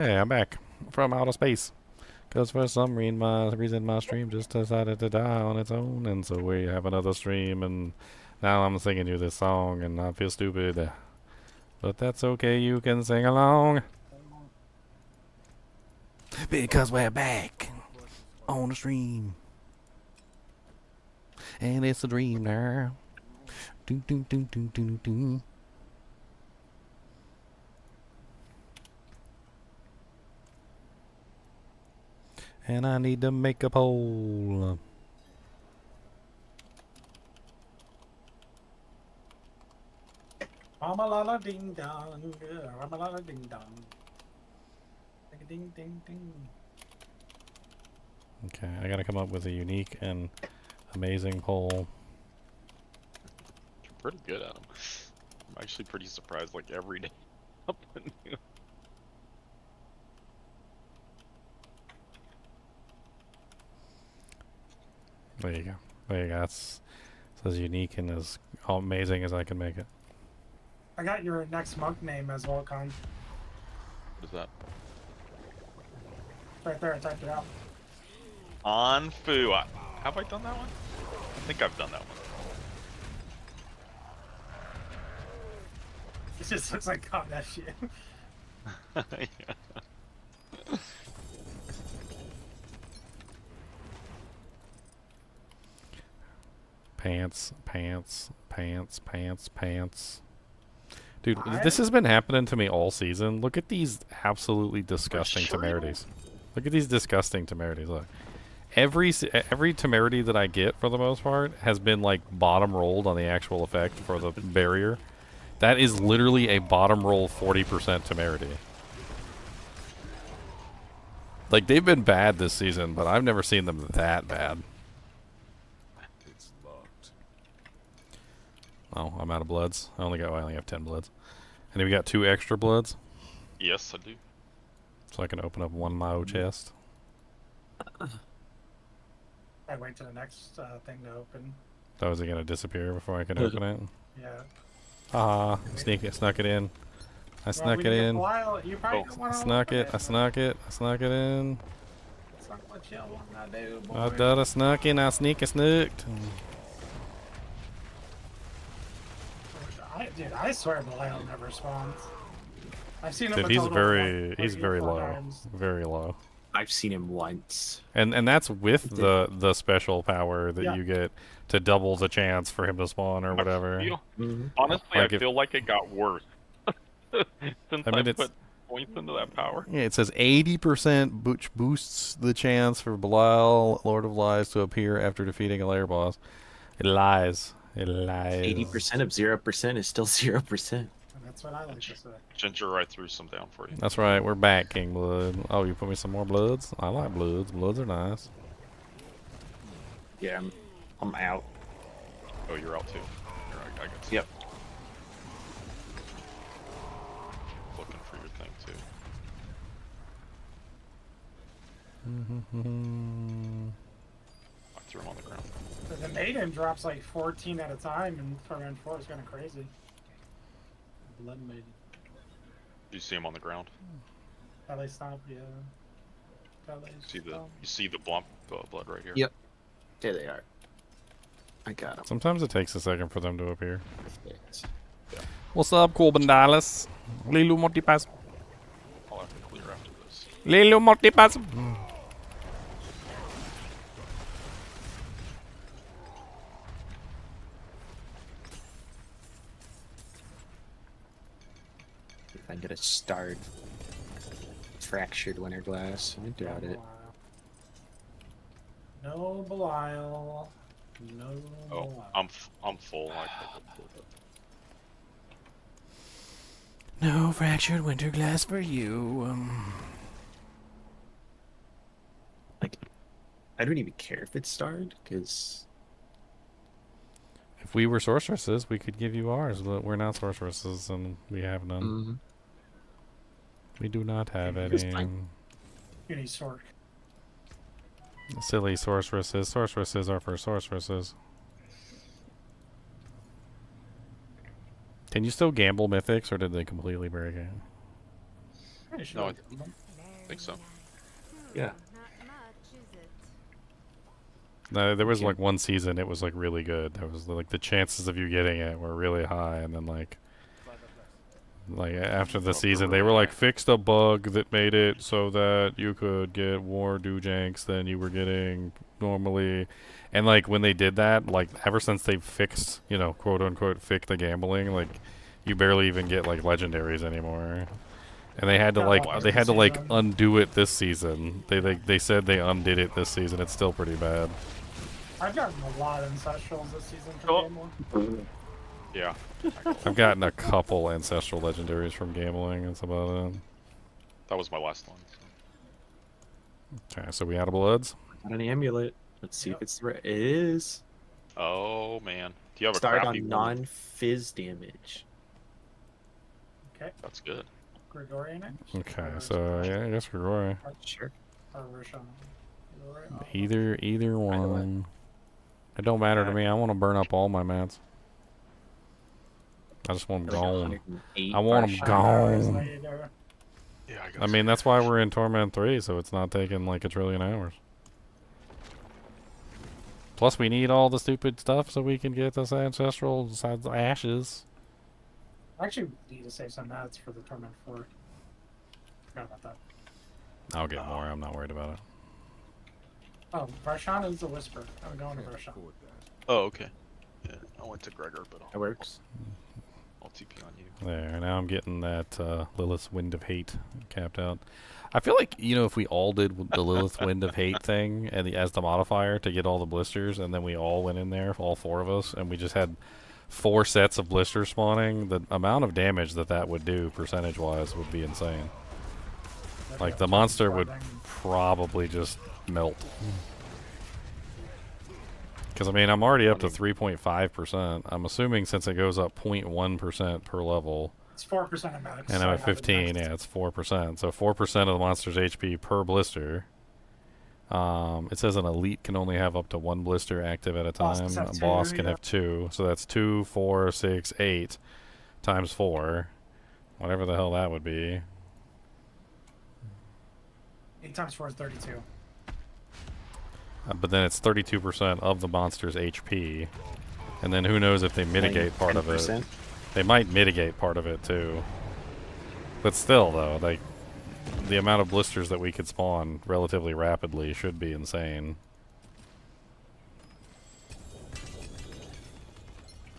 Hey, I'm back from outer space. Because for some reason my stream just decided to die on its own, and so we have another stream, and now I'm singing you this song, and I feel stupid. But that's okay, you can sing along. Because we're back on the stream. And it's a dream now. Doo doo doo doo doo doo. And I need to make a poll. Ramalala ding dong, ramalala ding dong. Ding ding ding. Okay, I gotta come up with a unique and amazing poll. You're pretty good at them. I'm actually pretty surprised, like, every day. There you go. There you go. It's as unique and as amazing as I can make it. I got your next monk name as well, Con. What is that? Right there, I typed it out. On Fu. Have I done that one? I think I've done that one. It just looks like God, that shit. Yeah. Pants, pants, pants, pants, pants. Dude, this has been happening to me all season. Look at these absolutely disgusting temerities. Look at these disgusting temerities. Look. Every temerity that I get, for the most part, has been, like, bottom rolled on the actual effect for the barrier. That is literally a bottom roll 40% temerity. Like, they've been bad this season, but I've never seen them that bad. It's locked. Oh, I'm out of bloods. I only have 10 bloods. And we got 2 extra bloods, Yes, I do. so I can open up one Mao chest. I wait till the next thing to open. Oh, is it gonna disappear before I can open it? Yeah. Ah, snuck it in. I snuck it in. You probably don't want I to snuck it. I snuck it. I snuck it in. That's not what you want to do, boy. I done a snuck in. I snooked. Dude, I swear Belial never spawns. I've seen him. Dude, a he's total of, very like, he's 3 or very 4 low, times. very low. I've seen him once. And that's with the special power that you get to double the chance for him to spawn or whatever. Honestly, Like I feel like it got worse since I it's put points into that power. Yeah, it says 80% boosts the chance for Belial, Lord of Lies, to appear after defeating a lair boss. It lies. It lies. 80% of 0% is still 0%. And that's what I like to say. Ginger, I threw some down for you. That's right, we're back, King Blood. Oh, you put me some more bloods? I like bloods. Bloods are nice. Yeah, I'm out. Oh, you're out too. Here, I got some. Yep. Looking for your thing too. I threw him on the ground. The maiden drops like 14 at a time, and Torment 4 is kind of crazy. Blood maiden. Do you see him on the ground? Ballet stomp, yeah. Ballet You see the blood right here. Yep. There they are. I got them. Sometimes it takes a second for them to appear. Perfect. What's up, Corbin Dallas? Lilo Mortipas. I'll have to clear after this. Lilo Mortipas. If I get a start, fractured winter glass, I doubt it. No Belial. No Oh, Belial. I'm full. No fractured winter glass for you. Like, I don't even care if it's starred, because If we were sorceresses, we could give you ours, but we're not sorceresses, and we have none. We do not have It's any. fine. You need Sorc. Silly sorceresses. Sorceresses are for sorceresses. Can you still gamble mythics, or did they completely break it? Pretty sure. No, think so. Yeah. No, there was Okay. like one season it was like really good. There was like the chances of you getting it were really high, and then like after the season they were like fixed a bug that made it so that you could get more Dujanks than you were getting normally. And like when they did that, like ever since they've fixed, you know, quote unquote fixed the gambling, like you barely even get like legendaries anymore. And they had to undo it this season. They said they undid it this season. It's still pretty bad. I've gotten a lot of ancestrals this season from Oh. gambling. Yeah. I've gotten a couple ancestral legendaries from gambling. That's about it. That was my last one. Okay, so we out of bloods. Got an amulet. Let's see if it's the right. It is. Oh man. Do you have a Start crappy on one? non-fizz damage. Okay, That's good. Gregorian it? Okay, so yeah, I guess Roy. Sure. Or Roshan. Either one. It don't matter to me. I want to burn up all my mats. I just want them gone. I want them gone. Yeah, I got I mean, that's why we're in Torment 3, so it's not taking like a trillion hours. Plus, we need all the stupid stuff so we can get this ancestral ashes. I actually need to save some mats for the Torment 4. Forgot about that. I'll get more. I'm not worried about it. Oh, Varshan is the Whisper. I'm going to Varshan. Oh, okay. Yeah, I went to Gregor, but That works. I'll TP on you. There, now I'm getting that Lilith's Wind of Hate capped out. I feel like, you know, if we all did the Lilith Wind of Hate thing and as the modifier to get all the blisters, and then we all went in there, all four of us, and we just had 4 sets of blisters spawning, the amount of damage that would do percentage-wise would be insane. Like, the monster would probably just melt. Because, I mean, I'm already up to 3.5%. I'm assuming since it goes up 0.1% per level. It's 4% of max. And I'm at 15, yeah, it's 4%. So 4% of the monster's HP per blister. It says an elite can only have up to 1 blister active at a time. A boss can have 2. So that's 2, 4, 6, 8 times 4. Whatever the hell that would be. 8 times 4 is 32. But then it's 32% of the monster's HP. And then who knows if they mitigate part of it. 10%. They might mitigate part of it too. But still, though, like, the amount of blisters that we could spawn relatively rapidly should be insane.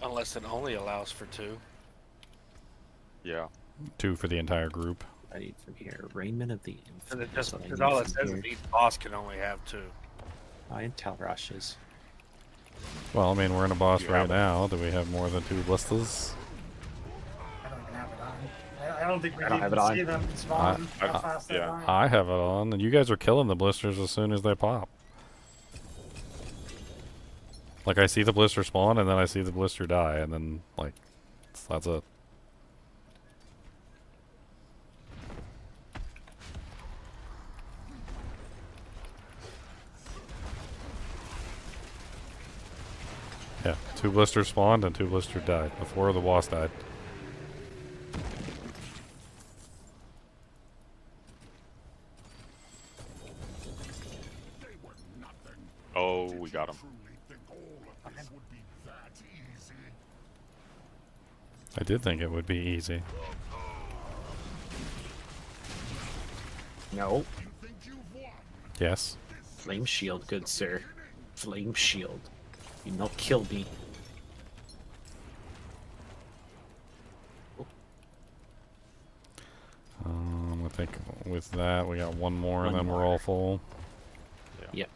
Unless it only allows for 2. Yeah. 2 for the entire group. I need from here. Raiment of the And Infinite. it just, That's what I because need all it from says here. is each boss can only have 2. And Talrushes. Well, I mean, we're in a boss You right have it. now. Do we have more than 2 blisters? I don't even have it on. I don't think we I don't can have it even on. see them spawn. I- How fast they yeah. die. I have it on, and you guys are killing the blisters as soon as they pop. Like, I see the blister spawn, and then I see the blister die, and then, like, that's it. Yeah, 2 blisters spawned and 2 blisters died before the boss died. Oh, we got him. I did think it would be easy. No. Yes. Flame shield, good sir. Flame shield. You not kill me. I think with that we got one more, and One then we're more. all full. Yep.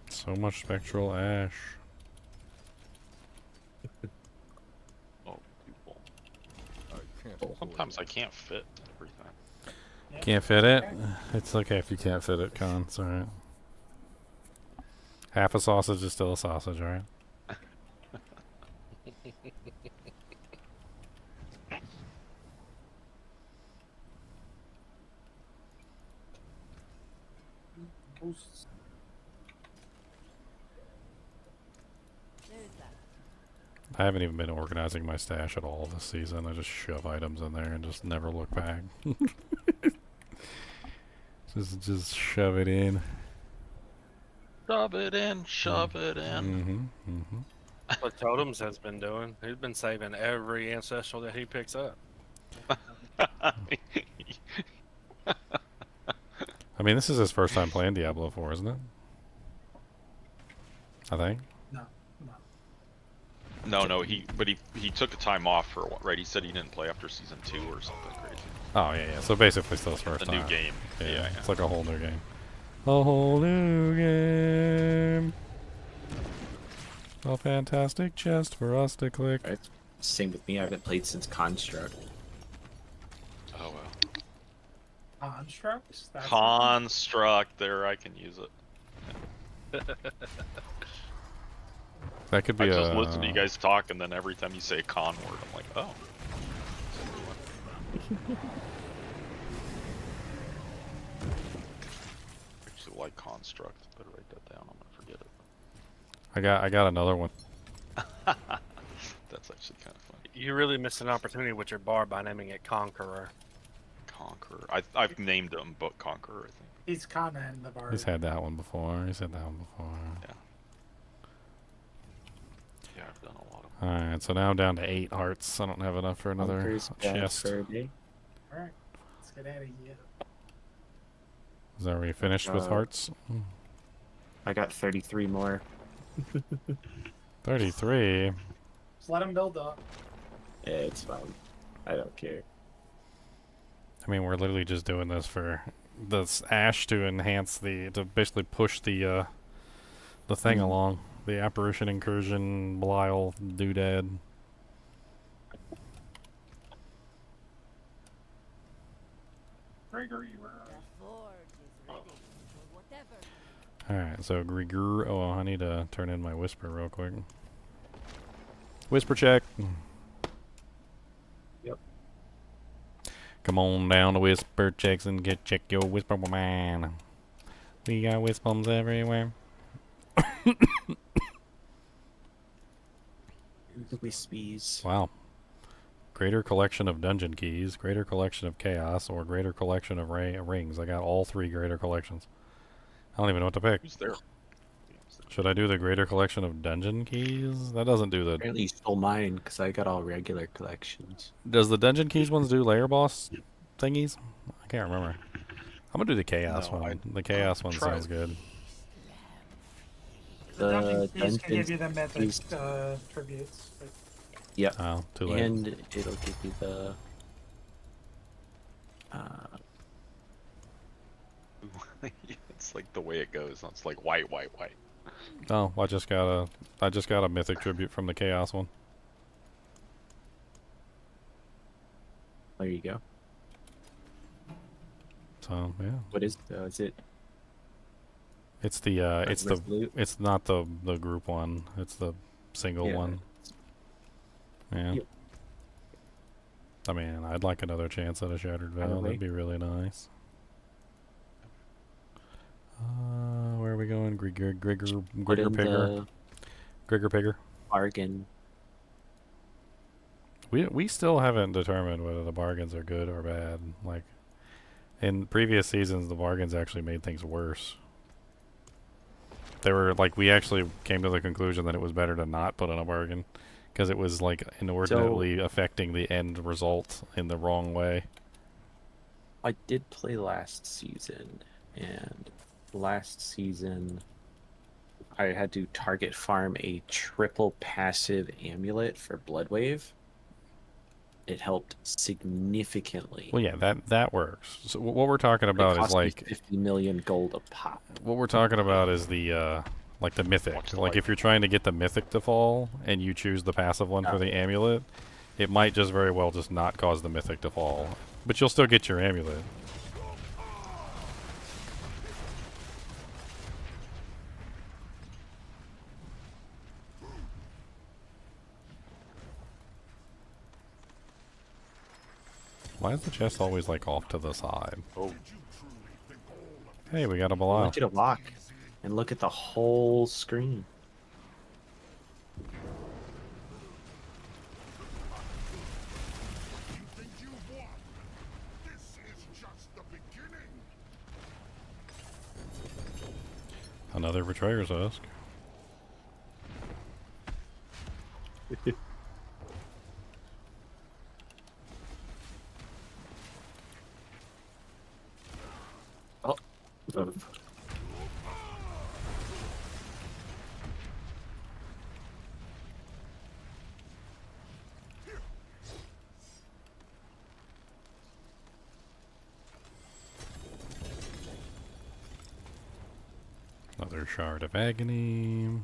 So much spectral ash. Oh, people. Sometimes I can't fit everything. Yeah. Can't fit it? It's okay if you can't fit it, Con. It's alright. Half a sausage is still a sausage, alright? Boosts. I haven't even been organizing my stash at all this season. I just shove items in there and just never look back. just shove it in. Shove it in, shove it in. What Totems has been doing. He's been saving every ancestral that he picks up. I mean, this is his first time playing Diablo 4, isn't it? I think. No, he took a time off for what, right? He said he didn't play after season 2 or something crazy. Oh, yeah. So basically still his first The time. new game. Yeah. It's like a whole new game. A whole new game. A fantastic chest for us to click. Right. Same with me. I haven't played since Construct. Oh well. Constructs? That's Construct. There, I can use it. That could be I a... just listen to you guys talk, and then every time you say a con word, I'm like, oh. Actually, like construct. Better write that down. I'm gonna forget it. I got another one. That's actually kind of funny. You really missed an opportunity with your Barb by naming it Conqueror. Conqueror. I've named him, but Conqueror, I think. He's kind of in the bar. He's had that one before. Yeah, I've done a lot of them. Alright, so now I'm down to 8 hearts. I don't have enough for another Conqueror's bad chest. for a day. Alright, let's get out of here. Is that where you finished with hearts? I got 33 more. 33? Just let him build up. Yeah, it's fine. I don't care. I mean, we're literally just doing this for this ash to enhance to basically push the thing along. The apparition, incursion, Belial, doodad. Gregory, Alright, so Grigor. Oh, I need to turn in my whisper real quick. Whisper check. Yep. Come on down to whisper checks and check your whisper man. We got whispums everywhere. Wispies. Wow. Greater collection of dungeon keys, greater collection of chaos, or greater collection of rings. I got all 3 greater collections. I don't even know what to pick. Who's there? Should I do the greater collection of dungeon keys? That doesn't do the... Apparently you stole mine, because I got all regular collections. Does the dungeon keys ones do layer boss thingies? I can't remember. I'm gonna do the chaos No, one. The chaos one try sounds good. The dungeon keys dungeons can give you the mythic keys- tributes. But Yep. Oh, too late. And it'll give you the... It's like the way it goes. It's like white. Oh, I just got a mythic tribute from the chaos one. There you go. So yeah, What is it? it's the Resolute? it's not the group one. It's the single Yeah. one. Yeah. Yep. I mean, I'd like another chance at a Shattered Veil. Probably. That'd be really nice. Where are we going? Put Grigger in Pigger. Grigger Pigger. bargain. We still haven't determined whether the bargains are good or bad. Like in previous seasons, the bargains actually made things worse. They were like, we actually came to the conclusion that it was better to not put in a bargain because it was like inordinately affecting the end result in the wrong way. I did play last season, and last season I had to target farm a triple passive amulet for Bloodwave. It helped significantly. Well, yeah, that works. So what we're talking It about is cost me like 50 million gold a pop. what we're talking about is the like the mythic. Watch the Like light. if you're trying to get the mythic to fall and you choose the passive one for the amulet, it might just very well just not cause the mythic to fall, but you'll still get your amulet. Why is the chest always like off to the side? Oh. Hey, we got a I Belial. want you to walk and look at the whole screen. Another Betrayer's Husk. Oh. Another Shard of Agony.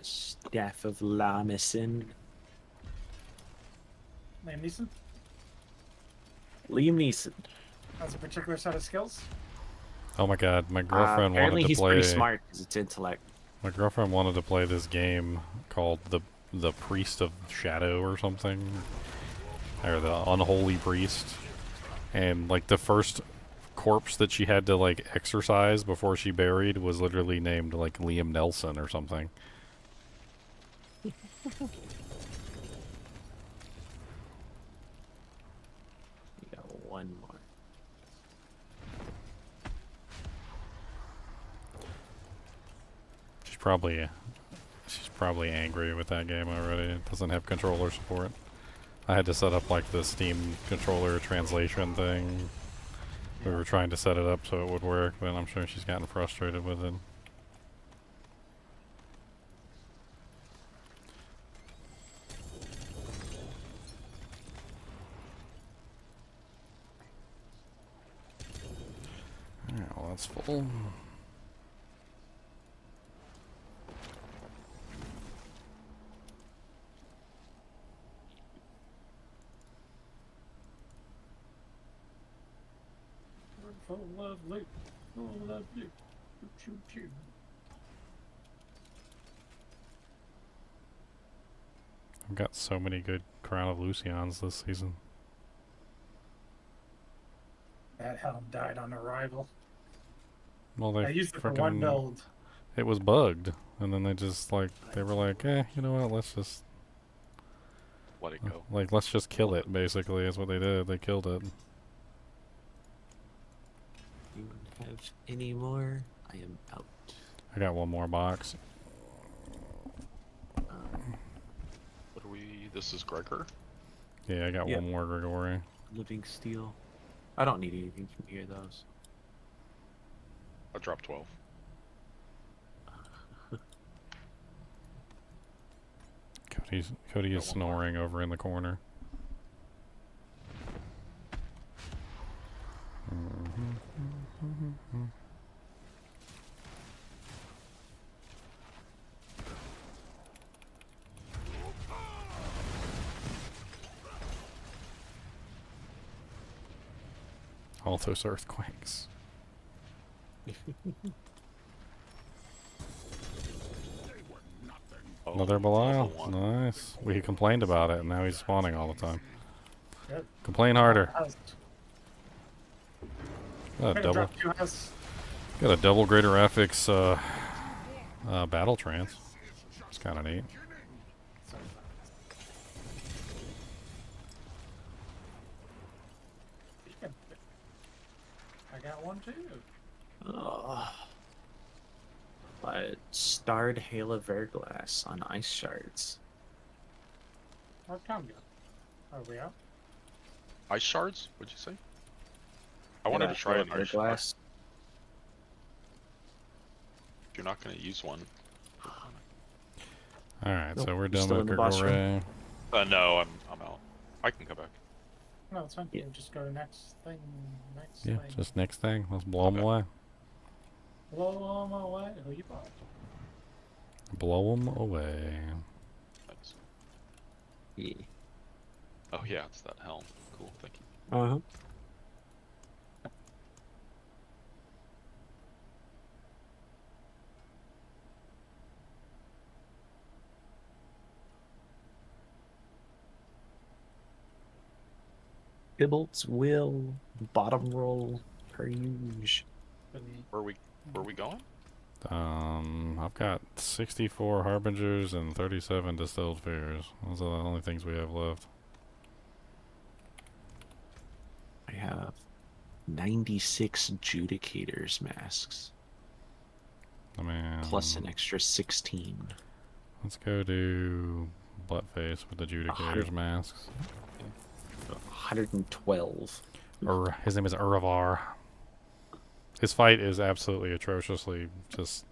Staff of Lamison. Liam Neeson Liam Neeson. has a particular set of skills. Oh my god, my girlfriend Apparently wanted to he's play. pretty smart because it's intellect. My girlfriend wanted to play this game called the Priest of Shadow or something, or the Unholy Priest, and like the first corpse that she had to like exorcise before she buried was literally named like Liam Nelson or something. We got one more. She's probably angry with that game already. It doesn't have controller support. I had to set up like the Steam controller translation thing. We were trying to set it up so it would work, but I'm sure she's gotten frustrated with it. Alright, well that's full. Full of loot. Full of loot. Choo choo. I've got so many good Crown of Lucions this season. That helm died on arrival. Well, they I used it for one frickin- build. It was bugged, and then they just like they were like, you know what? Let's just Let it go. like let's just kill it. Basically, is what they did. They killed it. You have any more? I am out. I got one more box. What are we? This is Gregor. Yeah, I got Yep. one more Gregory. Living steel. I don't need anything from here, those. I dropped 12. Cody is snoring over in the corner. All those earthquakes. Oh, Another Belial. level 1. Nice. We complained about it, and now he's spawning all the time. Good. Complain harder. House. Got a double. Drop 2 house. Got a double Greater Affix battle trance. It's kind of neat. I got one too. But starred Hail of Verglass on ice shards. Where'd Tom go? Are we out? Ice shards? What'd you say? I wanted to try an ice shard. Verglass. If you're not going to use one. Alright, Nope, so we're you're done still with in the boss Gregory. No, I'm out. I can come back. No, it's fine. Yeah. We'll just go to next thing. Next Yeah, thing. just next thing. Let's blow them Okay. away. Blow 'em away. Who you bought? Blow them away. Thanks. Yeah. Oh yeah, it's that helm. Cool, thank you. Uh-huh. Bibolt's will, bottom roll per usual. Been- Where we going? I've got 64 harbingers and 37 distilled fears. Those are the only things we have left. I have 96 Judicators masks, I mean, plus an extra 16. let's go do Buttface with the Judicator's 100. masks. 112. His name is Uravar. His fight is absolutely atrociously just.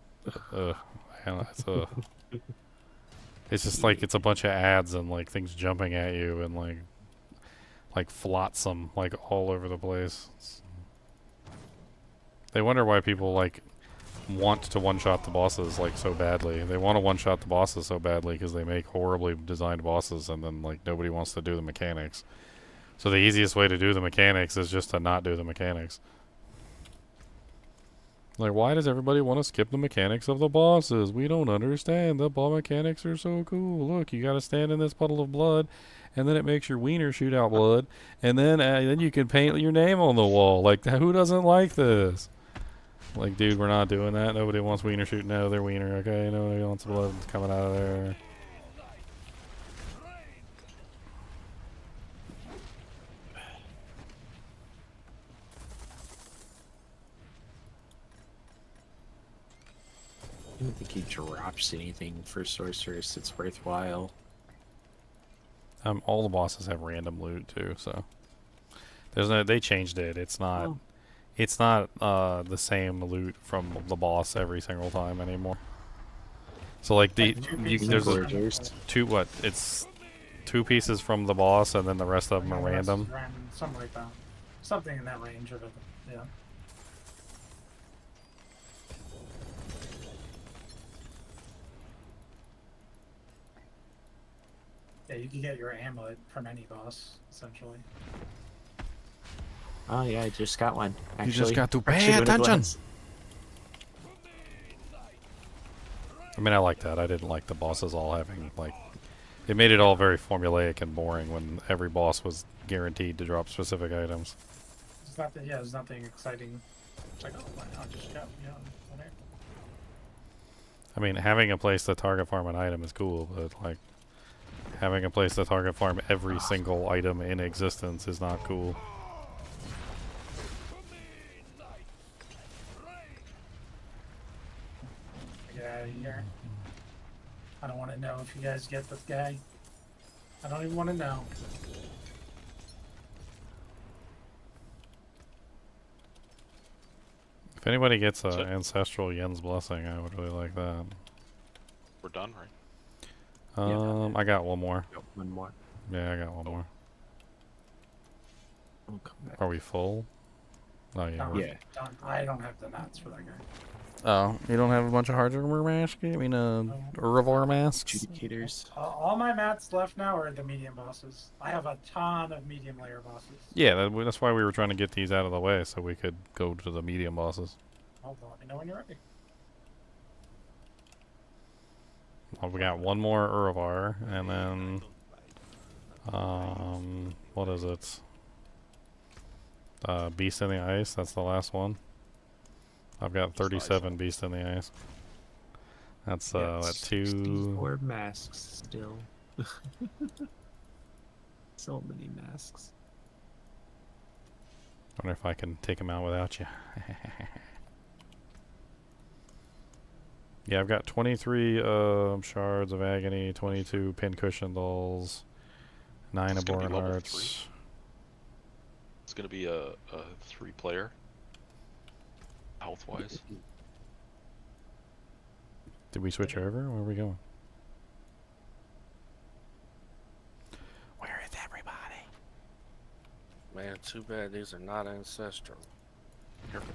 It's just like it's a bunch of ads and like things jumping at you and like flotsam like all over the place. They wonder why people like want to one-shot the bosses like so badly. They want to one-shot the bosses so badly because they make horribly designed bosses and then like nobody wants to do the mechanics. So the easiest way to do the mechanics is just to not do the mechanics. Like, why does everybody want to skip the mechanics of the bosses? We don't understand. The ball mechanics are so cool. Look, you gotta stand in this puddle of blood, and then it makes your wiener shoot out blood, and then you can paint your name on the wall. Like, who doesn't like this? Like, dude, we're not doing that. Nobody wants wiener shooting out of their wiener, okay? Nobody wants blood coming out of there. I don't think he drops anything for sorceress that's worthwhile. All the bosses have random loot too, so there's no. They changed it. It's not. Oh. It's not the same loot from the boss every single time anymore. So like there's it's 2 pieces from the boss and then the rest of them are random. Something like that. Something in that range of it. Yeah. Yeah, you can get your amulet from any boss, essentially. Oh yeah, I just got one. Actually, You just got to pay Actually, when it attention. lands. I mean, I like that. I didn't like the bosses all having like. It made it all very formulaic and boring when every boss was guaranteed to drop specific items. There's nothing exciting. It's like, oh, why not just go, whatever. I mean, having a place to target farm an item is cool, but like having a place to target farm every single item in existence is not cool. Get out of here. I don't want to know if you guys get this guy. I don't even want to know. If anybody gets So- ancestral Yen's blessing, I would really like that. We're done, right? I got one more. Got one more. Yeah, I got one more. I'll come back. Are we full? Oh yeah. No, we're- Yeah. I don't have the nuts for that guy. Oh, you don't have a bunch of hardware masks? I mean, Uravar masks? Judicators. All my mats left now are the medium bosses. I have a ton of medium layer bosses. Yeah, that's why we were trying to get these out of the way so we could go to the medium bosses. Hold on, let me know when you're ready. Well, we got one more Uravar, and then, what is it? Beast in the Ice, that's the last one. I've got 37 Beast in the Ice. That's, at 2... 64 masks still. So many masks. Wonder if I can take them out without you. Yeah, I've got 23 Shards of Agony, 22 Pincushion Dolls, 9 It's gonna be Abhorrent level Hearts. It's gonna be a 3-player. Health-wise. Did we switch over? Where are we going? Where is everybody? Man, too bad these are not ancestral. Careful.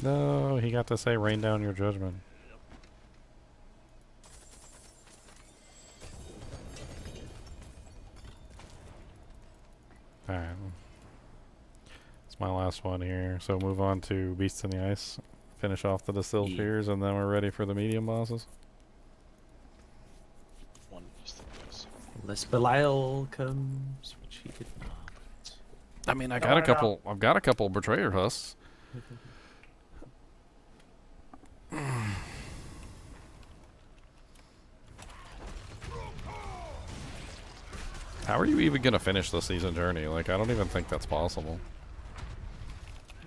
No, he got to say rain down your judgment. Alright. It's my last one here. So move on to Beasts in the Ice. Finish off the distilled Yeah. fears, and then we're ready for the medium bosses. One just like this. Unless Belial comes, which he did not. I mean, I No, got a no. couple. I've got a couple betrayer husks. How are you even gonna finish the season journey? Like, I don't even think that's possible.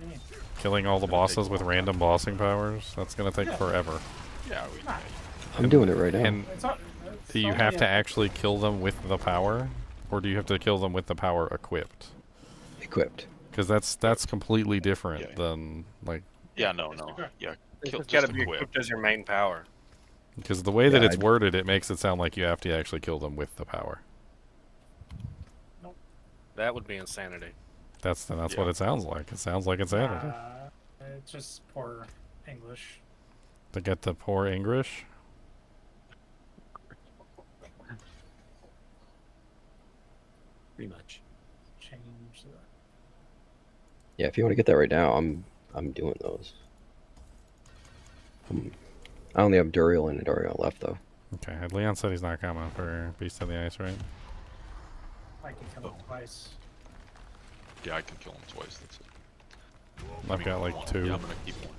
Mm. Killing all the It's gonna take bosses a with long random bossing powers, that's gonna take Yeah. forever. Yeah, we. Nah, I'm doing it right now. And it's not, do you have to actually kill them with the power? Or do you have to kill them with the power equipped? Equipped. Because that's completely different Yeah. than, like, Yeah, no. Okay. Yeah, It's kill, got to just be equip. equipped as your main power. because the way that Yeah, it's worded, it makes it sound like you have to actually kill them with the power. That would be insanity. That's Yeah. what it sounds like. It sounds like insanity. It's just poor English. To get the poor English. Pretty much. Change the. Yeah, if you want to get that right now, I'm doing those. I only have Duriel and Duriel left though. Okay, Leon said he's not coming for Beast of the Ice, right? I can kill it twice. Yeah, I can kill him twice. That's it. I've got like One. 2. Yeah, I'm gonna keep one.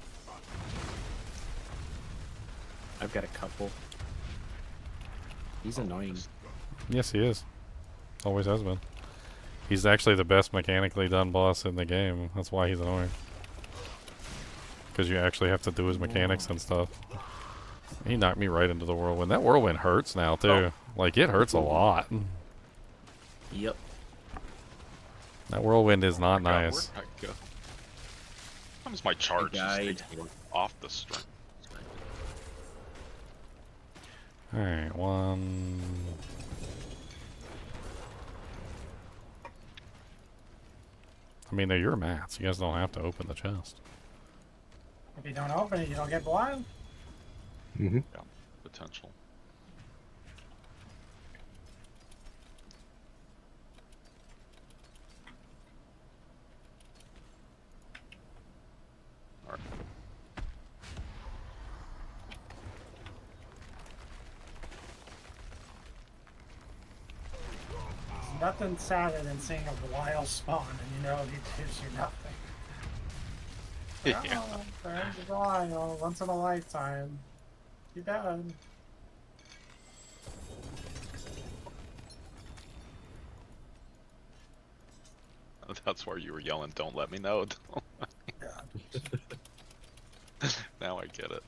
I've got a couple. He's annoying. Yes, he is. Always has been. He's actually the best mechanically done boss in the game. That's why he's annoying. Because you actually have to do his mechanics and stuff. He knocked me right into the whirlwind. That whirlwind hurts now, too. Like, it hurts a lot. Yep. That whirlwind is not God, nice. where'd I go? Sometimes my charge just died. takes me off the string. Alright, 1... I mean, they're your mats. You guys don't have to open the chest. If you don't open it, you don't get blind. Mm-hmm. Yeah, potential. Alright. There's nothing sadder than seeing a Belial spawn and you know he gives you nothing. Yeah. Oh, there's a Belial, once in a lifetime. Too bad. That's why you were yelling, "Don't let me know." Now I get it.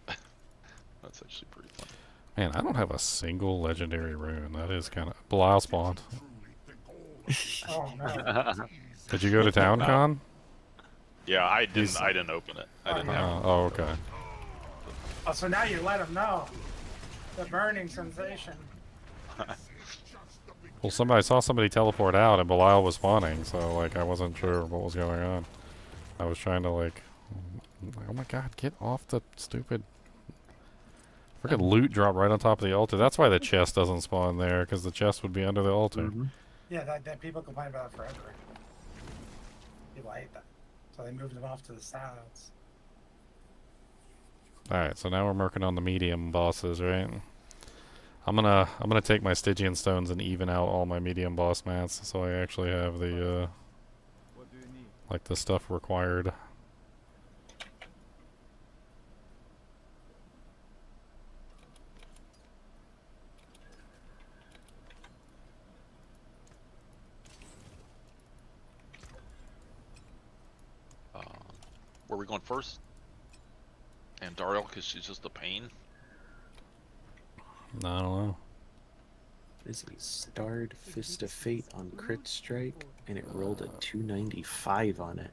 That's actually pretty funny. Man, I don't have a single legendary rune. That is kind of... Belial spawned. Oh no. Did you go to town, Con? Yeah, I didn't. He's- I didn't open it. I didn't have. Oh, okay. Oh, so now you let him know. The burning sensation. Well, I saw somebody teleport out and Belial was spawning, so, like, I wasn't sure what was going on. I was trying to, like... Oh my god, get off the stupid... Freaking loot drop right on top of the altar. That's why the chest doesn't spawn there, because the chest would be under the altar. Mhm. Yeah, that people complain about it forever. People hate that. So they moved him off to the sides. Alright, so now we're working on the medium bosses, right? I'm gonna take my Stygian stones and even out all my medium boss mats, so I actually have the like the stuff required. Where are we going first? And Dariel, because she's just a pain. I don't know. This is Starred Fist of Fate on crit strike, and it rolled a 295 on it.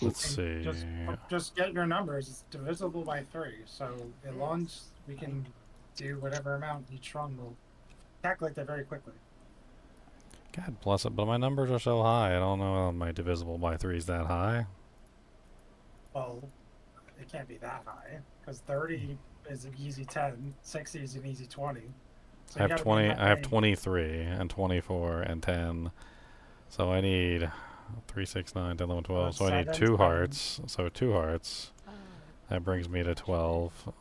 Let's And see. just get your numbers. It's divisible by 3. So as long as we can do whatever amount each run will calculate that very quickly. God bless it, but my numbers are so high. I don't know if my divisible by 3 is that high. Well, it can't be that high because 30 is an easy 10, 60 is an easy 20. So I you have gotta be in 20. that I have range. 23 and 24 and 10. So I need 3, 6, 9, 10, 11, 12. So I need seven's 2 fine. hearts. So 2 hearts. That brings me to 12.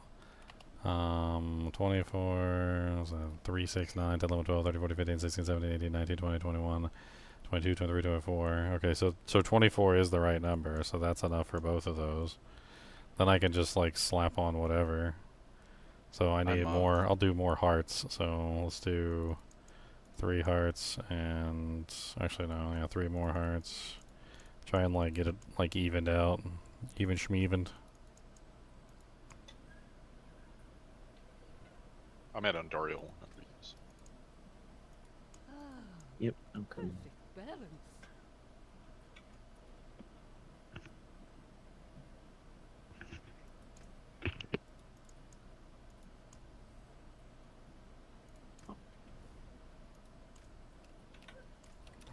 24, so 3, 6, 9, 10, 11, 12, 13, 14, 15, 16, 17, 18, 19, 20, 21, 22, 23, 24. Okay, so 24 is the right number, so that's enough for both of those. Then I can just like slap on whatever. So I need more. I'll do more hearts. So let's do 3 hearts and actually no, yeah, 3 more hearts. Try and like get it like evened out, even schmevened. I'm at Undario. Yep, I'm coming.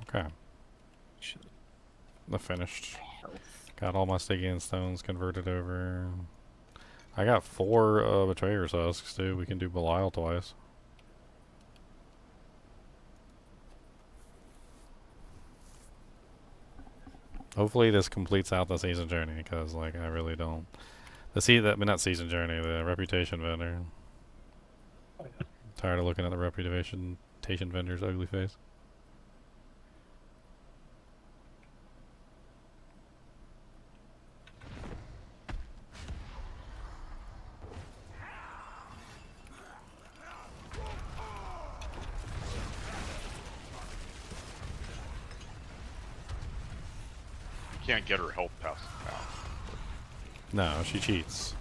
Okay. The finished. Got all my Stygian stones converted over. I got 4 Betrayer's husks too. We can do Belial twice. Hopefully this completes out the season journey, because like I really don't. Not season journey, the reputation vendor. Tired of looking at the reputation vendor's ugly face. Can't get her health past now. No, she cheats.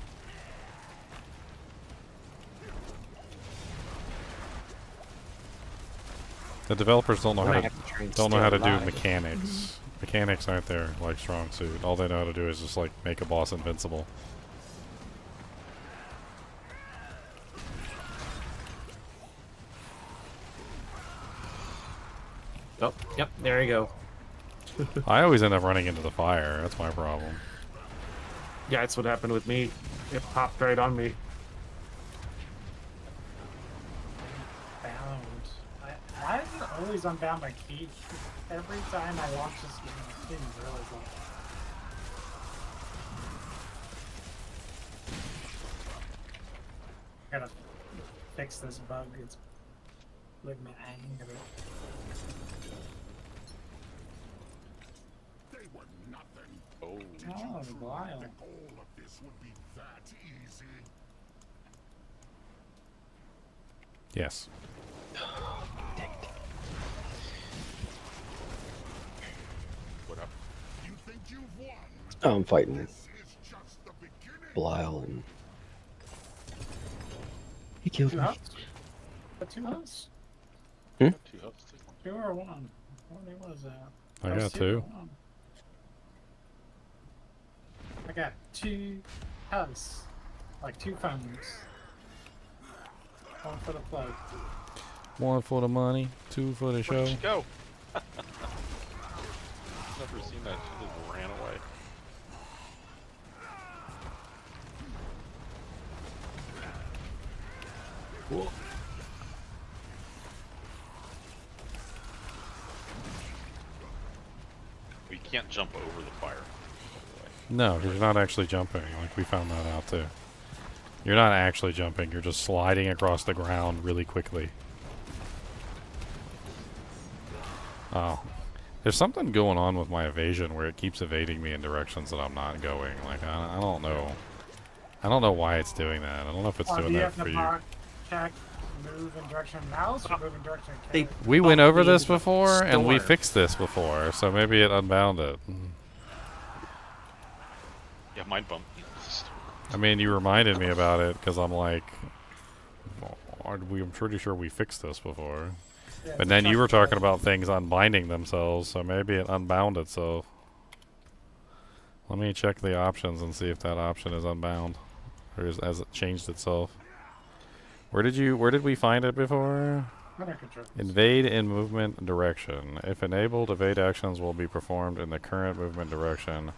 The developers don't know how to do mechanics. Mechanics aren't their like strong suit. All they know how to do is just like make a boss invincible. Oh, yep, there you go. I always end up running into the fire. That's my problem. Yeah, that's what happened with me. It popped right on me. Bound. I always unbound my key. Every time I launch this game, I didn't realize that. I gotta fix this bug. It's like my anger. Oh. Oh, Belial. Yes. What up? I'm fighting Belial and he killed 2 me. healths? 2 healths? 2 healths. 2 or 1? What was that? I That was got 2 2. or 1. I got 2 healths. Like 2 phones. 1 for the plug. 1 for the money, 2 for the Where'd show. she go? Never seen that. She just ran away. Cool. We can't jump over the fire. No, because you're not actually jumping. Like we found that out too. You're not actually jumping. You're just sliding across the ground really quickly. Oh. There's something going on with my evasion where it keeps evading me in directions that I'm not going. Like, I don't know. I don't know why it's doing that. I don't know if it's doing do you that have for to you. check move in direction of mouse or move in direction of They character? We went over me this into the before, and we store. fixed this before, so maybe it unbound it. Yeah, mine bumped. I mean, you reminded me about it, because I'm like, I'm pretty sure we fixed this before. Yeah, But so then you check were the- talking about things unbinding themselves, so maybe it unbound itself. Let me check the options and see if that option is unbound, or has it changed itself. Where did we find it before? Under control. Invade in movement direction. If enabled, evade actions will be performed in the current movement direction.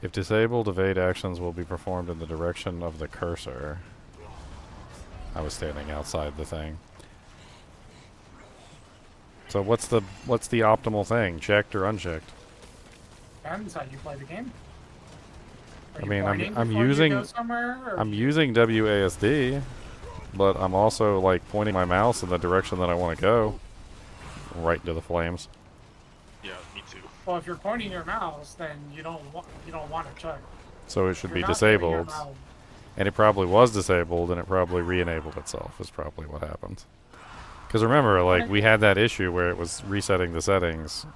If disabled, evade actions will be performed in the direction of the cursor. I was standing outside the thing. So what's the optimal thing? Checked or unchecked? Depends how you play the game. Are I you mean, pointing I'm before you using go somewhere, or I'm using WASD, but I'm also like pointing my mouse in the direction that I want to go, right into the flames. Yeah, me too. Well, if you're pointing your mouse, then you don't want to check. So it If should you're be not moving your disabled, mouse, and it probably was disabled, and it probably re-enabled itself. Is probably what happened. Because remember, like we had that issue where it was resetting the settings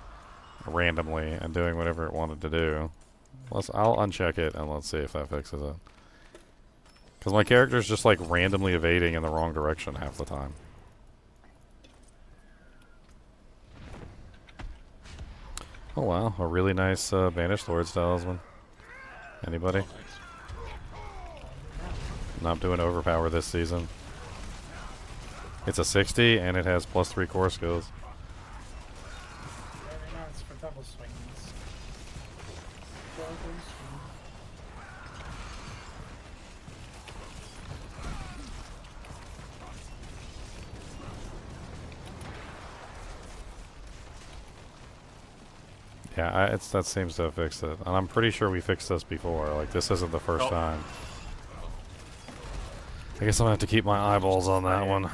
randomly and doing whatever it wanted to do. I'll uncheck it and let's see if that fixes it. Because my character's just like randomly evading in the wrong direction half the time. Oh wow, a really nice Banished Lord's Talisman. Anybody? Not doing overpower this season. It's a 60 and it has +3 core skills. right now it's for double swings. Double swing. Yeah, that seems to have fixed it. And I'm pretty sure we fixed this before. Like, this isn't the first time. I guess I'm gonna have to keep my eyeballs on that one.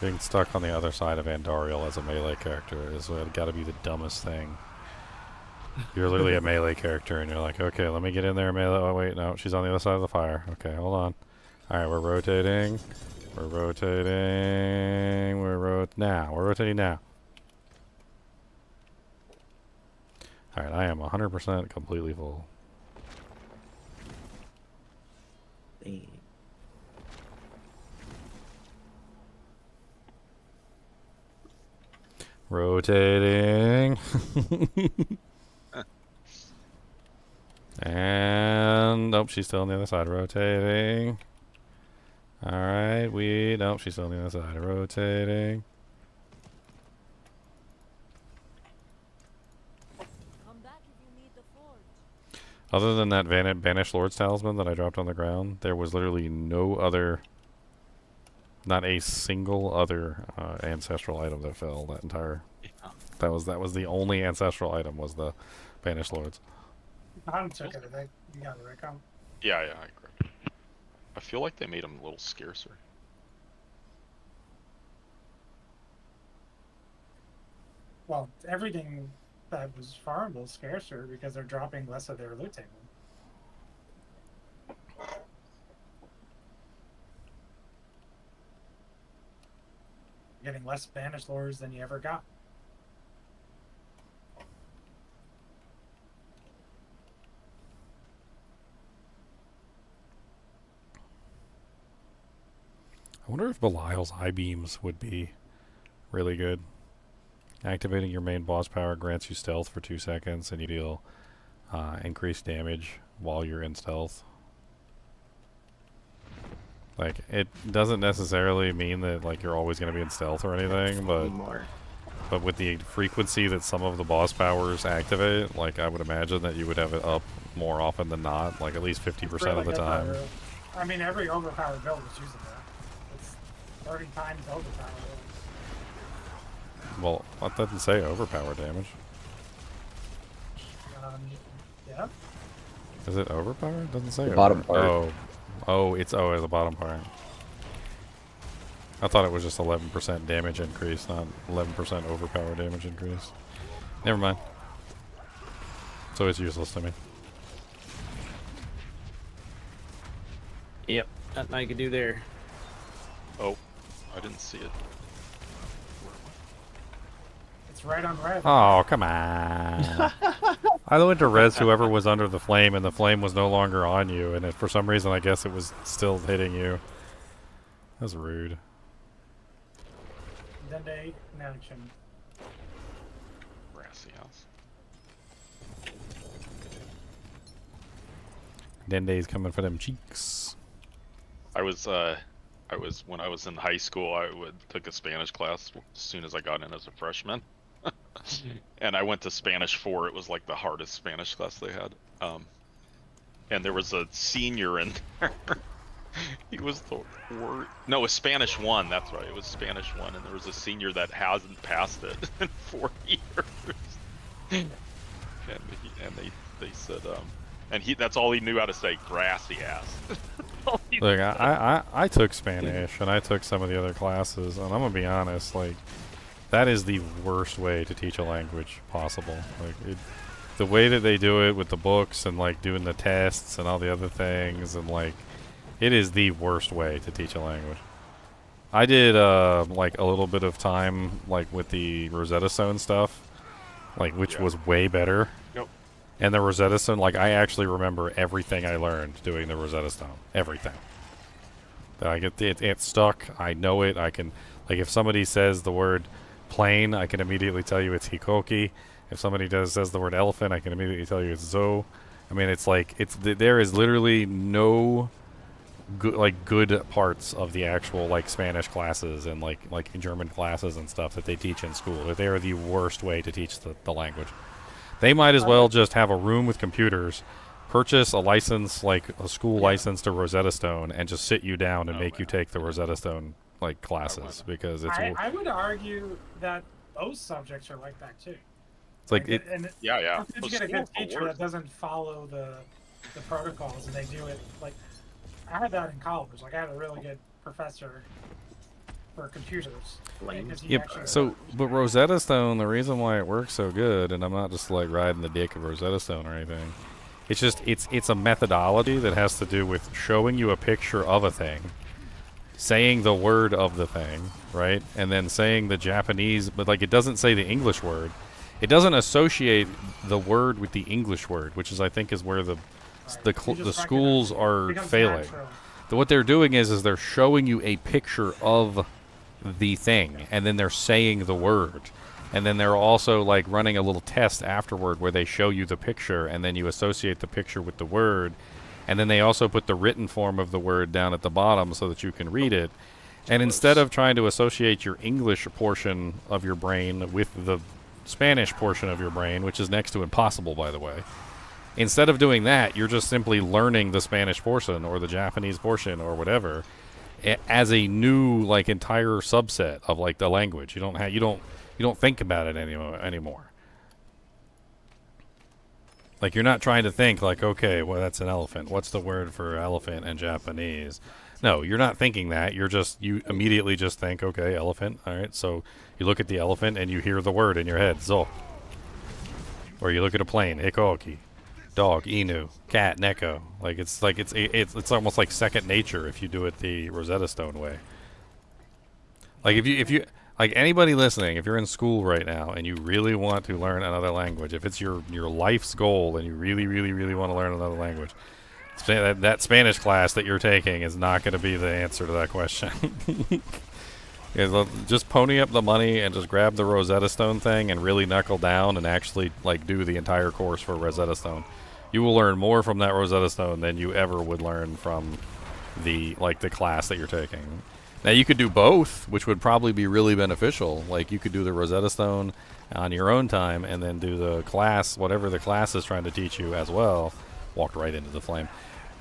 Being stuck on the other side of Andariel as a melee character is gotta be the dumbest thing. You're literally a melee character and you're like, okay, let me get in there melee. Oh wait, no, she's on the other side of the fire. Okay, hold on. Alright, we're rotating. We're rotating. We're rotating now. Alright, I am 100% completely full. Dang. Rotating. And nope, she's still on the other side. Rotating. Alright, nope, she's still on the other side. Rotating. Come back if you need the forge. Other than that Banished Lord's Talisman that I dropped on the ground, there was literally no other, not a single other ancestral item that fell that entire. Yeah. That was the only ancestral item was the Banished Lords. Con took it. You got it, right, Con? Yeah, I grabbed it. I feel like they made them a little scarcer. Well, everything that was farmable is scarcer because they're dropping less of their loot table. You're getting less Banished Lords than you ever got. I wonder if Belial's eye beams would be really good. Activating your main boss power grants you stealth for 2 seconds, and you deal increased damage while you're in stealth. Like, it doesn't necessarily mean that like you're always going to be in stealth or anything, but with the frequency that some of the boss powers activate, like I would imagine that you would have it up more often than not, like at least 50% Really of the good time. power. I mean, every overpowered build is using that. It's 30 times overpowered. Well, that doesn't say overpower damage. Yeah. Is it overpower? It doesn't say The bottom part. It's the bottom part. I thought it was just 11% damage increase, not 11% overpower damage increase. Never mind. So it's useless to me. Yep, nothing I could do there. Oh, I didn't see it. It's right on red. Oh, come on. I went to res whoever was under the flame, and the flame was no longer on you, and for some reason I guess it was still hitting you. That's rude. Dende in action. Brassy house. Dende's coming for them cheeks. I was when I was in high school. Took a Spanish class as soon as I got in as a freshman, and I went to Spanish 4. It was like the hardest Spanish class they had. And there was a senior in there. He was the worst. No, it was Spanish 1. That's right. It was Spanish 1, and there was a senior that hasn't passed it in 4 years. and they said, and that's all he knew how to say. Grassy ass. Look, I took Spanish and I took some of the other classes, and I'm gonna be honest, like, that is the worst way to teach a language possible. Like, the way that they do it with the books and like doing the tests and all the other things, and like, it is the worst way to teach a language. I did like a little bit of time like with the Rosetta Stone stuff, like, which was way better. Yep. And the Rosetta Stone, like, I actually remember everything I learned doing the Rosetta Stone. Everything. I get it's stuck. I know it. I can, like, if somebody says the word plane, I can immediately tell you it's hikoki. If somebody says the word elephant, I can immediately tell you it's zo. I mean, it's like there is literally no good parts of the actual like Spanish classes and like German classes and stuff that they teach in school. They are the worst way to teach the language. They might as well just have a room with computers, purchase a license, like a school license to Rosetta Stone, and just sit you down and make you take the Rosetta Stone like classes, because it's. I would argue that those subjects are like that too. It's like it. And Yeah. if you get a good teacher that doesn't follow the protocols and they do it like. I had that in college. Like, I had a really good professor for computers. But Rosetta Stone, the reason why it works so good, and I'm not just like riding the dick of Rosetta Stone or anything, it's just it's a methodology that has to do with showing you a picture of a thing, saying the word of the thing, right, and then saying the Japanese, but like it doesn't say the English word. It doesn't associate the word with the English word, which is I think is where the schools are failing. What they're doing is they're showing you a picture of the thing, and then they're saying the word, and then they're also like running a little test afterward where they show you the picture, and then you associate the picture with the word, and then they also put the written form of the word down at the bottom so that you can read it. And instead of trying to associate your English portion of your brain with the Spanish portion of your brain, which is next to impossible, by the way, instead of doing that, you're just simply learning the Spanish portion or the Japanese portion or whatever as a new like entire subset of like the language. You don't think about it anymore. Like, you're not trying to think like, okay, well, that's an elephant. What's the word for elephant in Japanese? No, you're not thinking that. You immediately just think, okay, elephant. All right, so you look at the elephant and you hear the word in your head, zo. Or you look at a plane, hikoki. Dog, inu, cat, neko. It's almost like second nature if you do it the Rosetta Stone way. Like if you like anybody listening, if you're in school right now and you really want to learn another language, if it's your life's goal and you really want to learn another language, that Spanish class that you're taking is not going to be the answer to that question. Just pony up the money and just grab the Rosetta Stone thing and really knuckle down and actually like do the entire course for Rosetta Stone. You will learn more from that Rosetta Stone than you ever would learn from the class that you're taking. Now you could do both, which would probably be really beneficial. Like, you could do the Rosetta Stone on your own time and then do the class, whatever the class is trying to teach you as well. Walked right into the flame.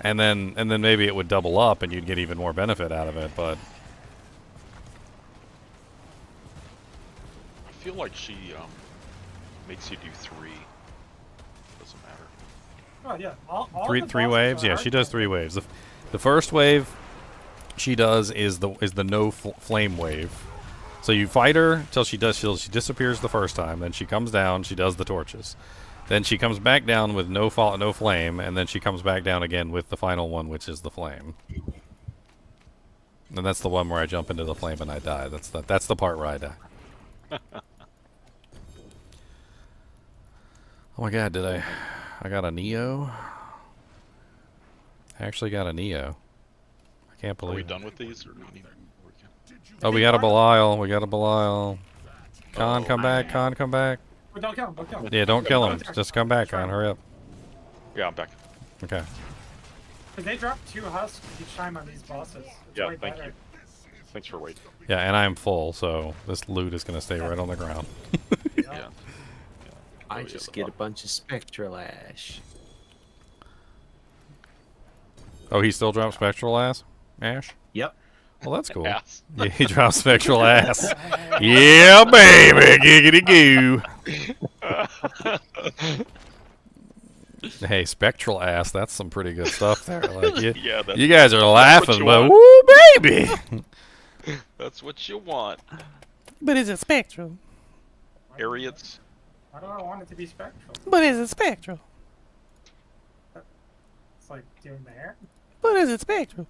And then maybe it would double up and you'd get even more benefit out of it, but I feel like she makes you do 3. Doesn't matter. Oh yeah, all three waves. Yeah, she does 3 waves. The first wave she does is the no flame wave. So you fight her till she disappears the first time. Then she comes down. She does the torches. Then she comes back down with no flame, and then she comes back down again with the final one, which is the flame. And that's the one where I jump into the flame and I die. That's the part where I die. Oh my god, I got a Neo? I actually got a Neo. I can't believe Are we it. done with these? Or not even? Oh, we got a Belial. Khan, come back. Khan, come back. But don't kill him. Don't kill him. Yeah, don't kill him. Just come back, Khan. Hurry up. Yeah, I'm back. Okay. They drop 2 husks each time on these bosses. It's Yeah, way thank better. you. Thanks for waiting. Yeah, and I'm full, so this loot is going to stay right on the ground. Yeah. I just get a bunch of spectral ash. Oh, he still dropped Spectral Ass? Ash? Yep. Well, that's cool. Ass. Yeah, he drops spectral ass. Yeah, baby, giggity goo. Hey, spectral ass. That's some pretty good stuff there. Like Yeah, you guys are laughing, you but want. woo, baby. That's what you want. But is it spectral? Ariats. Why do I want it to be spectral? But is it spectral? It's like doing the hair. But is it spectral?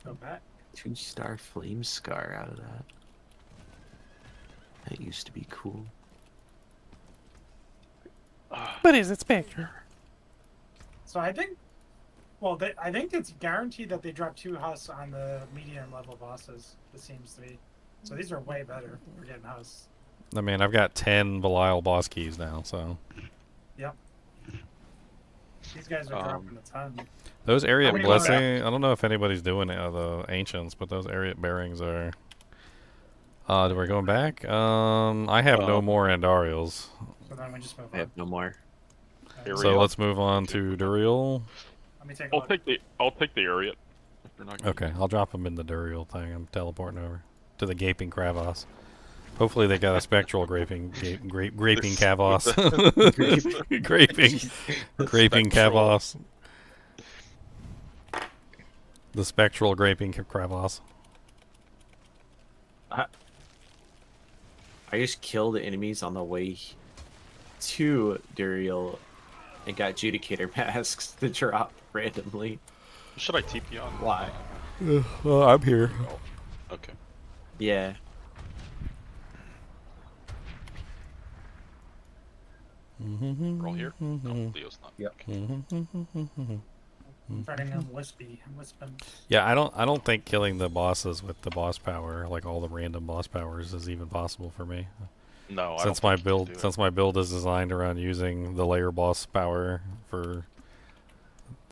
Go back. 2-star flame scar out of that. That used to be cool. But is it spectral? So I think, well, I think it's guaranteed that they drop 2 husks on the medium level bosses. It seems to be. So these are way better for getting husks. I mean, I've got 10 Belial boss keys now, so. Yep. These guys are dropping a ton. Those Ariat many Blessing, are I don't know if anybody's doing it, the Ancients, but those Ariat Bearings are... we're going back? I have no more Andariels. So then we just move I on. have no more. Ariat. So let's move on to Duriel. Let me take a I'll look. take the Ariat. If you're not gonna Okay, I'll drop them in the Duriel thing. I'm teleporting over to the Gaping Kravos. Hopefully they got a spectral graping Kavos. graping Kavos. The spectral graping Kravos. I just killed the enemies on the way to Duriel and got Judicator masks to drop randomly. Should I TP on? Why? Well, I'm here. Okay. Yeah. We're all here? No, Leo's not. Yep. Okay. Starting them wispy. I'm wisping. Yeah, I don't think killing the bosses with the boss power, like all the random boss powers, is even possible for me. No, I Since don't my think you can build, do it. since my build is designed around using the layer boss power for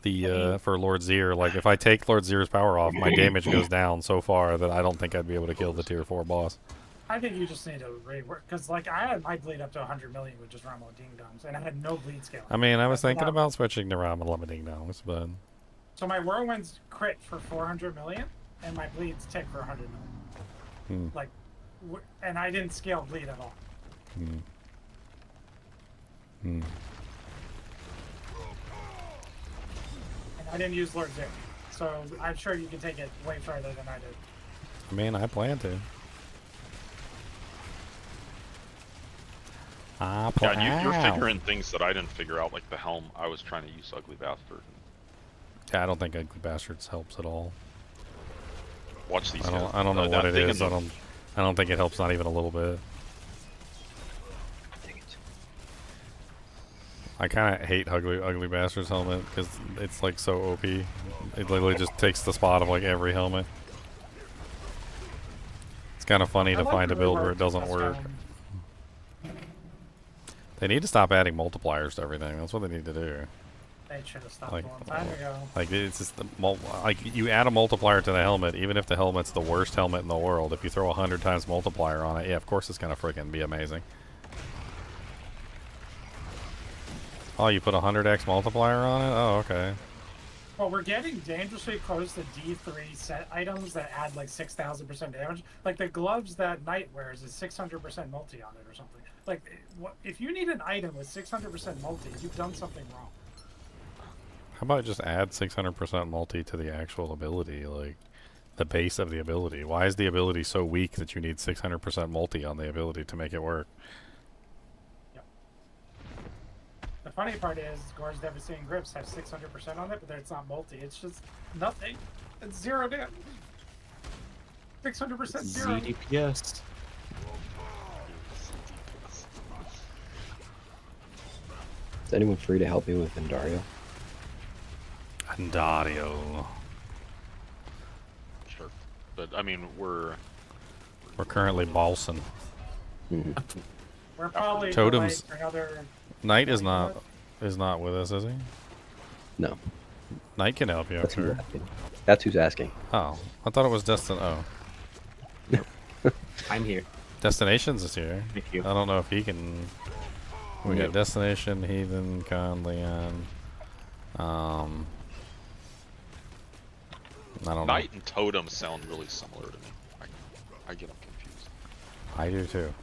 the for Lord Zir, like if I take Lord Zir's power off, my damage goes down so far that I don't think I'd be able to kill the tier 4 boss. I think you just need to rework because, like, I had my bleed up to 100 million with just Ramo Ding Dongs, and I had no bleed scale. I mean, I was That's thinking not- about switching to Ramen Ding Dongs, but So my Whirlwind's crit for 400 million, and my bleeds tick for 100 million. Like, and I didn't scale bleed at all. And I didn't use Lord Zir, so I'm sure you can take it way further than I did. I mean, I plan to. Yeah, you're figuring things that I didn't figure out, like the helm. I was trying to use Ugly Bastard. Yeah, I don't think Ugly Bastards helps at all. Watch these I guys. don't know That what it thing is. in I the- don't think it helps, not even a little bit. I kind of hate Ugly Bastard's helmet because it's like so OP. It literally just takes the spot of like every helmet. It's kind of funny to I like find a really build where hard it doesn't to work. test on- They need to stop adding multipliers to everything. That's what they need to do. They should have stopped Like, a long time ago. Like it's just like you add a multiplier to the helmet, even if the helmet's the worst helmet in the world. If you throw 100 times multiplier on it, yeah, of course it's gonna freaking be amazing. Oh, you put 100x multiplier on it? Oh, okay. Well, we're getting dangerously close to D3 set items that add like 6,000% damage. Like the gloves that Knight wears is 600% multi on it or something. Like, if you need an item with 600% multi, you've done something wrong. How about just add 600% multi to the actual ability, like the base of the ability? Why is the ability so weak that you need 600% multi on the ability to make it work? The funny part is, Gore's Devastating Grips have 600% on it, but it's not multi. It's just nothing. It's 0 damage. 600% 0. ZDPS. Is anyone free to help me with Andario? Andario. Sure. But, I mean, we're currently balsing. We're probably Totems. delayed for another. Knight is not with us, is he? No. Knight can help you, I'm That's who's sure. asking. That's who's asking. Oh, I thought it was Destin. Oh, I'm here. Destinations is here. Thank you. I don't know if he can. We got Nope. Destination, Heathen, Con, Leon. I don't know. Knight and Totem sound really similar to me. I get them confused. I do too.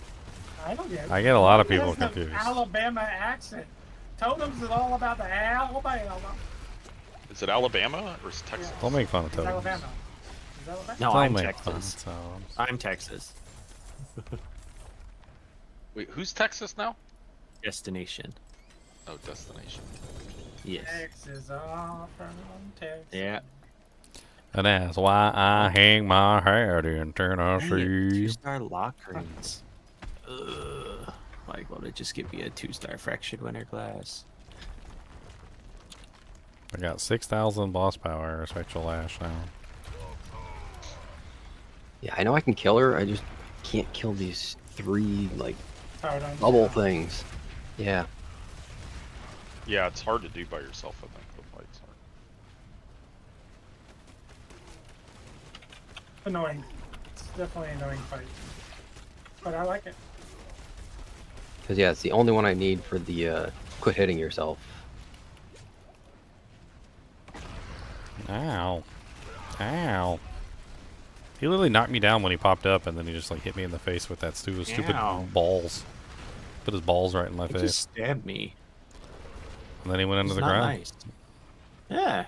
I don't get it. I get a lot of Totem people has the confused. Alabama accent. Totems is all about the Alabama. Is it Alabama or is it Texas? Don't make fun of It's totems. Alabama. Is Alabama? No, Don't I'm make fun of Texas. totems. I'm Texas. Wait, who's Texas now? Destination. Oh, destination. Yes. Texas, all from Texas. Yeah. And that's why I hang my hat in Dang it, Tennessee. 2-star lockrings. Ugh. Like, well, it just give me a 2-star fraction winner class. I got 6,000 boss power, Spectral Lash now. Yeah, I know I can kill her. I just can't kill these 3 like Totems. bubble things. Yeah. Yeah, it's hard to do by yourself, I think, the fights are. Annoying. It's definitely an annoying fight. But I like it. Because yeah, it's the only one I need for the quit hitting yourself. Ow. Ow. He literally knocked me down when he popped up, and then he just like hit me in the face with that stupid Ow. balls. Put his balls right in my It face. just stabbed me. And then he went into It's the not ground. nice. Yeah.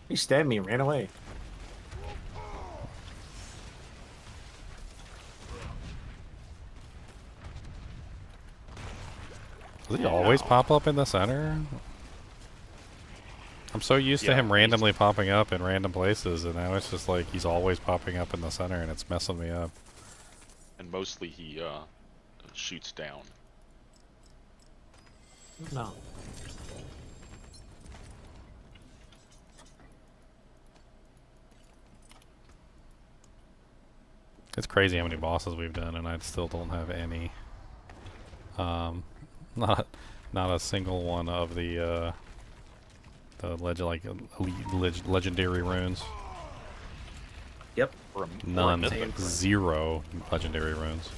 He stabbed me and ran away. Does he always pop up in the center? I'm so used to Yeah, him randomly popping up in random places, and now it's just like he's always popping up in the center, and it's messing me up. And mostly he shoots down. No. It's crazy how many bosses we've done, and I still don't have any. Not a single one of the legendary runes. Yep. None. mythic. 0 legendary runes.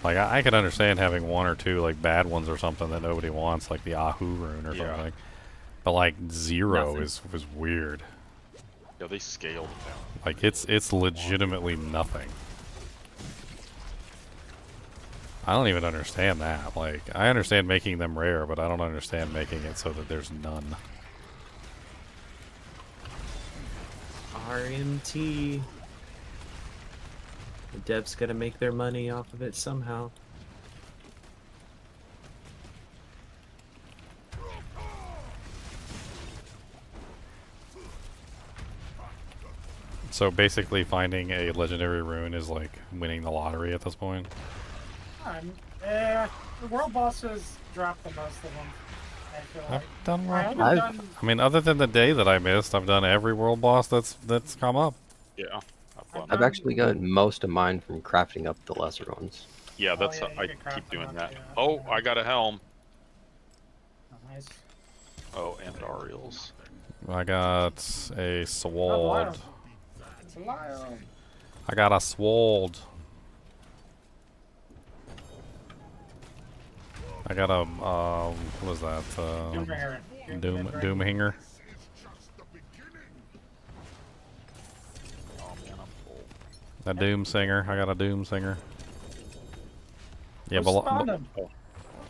Like I could understand having 1 or 2 like bad ones or something that nobody wants, like the Ahu rune or Yeah. something. But like 0 Nothing. is weird. Yeah, they scaled it down. Like it's legitimately nothing. I don't even understand that. Like I understand making them rare, but I don't understand making it so that there's none. RMT. The devs gotta make their money off of it somehow. So basically finding a legendary rune is like winning the lottery at this point. The world bosses drop the most of them. I feel like. I've done I well. haven't done. I mean, other than the day that I missed, I've done every world boss that's come up. Yeah. I've actually gotten most of mine from crafting up the lesser ones. Yeah, Oh, that's yeah, you I can craft keep them doing up, that. yeah. Oh, I got a helm. Nice. Oh, and Ariel's. I got a sword. It's a lion. I got a sword. I got a what was that? Doombringer. Doomhanger. Oh man, I'm full. A Doom Singer. I got a Doom Singer. Yeah, Go but spawn him.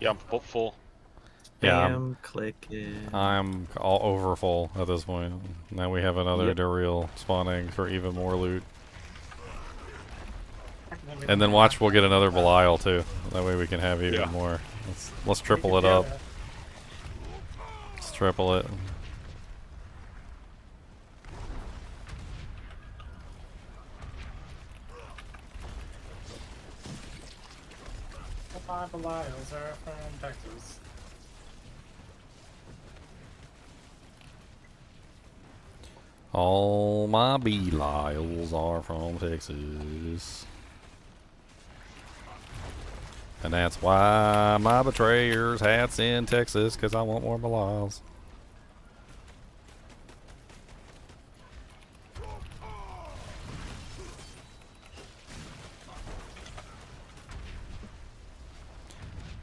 Yeah, I'm full. yeah, Bam, click it. I'm all over full at this point. Now we have another Yep. Duriel spawning for even more loot. And then watch, we'll get another Belial too. That way we can have even Yeah. more. Let's triple it up. Let's triple it. My Belials are from Texas. All my Belials are from Texas. And that's why my betrayer's hat's in Texas, because I want more Belials.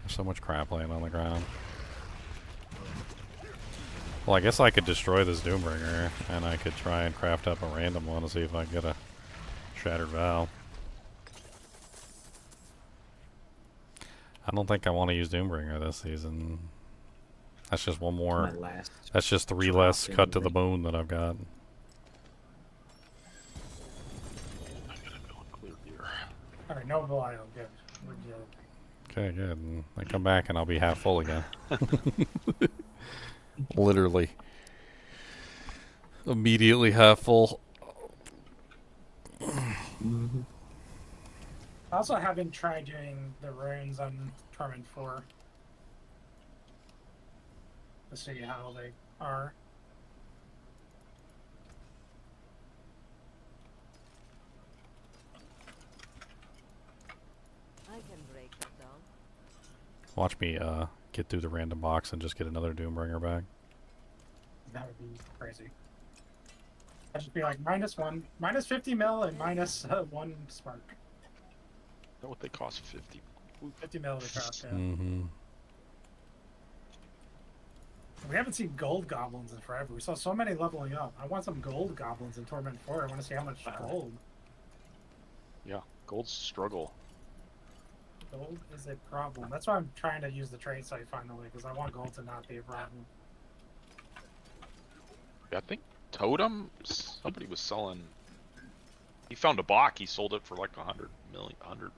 There's so much crap laying on the ground. Well, I guess I could destroy this Doombringer, and I could try and craft up a random one to see if I can get a Shattered Vow. I don't think I want to use Doombringer this season. That's just one My more. last That's just 3 drop less cut to the anyway. bone that I've got. I gotta go and clear here. All right, no Belial. Good. We're good. Okay, good. And I come back and I'll be half full again. Literally. Immediately half full. Mm-hmm. I also haven't tried doing the runes on Torment 4 to see how they are. I can break that down. Watch me get through the random box and just get another Doombringer back. That would be crazy. I'd just be like -1, minus 50 mil, and minus 1 spark. Is that what they cost? 50. 50 mil to cost, yeah. Mm-hmm. We haven't seen gold goblins in forever. We saw so many leveling up. I want some gold goblins in Torment 4. I want to see how much gold. Yeah, gold's a struggle. Gold is a problem. That's why I'm trying to use the trade site finally, because I want gold to not be a problem. Yeah, I think Totem, somebody was selling. He found a block. He sold it for like 100 million, 100.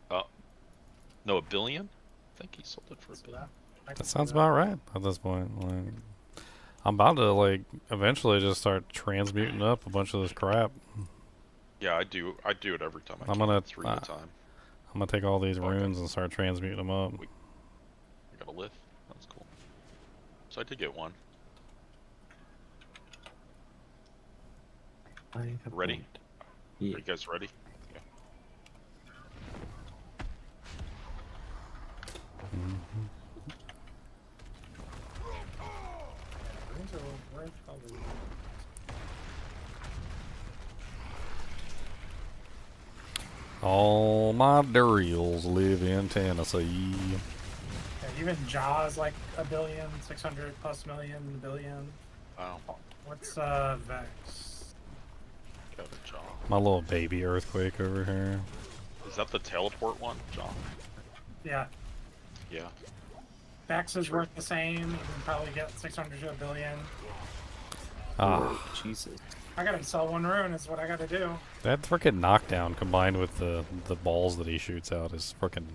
No, a billion. I think he sold it for a So billion. I can That see sounds about right at this point. Like, I'm about to like eventually just start transmuting up a bunch of this crap. Yeah, I do. I do it every time. I I'm can, gonna 3 at a time. I'm gonna take all these Okay. runes and start transmuting them up. I got a lift. That's cool. So I did get one. I have Ready? one. Yeah. Are you guys ready? Yeah. runes are worth a lot. All my Duriels live in Tennessee. Yeah, even Jaws like a billion, 600 plus million, billion. Wow. What's Vex? Got a jaw. My little baby earthquake over here. Is that the teleport one, John? Yeah, Yeah. Vex is worth the same. You can probably get 600 to a billion. Ah, Oh, Jesus. I gotta sell one rune. Is what I gotta do. that freaking knockdown combined with the balls that he shoots out is freaking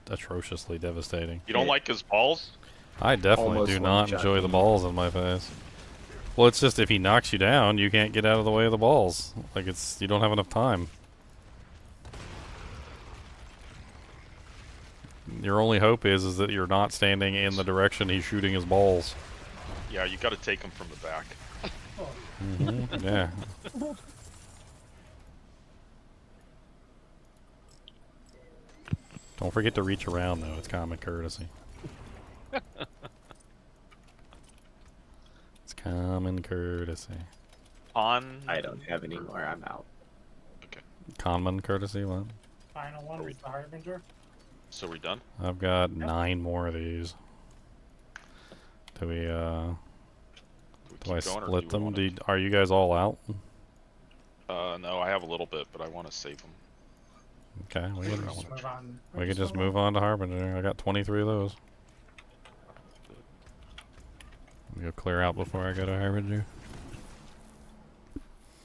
atrociously devastating. You don't like his balls? I definitely Almost do not one-shot enjoy the me. balls in my face. Well, it's just if he knocks you down, you can't get out of the way of the balls. Like you don't have enough time. Your only hope is that you're not standing in the direction he's shooting his balls. Yeah, you got to take him from the back. Hmm Yeah. Don't forget to reach around though. It's common courtesy. It's common courtesy. On. I don't have any more. I'm out. Okay. Common courtesy, what? Final one is the Harbinger. So we done? I've got 9 more of these. Do we, Do we do I keep going, or split do we them? wanna- Are you guys all out? No, I have a little bit, but I want to save them. Okay, we Yeah, can, I Just wanna move on. we can just move on to Harbinger. I got 23 of those. Go clear out before I go to Harbinger.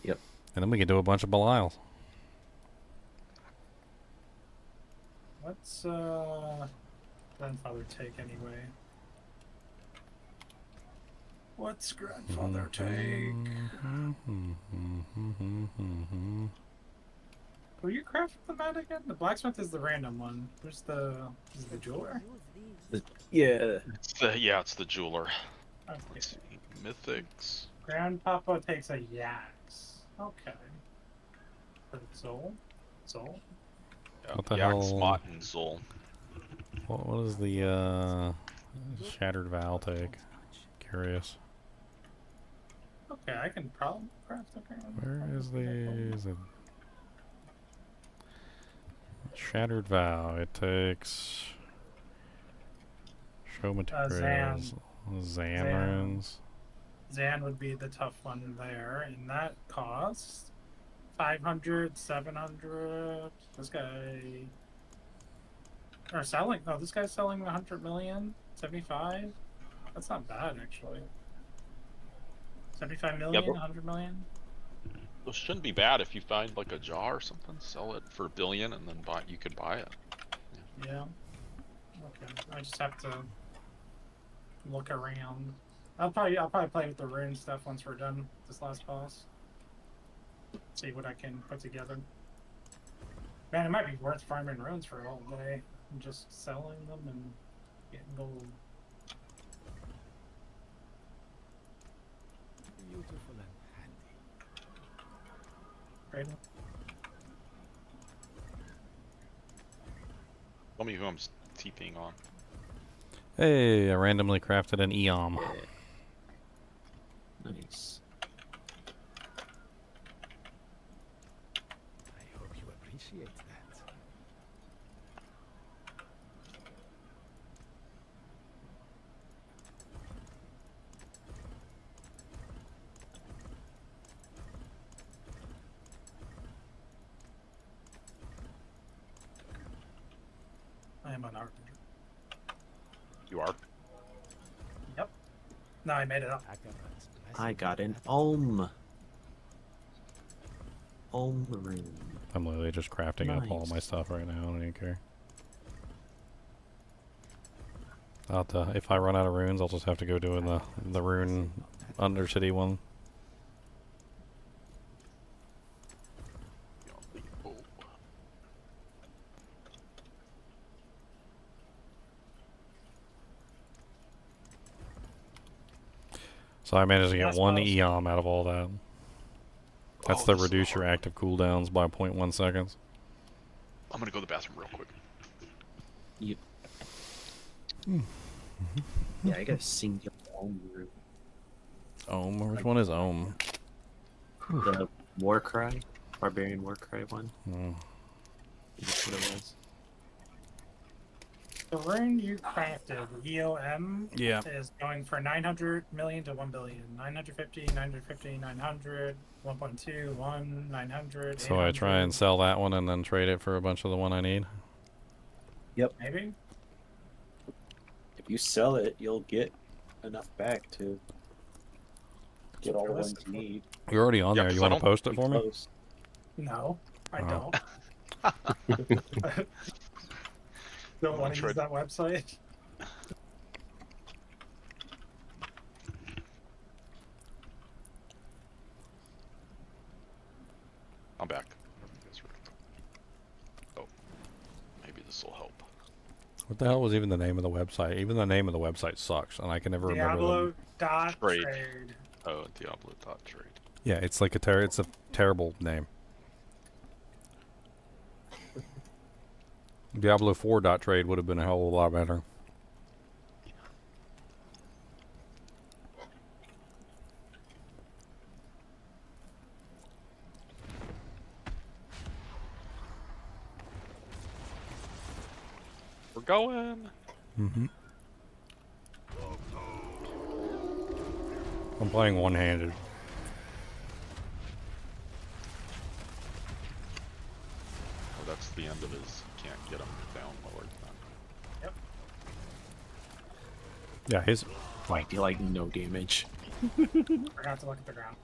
Yep. And then we can do a bunch of Belials. What's grandfather take anyway? What's grandfather take? Will you craft the mat again? The blacksmith is the random one. Who's the jeweler? Use these. Yeah. It's the jeweler. Okay. Let's see. Mythics. Grandpapa takes a Yax. Okay. Zol? Zol? Yeah, What the Yak, hell? Smot, and Zol. What is the Shattered Vow take? Curious. Okay, I can probably craft a Where is the Shattered Vow? It takes show materials. Zan Zan. runes. Zan would be the tough one there, and that costs 500, 700. This guy. Or selling. Oh, this guy's selling 100 million? 75? That's not bad, actually. 75 million? but- 100 million? It shouldn't be bad if you find like a jar or something, sell it for $1 billion, and then you could buy it. Yeah. Okay. I just have to look around. I'll probably play with the rune stuff once we're done this last boss. See what I can put together. Man, it might be worth farming runes for all day and just selling them and getting gold. Beautiful and handy. Great. Tell me who I'm TPing on. Hey, I randomly crafted an Eom. Nice. I hope you appreciate that. I am on art. You are? Yep. No, I made it up. Akarat's I blessing. got an Ohm. Ohm rune. I'm literally just crafting up all Nice. my stuff right now. I don't even care. I'll have to, if I run out of runes, I'll just have to go doing the rune Undercity one. Oh. So I managed to get That's one close. Eom out of all that. That's Oh, the this is reduce your hard. active cooldowns by 0.1 seconds. I'm gonna go to the bathroom real quick. You... Yeah, I got a single Ohm rune. Which one is Ohm? The War Cry, Barbarian War Cry one. Oh. That's what it was. The rune you crafted, EOM, Yeah. is going for 900 million to 1 billion. 950, 950, 900, 1.2, 1, 900. So I try and 800, sell that one and then trade it for a bunch of the one I need. maybe? If you sell it, you'll get enough back to get all the ones you Realistically. need. You're already on Yeah, there. 'cause You I want to don't post it Be for me? close. No, I Oh. don't. Don't I'm want to gonna use that website. I'm back. Oh. Maybe this will help. What the hell was even the name of the website? Even the name of the website sucks, and I can never remember Diablo them. dot Trade. trade. Oh, Diablo.trade. Yeah, it's like it's a terrible name. Diablo 4.trade would have been a hell of a lot better. We're going. Mm-hmm. I'm playing one-handed. Oh, that's the end of his. Can't get him down lower than Yeah, his. I do like no damage. Forgot to look at the ground.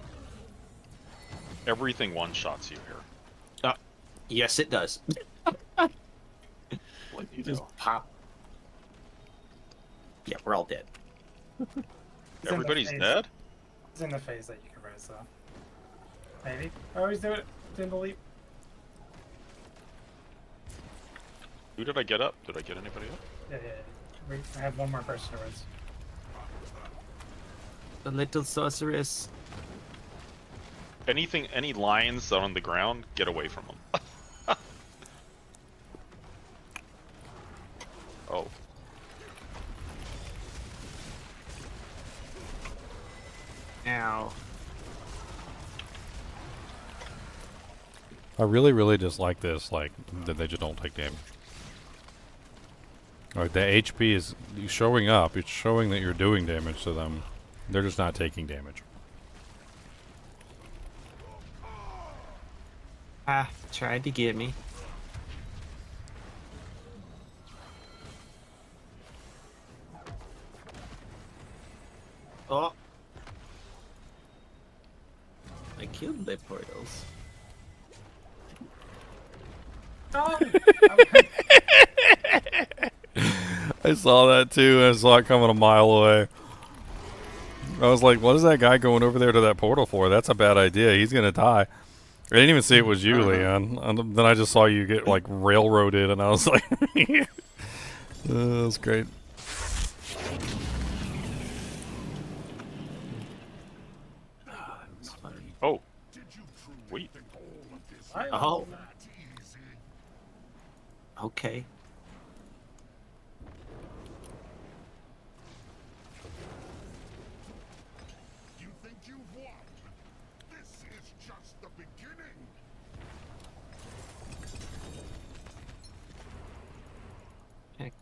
that. Everything one-shots you here. Yes, it does. What you Just know. pop. Yeah, we're all dead. It's in the Everybody's phase- dead? It's in the phase that you can rise, though. Maybe. I always do it in the leap. Who did I get up? Did I get anybody up? Yeah. I have one more person to rise. The little sorceress. Any lions on the ground, get away from them. Oh. Ow. I really, really dislike this. Like that they just don't take damage. Like the HP is showing up. It's showing that you're doing damage to them, They're just not taking damage. Ah, tried to get me. Oh. I killed the portals. No! I saw that too. I saw it coming a mile away. I was like, what is that guy going over there to that portal for? That's a bad idea. He's going to die. I didn't even see it was you, Leon. And then I just saw you get, like, railroaded, and I was like... that was great. Oh. Wait. Oh. Okay. You think you've won? This is just the beginning. Heck.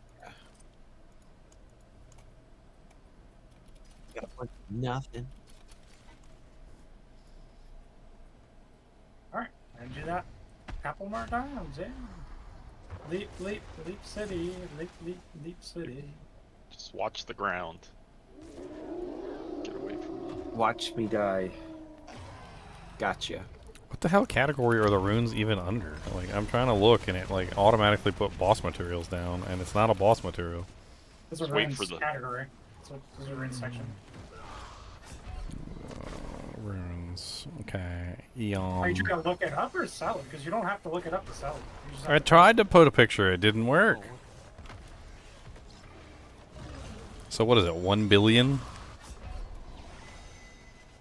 Got a bunch of nothing. Alright, and do that a couple more times, yeah. Leap, leap, leap city, leap, leap, leap city. Just watch the ground. Get away from me. Watch me die. Gotcha. What the hell category are the runes even under? Like, I'm trying to look, and it, like, automatically put boss materials down, and it's not a boss material. This is a wait runes for the- category. This is a runes section. Runes. Okay. Are you Eon. trying to look it up or sell it? Because you don't have to look it up to sell it. You just have I to- tried to put a picture. It didn't work. So what is it? 1 billion?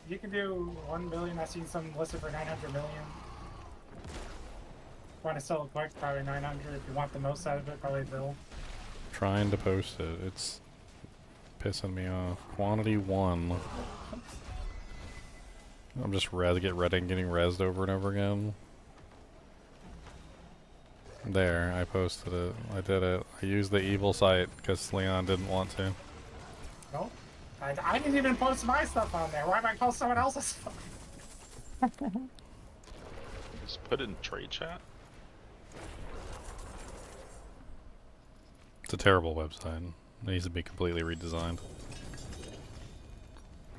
You can do 1 billion. I've seen some listed for 900 million. Want to sell it quick? Probably 900. If you want the most out of it, probably bill. Trying to post it. It's pissing me off. Quantity 1. I'm just getting rezzed over and over again. There, I posted it. I did it. I used the evil site because Leon didn't want to. No, I didn't even post my stuff on there. Why am I post someone else's stuff? Just put it in trade chat. It's a terrible website. It needs to be completely redesigned.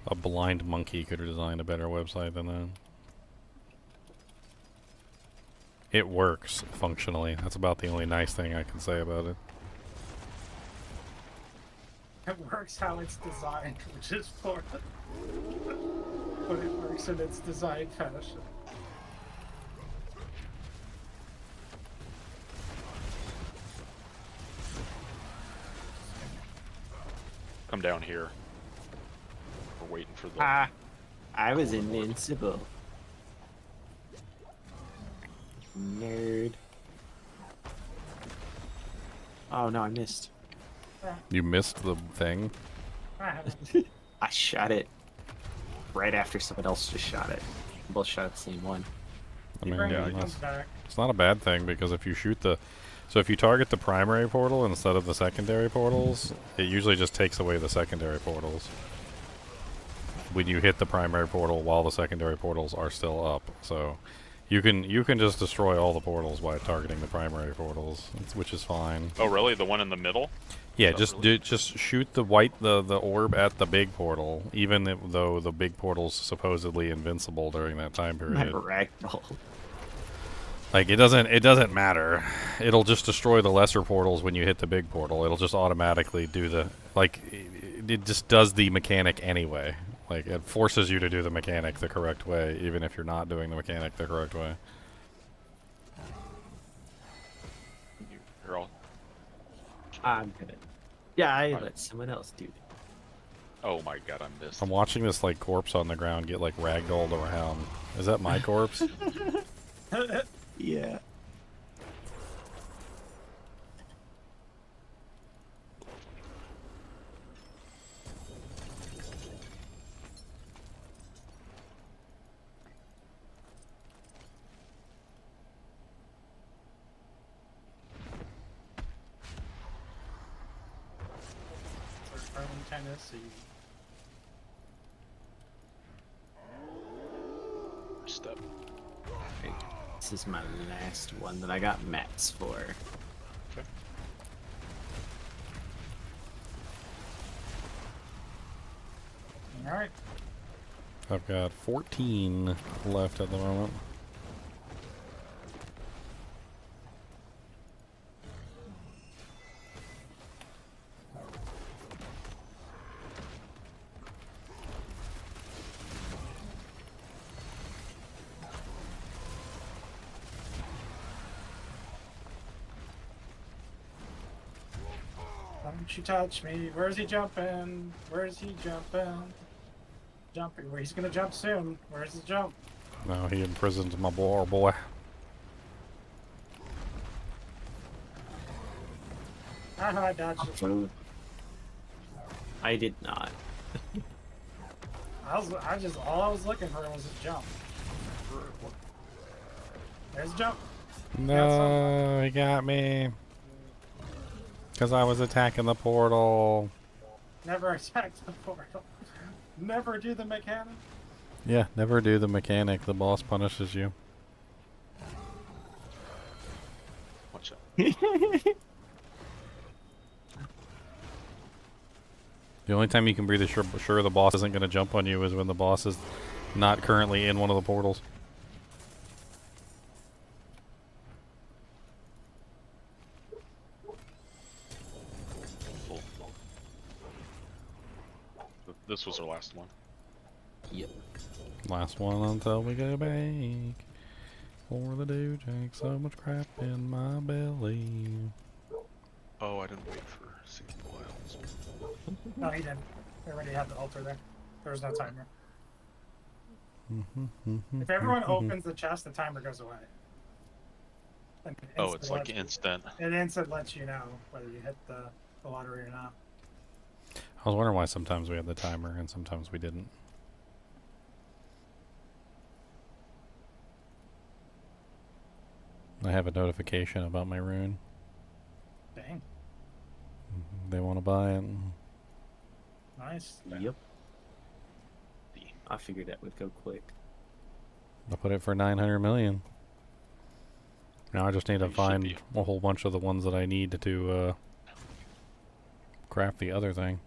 A blind monkey could have designed a better website than that. It works functionally. That's about the only nice thing I can say about it. It works how it's designed, which is poor. But it works in its design fashion. Come down here. We're waiting for the... Ah, I was invincible. Nerd. Oh no, I missed. You missed the thing? I haven't. I shot it right after someone else just shot it. We both shot at the same one. I mean, Bring yeah, it comes back. it's not a bad thing because if you shoot the... So if you target the primary portal instead of the secondary portals, it usually just takes away the secondary portals. When you hit the primary portal while the secondary portals are still up. So you can just destroy all the portals by targeting the primary portals, which is fine. Oh, really? The one in the middle? Yeah, Oh, just really? just shoot the orb at the big portal, even though the big portal's supposedly invincible during that time My period. ragdoll. Like it doesn't matter. It'll just destroy the lesser portals when you hit the big portal. It'll just automatically do it just does the mechanic anyway. Like it forces you to do the mechanic the correct way, even if you're not doing the mechanic the correct way. You're all... I'm gonna. Yeah, I let someone else do it. Oh my god, I missed. I'm watching this like corpse on the ground get like ragdolled around. Is that my corpse? Yeah. From Tennessee. step. This is my last one that I got mats for. Okay. All right. I've got 14 left at the moment. Don't you touch me. Where's he jumping? Where's he jumping? Jumping. Well, he's gonna jump soon. Where's the jump? No, he imprisons my boy. Haha, I dodged it. I did not. All I was looking for was a jump. There's a jump. No, he got me. Because I was attacking the portal. Never attack the portal. Never do the mechanic. Yeah, never do the mechanic. The boss punishes you. Watch out. The only time you can be sure the boss isn't going to jump on you is when the boss is not currently in one of the portals. This was our last one. Yep. Last one until we go back. For the dojak, so much crap in my belly. Oh, I didn't wait for single wiles. No, he didn't. They already had the altar there. There was no timer. If everyone opens the chest, the timer goes away. And it Oh, it's like instantly instant. It instant lets you know whether you hit the lottery or not. I was wondering why sometimes we had the timer and sometimes we didn't. I have a notification about my rune. Dang. They want to buy it. Nice. Yep. I figured that would go quick. I put it for 900 million. Now I just need to You should find be. a whole bunch of the ones that I need to craft the other thing.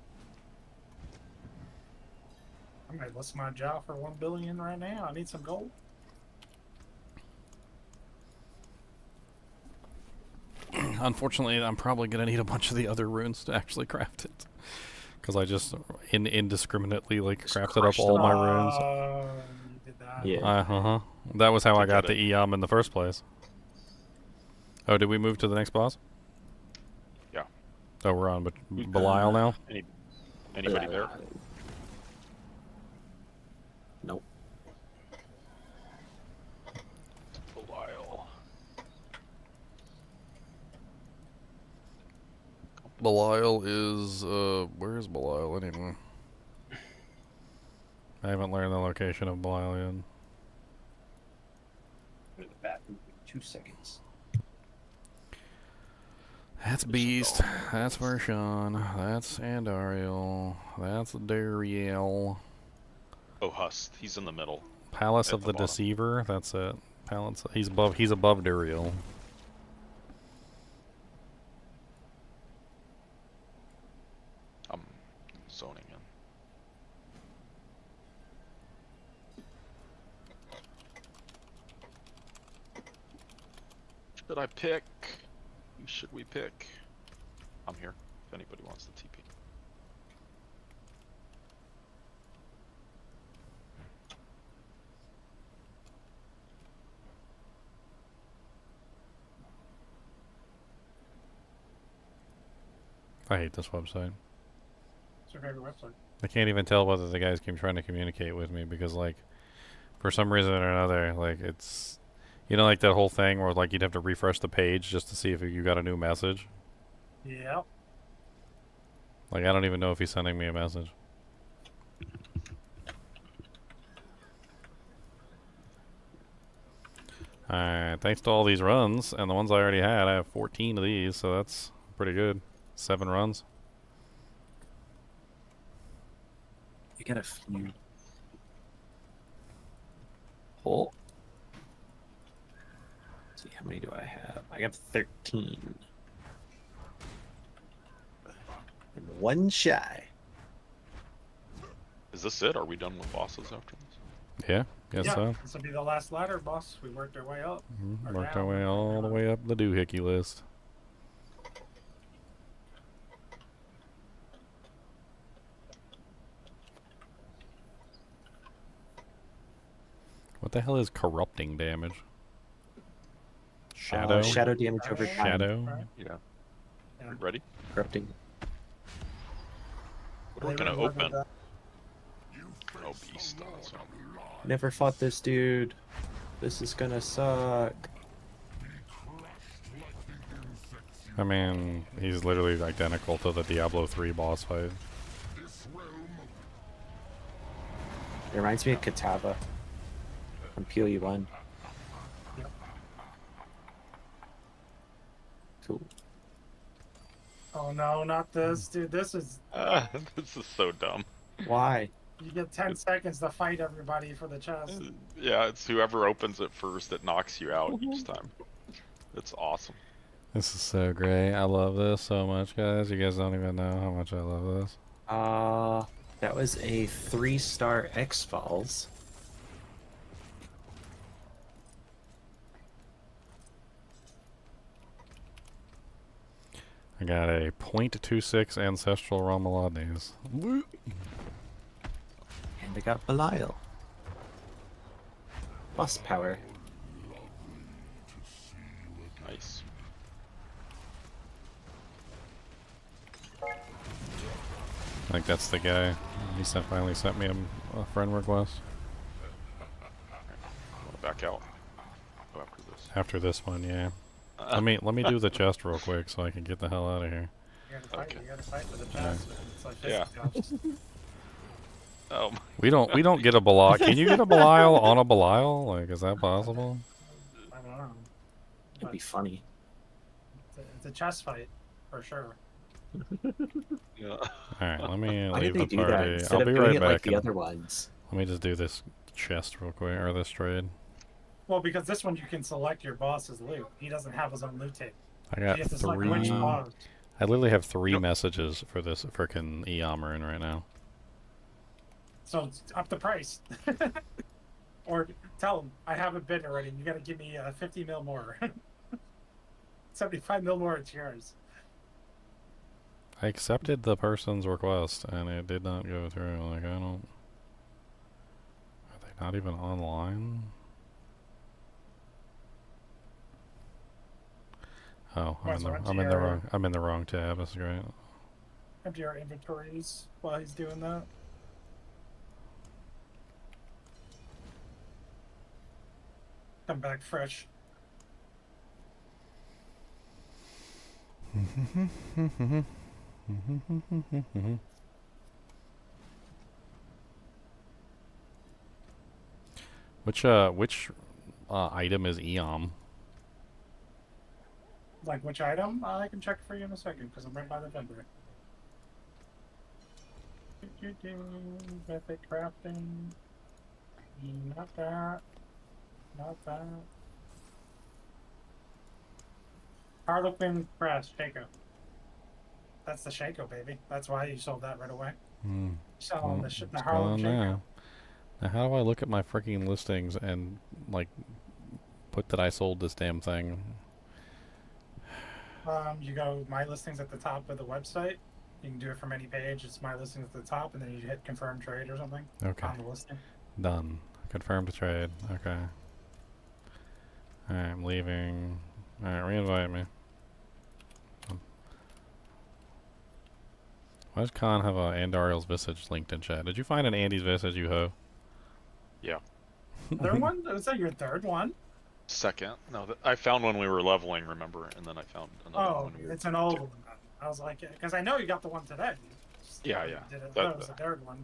I might list my job for 1 billion right now. I need some gold. Unfortunately, I'm probably going to need a bunch of the other runes to actually craft it. Because I just indiscriminately crafted up all my runes. You did that. Yeah. That was how I got get the Eom in the first place. Oh, did we move to the next boss? Yeah. Oh, we're on Belial now? Anybody there? Nope. Belial. Belial is, where is Belial anyway? I haven't learned the location of Belial yet. Go to the bathroom in 2 seconds. That's Beast. That's Vershawn. That's Andariel. That's Dariel. Oh, Hust. He's in the middle. Palace At of the the bottom. Deceiver. That's it. Palace. He's above Dariel. I'm zoning in. Should I pick? Who should we pick? I'm here. If anybody wants the TP. I hate this website. It's your favorite website. I can't even tell whether the guys keep trying to communicate with me because, for some reason or another, it's, that whole thing where, you'd have to refresh the page just to see if you got a new message. Yep. I don't even know if he's sending me a message. Alright, thanks to all these runs, and the ones I already had, I have 14 of these, so that's pretty good. 7 runs. You got a few. Oh, I have? I have 13. And one shy. Is this it? Are we done with bosses after this? Yeah, guess Yeah, so. this will be the last ladder, boss. We worked our way up. or Worked our down, way or all the down. way up the doohickey list. What the hell is corrupting damage? Shadow? Shadow damage over time. Shadow? Right. Yeah. Yeah. You ready? Corrupting. What are we gonna open? Oh, beast. So. Never fought this dude. This is gonna suck. I mean, he's literally identical to the Diablo 3 boss fight. It reminds me of Katava from PoE1. Yep. Cool. Oh no, not this, dude. This is This is so dumb. Why? you get 10 seconds to fight everybody for the chest. Yeah, it's whoever opens it first that knocks you out each time. It's awesome. This is so great. I love this so much, guys. You guys don't even know how much I love this. That was a 3-star X-Files. I got a .26 Ancestral Romuladnes. And I got Belial. Boss power. Nice. I think that's the guy. He finally sent me a friend request. Back out. Go after this. After this one, yeah. Let me do the chest real quick so I can get the hell out of here. You gotta fight. Okay. You gotta fight for the chest. It's like Yeah. fisticuffs. Oh. We don't get a Belial. Can you get a Belial on a Belial? Like, is that possible? I don't know. That'd be funny. It's a chest fight for sure. Yeah. All right, let me Why did leave they the do that party. instead I'll of be doing right it like back. the and other ones? let me just do this chest real quick, or this trade. Well, because this one you can select your boss's loot. He doesn't have his own loot tape. I You got have to select which 3. boss. I literally have 3 Yep. messages for this frickin' Eomer in right now. So it's up the price. Or tell him, I have a bid already. You gotta give me 50 mil more. 75 mil more, it's yours. I accepted the person's request and it did not go through. Like, I don't. Are they not even online? Oh, I'm in the wrong tab. That's great. Empty our inventories while he's doing that. Come back fresh. Which item is Eom? Like which item? I can check for you in a second because I'm right by the vendor. Method crafting. Not that. Not that. Harlequin Press, Shaco. That's the Shaco, baby. That's why you sold that right away. Selling the It's Harlem gone Shaco. now. Now, how do I look at my freaking listings and like put that I sold this damn thing? You go my listings at the top of the website. You can do it from any page. It's my listings at the top, and then you hit confirm trade or something Okay. on the listing. Done. Confirmed to trade. Okay. Alright, I'm leaving. Alright, re-invite me. Why does Khan have a Andariel's Visage linked in chat? Did you find an Andy's Visage, you ho? Yeah. Third one? Was that your third one? Second. No, I found one we were leveling, remember? And then I found another Oh, one. it's an old one. Then. I was like, because I know you got the one today. Yeah, yeah. Did it? That- That was the third one.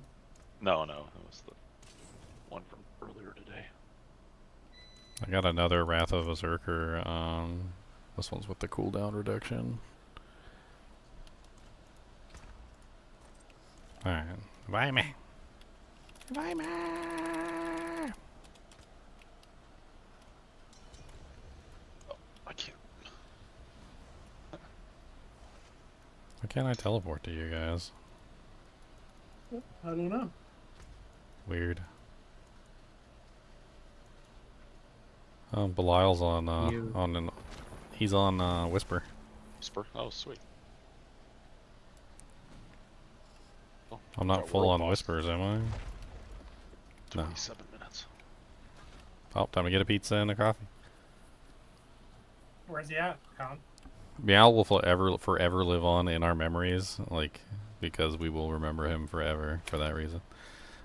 No, it was the one from earlier today. I got another Wrath of a Berserker. This one's with the cooldown reduction. Alright. Bye me. Bye me. I can't can't I teleport to you guys? I don't know. Weird. Belial's on he's on Whisper. Whisper. Oh, sweet. Oh, I'm not got full world on boss. Whispers, am I? No. 27 minutes. Oh, time to get a pizza and a coffee. Where's he at, Con? Meow will forever live on in our memories, like, because we will remember him forever for that reason.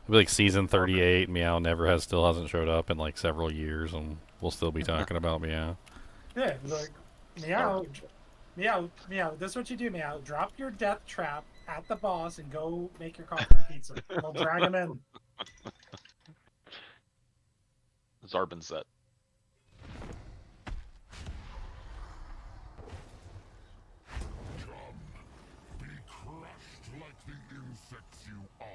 It'll be like season 38, Meow still hasn't showed up in like several years, and we'll still be talking about Meow. Yeah, like, meow. This is what you do, meow. Drop your death trap at the boss and go make your coffee and pizza. We'll drag him in. Zarbin set. Be crushed like the insects you are.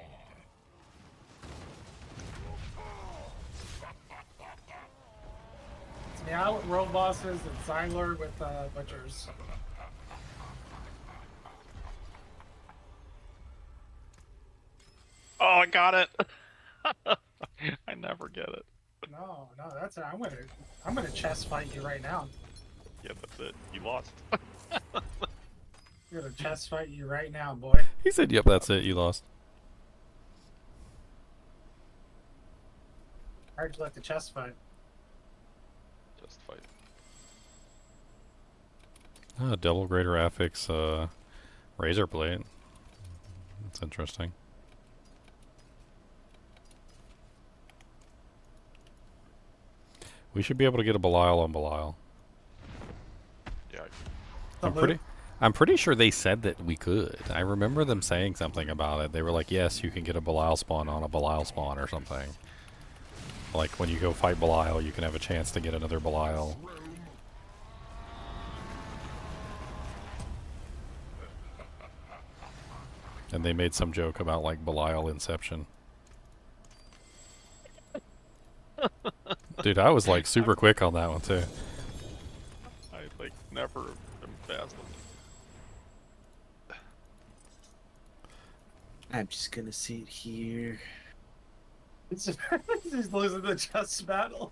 It's meow with world bosses and Xylor with butchers. Oh, I got it. I never get it. No, that's it. I'm gonna chest fight you right now. Yeah, that's it. You lost. I'm gonna chest fight you right now, boy. He said, "Yep, that's it. You lost." How'd you like the chest fight? Just fight. Double Greater Affix Razor Blade. That's interesting. We should be able to get a Belial on Belial. Yeah. I'm pretty sure they said that we could. I remember them saying something about it. They were like, yes, you can get a Belial spawn on a Belial spawn or something. Like, when you go fight Belial, you can have a chance to get another Belial. And they made some joke about, like, Belial Inception. Dude, I was, like, super quick on that one, too. I, like, never am fast. I'm just gonna sit here. He's losing the chest battle.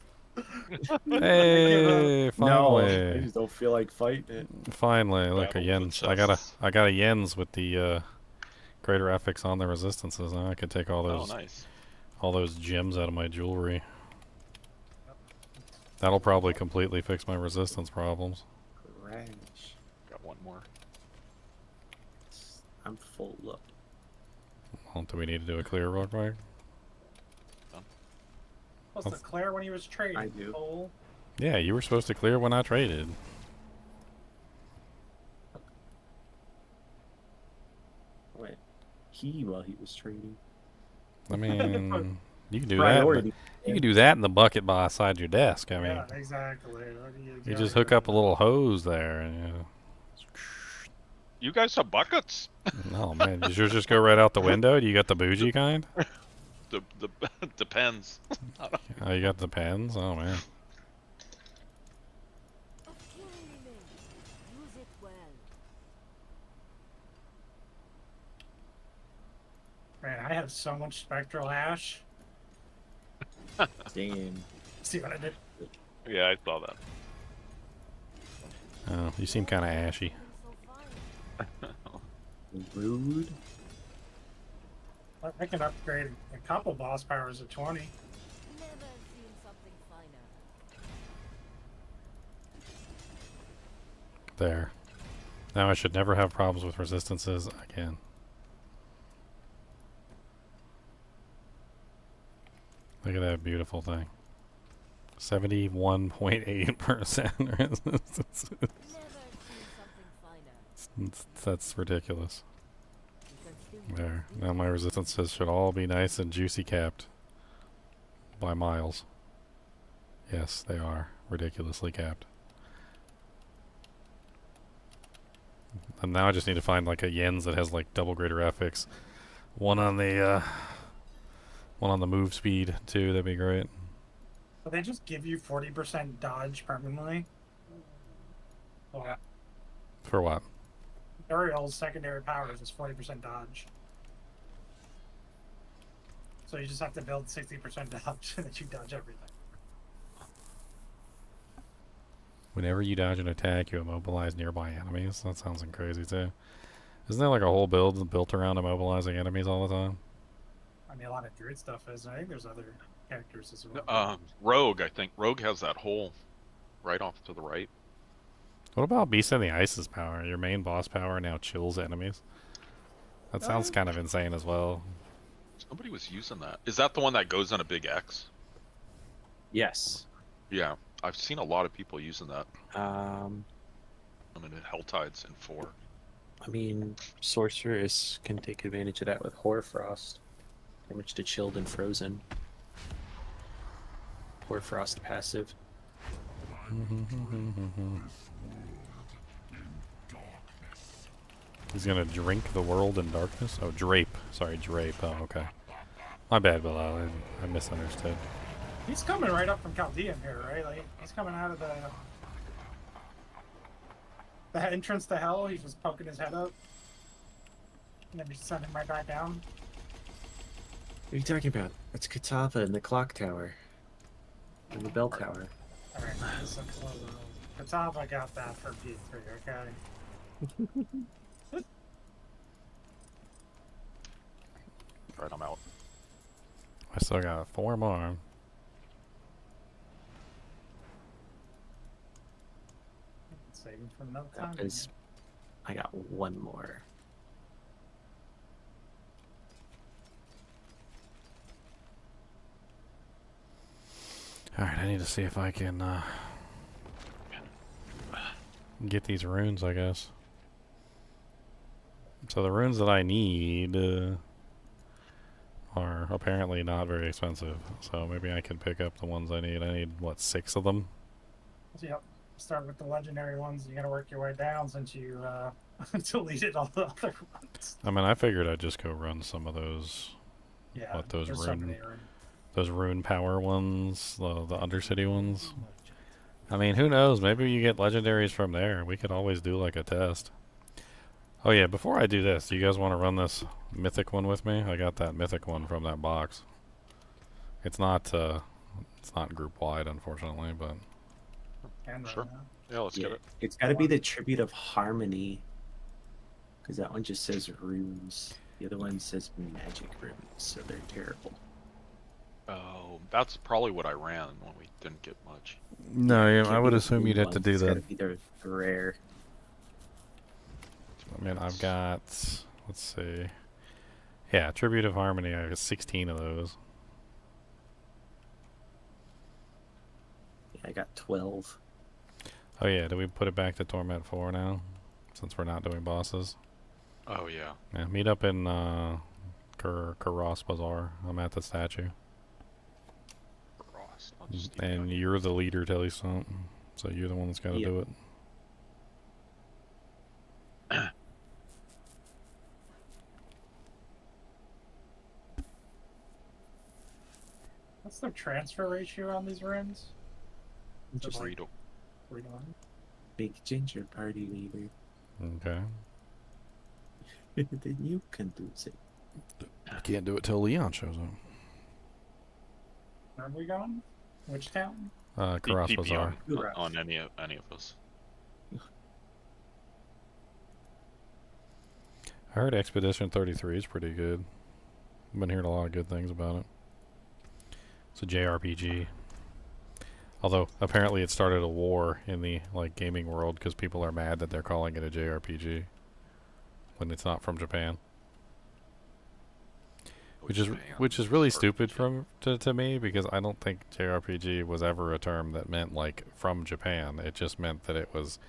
Hey, No, finally. I just don't feel like fighting it. Finally, look, a Battle Yens. of I the got chests. a Yens with the greater affix on the resistances. Now I can take all Oh, those nice. all those gems out of my jewelry. That'll probably completely fix my resistance problems. Crash. Got one more. I'm full up. Well, do we need to do a clear real quick? What's the Claire when he was trading? I do. Cole? Yeah, you were supposed to clear when I traded. Wait. While he was trading. I mean, you can do that. Priority. You can do that in the bucket beside your desk. I mean, Yeah, exactly. What do you just hook up a little hose there, and You guys have buckets? oh man, does yours just go right out the window? Do you got the bougie kind? The depends. Oh, you got the pens? Oh man. A few remain. Use it well. Man, I have so much spectral hash. Damn. See what I did? Yeah, I saw that. Oh, you seem kind of ashy. So fine. Rude. I can upgrade a couple boss powers to 20. Never seen something finer. There. Now I should never have problems with resistances again. Look at that beautiful thing. 71.8% resistance. Never seen something finer. That's ridiculous. You can still There. Now my resistances should all be nice and juicy capped. By miles. Yes, they are. Ridiculously capped. And now I just need to find like a Yens that has like double greater affix. One on the move speed too, that'd be great. So they just give you 40% dodge permanently. Well, For what? Ariel's secondary power is just 40% dodge. So you just have to build 60% dodge so that you dodge everything. Whenever you dodge an attack, you immobilize nearby enemies. That sounds crazy too. Isn't there like a whole build built around immobilizing enemies all the time? I mean, a lot of druid stuff is. I think there's other characters as well. Rogue, I think. Rogue has that hole right off to the right. What about Beast in the Ice's power? Your main boss power now chills enemies. That sounds kind of insane as well. Somebody was using that. Is that the one that goes on a big X? Yes. Yeah, I've seen a lot of people using that. I I mean, HellTide's in 4. mean, Sorceress can take advantage of that with Hoarfrost. Damage to chilled and frozen. Hoarfrost passive. He's gonna drink the world in darkness? Oh, drape. Sorry, drape. Oh, okay. My bad, Bilal. I misunderstood. He's coming right up from Chaldean here, right? Like, he's coming out of the entrance to hell. He's just poking his head up. And then we send him right back down. What are you talking about? That's Katava in the clock tower. In the bell tower. Alright, listen, Katava got that for P3, okay? Right, I'm out. I still got 4 more. Save him for no That time. is, I got one more. Alright, I need to see if I can get these runes, I guess. So the runes that I need are apparently not very expensive. So maybe I can pick up the ones I need. I need, what, 6 of them? Yep. Start with the legendary ones. You gotta work your way down since you deleted all the other ones. I mean, I figured I'd just go run some of those. Yeah. What, those there's so rune... many rune. Those rune power ones, the Undercity ones. I mean, who knows? Maybe you get legendaries from there. We could always do like a test. Oh yeah, before I do this, do you guys want to run this mythic one with me? I got that mythic one from that box. It's not group wide, unfortunately, but And Sure. Yeah, let's get it. It's got to be the Tribute of Harmony. Because that one just says runes. The other one says magic runes, so they're terrible. Oh, that's probably what I ran when we didn't get much. no, yeah, Can't I would be the assume blue you'd have to ones, do it's that. gotta be the rare. I mean, I've got, let's see, yeah, Tribute of Harmony. I have 16 of those. Yeah, I got 12. Oh yeah, do we put it back to Torment 4 now, since we're not doing bosses? Oh yeah. Yeah, meet up in Karas Bazaar. I'm at the statue. Cross. I'll just do And that. you're the leader, Telestomp, so you're the one that's got to Yep. do it. what's the transfer ratio on these runes? Just Three to- 3 to 1. big ginger party leader. Okay. Then you can do it. I can't do it till Leon shows up. Where are we going? Which town? Karas DP Bazaar. on any of us. I heard Expedition 33 is pretty good. I've been hearing a lot of good things about it. It's a JRPG. Although apparently it started a war in the gaming world because people are mad that they're calling it a JRPG when it's not from Japan. Which is really stupid to me, because I don't think JRPG was ever a term that meant from Japan. It just meant that it was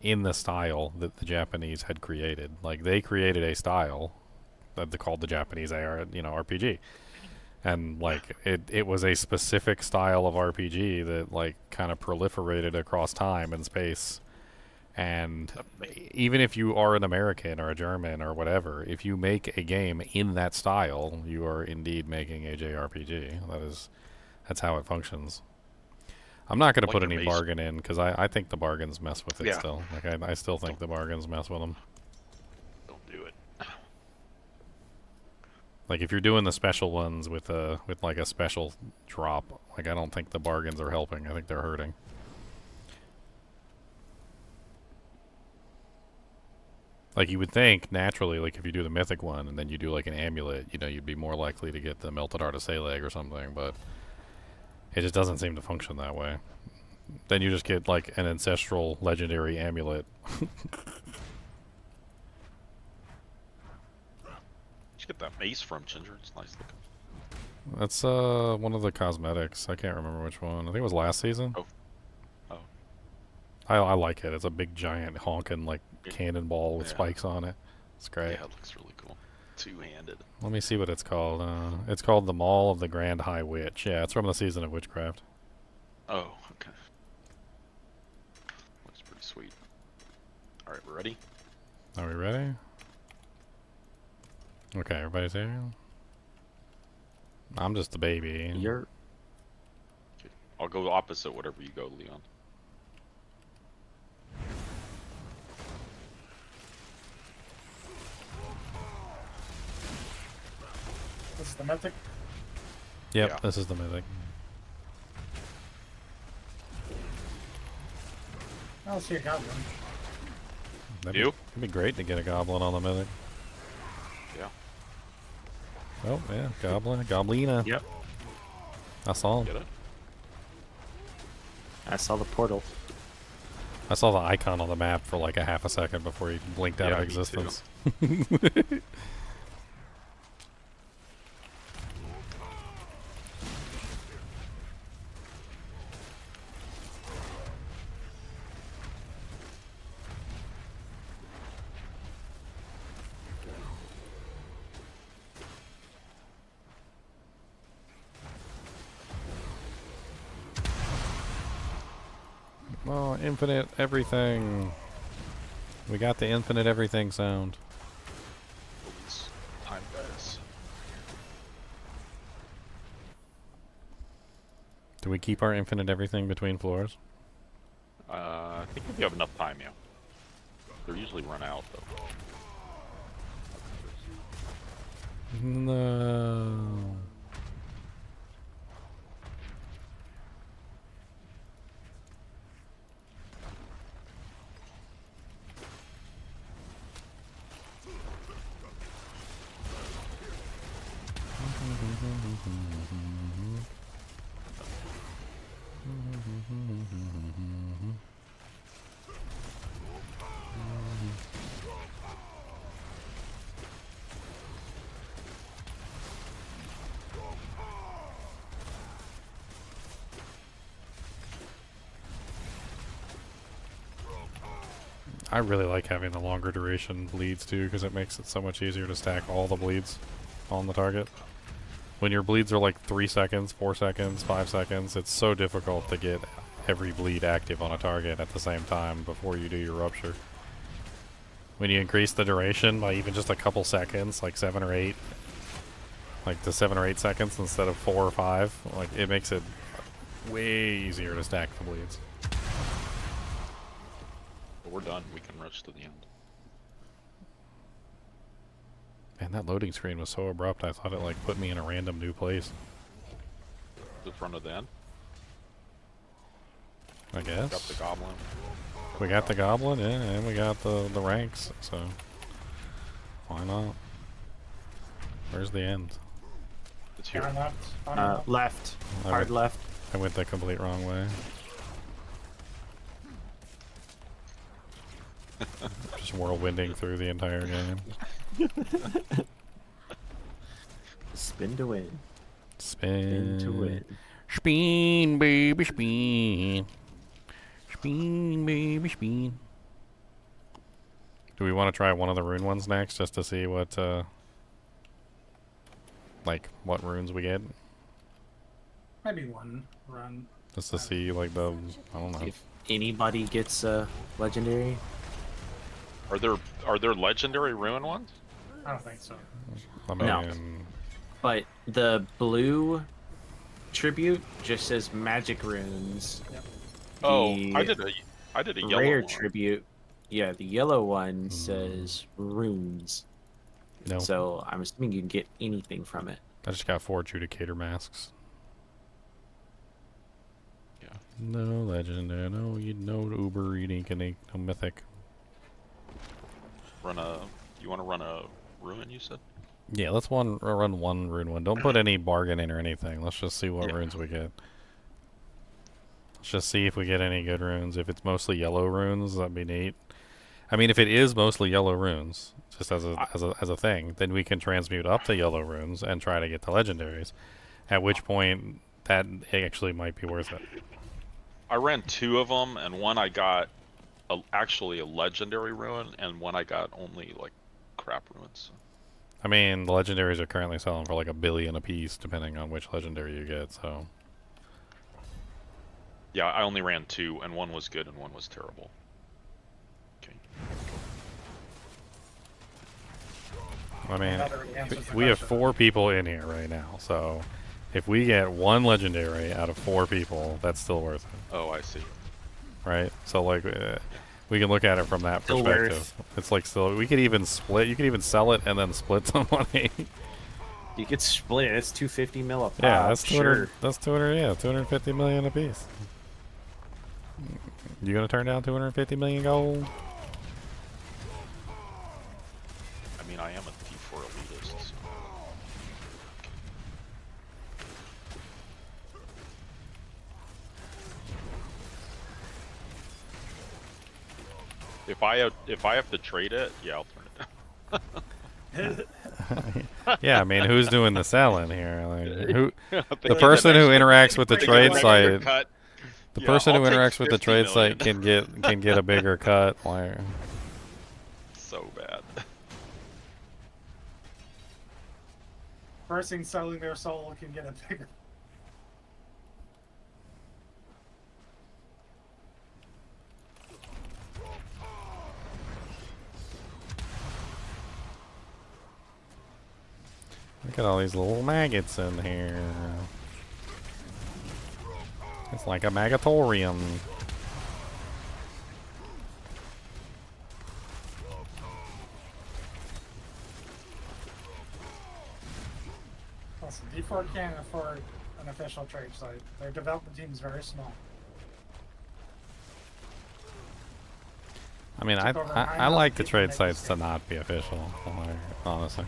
in the style that the Japanese had created. They created a style that they called the Japanese RPG. And it was a specific style of RPG that kind of proliferated across time and space. And even if you are an American or a German or whatever, if you make a game in that style, you are indeed making a JRPG. That's how it functions. I'm not going to put your any base- bargain in because I think the bargains mess with it Yeah. still. I still think the bargains mess with them. Like if you're doing the special ones with like a special drop, like I don't think the bargains are helping. I think they're hurting. Like you would think naturally, like if you do the mythic one and then you do like an amulet, you know, you'd be more likely to get the melted heart of Saleg or something, but it just doesn't seem to function that way. Then you just get like an ancestral legendary amulet. You get that mace from Ginger. It's nice looking. That's one of the cosmetics. I can't remember which one. I think it was last season. Oh. I like it. It's a big giant honking like cannonball with spikes on it. It's great. Yeah, it looks really cool. Two-handed. Let me see what it's called. It's called the Mall of the Grand High Witch. Yeah, it's from the season of Witchcraft. Oh, okay. Looks pretty sweet. Alright, we're ready? Are we ready? Okay, everybody's here? I'm just a baby. You're I'll go opposite whatever you go, Leon. This is the mythic. Yep, Yeah. this is the mythic. I'll see a goblin. You? It'd be great to get a goblin on the mythic. Yeah. Oh, yeah, goblin. Goblina. Yep. I saw him. Get it? I saw the portal. I saw the icon on the map for like a half a second before he blinked out Yeah, of me too. existence. Oh, infinite everything. We got the infinite everything sound. Please. Time, guys. Do we keep our infinite everything between floors? I think if you have enough time, yeah. They're usually run out, though. No. I really like having the longer duration bleeds too, because it makes it so much easier to stack all the bleeds on the target. When your bleeds are like 3 seconds, 4 seconds, 5 seconds, it's so difficult to get every bleed active on a target at the same time before you do your rupture. When you increase the duration by even just a couple seconds, like 7 or 8, like to 7 or 8 seconds instead of 4 or 5, like it makes it way easier to stack the bleeds. But we're done. We can rush to the end. Man, that loading screen was so abrupt, I thought it like put me in a random new place. The front of the end. I guess. Got the goblin. We got the goblin, yeah, and we got the ranks, so why not? Where's the end? It's here. On left. On left. Left. I Hard went, left. I went the complete wrong way. Just whirlwinding through the entire game. Spin to win. Spin. Spin to win. Spin, baby, spin. Spin, baby, spin. Do we want to try one of the rune ones next, just to see what, like, what runes we get? Maybe one run. Just to see, like, the, I don't know. If anybody gets a legendary, Are there legendary ruin ones? I don't think so. I mean, No. but the blue tribute just says magic runes. Oh, The I did a yellow rare one. tribute. Yeah, the yellow one says runes. No. So I'm assuming you can get anything from it. I just got 4 Judicator masks. Yeah. No legendary, no Uber eating, no mythic. You want to run a Ruin, you said? Yeah, let's run one rune one. Don't put any bargain in or anything. Let's just see what Yeah. runes we get. Let's just see if we get any good runes. If it's mostly yellow runes, that'd be neat. I mean, if it is mostly yellow runes, just as a thing, then we can transmute up the yellow runes and try to get the legendaries. At which point, that actually might be worth it. I ran 2 of them, and one I got actually a legendary ruin, and one I got only like crap ruins. I mean, the legendaries are currently selling for like $1 billion a piece, depending on which legendary you get. So. Yeah, I only ran 2, and one was good and one was terrible. Okay. I mean, That already answers the we have question. 4 people in here right now, so if we get 1 legendary out of 4 people, that's still worth it, Oh, I see. right? So like, we can look at it from that Still perspective. It's like still, we could even split. You could even sell it and then split some money. You could split it. It's 250 mil a pop. Yeah, that's 200. Sure. That's 200. Yeah, 250 million a piece. You gonna turn down 250 million gold? I mean, I am a T4 elitist. So. If I have to trade it, yeah, I'll turn it down. Yeah, I mean, who's doing the selling here? Like, who? They The get person an who extra- interacts with the they get trade an extra site. cut. The Yeah, person I'll who take interacts with the 50 trade site million. can get a bigger cut. Like, So bad. Person selling their soul can get a bigger. look at all these little maggots in here. It's like a magatorium. Listen, D4 can't afford an official trade site. Their development team is very small. I mean, Took over I like the 900 trade people to make sites to not be official. Like, honestly,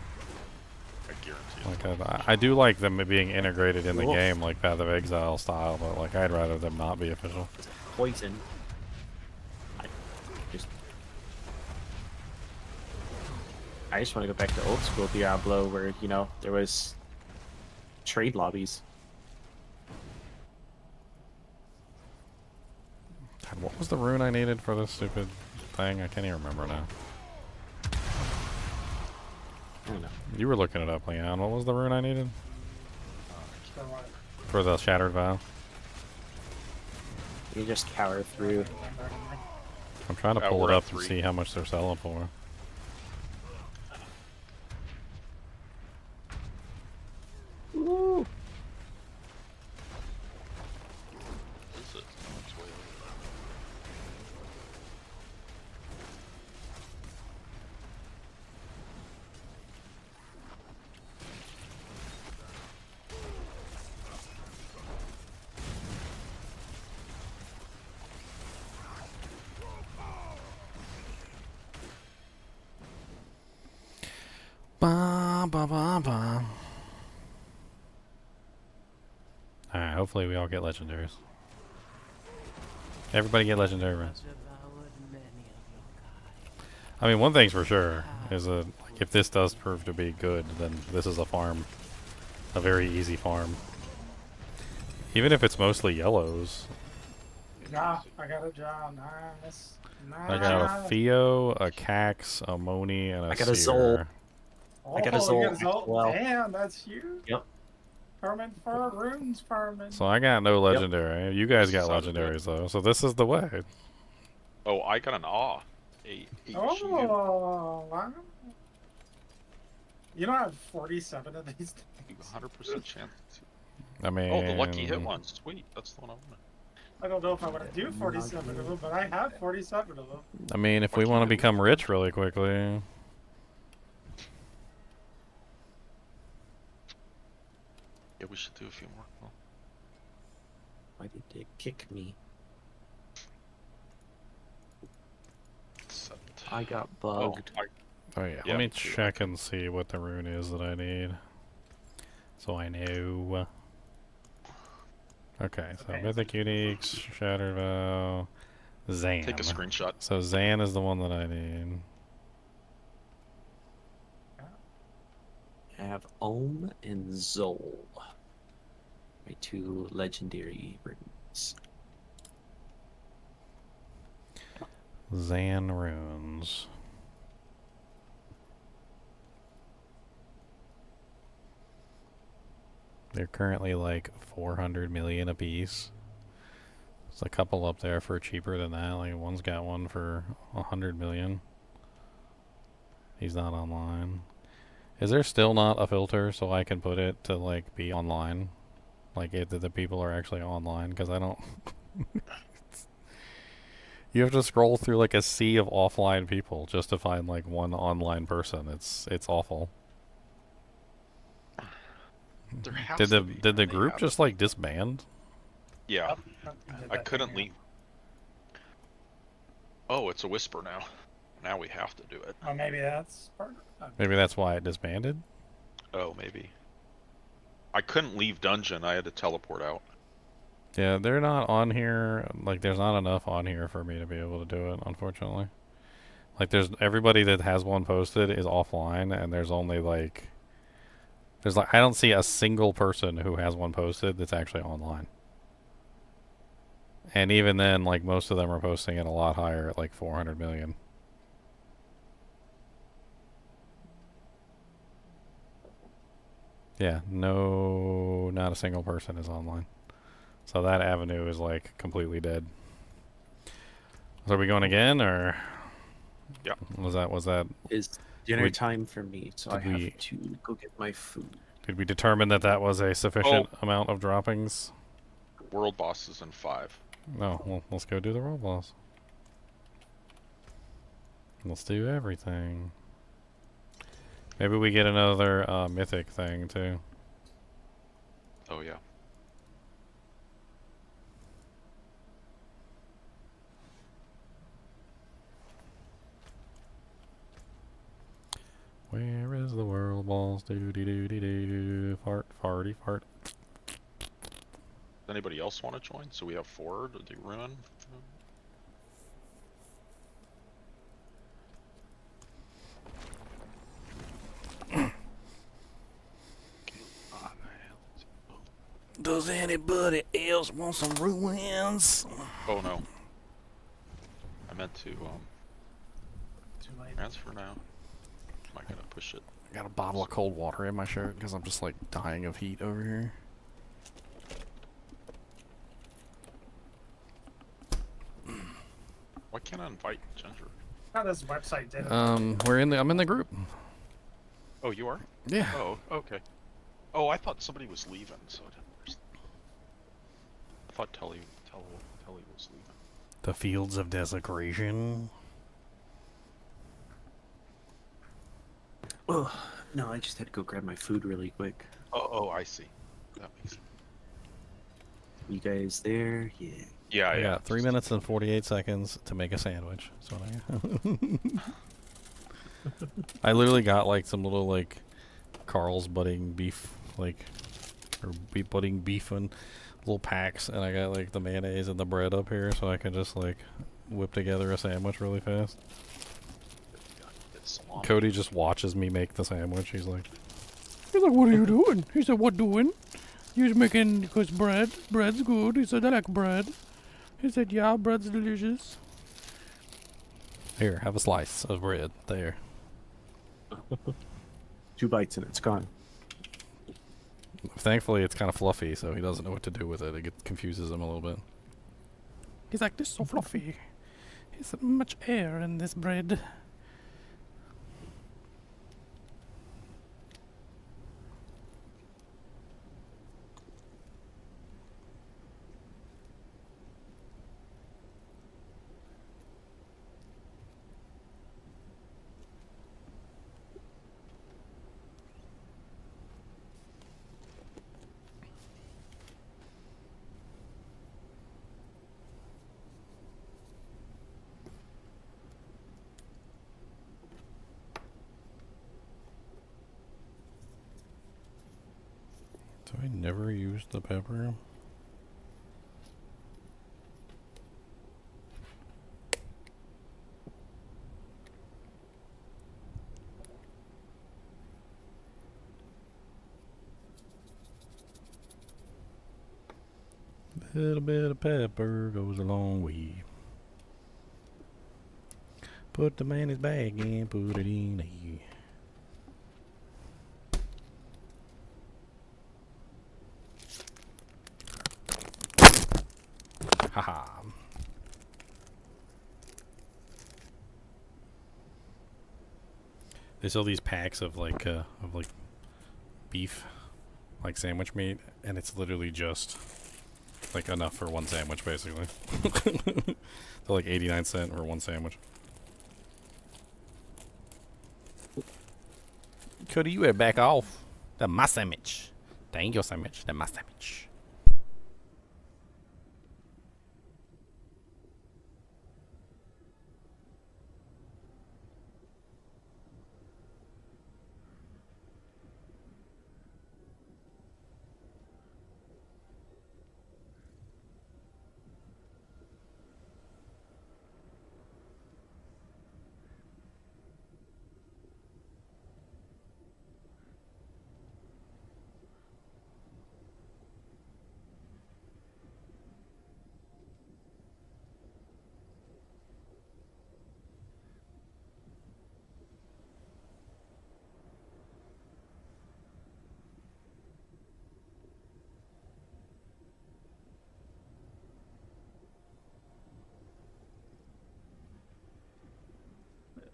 I guarantee it. like I do like them being integrated in the Cool. game, like Path of Exile style. But like, I'd rather them not be official. Poison. I just want to go back to old school Diablo, where there was trade lobbies. God, what was the rune I needed for this stupid thing? I can't even remember now. I don't know. You were looking it up, Leon. What was the rune I needed For what? for the Shattered Vow? You just cower through. I'm trying to pull we're it at up and 3. see how much they're selling for. Ooh. Is it? Oh, it's way over there. Ba, ba, ba, ba. Alright, hopefully we all get legendaries. Everybody get legendary runes. I mean, one thing's for sure is that like, if this does prove to be good, then this is a farm. A very easy farm. Even if it's mostly yellows. Yeah, I got a job. Nice. Nice. I got a Theo, a Cax, a Moni, and a I got a Seer. Zol. Oh, I got a you Zol got a as Zol. well. Damn, that's huge. Yep. Permit for runes, permit. So I got no legendary. You guys got Sounds good. legendaries though, so this is the way. Oh, I got an awe. A Oh, wow. You don't have 47 of these things. 100% chance. I mean, Oh, the lucky hit one. Sweet. That's the one I wanted. I don't know if I want to do 47 of them, but I have 47 of them. I mean, if we want to become rich really quickly, should do a few more. Well, Why did they kick me? except... I got Oh, bugged. Oh yeah, Yeah, let me me too. check and see what the rune is that I need. So I know. Okay, so Okay. Mythic Uniques, Shattered Vow, Zan. Take a screenshot. So Zan is the one that I need. I have Ohm and Zol. My 2 legendary runes. Zan runes. They're currently like 400 million apiece. There's a couple up there for cheaper than that. Like one's got one for 100 million. He's not online. Is there still not a filter so I can put it to like be online? Like if the people are actually online? Because I don't... You have to scroll through like a sea of offline people just to find like one online person. It's awful. There has Did to the be, did the they group have just it. like disband? Yeah, Yep, you did I that couldn't thing, leave. Oh, it's a whisper now. Now we have to do it. Oh, maybe that's part of it. Maybe that's why it disbanded. Oh, maybe. I couldn't leave dungeon. I had to teleport out. Yeah, they're not on here. Like, there's not enough on here for me to be able to do it, unfortunately. Like, there's everybody that has one posted is offline, and there's only like, I don't see a single person who has one posted that's actually online. And even then, like, most of them are posting it a lot higher at like 400 million. Yeah, no, not a single person is online. So that avenue is like completely dead. So are we going again, or? Yeah. Was that? It's dinner We- time for me, so I did we- have to go get my food. Did we determine that that was a sufficient amount of droppings? World bosses in 5. No. Well, let's go do the roll boss. Let's do everything. Maybe we get another mythic thing too. Oh yeah. Where is the world boss? Do do do do do. Fart, farty, fart. Does anybody else want to join? So we have 4 to do Rune. Does anybody else want some ruins? Oh no. I meant to Too late. transfer now. Am I gonna push it? I got a bottle of cold water in my shirt because I'm just like dying of heat over here. Why can't I invite Ginger? How this website did it. I'm in the group. Oh, you are? Yeah. Oh, okay. Oh, I thought somebody was leaving, so I didn't understand. I thought Telly was leaving. The fields of desecration. Oh, no, I just had to go grab my food really quick. Oh, I see. That makes sense. You guys there? Yeah. Yeah, I yeah. got 3 minutes and 48 seconds to make a sandwich. So I literally got like some little like Carl's budding beef, like, or budding beef and little packs, and I got like the mayonnaise and the bread up here, so I can just like whip together a sandwich really fast. It's salami. Cody just watches me make the sandwich. He's like, "What are you doing?" He said, "What doing?" He was making, because bread's good. He said, "I like bread." He said, "Yeah, bread's delicious." Here, have a slice of bread. There. 2 bites and it's gone. Thankfully, it's kind of fluffy, so he doesn't know what to do with it. It confuses him a little bit. He's like, "This is so fluffy. There's so much air in this bread." Where's the pepper? Little bit of pepper goes a long way. Put the man his bag in, put it in here. Haha. They sell these packs of like beef, like sandwich meat, and it's literally just like enough for one sandwich, basically. They're like 89 cents for one sandwich. Cody, you better back off. That's my sandwich. That ain't your sandwich. That's my sandwich.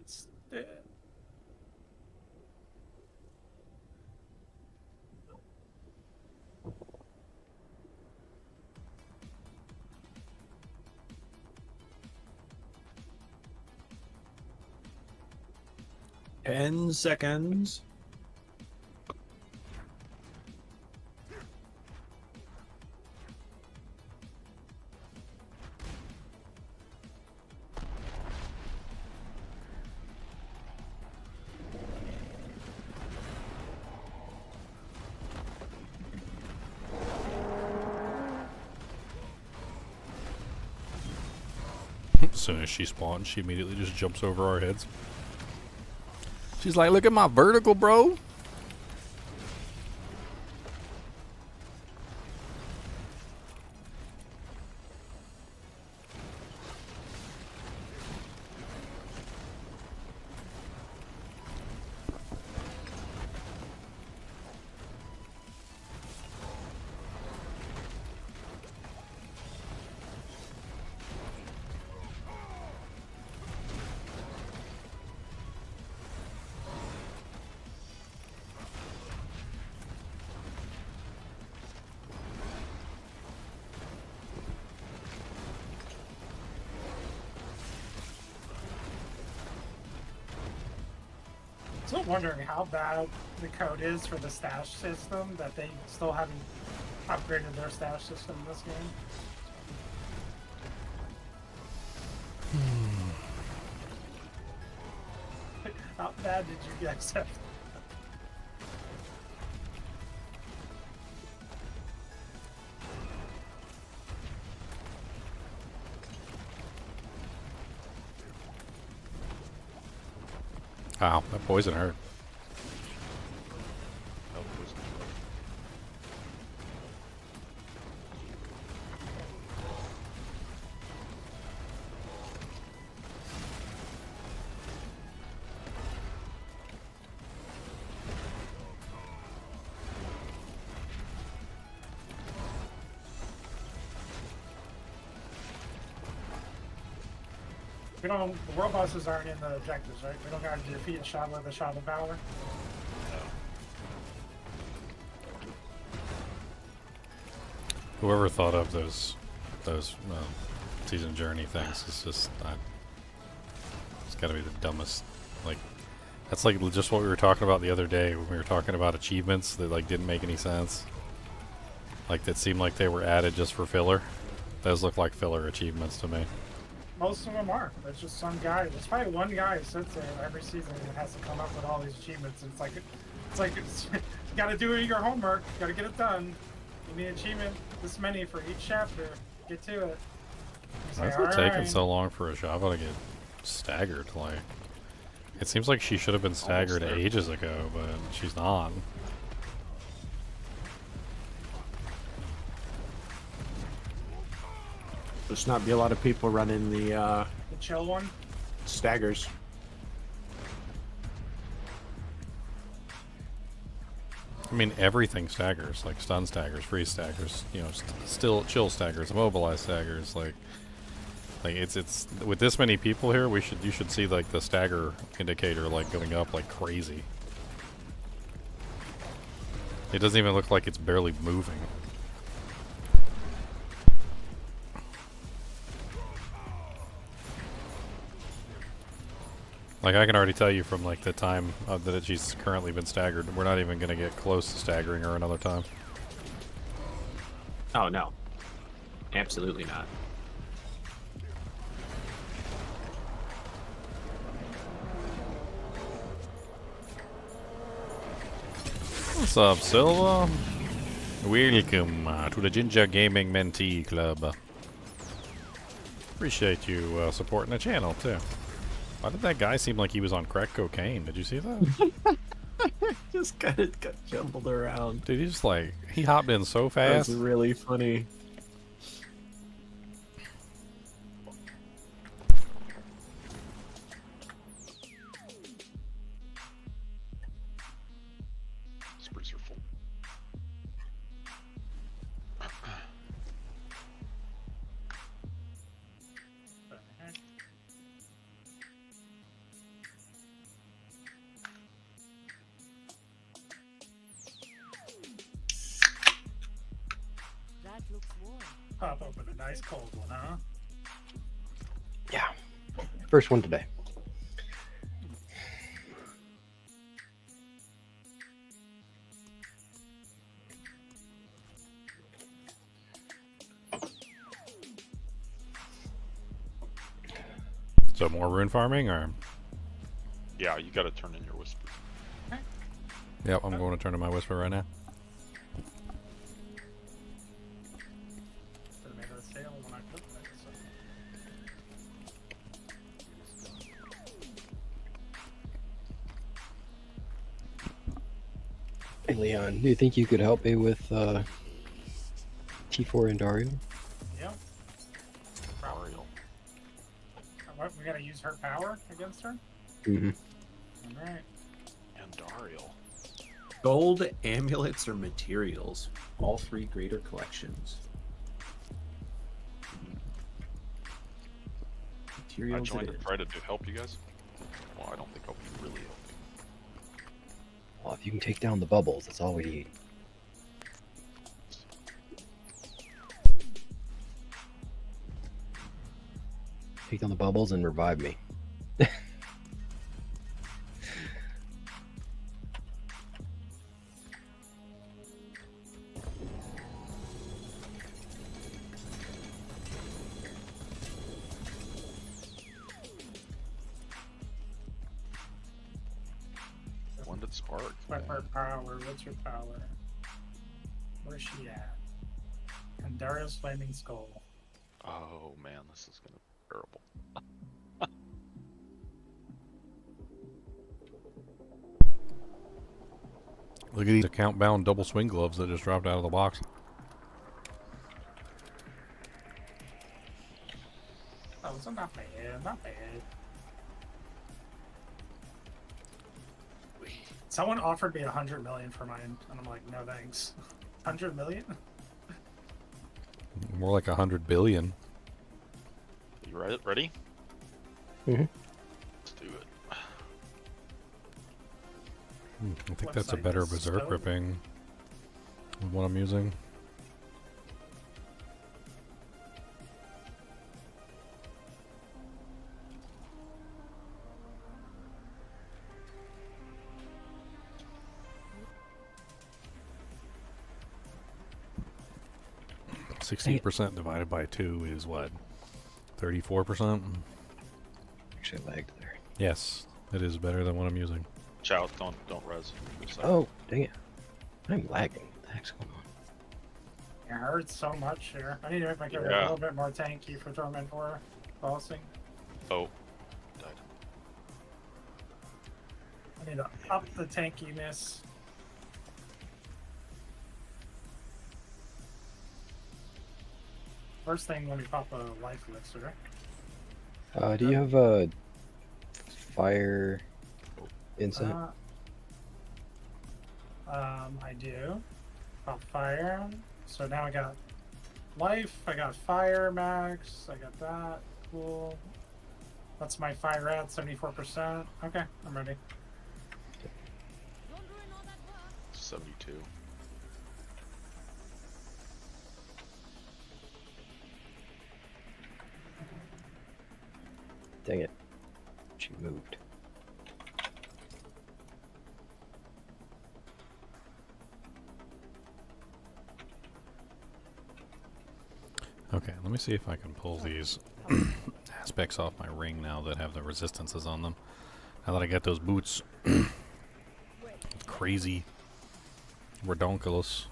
It's, 10 seconds. As soon as she spawns, she immediately just jumps over our heads. She's like, look at my vertical, bro. Still wondering how bad the code is for the stash system that they still haven't upgraded their stash system in this game. How bad did you get accepted? Wow, that poison hurt. We don't. The world bosses aren't in the objectives, right? We don't got to defeat a shot with a shot of valor. Whoever thought of those season journey things is just it's got to be the dumbest. Like that's like just what we were talking about the other day when we were talking about achievements that like didn't make any sense. Like that seemed like they were added just for filler. Those look like filler achievements to me. Most of them are. There's just some guy. There's probably one guy who sits there every season and has to come up with all these achievements. And it's like you got to do your homework. Got to get it done. Give me an achievement. This many for each chapter. Get to it. Why is it taking so long for a Java to get staggered? Like, it seems like she should have been staggered there. ages ago, but she's not. There's not be a lot of people running the The chill one. staggers. I mean, everything staggers, like stun staggers, freeze staggers, you know, still chill staggers, immobilize staggers, like it's with this many people here, you should see like the stagger indicator like going up like crazy. It doesn't even look like it's barely moving. Like, I can already tell you from, like, the time that she's currently been staggered, we're not even going to get close to staggering her another time. Oh, no. Absolutely not. What's up, Silva? Welcome to the Ginger Gaming Mentee Club. Appreciate you supporting the channel, too. Why did that guy seem like he was on crack cocaine? Did you see that? Just kind of got jumbled around. Dude, he just like, he hopped in so fast. That's really funny. Whispers are full. That looks warm. Pop open a nice cold one, huh? Yeah. First one today. So more rune farming, or? Yeah, you gotta turn in your whispers. Yep, I'm going to turn to my whisper right now. Should have made a sale when I put that. Hey, Leon, do you think you could help me with T4 and Dario? Yep. Ariel. What, we gotta use her power against her? Mm-hmm. Alright. And Dario. Gold, amulets, or materials. All three greater collections. I Materials joined it to is. try to help you guys. Well, I don't think I'll really help you. Well, if you can take down the bubbles, that's all we need. Take down the bubbles and revive me. One to spark. What her power? What's her power? Where's she at? And Dario's Flaming Skull. Oh man, this is gonna be terrible. Look at these account bound double swing gloves that just dropped out of the box. Oh, so not bad, not bad. Someone offered me 100 million for mine, and I'm like, no thanks. 100 million? More like 100 billion. You ready? Mhm. Let's do it. I think that's a Website better is berserk stone. ripping than what I'm using. Dang it. 60% divided by 2 is what? 34%? Actually, I lagged there. Yes, it is better than what I'm using. Chow, don't res. Oh, dang it. I'm lagging. What the heck's going on? hurts so much here. I need to make my character a Yeah. little bit more tanky for Torment or bossing. Oh, died. I need to up the tankiness. First thing when we pop a life elixir. Do you have a fire insight? I do. Pop fire. So now I got life, I got fire max, I got that. Cool. That's my fire at 74%. Okay, I'm ready. You're doing all that work. 72. Dang it. She moved. Okay, let me see if I can pull these aspects off my ring now that have the resistances on them. Now that I got those boots. Crazy. Redonkulous.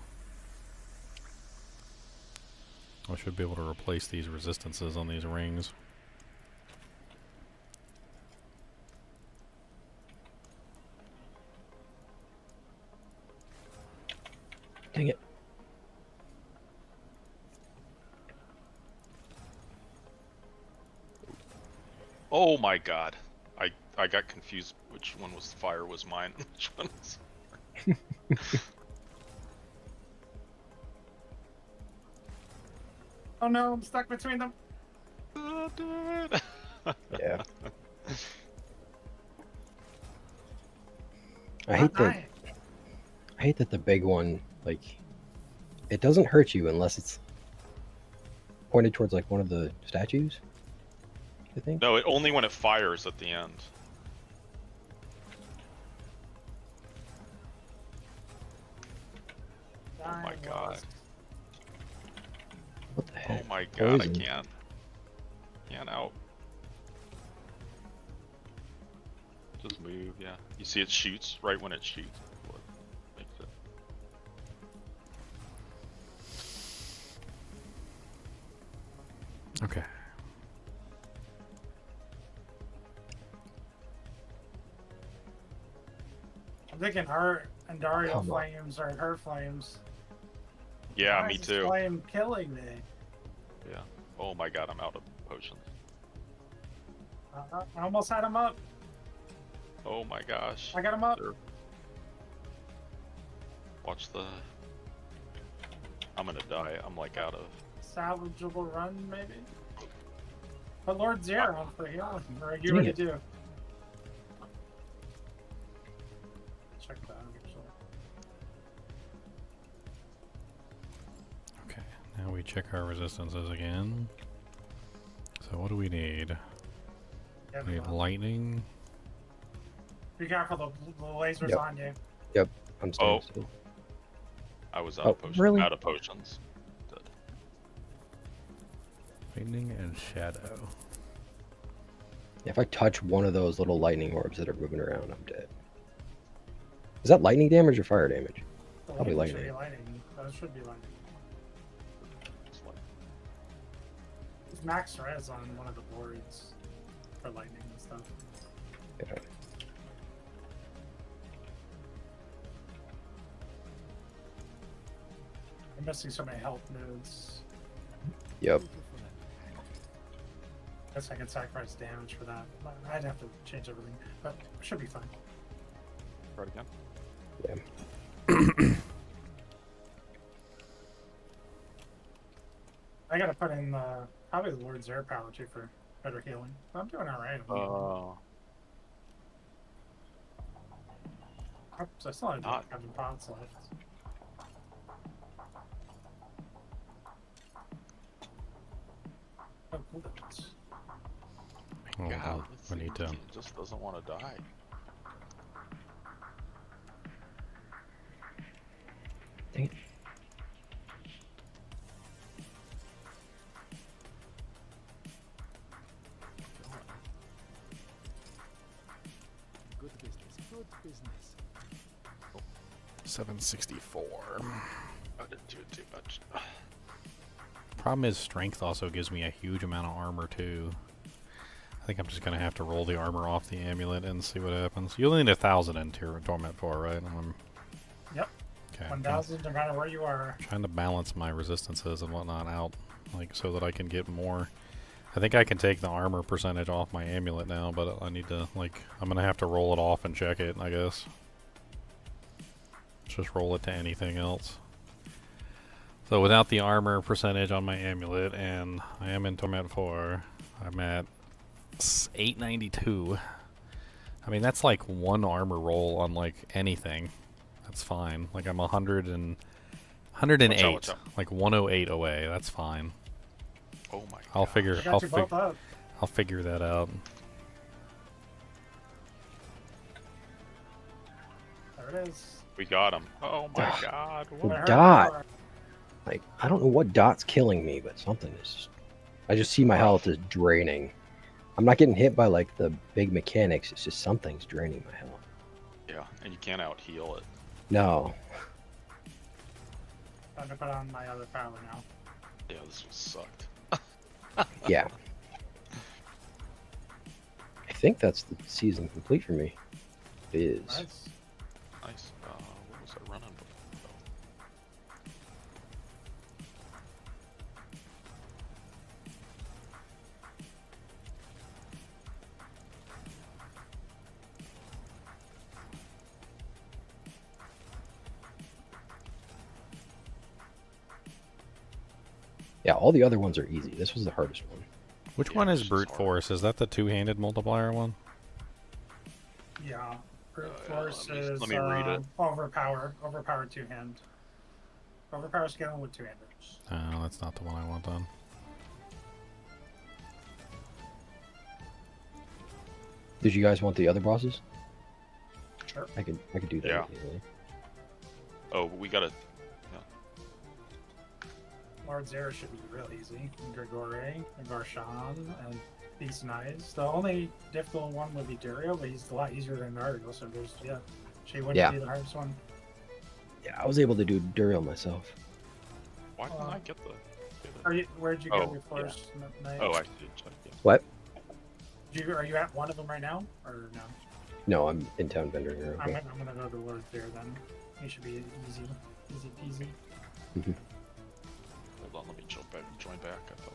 I should be able to replace these resistances on these rings. Dang it. Oh my god. I got confused which one was fire was mine. Which one was... Oh no, I'm stuck between them. Yeah. I Not hate that. dying. I hate that the big one, like, it doesn't hurt you unless it's pointed towards like one of the statues. I think. No, only when it fires at the end. Oh my Dying god. was- What the Oh heck? my god, Poison. I can't. Can't out. Just move, yeah. You see it shoots right when it shoots. What makes it. Okay. I'm thinking her and Dario Come on. flames are her flames. Yeah, Why me is this too. Flame killing me. Yeah. Oh my god, I'm out of potions. I almost had him up. Oh my gosh. I got him up. They're- Watch the... I'm gonna die. I'm like out of... Salvageable run, maybe? But Lord Zero on for healing. Or are you Dang ready it. to? Check that actually. Okay, now we check our resistances again. So what do we need? Yeah, We need lightning. be careful, the laser's Yep. on you. I'm staying Oh. still. I was out Oh, of potions. really? Out of potions. Dead. Lightning and shadow. If I touch one of those little lightning orbs that are moving around, I'm dead. Is that lightning damage or fire damage? The Probably lightning should be lightning. lightning. That should be lightning. It's like- There's max res on one of the boards for lightning and stuff. Yeah. I'm missing so many health nodes. Yep. Guess I could sacrifice damage for that. I'd have to change everything, but it should be fine. Try it again. Yeah. I gotta put in probably the Lord's Air Power too for better healing. I'm doing alright. Oops, I still have Not- 7 pots left. Oh, cool. Oh, God, we need to. It just doesn't want to die. Dang it. Good business. Good business. 764. I didn't do it too much. Problem is, strength also gives me a huge amount of armor too. I think I'm just gonna have to roll the armor off the amulet and see what happens. You only need 1,000 in Torment 4, right? Yep. Okay. 1,000 no matter where you are. Trying to balance my resistances and whatnot out, like so that I can get more. I think I can take the armor percentage off my amulet now, but I need to, like, I'm gonna have to roll it off and check it, I guess. Just roll it to anything else. So without the armor percentage on my amulet, and I am in Torment 4, I'm at 892. I mean, that's like one armor roll on like anything. That's fine. Like I'm 108. Watch out. Like 108 away. That's fine. Oh my god. I'll figure. I got you both up. I'll figure that out. There it is. We got him. Oh my god. What? Dot. Like, I don't know what dot's killing me, but something is. I just see my health is draining. I'm not getting hit by like the big mechanics. It's just something's draining my health. Yeah, and you can't out heal it. No. I'm gonna put on my other power now. Yeah, this one sucked. Yeah. I think that's the season complete for me. It is. Nice. Nice. What was I running? Yeah, all the other ones are easy. This was the hardest one. Which Yeah, one it's is just brute hard. force? Is that the two-handed multiplier one? Yeah. Brute yeah, force is let me read it. overpower. Overpower two-hand. Overpower scaling with two-handers. Oh, that's not the one I want then. Did you guys want the other bosses? Sure. I could do that. Yeah. Easily. Oh, we gotta. Lord Zera should be real easy. And Grigore, and Garshan, and Beast Knights. The only difficult one would be Durio, but he's a lot easier than Naruto, so there's, yeah. She wouldn't Yeah. be the hardest one. Yeah, I was able to do Duriel myself. Why didn't I get the? Where'd you Oh, go your first night? Oh, I did check. Yeah. What? Are you at one of them right now, or no? No, I'm in town vendor here. I'm gonna go to Lord Zera then. He should be easy peasy. Hold on, let me join back. I thought.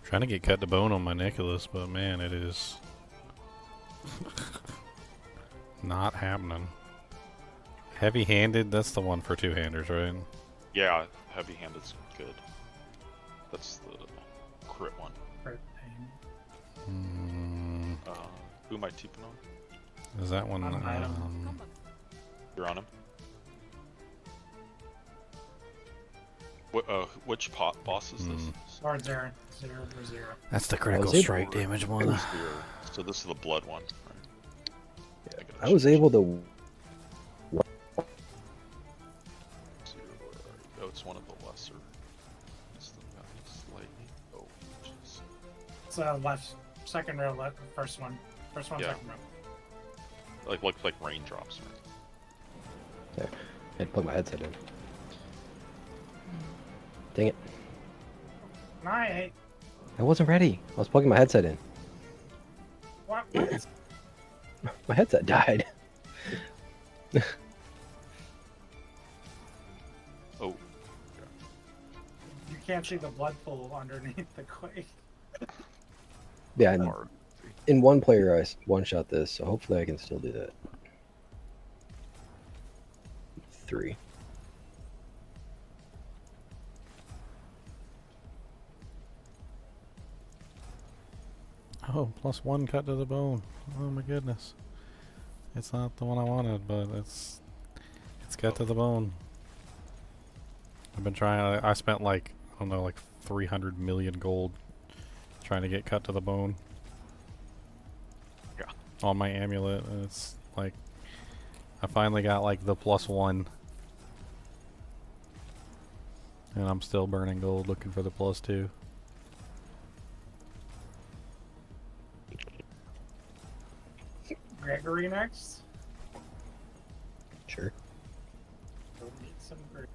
Trying to get cut to bone on my Nicholas, but man, it is not happening. Heavy-handed, that's the one for two-handers, right? Yeah, heavy-handed's good. That's the crit one. Crit pain. Who am I teeping on? Is that one? On an item. You're on him. Which boss is this? Lord Zera. 0 for 0. That's the I critical was able- strike damage one. So this is the blood one. Right? I was able to. Oh, it's one of the lesser. It's the Valley's Lightning. Oh, jeez. It's left, second row, left, first one. First one, Yeah. second row. Like looks like raindrops. Right? I had to plug my headset in. Dang it. I I wasn't ready. I was plugging my headset in. what? My headset died. Oh, You can't see the blood pool underneath the quake. Yeah, and hard. in one player I one-shot this, so hopefully I can still do that. 3. Oh, +1 cut to the bone. Oh my goodness. It's not the one I wanted, but it's cut to the bone. I've been trying. I spent like, I don't know, like 300 million gold trying to get cut to the bone. Yeah. On my amulet, and it's like I finally got like the +1, and I'm still burning gold looking for the +2. Gregory next. Sure. We'll need some Gregory.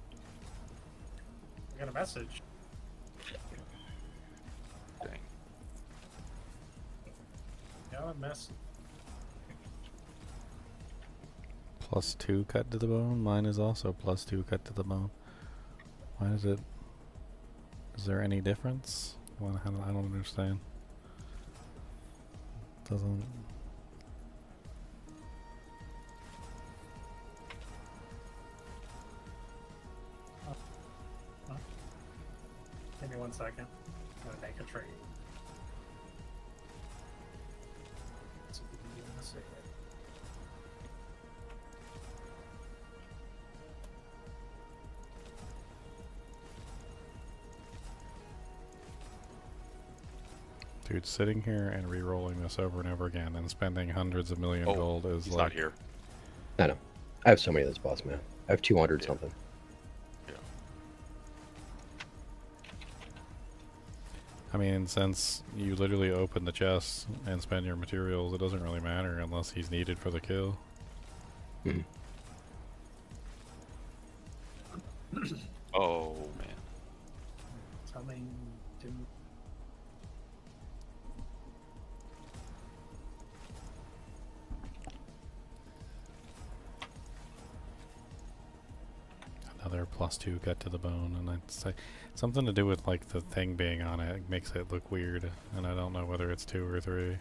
I got a message. Dang. Got a message. +2 cut to the bone. Mine is also +2 cut to the bone. Why is it? Is there any difference? Well, I don't understand. Doesn't. Give me 1 second. I'm gonna make a trade. So we can do this again. Dude, sitting here and re-rolling this over and over again and spending hundreds of million Oh, gold is he's like. not here. I know. I have so many of those boss, man. I have 200 Yeah. something. Yeah. I mean, since you literally open the chest and spend your materials, it doesn't really matter unless he's needed for the kill. Mhm. Oh man. Something to. Another +2 cut to the bone, and it's like something to do with like the thing being on it. It makes it look weird, and I don't know whether it's 2 or 3.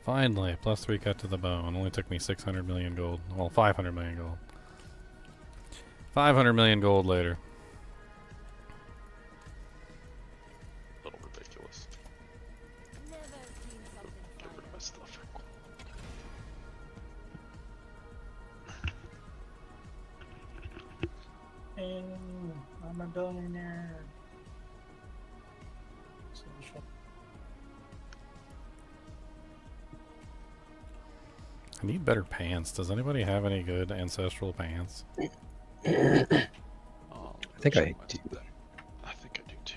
Finally, +3 cut to the bone. Only took me 600 million gold. Well, 500 million gold. 500 million gold later. A little ridiculous. Never seen something Get rid of my stuff. And I'm a billionaire. I need better pants. Does anybody have any good ancestral pants? I think I do. I think I do too.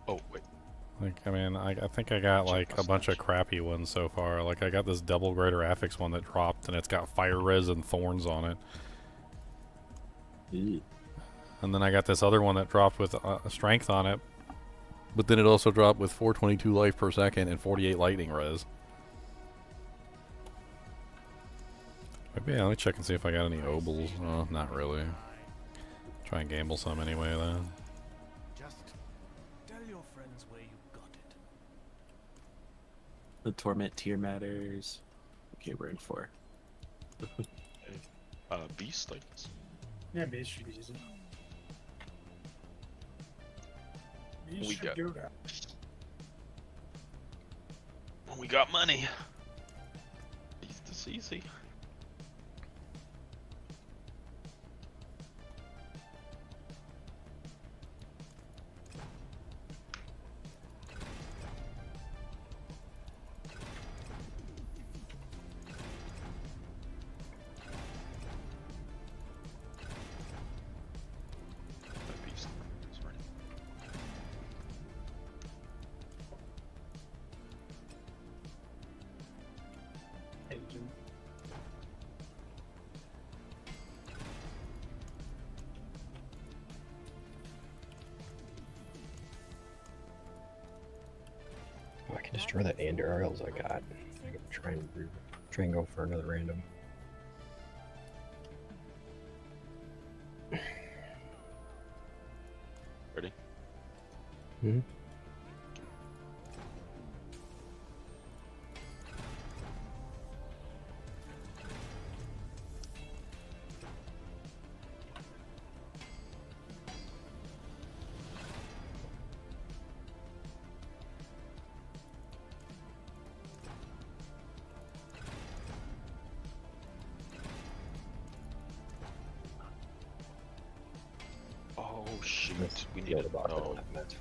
Oh wait. Like, I mean, I think I got like a bunch of crappy ones so far. Like, I got this double greater affix one that dropped, and it's got fire res and thorns on it. Ew. And then I got this other one that dropped with strength on it, but then it also dropped with 422 life per second and 48 lightning res. Maybe let me check and see if I got any obols. Oh, not really. Try and gamble some anyway, then. Just tell your friends where you got it. The torment tier matters. Okay, we're in 4. Beast, I guess. Yeah, base should be easy. You We should got- do that. When we got money. Beast is easy. That beast is ready. Hey, Jim. Oh, I can destroy that and aerials I got. I can try and go for another random. Ready? Hmm. Oh shoot. We the need other it. box I Oh, don't have mats for.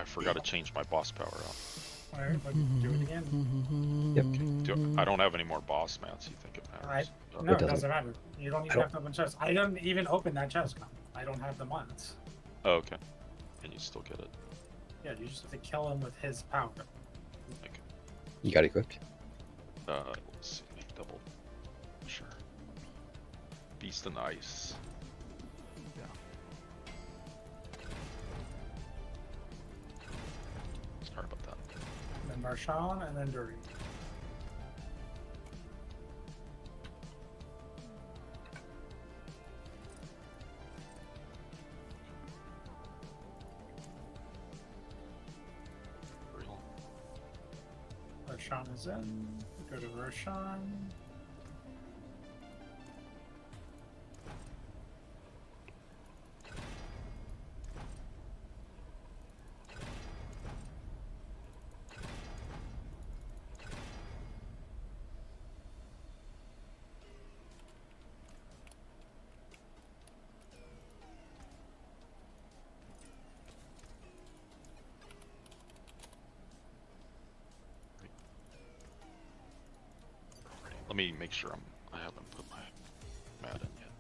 I forgot to change my boss power out. Alright, but do it again. I don't have any more boss mats. You think it matters? No, it doesn't. doesn't matter. You don't even have to open chest. I didn't even open that chest. I don't have the ones. Oh, okay. And you still get it. Yeah, you just have to kill him with his power. Okay. You got equipped? Let's see. Double. Sure. Beast and Ice. Yeah. Sorry about that. And then Marshawn, and then Dury. Real. Roshan is in. Go to Roshan. Let me make sure I haven't put my mat in yet.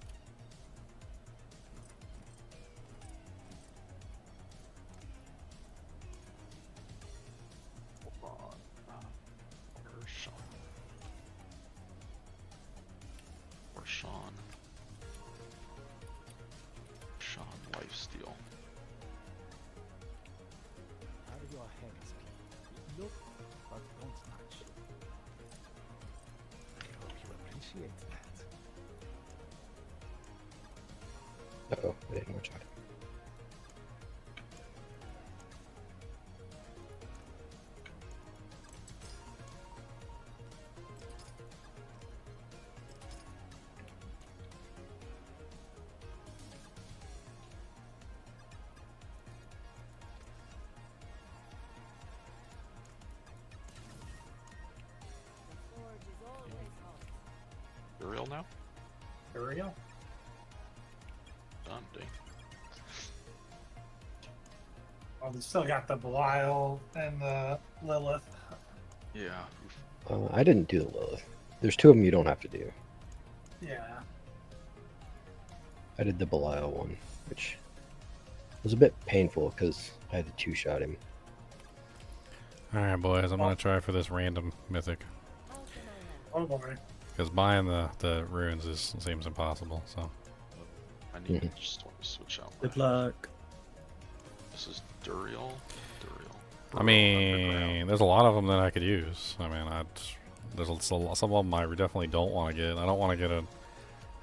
Hold on. Where's Sean? Where's Sean? Sean Lifesteal. Out of your hands. Look, but don't touch. I hope you appreciate that. Uh-oh, I didn't watch out. The forge is always hot. You're real now? Dury. Done, dang. Oh, we still got the Belial and the Lilith. Yeah. I didn't do the Lilith. There's two of them you don't have to do. Yeah. I did the Belial one, which was a bit painful because I had to two-shot him. Alright, boys, I'm gonna try for this random mythic. Oh boy. Because buying the runes seems impossible, so. I need to just want to switch out. Good luck. This is Duriel. I mean, there's a lot of them that I could use. I mean, there's some of them I definitely don't want to get. I don't want to get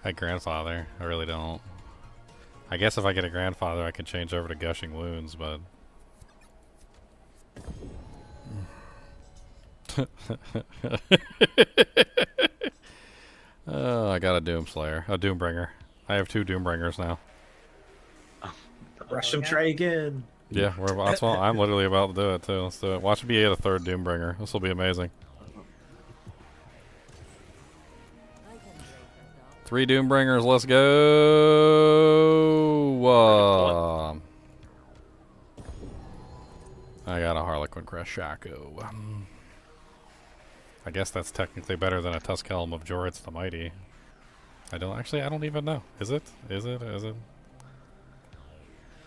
a grandfather. I really don't. I guess if I get a grandfather, I can change over to gushing wounds, but. Oh, I got a Doomslayer, a Doombringer. I have two Doombringers now. Rush him, try again. Yeah, that's what I'm literally about to do it too. Let's do it. Watch me get a third Doombringer. This will be amazing. I can break them down. 3 Doombringers, let's go! I got a Harlequin Crest Shaco. I guess that's technically better than a Tusk Helm of Jorits the Mighty. I don't even know. Is it? Is it? Is it?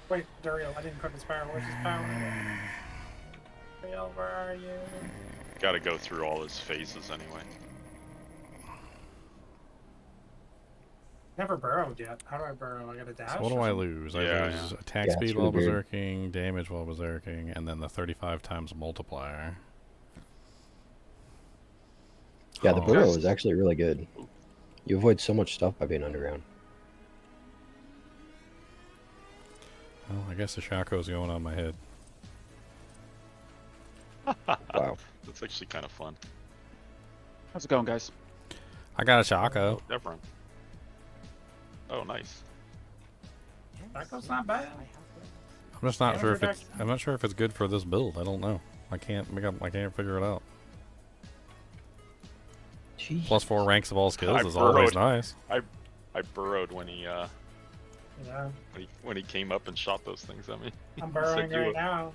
Wait, Duriel, I didn't equip his power. Where's his power? Duriel, where are you? Gotta go through all his phases anyway. Never burrowed yet. How do I burrow? I got a dash? So what do or I something? lose? I Yeah, lose yeah. attack Yeah, speed it's while really weird. berserking, damage while berserking, and then the 35 times multiplier. Yeah, the Oh. burrow is actually really good. You avoid so much stuff by being underground. Well, I guess the Shaco's going on my head. Wow. That's actually kind of fun. How's it going, guys? I got a Shaco. Devron. Oh, nice. Shaco's not bad. I'm just not Damage sure if reduction. I'm not sure if it's good for this build. I don't know. I can't figure it out. Jeez. Plus 4 ranks of all skills I is always burrowed. nice. I burrowed when he Yeah, when he came up and shot those things at me. I'm He burrowing said right you, now.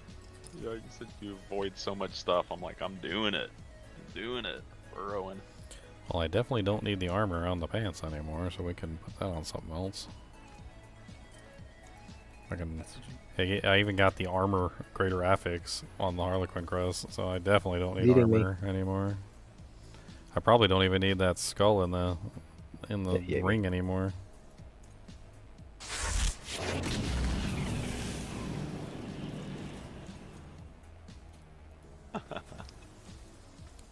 Yeah, you said you avoid so much stuff. I'm like, I'm doing it. I'm doing it. Burrowing. Well, I definitely don't need the armor on the pants anymore, so we can put that on something else. I even got the armor greater affix on the Harlequin crest, so I definitely don't need Leading me. armor anymore. I probably don't even need that skull in the Yeah, ring anymore.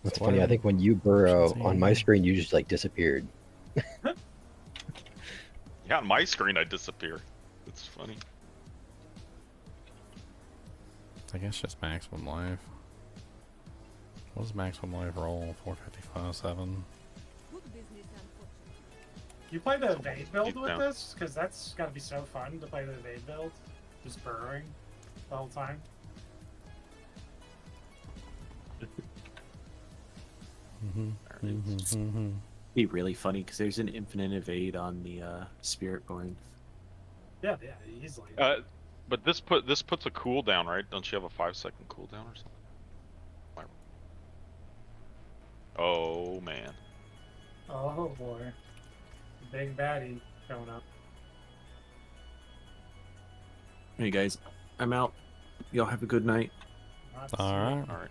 That's funny. I think when you burrow on my see. screen, you just like disappeared. Yeah, on my screen I disappear. It's funny. I guess just maximum life. What does maximum life roll? 455, 7. Good business, unfortunately. You play the evade build Deep with down. this? Because that's gotta be so fun to play the evade build. Just burrowing the whole time. Be really funny because there's an infinite evade on the Spiritborn. Yeah, easily. But this puts a cooldown, right? Don't you have a 5-second cooldown or something? Oh man. Oh boy. Big baddie showing up. Hey guys, I'm out. Y'all have a good night. Alright. All right.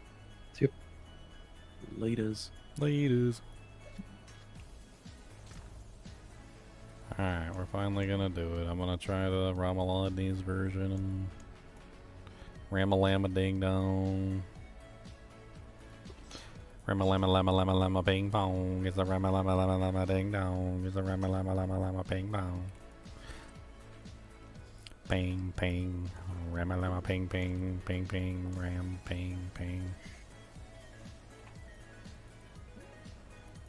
Laters. Ladies. Alright, we're finally gonna do it. I'm gonna try the Ramalani's version. Ramalama ding dong. Ramalama lama lama lama bing bong. It's a Ramalama lama lama ding dong. It's a Ramalama lama lama bing bong. Bang ping. Ramalama ping ping ping ping. Ram ping ping.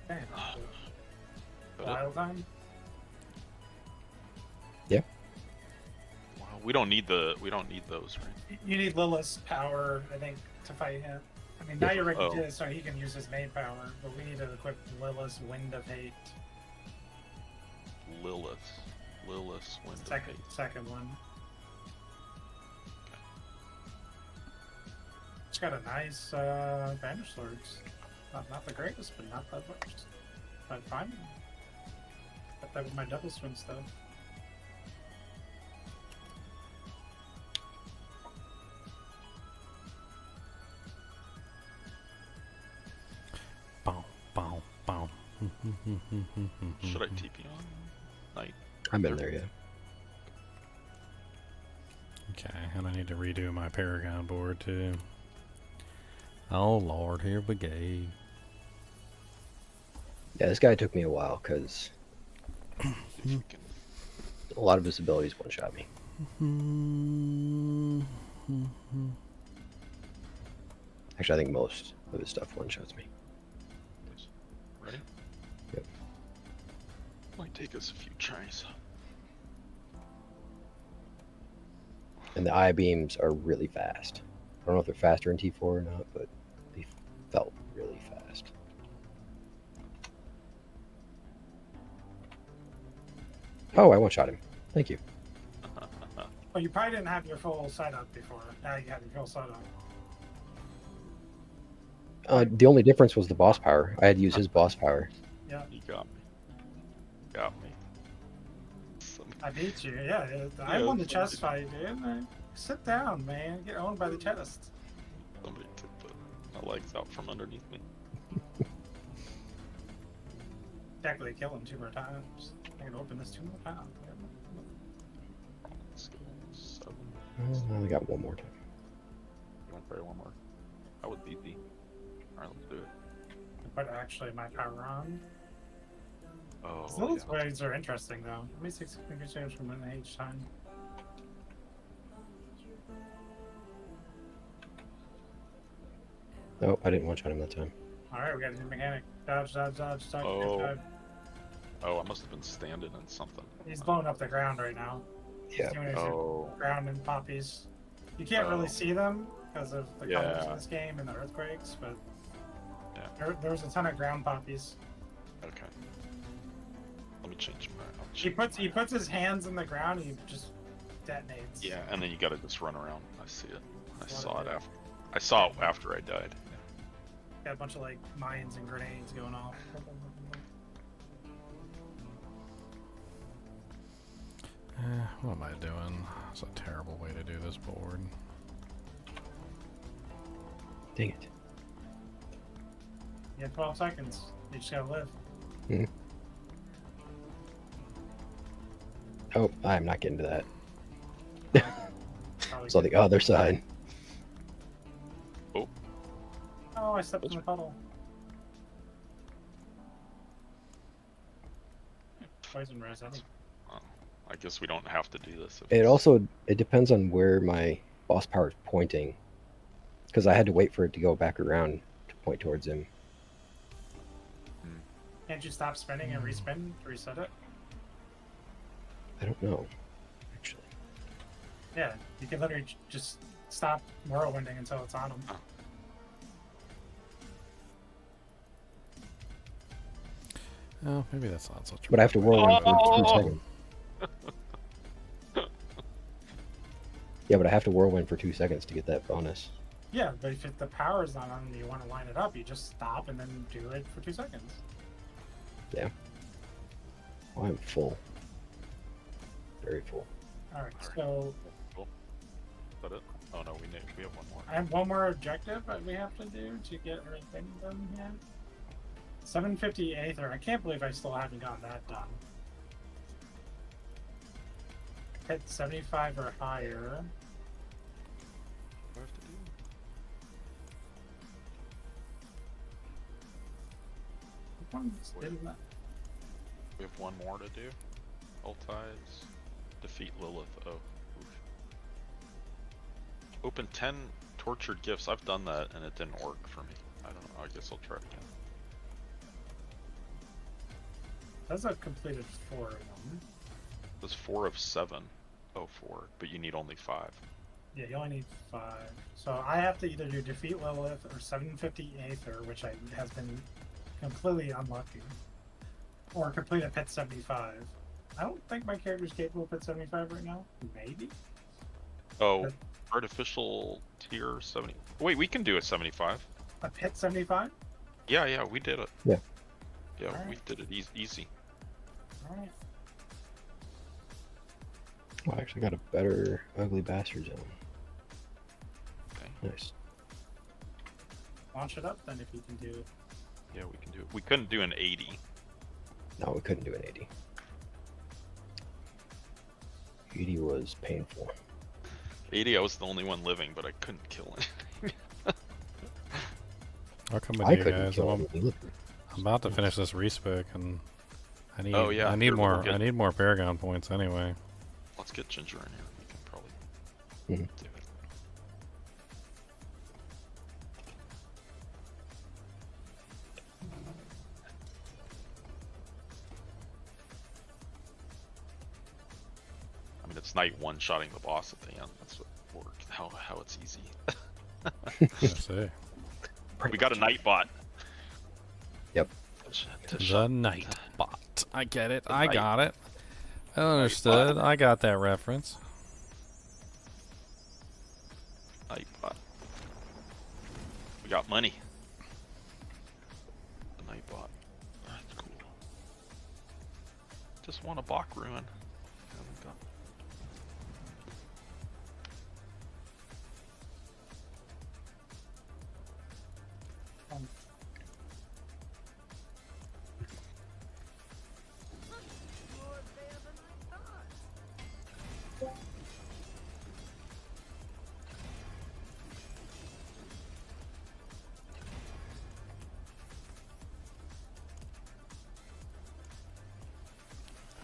Damn. Wild time? Wow, we don't need those, right? You need Lilith's power, I think, to fight him. I mean, now you're ready to, so he can use his main power, but we need to equip Lilith's Wind of Hate. Lilith's Wind of Hate. Second one. It's got a nice Banish Swords. Not the greatest, but not the worst. But fine. Got that with my double swing stuff. Bow, bow, bow. Should I TP on Knight? I've been there, yeah. Okay, and I need to redo my Paragon board too. Oh lord, here we go. Yeah, this guy took me a while because See if we can. a lot of his abilities one-shot me. Actually, I think most of his stuff one-shots me. Ready? Yep. Might take us a few tries. And the eye beams are really fast. I don't know if they're faster in T4 or not, but they felt really fast. Oh, I one-shot him. Thank you. Oh, you probably didn't have your full setup before. Now you have your full setup. The only difference was the boss power. I had to use his boss power. Yeah. You got me. Got me. I beat you, yeah. I won the chest fight, dude. Sit down, man. Get owned by the chest. Somebody took my legs out from underneath me. Technically kill him 2 more times. I can open this 2 more times. Let's go. 7. I only got one more time. You want to pray one more? I would beat thee. Alright, let's do it. But actually, my power on. Oh, Some of those yeah. waves are interesting, though. Let me see if change from an each time. No, I didn't one-shot him that time. Alright, we got a new mechanic. Dodge, dodge, dodge, dodge. Oh. dodge. Oh, I must have been standing in something. He's blowing up the ground right now. Yeah. He's doing his Oh. ground and poppies. You can't Oh. really see them because of the colors Yeah. of this game and the earthquakes, but Yeah. there's a ton of ground poppies. Okay. Let me change my. I'll He change puts his hands in the ground and he just detonates. Yeah, and then you gotta just run around. I see it. I That's saw what it I after. I saw it after I died. Got a bunch of like mines and grenades going off. What am I doing? It's a terrible way to do this board. Dang it. You have 12 seconds. You just gotta live. Hmm. Oh, I'm not getting to that. Probably It's on the other side. Oh, Oh, I stepped in the puddle. Poison res, I think. I guess we don't have to do this. if It it's- also it depends on where my boss power is pointing, because I had to wait for it to go back around to point towards him. Can't you stop spinning and respin to reset it? I don't know, actually. Yeah, you can literally just stop whirlwinding until it's on him. Oh, maybe that's not such a But I have to whirlwind for 2 seconds. Yeah, but I have to whirlwind for 2 seconds to get that bonus. Yeah, but if the power is not on and you want to line it up, you just stop and then do it for 2 seconds. Yeah. Oh, I'm full. Very full. Alright, so Cool. Is that it? Oh no, we have one more. I have one more objective that we have to do to get everything done here. 750 Aether. I can't believe I still haven't gotten that done. Hit 75 or higher. What do I have to do? Which one's did that? We have one more to do. HellTides. Defeat Lilith. Oh. Oof. Open 10 tortured gifts. I've done that and it didn't work for me. I don't know. I guess I'll try it again. That's I've completed 4 of them. There's 4 of 7. Oh, 4. But you need only 5. Yeah, you only need 5. So I have to either do Defeat Lilith or 750 Aether, which has been completely unlucky. Or complete a Pit 75. I don't think my character's capable of Pit 75 right now. Maybe? Oh, But- artificial tier 70. Wait, we can do a 75. A Pit 75? Yeah, we did it. Yeah. Yeah, Alright. we did it easy. Alright. Oh, I actually got a better ugly bastard zone. Okay. Nice. Launch it up then if you can do it. Yeah, we can do it. We couldn't do an 80. No, we couldn't do an 80. 80 was painful. 80, I was the only one living, but I couldn't kill it. I'll come with I you couldn't guys. kill I'm, him. He looked- I'm about to finish this respec, and I need Oh, yeah, I need here, we'll more get- I need more Paragon points anyway. Let's get Ginger in here. We can probably Mhm. do it. I mean, it's night one-shotting the boss at the end. That's what worked. How it's easy. I see. We got a night bot. Yep. The night bot. I get it. I night- got it. I understood. I got that reference. Night bot. We got money. The night bot. That's cool. Just want a Bach Rune. There we go.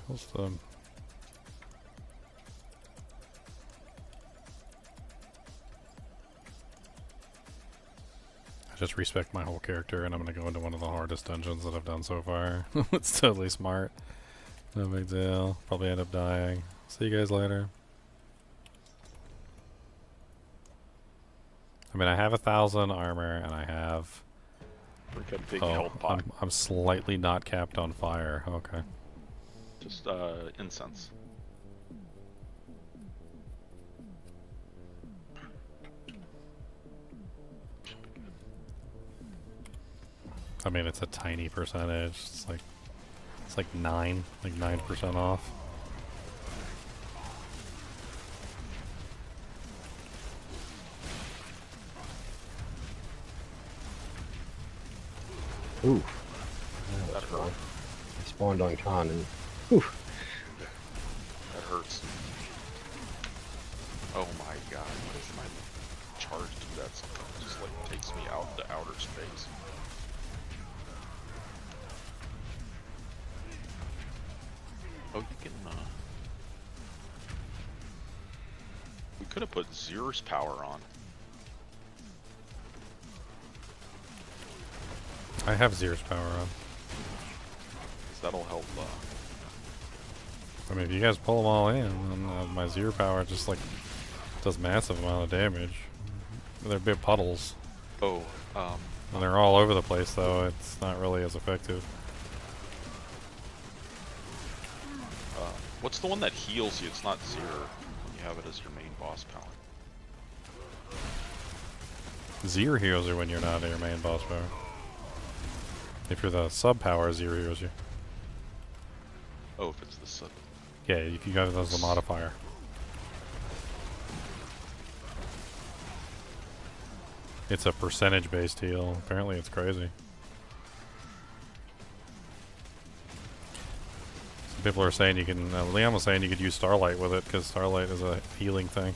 What's the... I just respect my whole character, and I'm gonna go into one of the hardest dungeons that I've done so far. It's totally smart. No big deal. Probably end up dying. See you guys later. I mean, I have 1,000 armor, and I have... We got a big Oh, health pot. I'm slightly not capped on fire. Okay. Just incense. I mean, it's a tiny percentage. It's like 9% off. Oof. That That was fun. hurt. I spawned on Khan and oof. That hurts. Oh my god, what if my charge do that sometimes? Just like takes me out into outer space. Oh, you can, we could have put Zer's power on. I have Zer's power on. 'Cause that'll help, I mean, if you guys pull them all in, then my Zer power just like does massive amount of damage. They're big puddles. oh, And they're all over the place, though. It's not really as effective. what's the one that heals you? It's not Zer when you have it as your main boss power. Zer heals you when you're not at your main boss power. If you're the sub power, Zer heals you. Oh, if it's the sub. Yeah, if you got it as a modifier. It's a percentage based heal. Apparently it's crazy. Some people are saying you can, Liam was saying you could use Starlight with it because Starlight is a healing thing.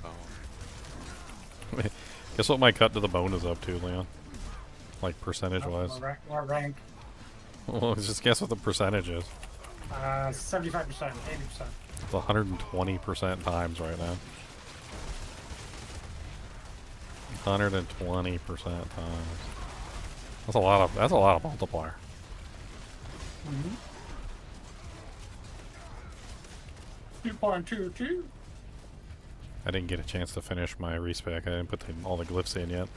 Oh. Guess what my cut to the bone is up to, Leon? Like percentage wise. What rank? Well, just guess what the percentage is. 75%, 80%. It's 120% times right now. 120% times. That's a lot of multiplier. Mm-hmm. 2.22. I didn't get a chance to finish my respec. I didn't put all the glyphs in yet.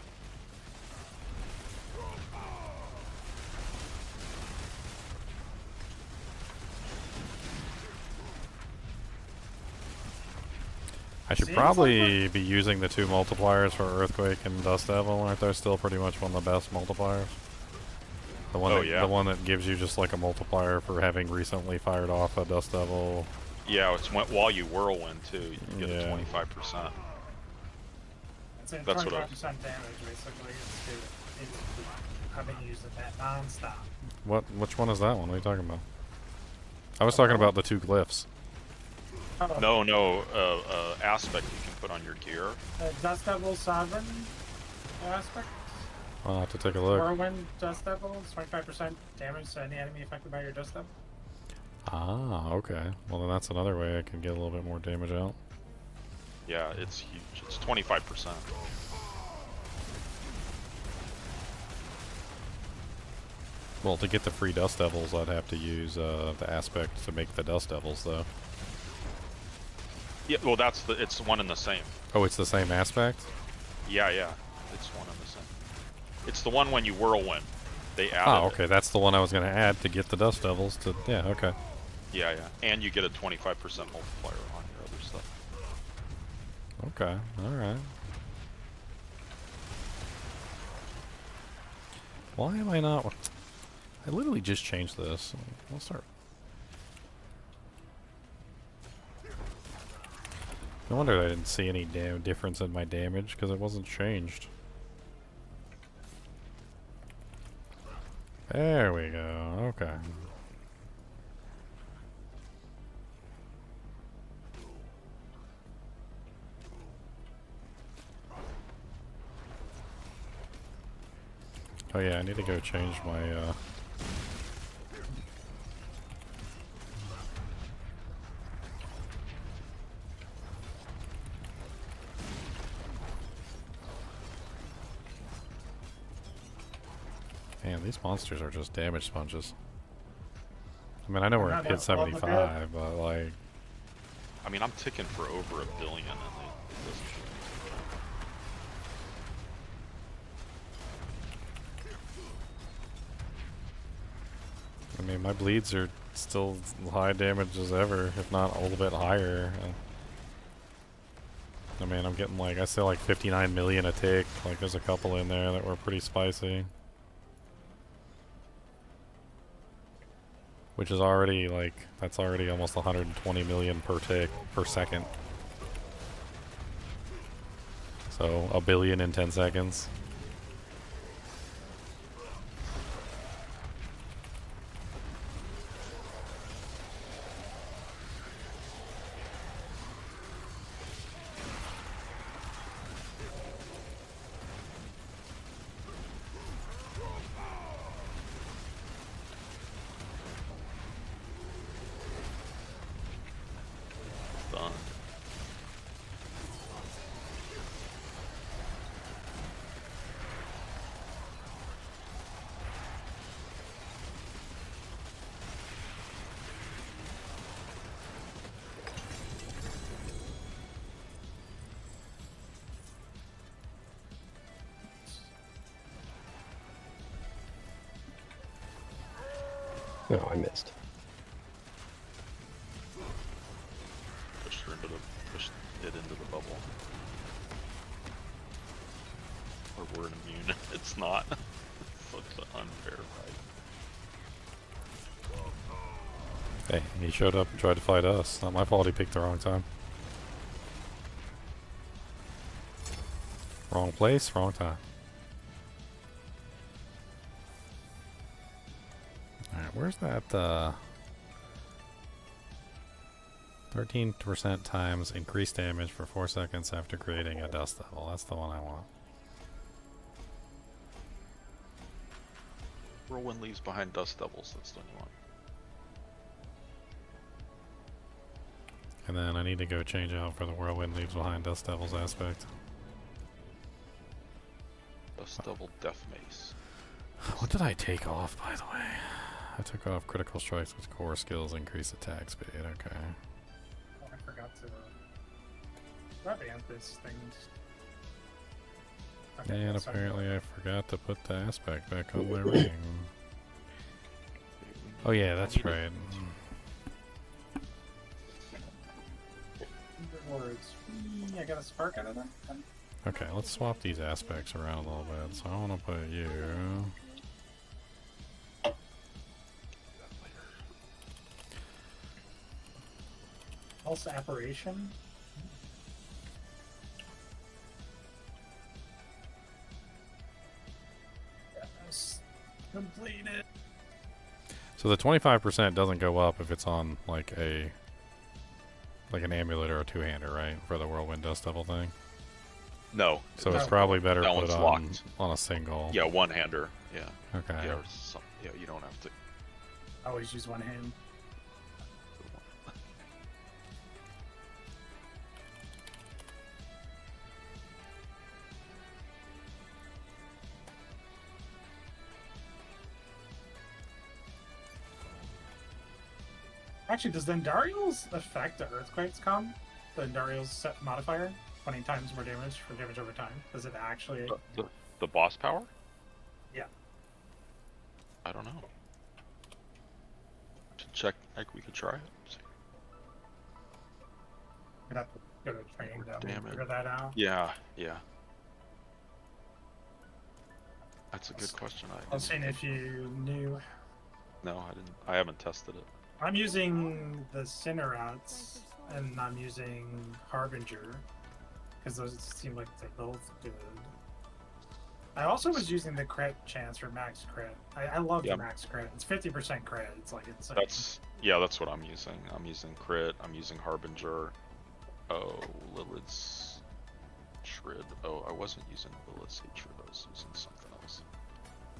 I should probably be using the 2 multipliers for Earthquake and Dust Devil. Aren't they still pretty much one of the best multipliers? The one, the one that gives you just like a multiplier for having recently fired off a Dust Devil. Yeah, it's while you whirlwind too. You get a 25%. It's a 25% That's what damage basically. It's I've been using that non-stop. Which one is that one? What are you talking about? I was talking about the 2 glyphs. No, aspect you can put on your gear. Dust Devil Sovereign aspect. I'll have to take a look. Whirlwind Dust Devil, 25% damage to any enemy affected by your Dust Devil. Ah, okay. Well, then that's another way I can get a little bit more damage out. Yeah, it's huge. It's 25%. Well, to get the free Dust Devils, I'd have to use the aspect to make the Dust Devils, though. Yeah, well, it's one and the same. Oh, it's the same aspect? Yeah, it's one and the same. It's the one when you whirlwind. They added. Oh, okay. That's the one I was going to add to get the Dust Devils. To yeah, okay. Yeah, and you get a 25% multiplier on your other stuff. Okay, all right. Why am I not? I literally just changed this. I'll start. No wonder I didn't see any difference in my damage because it wasn't changed. There we go. Okay. Oh yeah, I need to go change my Man, these monsters are just damage sponges. I mean, I know we're at hit 75, but like... I mean, I'm ticking for over 1 billion, and it doesn't show I mean, my bleeds are still high damage as ever, if not a little bit higher. I mean, I'm getting like, I say like 59 million a tick. Like, there's a couple in there that were pretty spicy. which is already like that's already almost 120 million per tick per second. So a billion in 10 seconds. Done. No, I missed. Pushed it into the bubble. Or we're immune. It's not. It's such an unfair fight. Hey, he showed up and tried to fight us. Not my fault he picked the wrong time. Wrong place, wrong time. Alright, where's that, 13% times increased damage for 4 seconds after creating a dust devil. That's the one I want. Whirlwind leaves behind dust devils. That's the one you want. And then I need to go change out for the whirlwind leaves behind dust devils aspect. Dust devil death mace. What did I take off, by the way? I took off critical strikes with core skills, increase attack speed. Okay. Oh, I forgot to revamp this thing. Okay, And sorry. apparently I forgot to put the aspect back on my ring. Oh yeah, that's right. Words. I got a spark out of that. Okay, let's swap these aspects around a little bit. So I want to put you. False apparition. Yes. Completed. So the 25% doesn't go up if it's on like an amulet or a two-hander, right? For the whirlwind dust devil thing. No. So it's No. probably better That put one's on locked. on a single. Yeah, one hander. Yeah. Okay. Yeah, or some, yeah, you don't have to. I always use one hand. Actually, does the Endariel's affect the earthquakes come? The Endariel's set modifier? 20 times more damage for damage over time. Does it actually? The boss power? Yeah. I don't know. To check, like we could try it. I'd have to go to training to Damn it. figure that out. Yeah, yeah. That's a good question. I was saying if you knew. No, I didn't. I haven't tested it. I'm using the Cinerats, and I'm using Harbinger, because those seem like they're both good. I also was using the crit chance for max crit. I love Yeah. the max crit. It's 50% crit. It's like insane. That's what I'm using. I'm using crit. I'm using Harbinger. Oh, Lilith's Shred. Oh, I wasn't using Lilith's Hatred. I was using something else.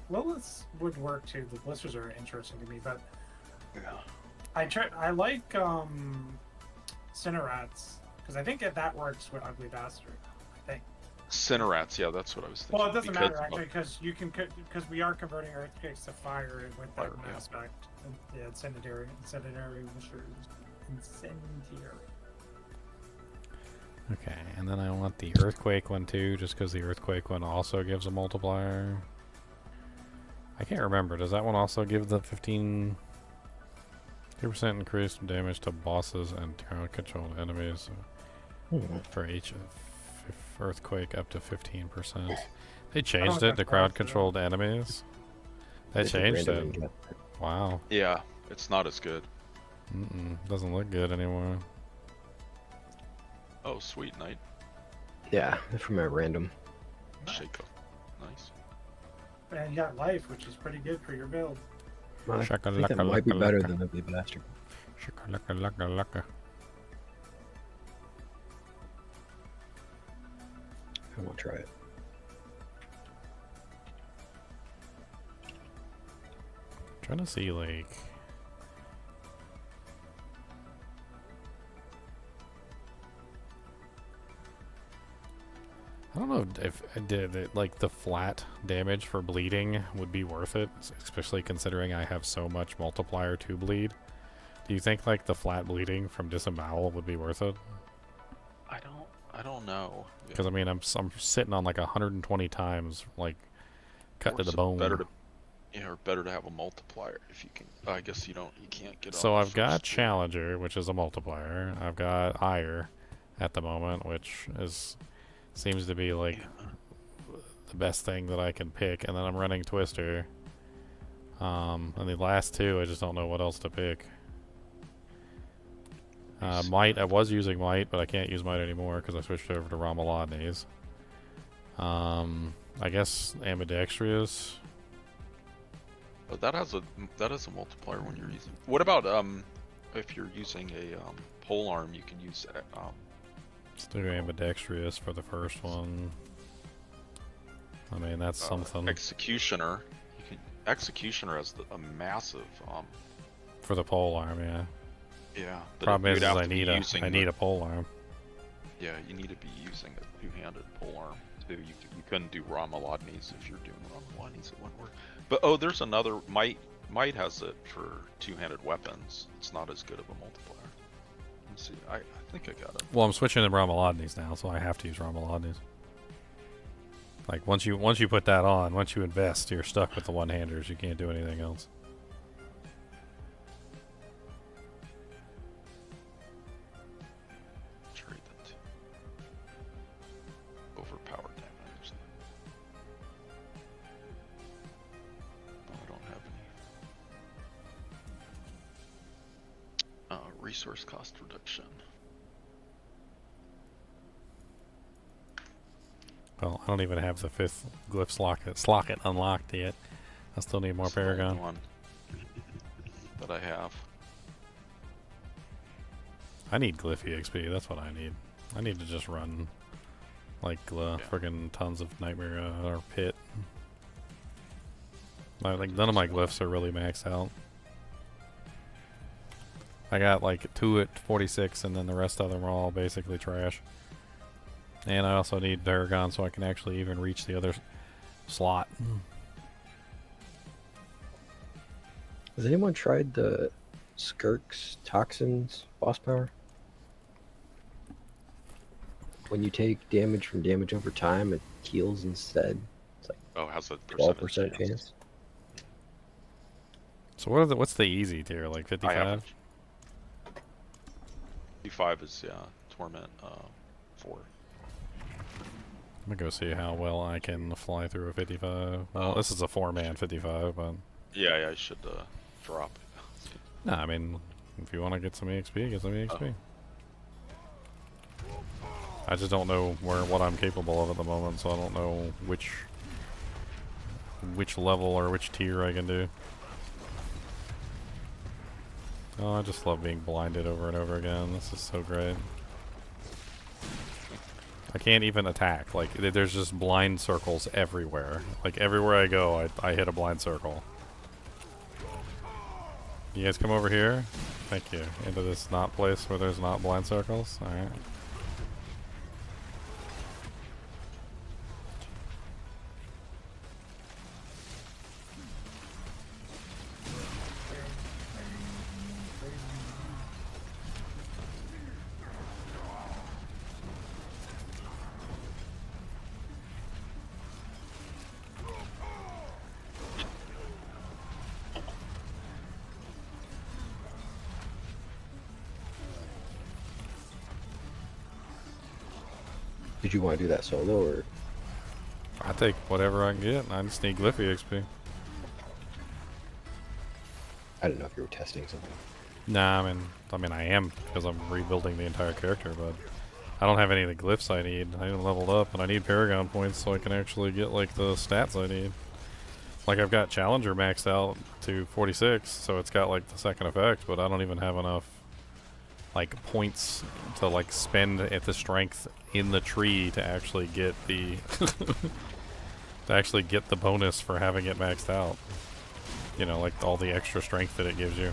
Lilith's would work too. The blisters are interesting to me, but Yeah. I like Cinerats because I think that works with Ugly Bastard. I think. Cinerats. Yeah, that's what I was thinking. Well, it doesn't because matter actually because you can because we are converting earthquakes to fire with that Fire, yeah. aspect. And, yeah, incendiary blisters. Incendiary. Okay, and then I want the earthquake one too, just because the earthquake one also gives a multiplier. I can't remember. Does that one also give the 2% increased damage to bosses and crowd-controlled enemies for each earthquake up to 15%? They changed it to crowd-controlled enemies. They changed it. Wow. Yeah, It's not as good. Doesn't look good anymore. Oh, sweet night. Yeah, from a random. Shake up. Nice. And you got life, which is pretty good for your build. I think that Shakalaka might be laka better laka. than Ugly Bastard. Shakalaka laka laka. I want to try it. Trying to see like. I don't know if like the flat damage for bleeding would be worth it, especially considering I have so much multiplier to bleed. Do you think like the flat bleeding from disembowel would be worth it? I don't know. Because I mean I'm sitting on like 120 times like cut Or to is the it bone. Better to, or better to have a multiplier if you can. I guess you can't get. So on the I've got first two. Challenger, which is a multiplier. I've got Ire at the moment, which seems to be like the best thing that I can pick, and then I'm running Twister. And the last two, I just don't know what else to pick. Might, I was using Might, but I can't use Might anymore because I switched over to Ramalodnes. I guess Ambidextrous. But that has a multiplier when you're using. What about if you're using a pole arm, you can use Let's do Ambidextrous for the first one. I mean, that's something. Executioner. Executioner has a massive For the pole arm, yeah. yeah. but Problem you'd is have I to be need using I need a pole arm. Yeah, you need to be using a two-handed pole arm too. You couldn't do Ramalodnes if you're doing Ramalodnes. It wouldn't work. But oh, there's another Might. Might has it for two-handed weapons. It's not as good of a multiplier. Let's see. I think I got it. Well, I'm switching to Ramalodnes now, so I have to use Ramalodnes. Like once you put that on, once you invest, you're stuck with the one-handers. You can't do anything else. Trade it. Overpowered damage. No, I don't have any. Resource cost reduction. Well, I don't even have the 5th glyph slocket unlocked yet. I still need more It's the only Paragon. one that I have. I need glyph EXP. That's what I need. I need to just run like friggin' tons of Nightmare or Pit. Like none of my glyphs are really maxed out. I got like 2 at 46, and then the rest of them are all basically trash. And I also need Paragon so I can actually even reach the other slot. Has anyone tried the Skirk's Toxins boss power? When you take damage from damage over time, it heals instead. It's like Oh, how's a 12% chance. So what's the easy tier? Like 55? I haven't. 55 is Torment 4. I'm gonna go see how well I can fly through a 55. Well, this is a 4-man 55, but Yeah, I should drop. nah, I mean, if you want to get some EXP, get some EXP. I just don't know what I'm capable of at the moment, so I don't know which level or which tier I can do. Oh, I just love being blinded over and over again. This is so great. I can't even attack. Like, there's just blind circles everywhere. Like, everywhere I go, I hit a blind circle. You guys come over here? Thank you. Into this not place where there's not blind circles? Alright. Did you want to do that solo or? I take whatever I can get. I just need Glyphy XP. I didn't know if you were testing something. Nah, I mean, I am because I'm rebuilding the entire character, but I don't have any of the glyphs I need. I haven't leveled up, and I need Paragon points so I can actually get like the stats I need. Like I've got Challenger maxed out to 46, so it's got like the second effect, but I don't even have enough like points to like spend at the strength in the tree to actually get the to actually get the bonus for having it maxed out. You know, like all the extra strength that it gives you.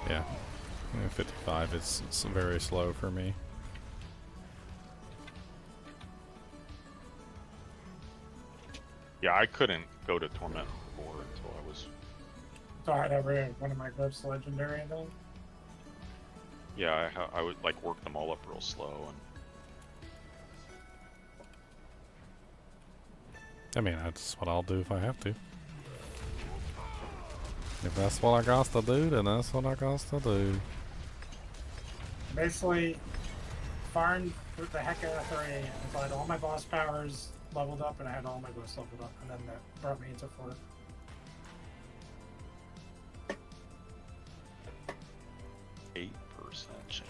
Yeah, 55 is very slow for me. Yeah, I couldn't go to Torment before until I was. Sorry, every one of my glyphs legendary though. Yeah, I would like work them all up real slow, and I mean, that's what I'll do if I have to. If that's what I got to do, then that's what I got to do. Basically, farmed with the heck out of 3 until I had all my boss powers leveled up and I had all my glyphs leveled up, and then that brought me into 4. 8% chance.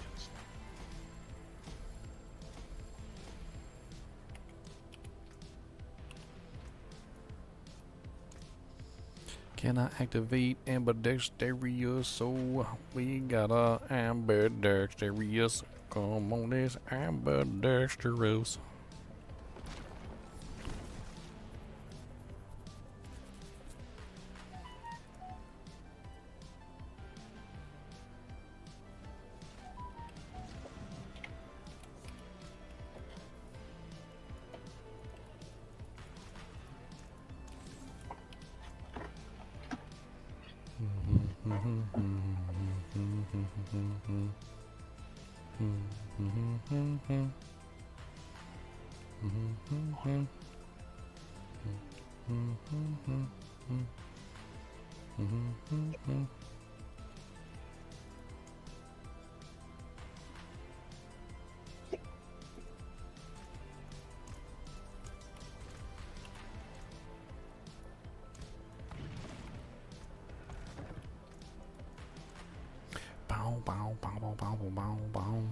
Can I activate ambidextrous? So we gotta ambidextrous. Come on, this ambidextrous. Bow, bow, bow, bow, bow, bow, bow.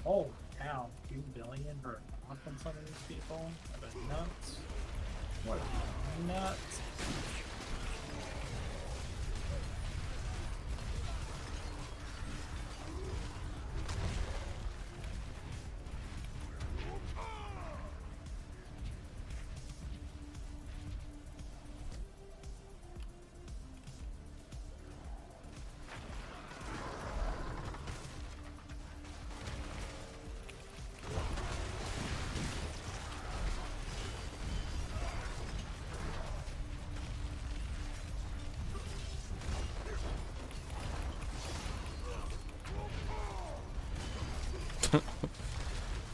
Oh, cow. 2 billion for knocking some of these people? What a nuts. What a nuts.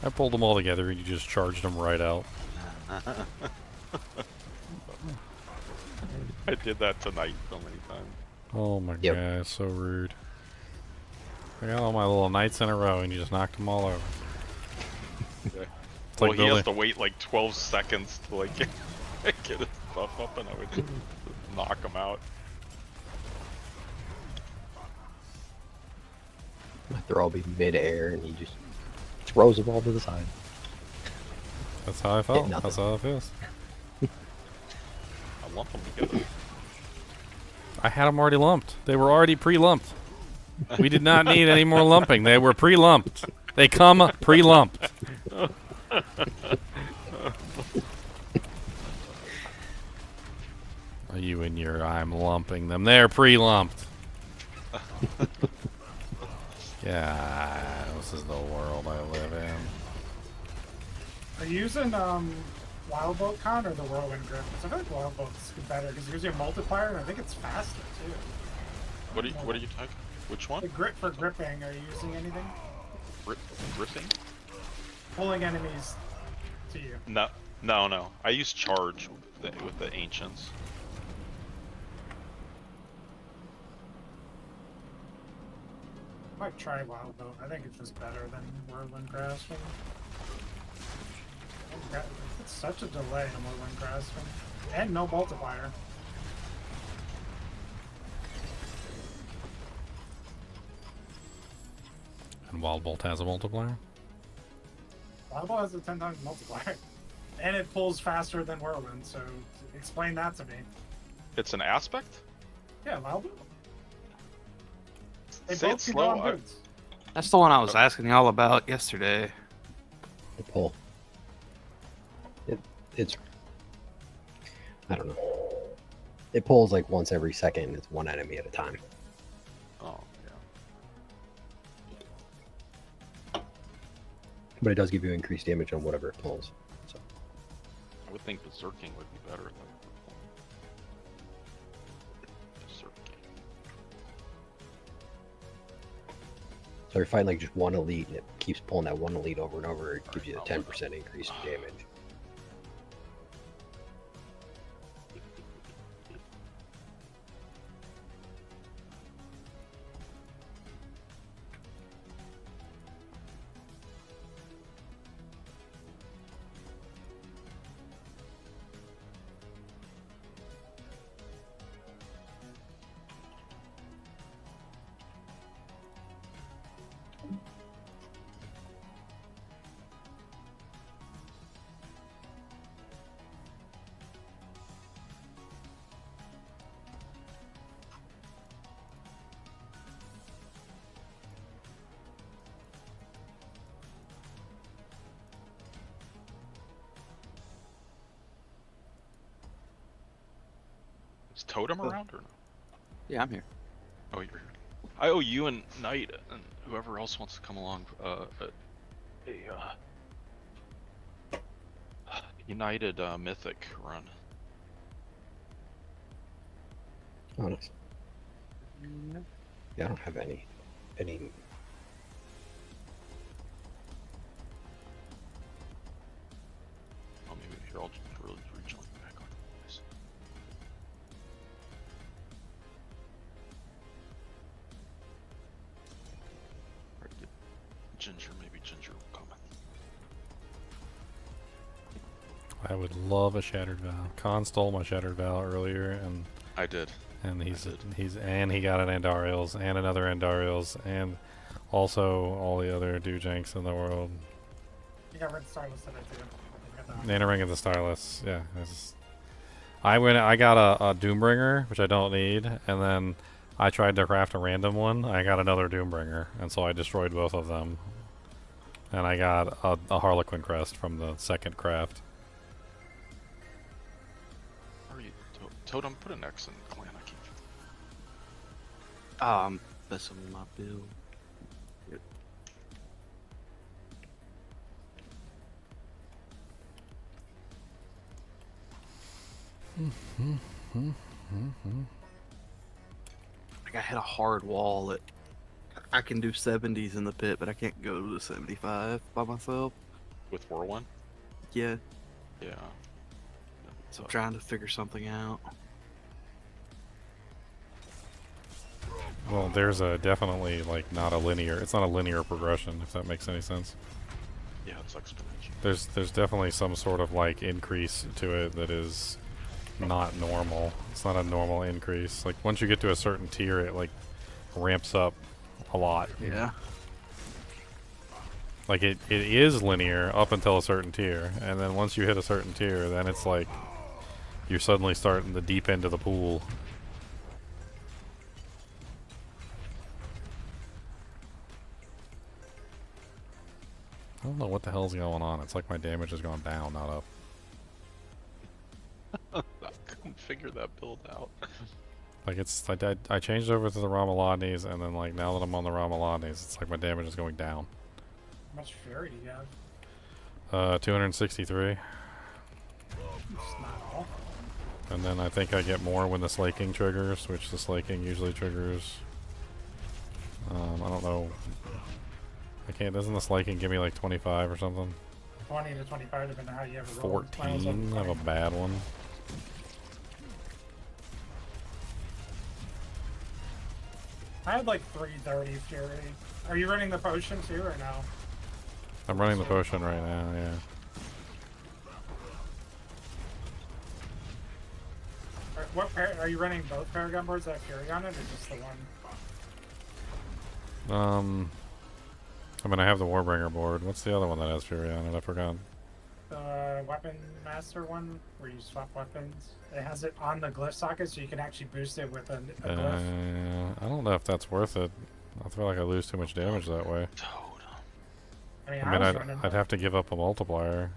I pulled them all together and you just charged them right out. I did that tonight so many times. Oh my Yep. god, so rude. I got all my little knights in a row and you just knocked them all over. Yeah. It's Well, like he has building. to wait like 12 seconds to like get his stuff up, and I would just knock him out. They'll all be mid-air, and he just throws them all to the side. That's how I felt. nothing. That's how it feels. I lump them together. I had them already lumped. They were already pre-lumped. We did not need any more lumping. They were pre-lumped. They come pre-lumped. You and your I'm lumping them. They're pre-lumped. Yeah, this is the world I live in. Are you using Wild Bolt Con or the Whirlwind Grip? 'Cause I feel like Wild Bolt's better because it gives you a multiplier and I think it's faster too. What are you talking? Which one? The grip for gripping, are you using anything? Gripping? Pulling enemies to you. No. I use charge with the ancients. Might try Wild Bolt. I think it's just better than Whirlwind Grasping. It's such a delay in Whirlwind Grasping. And no multiplier. And Wild Bolt has a multiplier? Wild Bolt has a 10 times multiplier. And it pulls faster than Whirlwind, so explain that to me. It's an aspect? Yeah, Wild Bolt. They Say both it can slow. go on boots. That's the one I was asking y'all about yesterday. The pull. It's I don't know. It pulls like once every second, and it's one enemy at a time. Oh, yeah. But it does give you increased damage on whatever it pulls. So I would think Berserking would be better than Berserking. if you're fighting like just one elite, and it keeps pulling that one elite over and over, it gives you a 10% increase in damage. Is Totem around or no? Yeah, I'm here. Oh, you're here. I owe you and Knight and whoever else wants to come along a United Mythic run. Oh, nice. Yeah, I don't have any. Oh, maybe here I'll just really rejoin back on this. Alright, get Ginger, maybe Ginger will come. I would love a Shattered Vow. Khan stole my Shattered Vow earlier, and I did. And he got an Andariel's and another Andariel's and also all the other Dujanks in the world. You got Red Starless today too. And a Ring of the Starless, yeah. I got a Doombringer, which I don't need, and then I tried to craft a random one. I got another Doombringer, and so I destroyed both of them. And I got a Harlequin crest from the second craft. How are you? Totem, put an X in clan. I can't. I'm messing with my build. Yep. Like I hit a hard wall that I can do 70s in the pit, but I can't go to the 75 by myself. With Whirlwind? Yeah. Yeah. So I'm trying to figure something out. Well, there's a definitely like not a linear. It's not a linear progression, if that makes any sense. Yeah, it's exponential. There's definitely some sort of like increase to it that is not normal. It's not a normal increase. Like once you get to a certain tier, it like ramps up a lot. Yeah. Like it is linear up until a certain tier, and then once you hit a certain tier, then it's like you're suddenly starting the deep end of the pool. I don't know what the hell's going on. It's like my damage has gone down, not up. I couldn't figure that build out. Like it's I changed over to the Ramalades, and then like now that I'm on the Ramalades, it's like my damage is going down. How much fury do you have? 263. It's not all. And then I think I get more when the Slaking triggers, which the Slaking usually triggers. I don't know. I can't. Doesn't the Slaking give me like 25 or something? 20 to 25, depending on how you have a roll. 14. I have a bad one. I had like 330 fury. Are you running the potion too, or no? I'm running the potion right now, yeah. What are you running both Paragon boards that have fury on it, or just the one? I mean, I have the Warbringer board. What's the other one that has Fury on it? I forgot. The Weapon Master one, where you swap weapons. It has it on the glyph socket, so you can actually boost it with a glyph. I don't know if that's worth it. I feel like I lose too much damage that way. I mean, I'd have to give up a multiplier.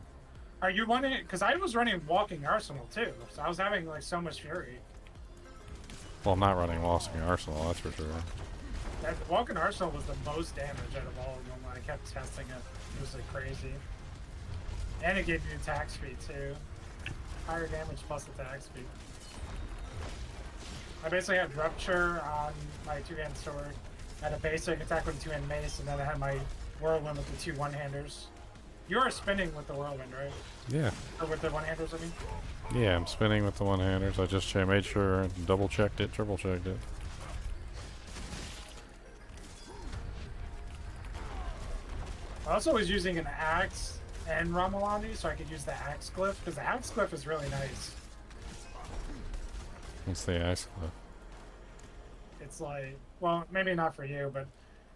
Are you running it? Because I was running Walking Arsenal too, so I was having like so much fury. Well, I'm not running Walking Arsenal, that's for sure. That Walking Arsenal was the most damage out of all of them when I kept testing it. It was like crazy. And it gave you attack speed too. Higher damage plus attack speed. I basically had Rupture on my two-hand sword. I had a basic attack with a two-hand mace, and then I had my Whirlwind with the two one-handers. You are spinning with the Whirlwind, right? Yeah. Or with the one-handers, I mean? Yeah, I'm spinning with the one-handers. I just made sure, double-checked it, triple-checked it. I also was using an axe and Ramalani, so I could use the axe glyph, because the axe glyph is really nice. What's the axe glyph? It's like, well, maybe not for you, but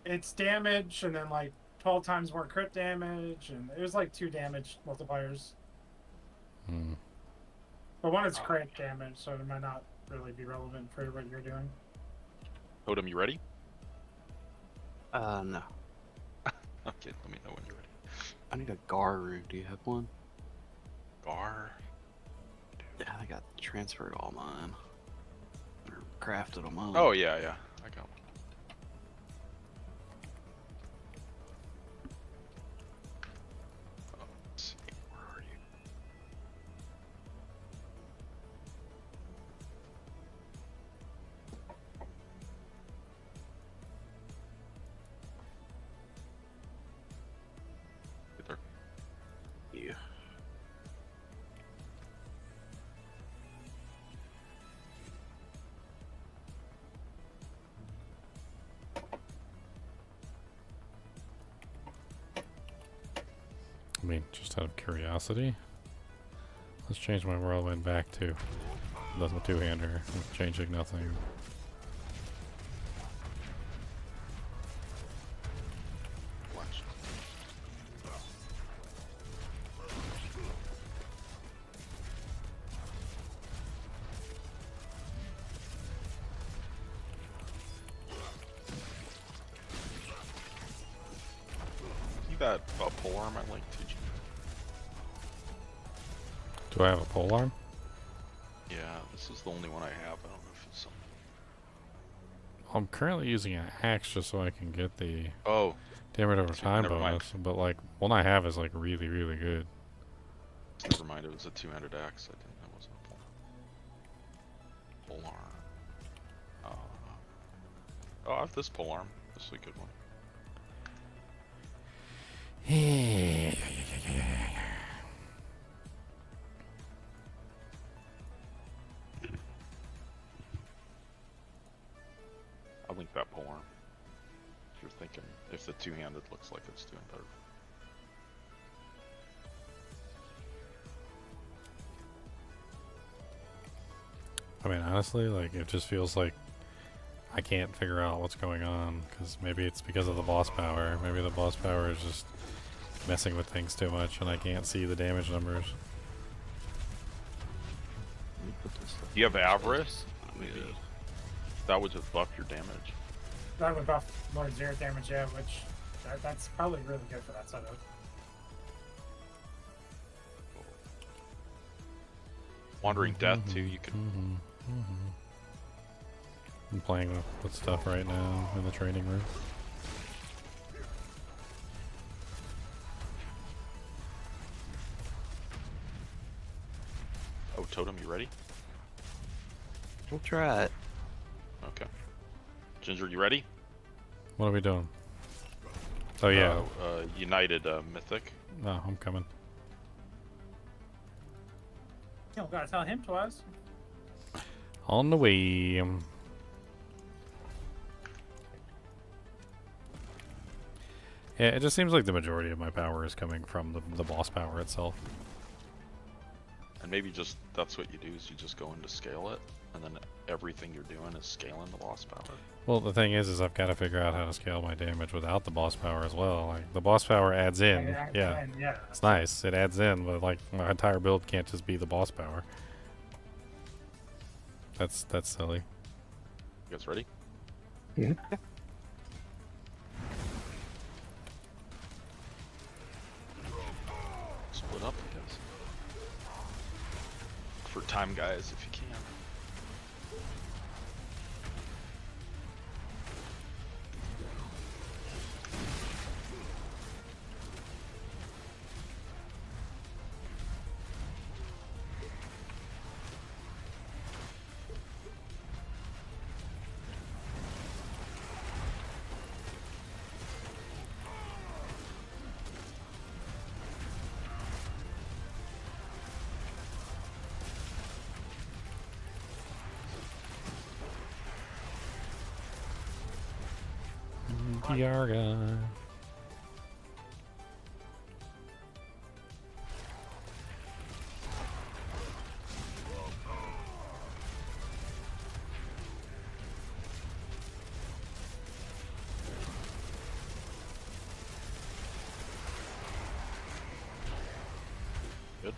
it's damage and then like 12 times more crit damage, and it was like 2 damage multipliers. Hmm. But one is crit damage, so it might not really be relevant for what you're doing. Totem, you ready? No. Okay, let me know when you're ready. I need a Gar rune. Do you have one? Gar? Yeah, I got transferred all mine. Or crafted them up. Oh, yeah, yeah. I got one. Oh, let's see. Where are you? Get there. Yeah. I mean, just out of curiosity. Let's change my Whirlwind back to the two-hander. Changing nothing. See that polearm I linked to you? Do I have a polearm? Yeah, this is the only one I have. I don't know if it's something. I'm currently using an axe just so I can get the damage over See, time never mind. bonus. But like one I have is like really, really good. Never mind, it was a two-handed axe. I didn't. That wasn't a polearm. Oh, I have this polearm. This is a good one. I link that polearm. If you're thinking, if the two-handed looks like it's doing better. I mean, honestly, like, it just feels like I can't figure out what's going on, because maybe it's because of the boss power. Maybe the boss power is just messing with things too much, and I can't see the damage numbers. Do you have Avarice? That would just buff your damage. That would buff more 0 damage, yeah, which that's probably really good for that setup. Wandering Death too, you can. I'm playing with stuff right now in the training room. Oh, Totem, you ready? We'll try it. Okay. Ginger, you ready? What are we doing? Oh yeah. United Mythic. No, I'm coming. You don't gotta tell him twice. On the way. Yeah, it just seems like the majority of my power is coming from the boss power itself. And maybe just that's what you do is you just go into scale it, and then everything you're doing is scaling the boss power. Well, the thing is I've got to figure out how to scale my damage without the boss power as well. Like, the boss power adds in, yeah, it's nice, it adds in, but like my entire build can't just be the boss power. That's silly. You guys ready? Yeah. Split up, I guess. For time, guys, if you can. PR guy. Good.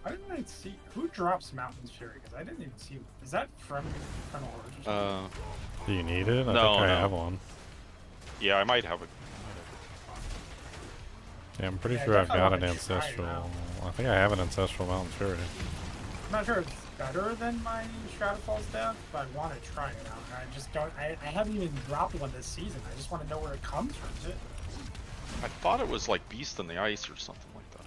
Why didn't I see who drops Mountain's Fury? Because I didn't even see. Is that from Colonel Horrors or something? Do you need it? I No, think I no. have one. Yeah, I might have it. Yeah, I'm pretty Yeah, sure I've definitely got an wanna try it ancestral. out. I think I have an ancestral Mountain Fury. I'm not sure it's better than my Shroud of Falls Death, but I want to try it out. I just don't. I haven't even dropped one this season. I just want to know where it comes from. Too. I thought it was like Beast in the Ice or something like that.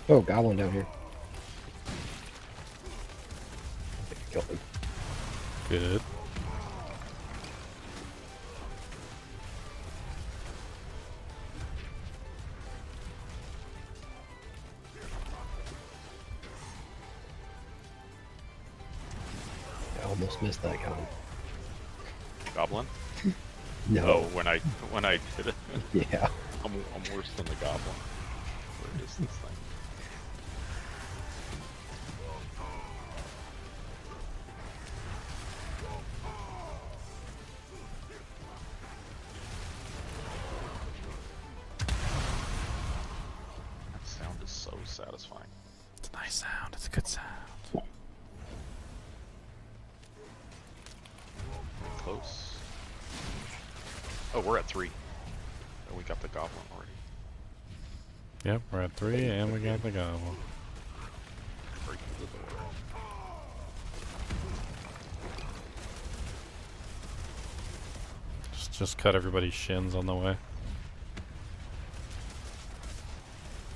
Oh, goblin down here. I think I killed him. Good. I almost missed that goblin. Goblin? No. Oh, when I did it. Yeah. I'm worse than the goblin. Where is this thing? That sound is so satisfying. It's a nice sound. It's a good sound. Close. Oh, we're at 3. And we got the goblin already. Yep, we're at 3 and we got the goblin. Break the door. Just cut everybody's shins on the way.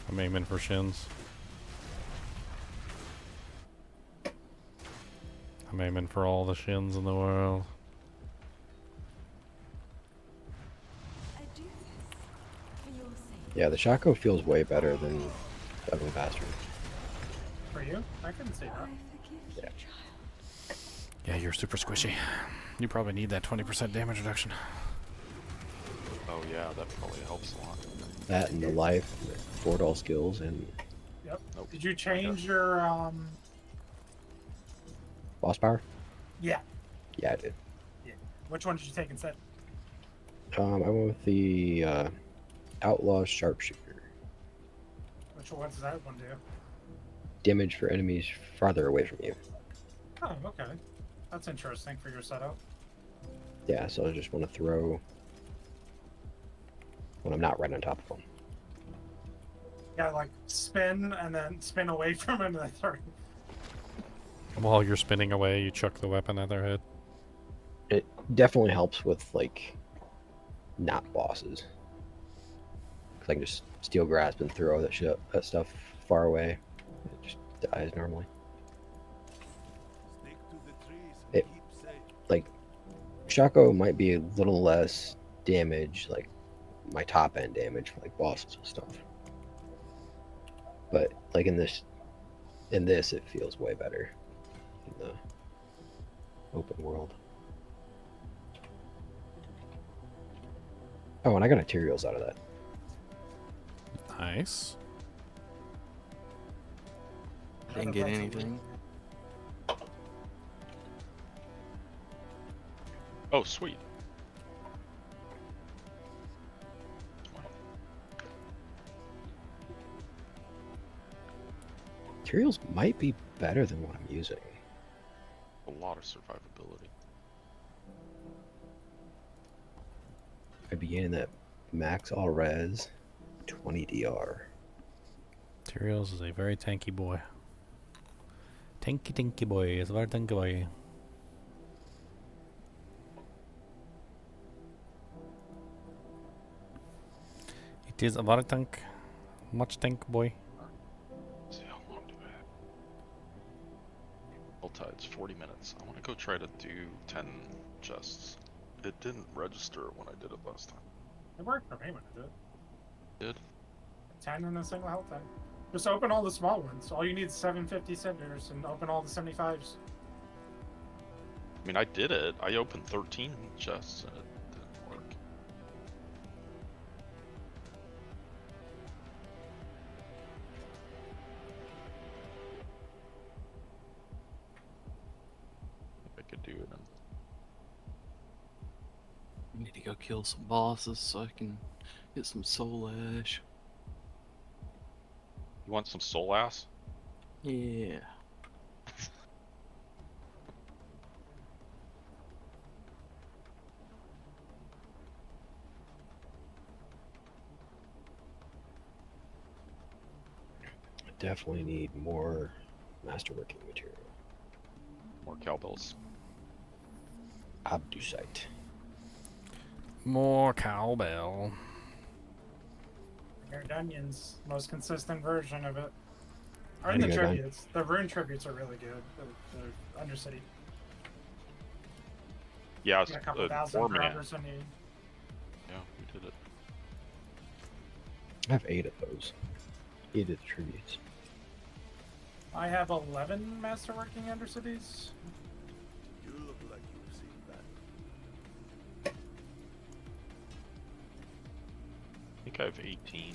I'm aiming for shins. I'm aiming for all the shins in the world. I do this for your sake. Yeah, the Shaco feels way better than Seven Bastard. For you? I couldn't see that. I forgive you, Yeah. child. Yeah, you're super squishy. You probably need that 20% damage reduction. Oh yeah, that probably helps a lot. That and the life, forward all skills, and Yep. Nope. Did you change your boss power. Yeah. Yeah, I did. Which one did you take instead? I went with the Outlaw Sharpshooter. Which one does that one do? Damage for enemies farther away from you. Oh, okay. That's interesting for your setup. Yeah, so I just want to throw when I'm not right on top of them. Yeah, like spin and then spin away from him and then throw. While you're spinning away, you chuck the weapon at their head. It definitely helps with like not bosses. 'Cause I can just steel grasp and throw that stuff far away. It just dies normally. Stick to the trees and It- keep safe. Like Shaco might be a little less damage, like my top end damage for like bosses and stuff. But like in this it feels way better in the open world. Oh, and I got materials out of that. Nice. Didn't get anything. Oh, sweet. Materials might be better than what I'm using. A lot of survivability. I began that max all res 20 DR. Materials is a very tanky boy. Tanky boy. It's a very tanky boy. It is a very tank. Much tank boy. Let's see how long do I have? HellTide's 40 minutes. I want to go try to do 10 chests. It didn't register when I did it last time. It worked for me when I did. Did? 10 in a single health tank. Just open all the small ones. All you need is 750 cinders and open all the 75s. I mean, I did it. I opened 13 chests and it didn't work. If I could do it. Need to go kill some bosses so I can get some soul ash. You want some soul ass? Yeah. I definitely need more masterworking material. More cowbells. Abducite. More cowbell. Your Dungeon's most consistent version of it. Or in the Pretty good, huh? tributes. The Rune tributes are really good. The Undercity. Yeah, it's Get a couple thousand 4 man. grabbers when you. Yeah, we did it. I have 8 of those. 8 of the tributes. I have 11 masterworking Undercities. You look like you've seen that. I think I have 18.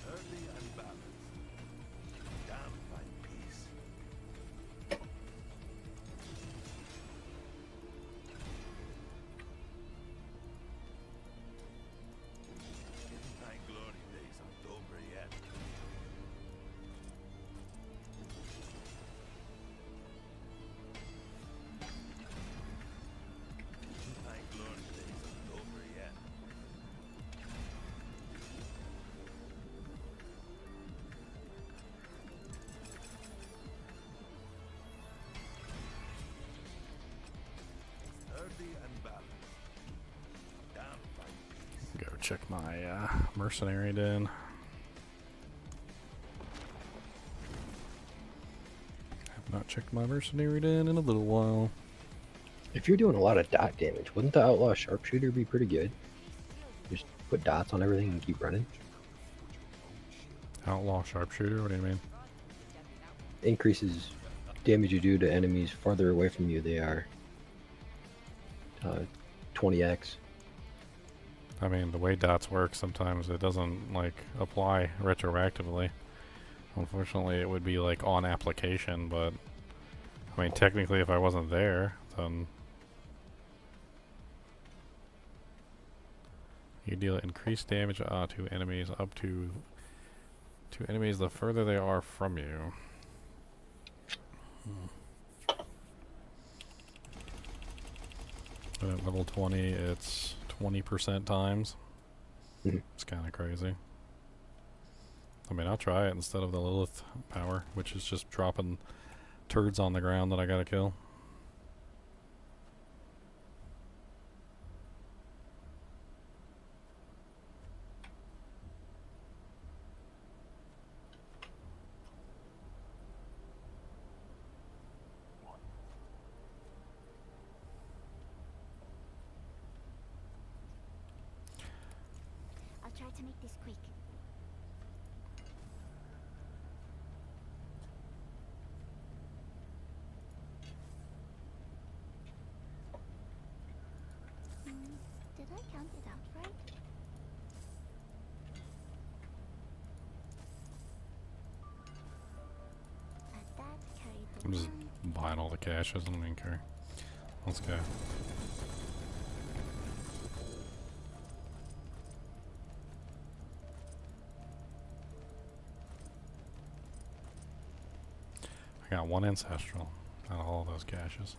Early and balanced. Damn fine piece. My glory days aren't over yet. check my mercenary den. Have not checked my mercenary den in a little while. If you're doing a lot of dot damage, wouldn't the outlaw sharpshooter be pretty good? Just put dots on everything and keep running. Outlaw sharpshooter? What do you mean? Increases damage you do to enemies farther away from you they are. 20x. I mean, the way dots work, sometimes it doesn't, like, apply retroactively. Unfortunately, it would be, like, on application, but... I mean, technically, if I wasn't there, then... You deal increased damage to enemies up to enemies the further they are from you. And at level 20, it's 20% times. It's kind of crazy. I mean, I'll try it instead of the Lilith power, which is just dropping turds on the ground that I gotta kill. I'll try to make this quick. Did I count it out right? That carried the I'm just buying all the caches, I don't even care. Let's go. I got one ancestral out of all those caches.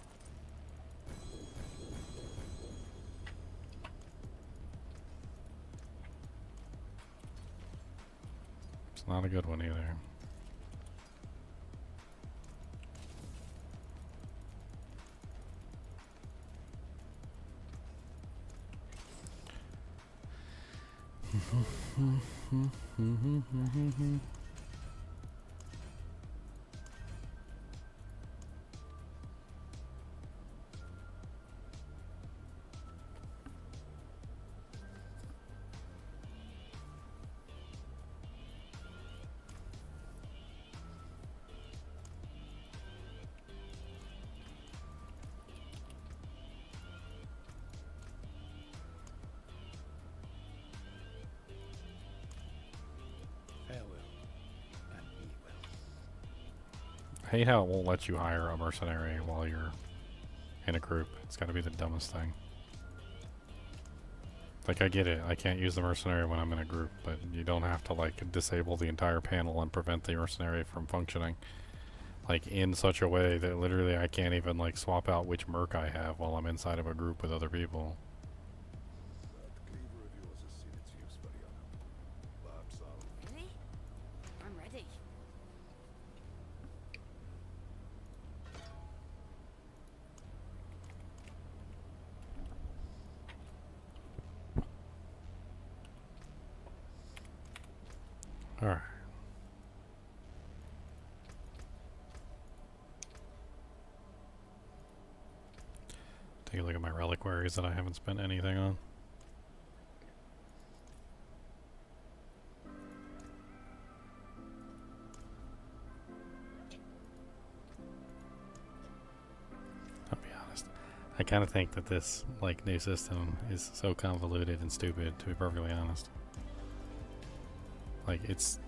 It's not a good one either. I hate how it won't let you hire a mercenary while you're in a group. It's gotta be the dumbest thing. Like, I get it, I can't use the mercenary when I'm in a group, but you don't have to, like, disable the entire panel and prevent the mercenary from functioning. Like, in such a way that literally I can't even, like, swap out which merc I have while I'm inside of a group with other people. Ready? I'm ready. Alright. Take a look at my reliquaries that I haven't spent anything on. I'll be honest. I kind of think that this, like, new system is so convoluted and stupid, to be perfectly honest. Like, it's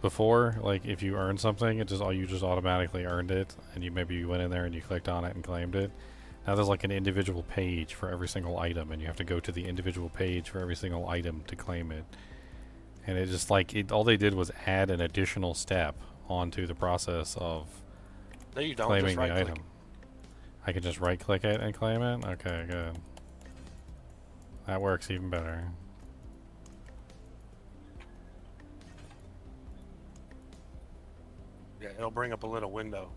before, like, if you earn something, it just you just automatically earned it, and you went in there and you clicked on it and claimed it. Now there's like an individual page for every single item, and you have to go to the individual page for every single item to claim it. And it just like all they did was add an additional step onto the process of No, you don't. claiming Just the right-click. item. I can just right click it and claim it? Okay, good. That works even better. Yeah, it'll bring up a little window.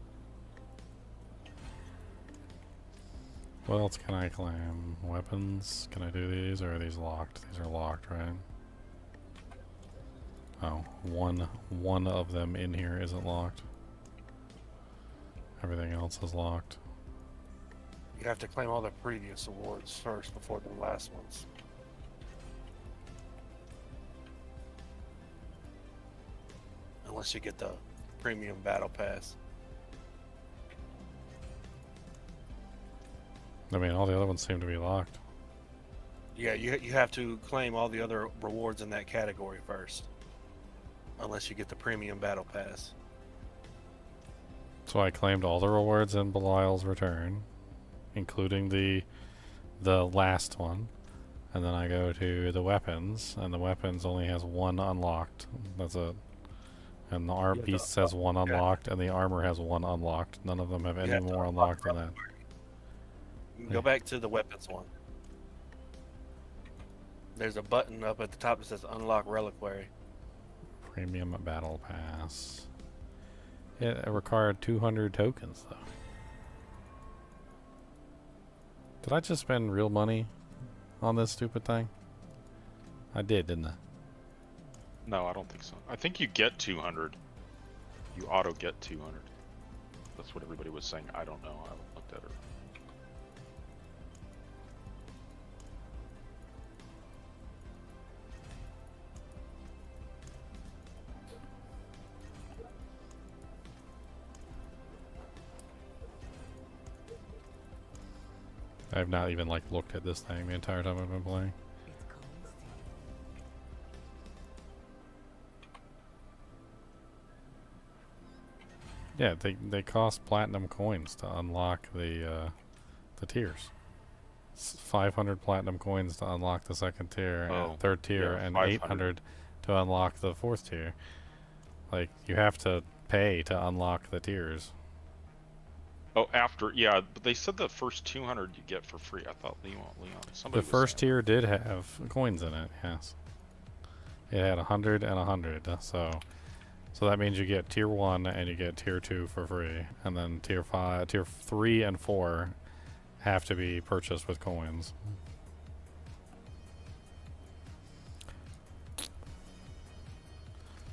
What else can I claim? Weapons? Can I do these, or are these locked? These are locked, right? Oh, one of them in here isn't locked. Everything else is locked. You have to claim all the previous awards first before the last ones. Unless you get the premium battle pass. I mean, all the other ones seem to be locked. Yeah, you have to claim all the other rewards in that category first. Unless you get the premium battle pass. So I claimed all the rewards in Belial's Return, including the last one. And then I go to the weapons, and the weapons only has one unlocked. That's it. And the beast has one unlocked, and the armor has one unlocked. None of them have any more unlocked than that. You can go back to the weapons one. There's a button up at the top that says Unlock Reliquary. Premium Battle Pass. It required 200 tokens, though. Did I just spend real money on this stupid thing? I did, didn't I? No, I don't think so. I think you get 200. You auto get 200. That's what everybody was saying. I don't know. I haven't looked at it. I've not even like looked at this thing the entire time I've been playing. Yeah, they cost platinum coins to unlock the tiers. It's 500 platinum coins to unlock the second tier, and third tier, yeah, and 500. 800 to unlock the fourth tier. Like, you have to pay to unlock the tiers. Oh, yeah, but they said the first 200 you get for free. I thought Leon, somebody The was first saying tier did have coins in it, yes. It had 100 and 100, so that means you get tier 1 and you get tier 2 for free, and then tier 3 and 4 have to be purchased with coins. I'm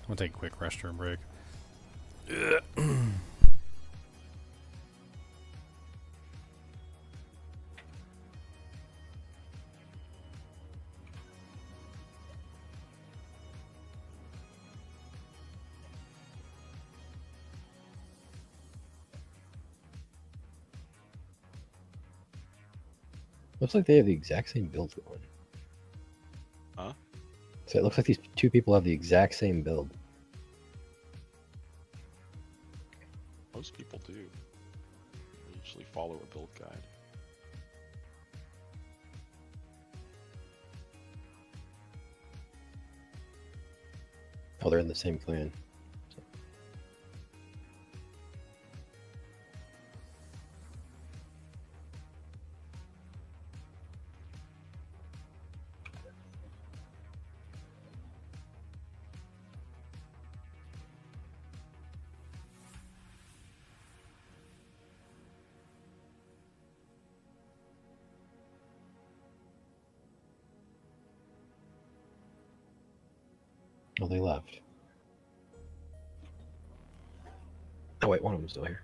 gonna take a quick restroom break. Looks like they have the exact same build going. Huh? So it looks like these two people have the exact same build. Most people do. They usually follow a build guide. Oh, they're in the same clan. Oh, they left. Oh wait, one of them's still here.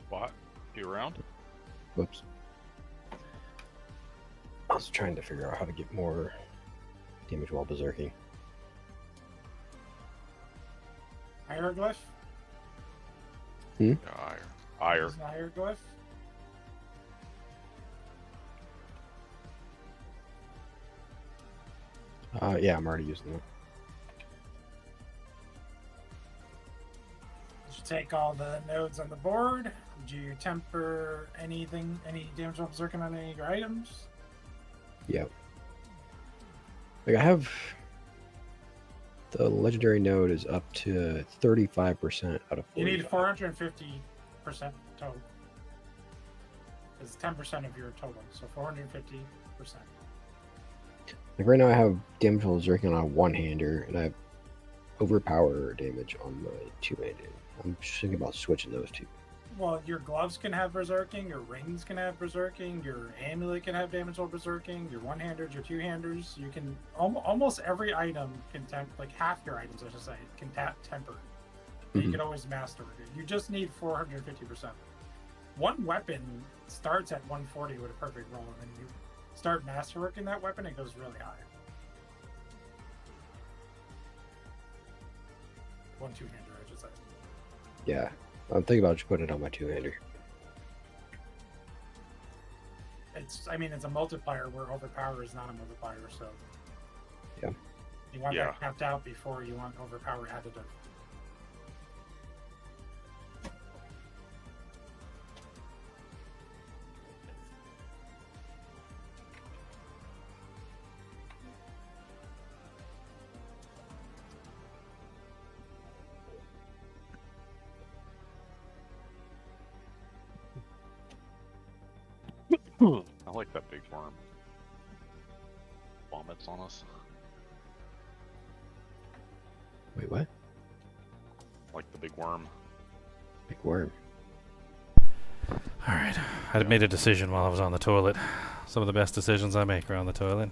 Bot, you around? Whoops. I was trying to figure out how to get more damage while berserking. Hieroglyph? Hmm? Yeah, higher. Is it hieroglyph? Yeah, I'm already using that. Did you take all the nodes on the board? Did you temper anything, any damage while berserking on any of your items? Yep. Like I have the legendary node is up to 35% out of 45. You need 450% total. It's 10% of your total, so 450%. Like right now I have damage while berserking on a one-hander, and I have overpower damage on my two-handed. I'm just thinking about switching those two. Well, your gloves can have berserking, your rings can have berserking, your amulet can have damage while berserking, your one-handers, your two-handers. You can almost every item can like half your items, I should say, can temper. You can always master it. You just need 450%. One weapon starts at 140 with a perfect roll, and then you start masterworking that weapon, it goes really high. One two-hander, I should say. Yeah, I'm thinking about just putting it on my two-hander. I mean, it's a multiplier where overpower is not a multiplier, so yeah, you want that capped out before you want overpower additive. I like that big worm. Vomits on us. Wait, what? Like the big worm. Big worm. Alright, I made a decision while I was on the toilet. Some of the best decisions I make are on the toilet.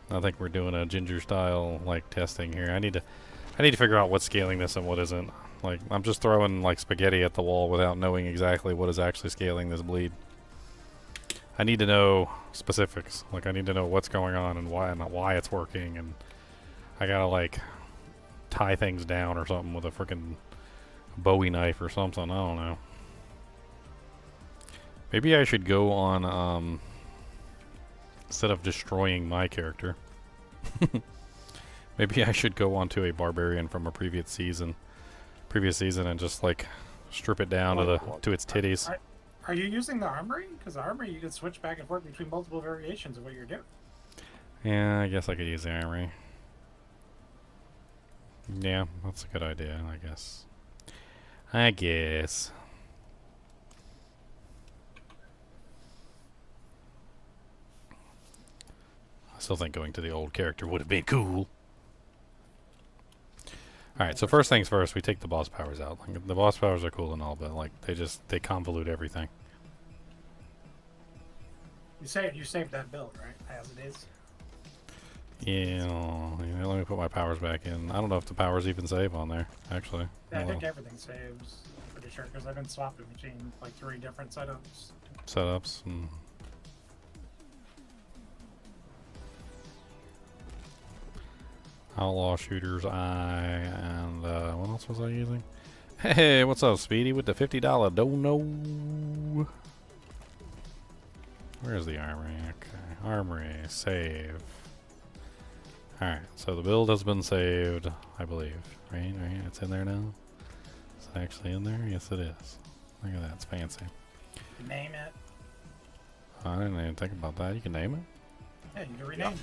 I think we're doing a ginger style like testing here. I need to figure out what's scaling this and what isn't. Like, I'm just throwing like spaghetti at the wall without knowing exactly what is actually scaling this bleed. I need to know specifics. Like, I need to know what's going on and why it's working, and I gotta like tie things down or something with a freaking Bowie knife or something. I don't know. Maybe I should go on instead of destroying my character. Maybe I should go onto a barbarian from a previous season and just like strip it down to its titties. Are you using the armory? Because the armory you can switch back and forth between multiple variations of what you're doing. Yeah, I guess I could use the armory. Yeah, that's a good idea, I guess. I still think going to the old character would have been cool. Alright, so first things first, we take the boss powers out. Like, the boss powers are cool and all, but like they convolute everything. You saved that build, right? As it is. Yeah, let me put my powers back in. I don't know if the powers even save on there, actually. Yeah, I think everything saves. Pretty sure, because I've been swapping between like 3 different setups. Outlaw Shooter's Eye, and what else was I using? Hey, what's up, Speedy, with the $50 dono? Where's the armory? Okay, armory, save. Alright, so the build has been saved, I believe. Right, it's in there now? Is it actually in there? Yes, it is. Look at that, it's fancy. Name it. I didn't even think about that. You can name it? Yeah, you can rename it.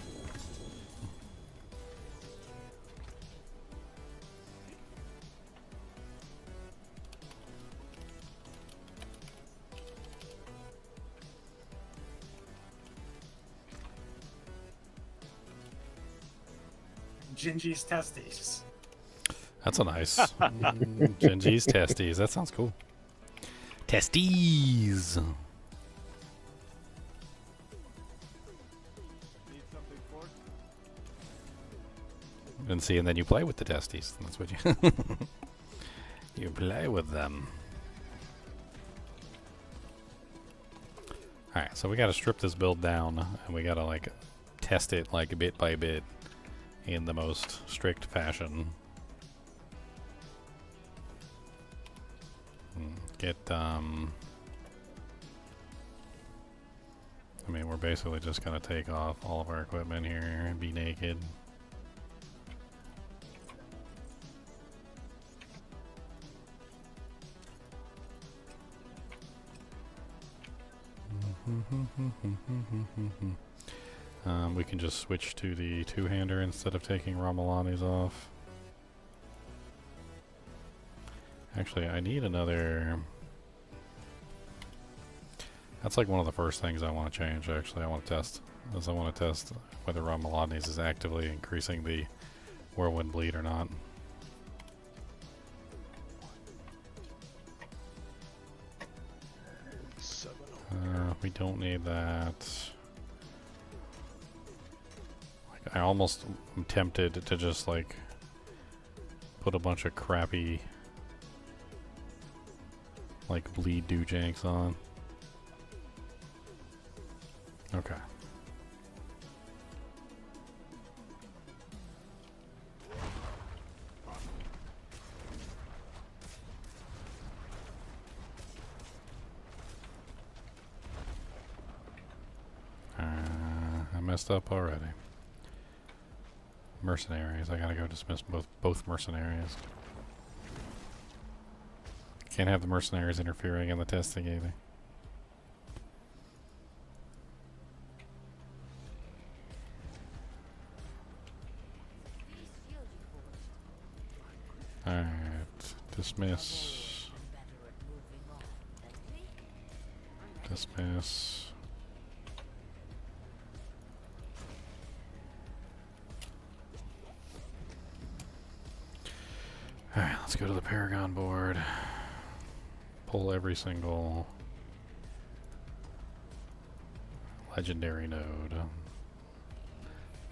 Gingy's testes. That's a nice Gingy's testes. That sounds cool. Testes. And see, and then you play with the testes. That's what you you play with them. All right, so we got to strip this build down, and we got to like test it like bit by bit in the most strict fashion. Get I mean, we're basically just gonna take off all of our equipment here and be naked. We can just switch to the two-hander instead of taking Ramalani's off. Actually, I need another... That's like one of the first things I want to change, actually. I want to test. I want to test whether Ramalani's is actively increasing the Whirlwind Bleed or not. We don't need that. Like, I almost am tempted to just like put a bunch of crappy like bleed doojanks on. Okay. I messed up already. Mercenaries. I gotta go dismiss both mercenaries. Can't have the mercenaries interfering in the testing either. Alright. Dismiss. Dismiss. Alright, let's go to the Paragon board. Pull every single legendary node.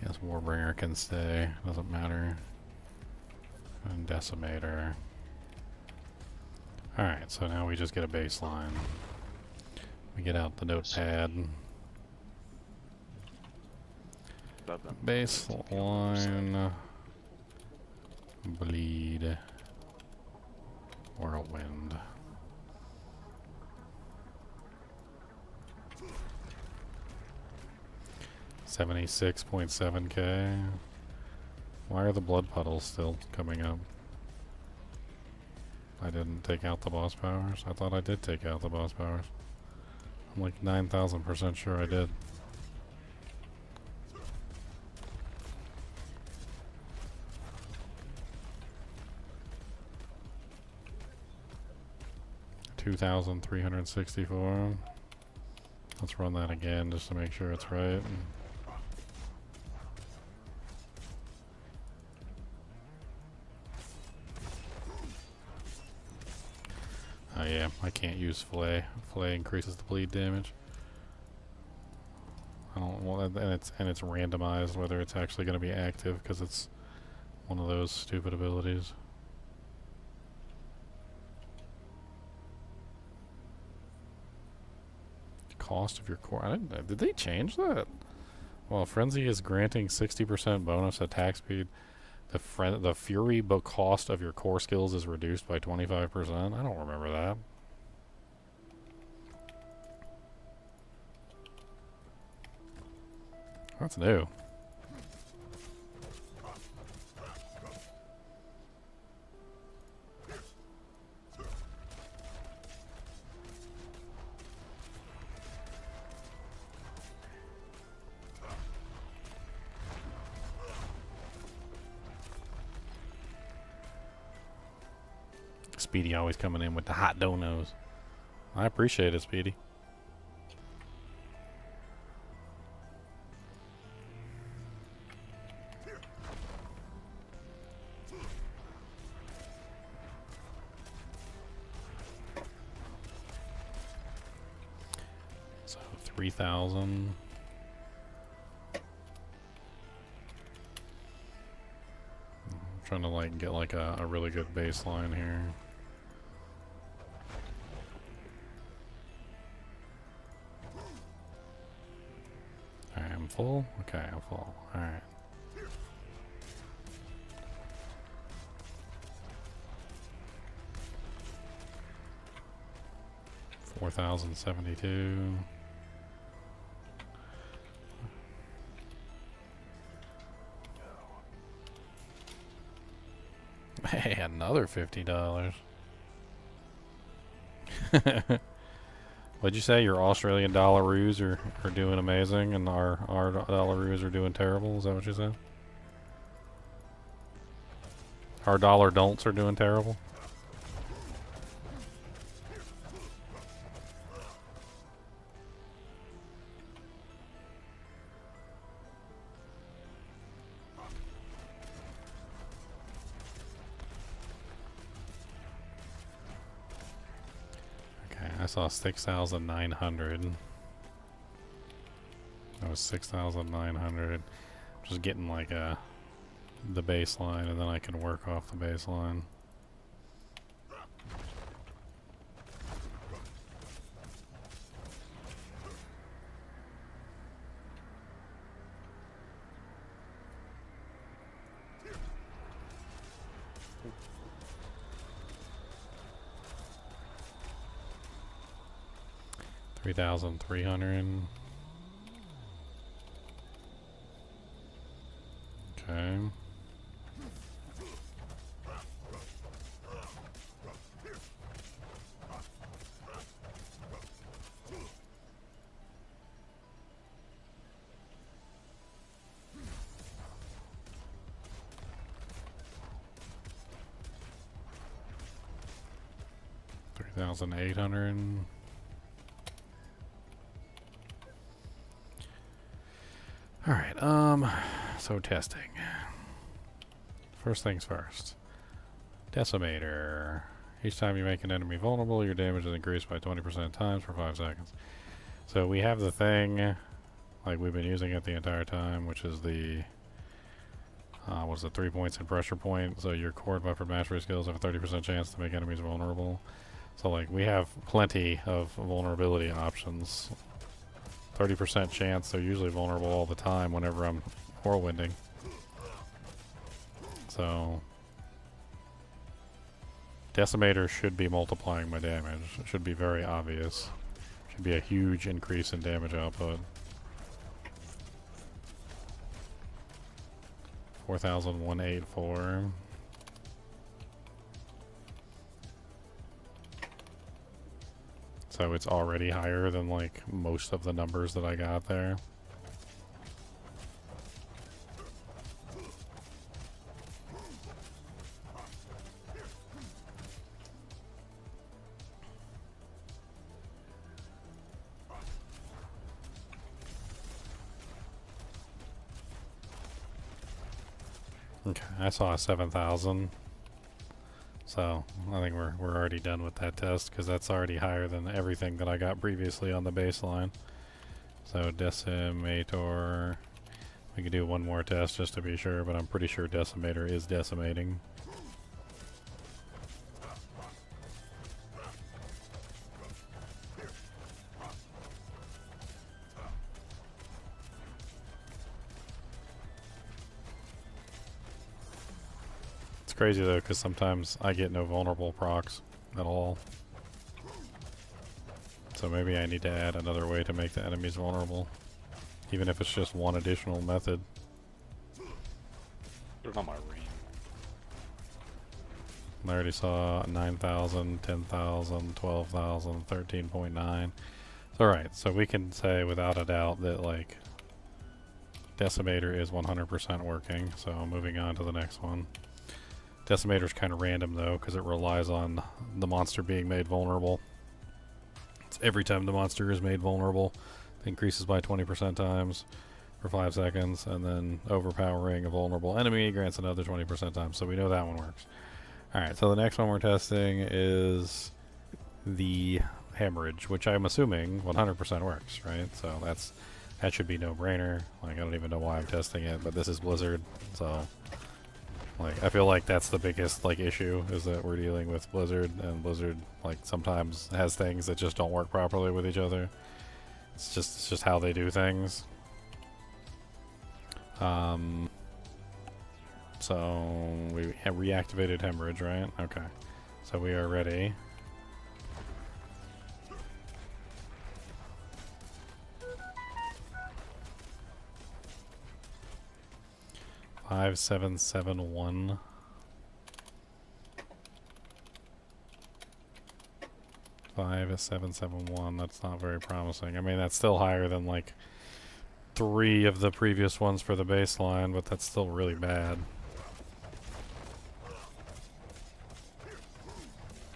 Yes, Warbringer can stay, doesn't matter. And Decimator. Alright, so now we just get a baseline. We get out the notepad. Baseline. Bleed. Whirlwind. $76.7K. Why are the blood puddles still coming up? I didn't take out the boss powers. I thought I did take out the boss powers. I'm like 9,000% sure I did. $2,364. Let's run that again just to make sure it's right. Oh yeah, I can't use Flay. Flay increases the bleed damage. I don't want, and it's randomized whether it's actually going to be active because it's one of those stupid abilities. Cost of your core. I didn't. Did they change that? Well, Frenzy is granting 60% bonus attack speed. The Fury cost of your core skills is reduced by 25%. I don't remember that. That's new. Speedy always coming in with the hot donos. I appreciate it, Speedy. 3,000. Trying to like get like a really good baseline here. Alright, I'm full? Okay, I'm full. Alright. $4,072. Hey, another $50. What'd you say? Your Australian dollaroos are doing amazing and our dollaroos are doing terrible? Is that what you said? Our dollar don'ts are doing terrible? I saw 6,900. That was 6,900. Just getting like the baseline, and then I can work off the baseline. $3,300. Okay. $3,800. Alright, so testing. First things first. Decimator. Each time you make an enemy vulnerable, your damage is increased by 20% times for 5 seconds. So we have the thing, like we've been using it the entire time, which is the, what's it, 3 points in pressure point. So your core weapon mastery skills have a 30% chance to make enemies vulnerable. So like, we have plenty of vulnerability options. 30% chance, they're usually vulnerable all the time whenever I'm whirlwinding. So Decimator should be multiplying my damage. It should be very obvious. Should be a huge increase in damage output. 4,184. So it's already higher than like most of the numbers that I got there. Okay, I saw 7,000. So I think we're already done with that test because that's already higher than everything that I got previously on the baseline. So Decimator, we could do one more test just to be sure, but I'm pretty sure Decimator is decimating. Crazy though, because sometimes I get no vulnerable procs at all. So maybe I need to add another way to make the enemies vulnerable, even if it's just one additional method. Put it on my ring. I already saw 9,000, 10,000, 12,000, 13.9. Alright, so we can say without a doubt that like Decimator is 100% working, so moving on to the next one. Decimator's kind of random though, because it relies on the monster being made vulnerable. It's every time the monster is made vulnerable, it increases by 20% times for 5 seconds, and then overpowering a vulnerable enemy grants another 20% times, so we know that one works. Alright, so the next one we're testing is the Hemorrhage, which I'm assuming 100% works, right? So that should be no-brainer. Like, I don't even know why I'm testing it, but this is Blizzard, so like I feel like that's the biggest like issue, is that we're dealing with Blizzard, and Blizzard like sometimes has things that just don't work properly with each other. It's just how they do things. So we have reactivated Hemorrhage, right? Okay. So we are ready. Five, 7, 7, 1. 5, 7, 7, 1. That's not very promising. I mean, that's still higher than like 3 of the previous ones for the baseline, but that's still really bad.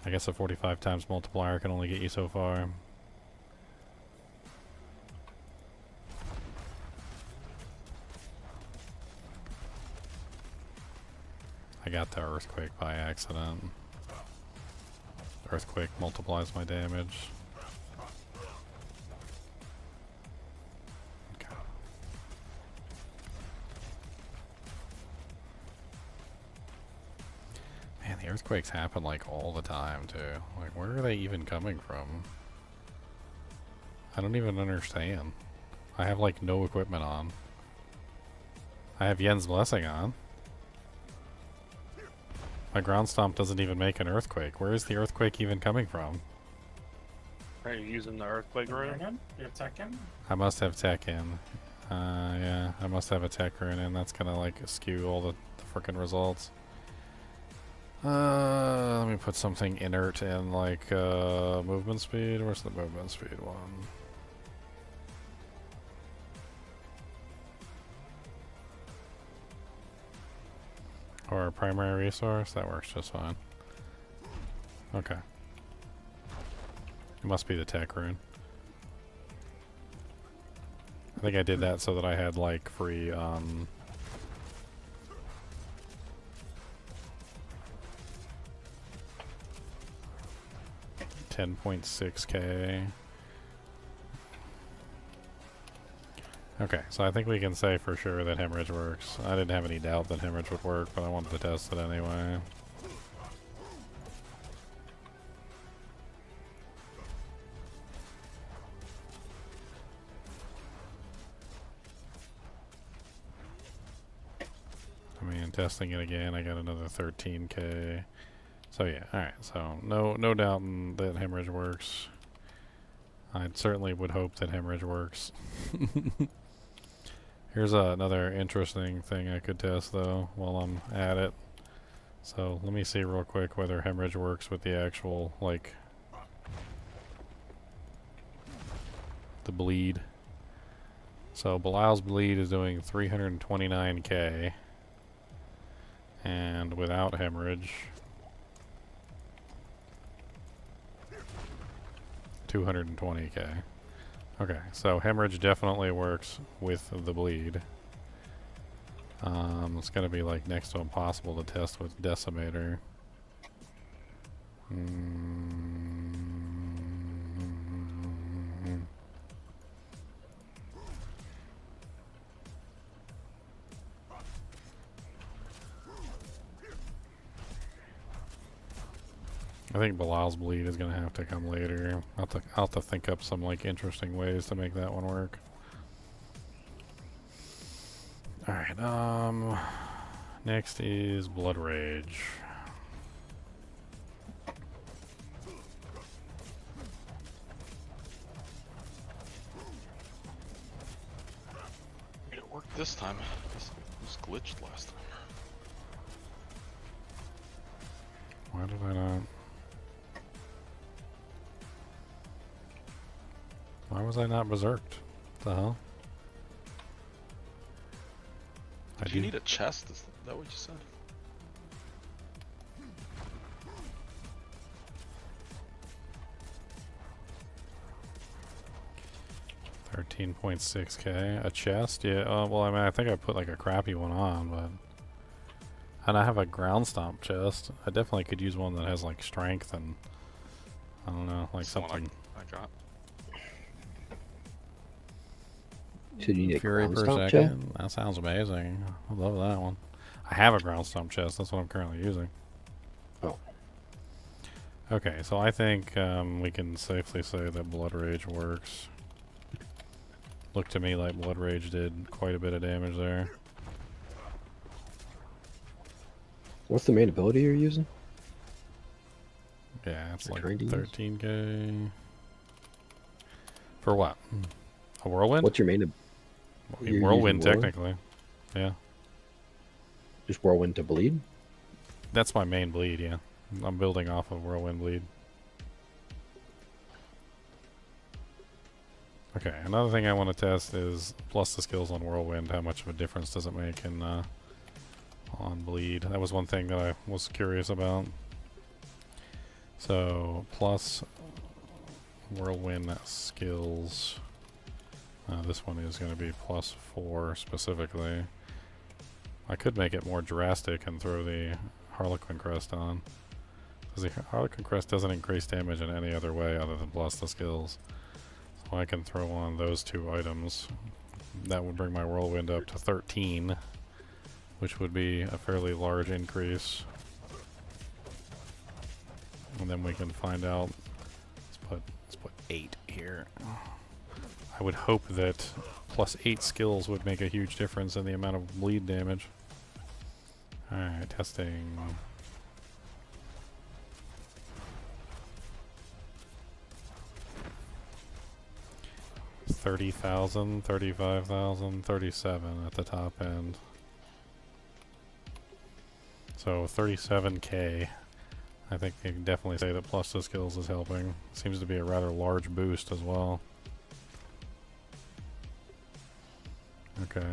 I guess a 45 times multiplier can only get you so far. I got the earthquake by accident. Earthquake multiplies my damage. Okay. Man, the earthquakes happen like all the time too. Like, where are they even coming from? I don't even understand. I have like no equipment on. I have Yen's Blessing on. My ground stomp doesn't even make an earthquake. Where is the earthquake even coming from? Are you using the earthquake rune? You have tech in? I must have tech in. Yeah, I must have a tech rune in. That's gonna like skew all the frickin' results. Let me put something inert in, like movement speed. Where's the movement speed one? Or a primary resource? That works just fine. Okay. It must be the tech rune. I think I did that so that I had like free 10.6k. Okay, so I think we can say for sure that Hemorrhage works. I didn't have any doubt that Hemorrhage would work, but I wanted to test it anyway. I mean, testing it again, I got another 13k. So yeah, alright, so no doubt that Hemorrhage works. I certainly would hope that Hemorrhage works. Here's another interesting thing I could test though while I'm at it. So let me see real quick whether Hemorrhage works with the actual, like, the bleed. So Belial's bleed is doing 329k, and without Hemorrhage 220k. Okay, so Hemorrhage definitely works with the bleed. It's gonna be like next to impossible to test with Decimator. I think Belial's bleed is gonna have to come later. I'll have to think up some like interesting ways to make that one work. Alright, next is Blood Rage. It worked this time. It was glitched last time. Why did I not? Why was I not berserked? What the hell? Did you need a chest? Is that what you said? $13.6k. A chest? Yeah, well, I mean, I think I put like a crappy one on, but... And I have a ground stomp chest. I definitely could use one that has like strength and... I don't know, like That's the one something... I Scott. So you need a Fury ground per stomp chest? second. That sounds amazing. I love that one. I have a ground stomp chest. That's what I'm currently using. Oh. Okay, so I think we can safely say that Blood Rage works. Looked to me like Blood Rage did quite a bit of damage there. What's the main ability you're using? Yeah, it's like Trying to use? 13k. For what? A whirlwind? What's your main? You're Whirlwind, using whirlwind? technically. Yeah. Just whirlwind to bleed? That's my main bleed, yeah. I'm building off of whirlwind bleed. Okay, another thing I want to test is plus the skills on whirlwind. How much of a difference does it make in on bleed? That was one thing that I was curious about. So plus whirlwind skills. This one is going to be +4 specifically. I could make it more drastic and throw the Harlequin Crest on. Because the Harlequin Crest doesn't increase damage in any other way other than plus the skills. So I can throw on those two items. That would bring my whirlwind up to 13, which would be a fairly large increase. And then we can find out. Let's put 8 here. I would hope that +8 skills would make a huge difference in the amount of bleed damage. Alright, testing. $30,000, $35,000, $37 at the top end. So 37k. I think you can definitely say that plus the skills is helping. Seems to be a rather large boost as well. Okay.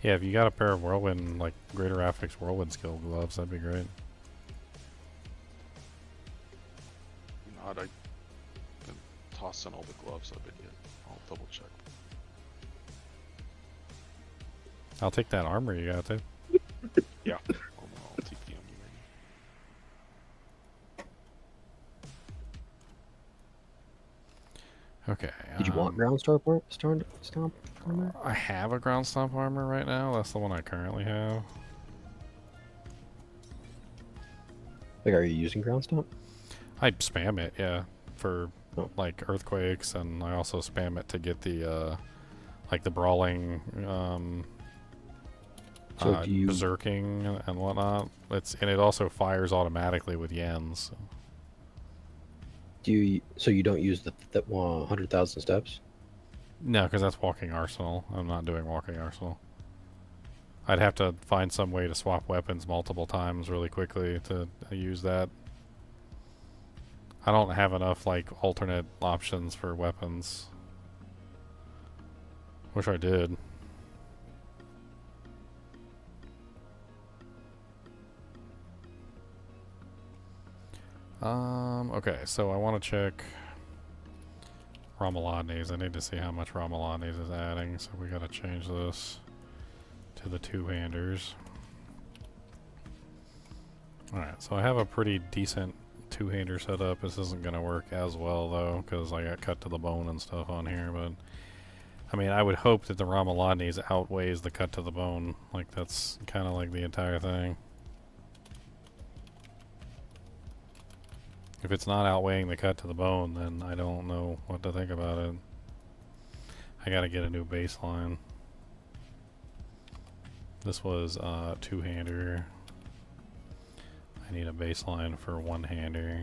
Yeah, if you got a pair of whirlwind, like Greater Affix whirlwind skill gloves, that'd be great. Not, I've been tossing all the gloves I've been getting. I'll double check. I'll take that armor you got too. Yeah. I'll take the onion ring. Okay. Did you want ground stomp armor? I have a ground stomp armor right now. That's the one I currently have. Like, are you using ground stomp? I spam it, yeah, for like earthquakes, and I also spam it to get the like the brawling, So do you... berserking and whatnot. And it also fires automatically with yens. Do you... So you don't use the 100,000 steps? No, because that's walking arsenal. I'm not doing walking arsenal. I'd have to find some way to swap weapons multiple times really quickly to use that. I don't have enough like alternate options for weapons. Wish I did. Okay, so I want to check Ramalades. I need to see how much Ramalades is adding, so we gotta change this to the two-handers. Alright, so I have a pretty decent two-hander setup. This isn't gonna work as well though, because I got cut to the bone and stuff on here, but I mean, I would hope that the Ramalades outweighs the cut to the bone. Like, that's kind of like the entire thing. If it's not outweighing the cut to the bone, then I don't know what to think about it. I gotta get a new baseline. This was two-hander. I need a baseline for one-hander.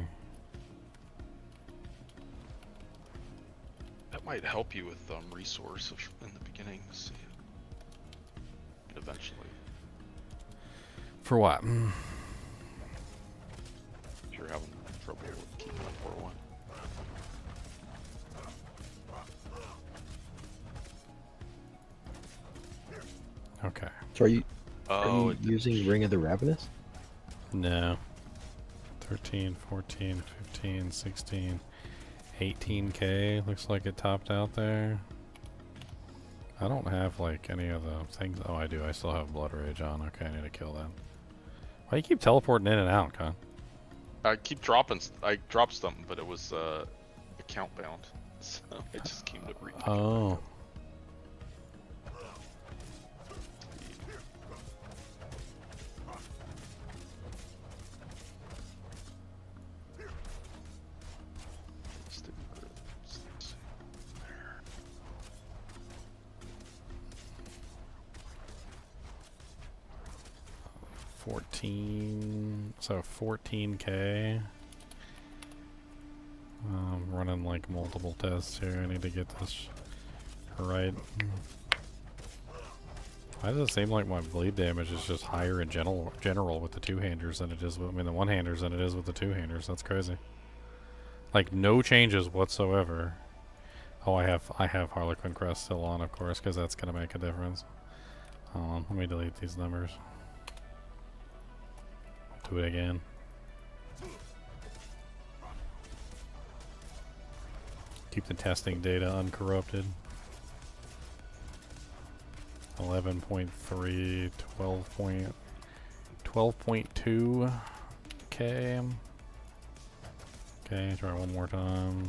That might help you with resource in the beginning. See, eventually. For what? If you're having trouble with keeping up for one. Okay. So are you using Ring of the Ravenous? No. 13, 14, 15, 16, 18k. Looks like it topped out there. I don't have like any of the things. Oh, I do. I still have Blood Rage on. Okay, I need to kill that. Why do you keep teleporting in and out, Con? I keep dropping. I dropped something, but it was account bound, so it just came to reach. Oh. So 14K. Running like multiple tests here. I need to get this right. Why does it seem like my bleed damage is just higher in general with the two-handers than it is with, I mean, the one-handers than it is with the two-handers? That's crazy. Like no changes whatsoever. Oh, I have Harlequin Crest still on, of course, because that's gonna make a difference. Hold on, let me delete these numbers. Do it again. Keep the testing data uncorrupted. 11.3, 12.2 K. Okay, try one more time.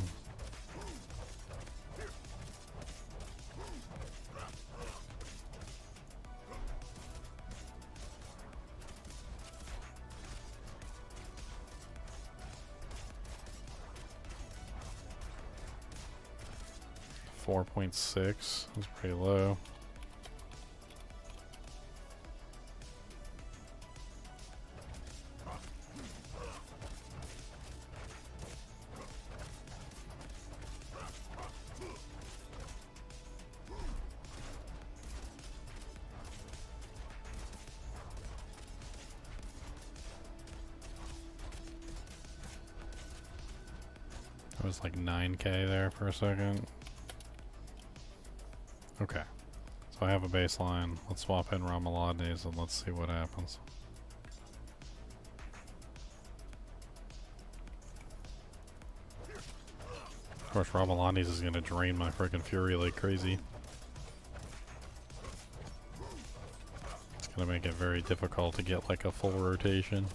.6 is pretty low. It was like 9K there for a second. Okay, so I have a baseline. Let's swap in Ramalades and let's see what happens. Of course, Ramalades is going to drain my freaking Fury like crazy. It's going to make it very difficult to get like a full rotation.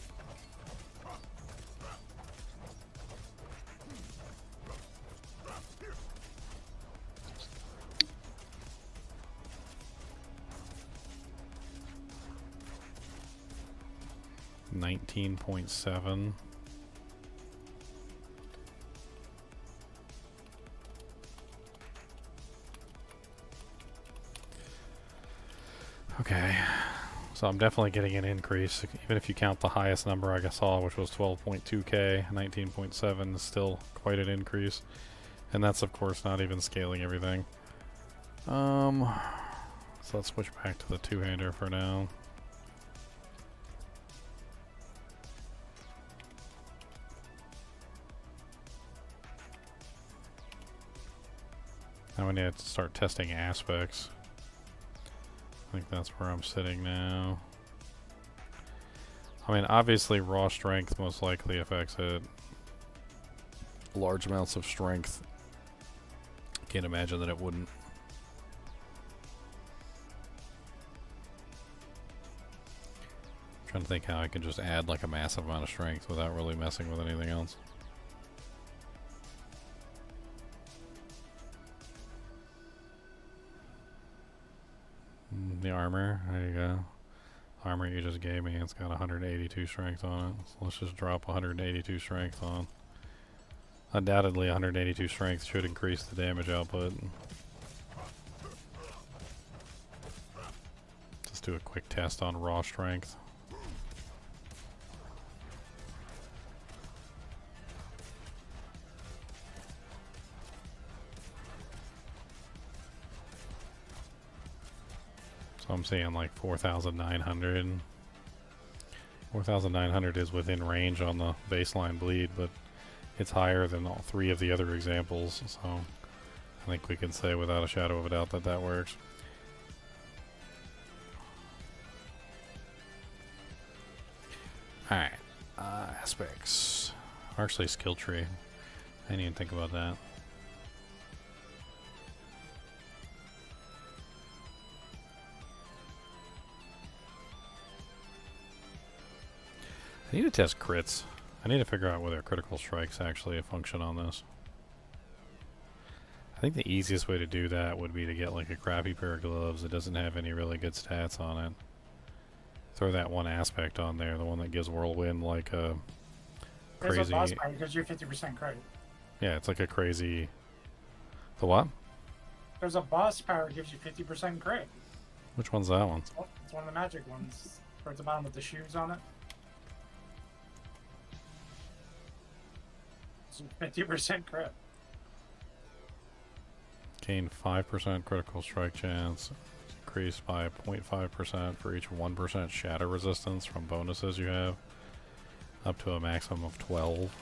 .7. Okay, so I'm definitely getting an increase, even if you count the highest number I saw, which was 12.2K. 19.7 is still quite an increase, and that's of course not even scaling everything. So let's switch back to the two-hander for now. Now we need to start testing aspects. I think that's where I'm sitting now. I mean, obviously raw strength most likely affects it. Large amounts of strength. Can't imagine that it wouldn't. Trying to think how I can just add like a massive amount of strength without really messing with anything else. The armor, there you go. Armor you just gave me, it's got 182 strength on it. So let's just drop 182 strength on. Undoubtedly 182 strength should increase the damage output. Just do a quick test on raw strength. So I'm seeing like 4,900. 4,900 is within range on the baseline bleed, but it's higher than all three of the other examples, so I think we can say without a shadow of a doubt that that works. Alright, aspects. Actually, skill tree. I didn't even think about that. I need to test crits. I need to figure out whether critical strikes actually function on this. I think the easiest way to do that would be to get like a crappy pair of gloves that doesn't have any really good stats on it. Throw that one aspect on there, the one that gives whirlwind like a There's crazy. a boss power because you're 50% credit. Yeah, it's like a crazy. The what? There's a boss power that gives you 50% credit. Which one's that one? It's one of the magic ones. Towards the bottom with the shoes on it. It's 50% credit. Gain 5% critical strike chance. Increased by 0.5% for each 1% shatter resistance from bonuses you have. Up to a maximum of 12.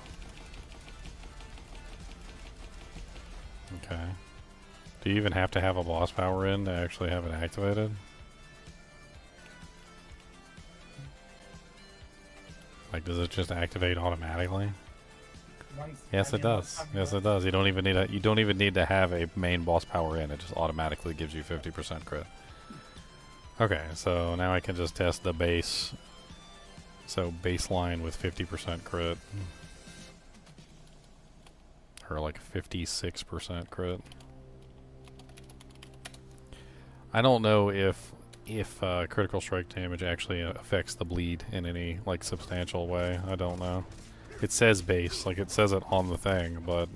Okay. Do you even have to have a boss power in to actually have it activated? Like, does it just activate automatically? Yes, it does. Yes, it does. You don't even need to have a main boss power in. It just automatically gives you 50% crit. Okay, so now I can just test the base. So baseline with 50% crit. Or like 56% crit. I don't know if critical strike damage actually affects the bleed in any like substantial way. I don't know. It says base, like it says it on the thing, but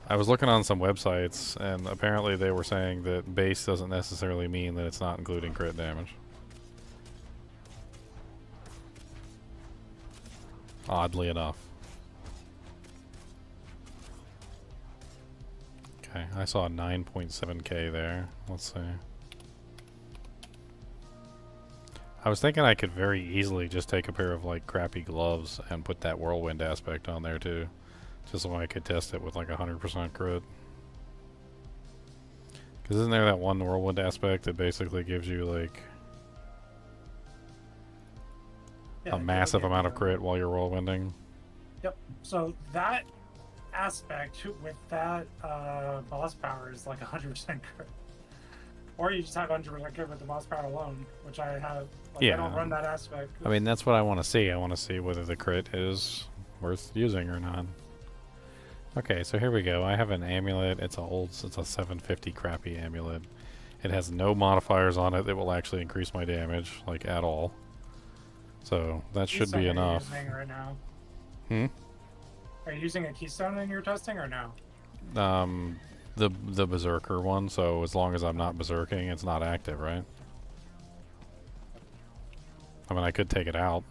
I was looking on some websites and apparently they were saying that base doesn't necessarily mean that it's not including crit damage. Oddly enough. Okay, I saw 9.7k there. Let's see. I was thinking I could very easily just take a pair of like crappy gloves and put that whirlwind aspect on there too. Just so I could test it with like 100% crit. Because isn't there that one whirlwind aspect that basically gives you like a massive amount of crit while you're whirlwinding? Yep. So that aspect with that boss power is like 100% crit. Or you just have 100% crit with the boss power alone, which I have. Like, Yeah. I don't run that aspect. I mean, that's what I want to see. I want to see whether the crit is worth using or not. Okay, so here we go. I have an amulet. It's a 750 crappy amulet. It has no modifiers on it that will actually increase my damage, like at all. So that should be enough. Are you using right now? Hmm? Are you using a keystone in your testing or no? The berserker one, so as long as I'm not berserking, it's not active, right? I mean, I could take it out.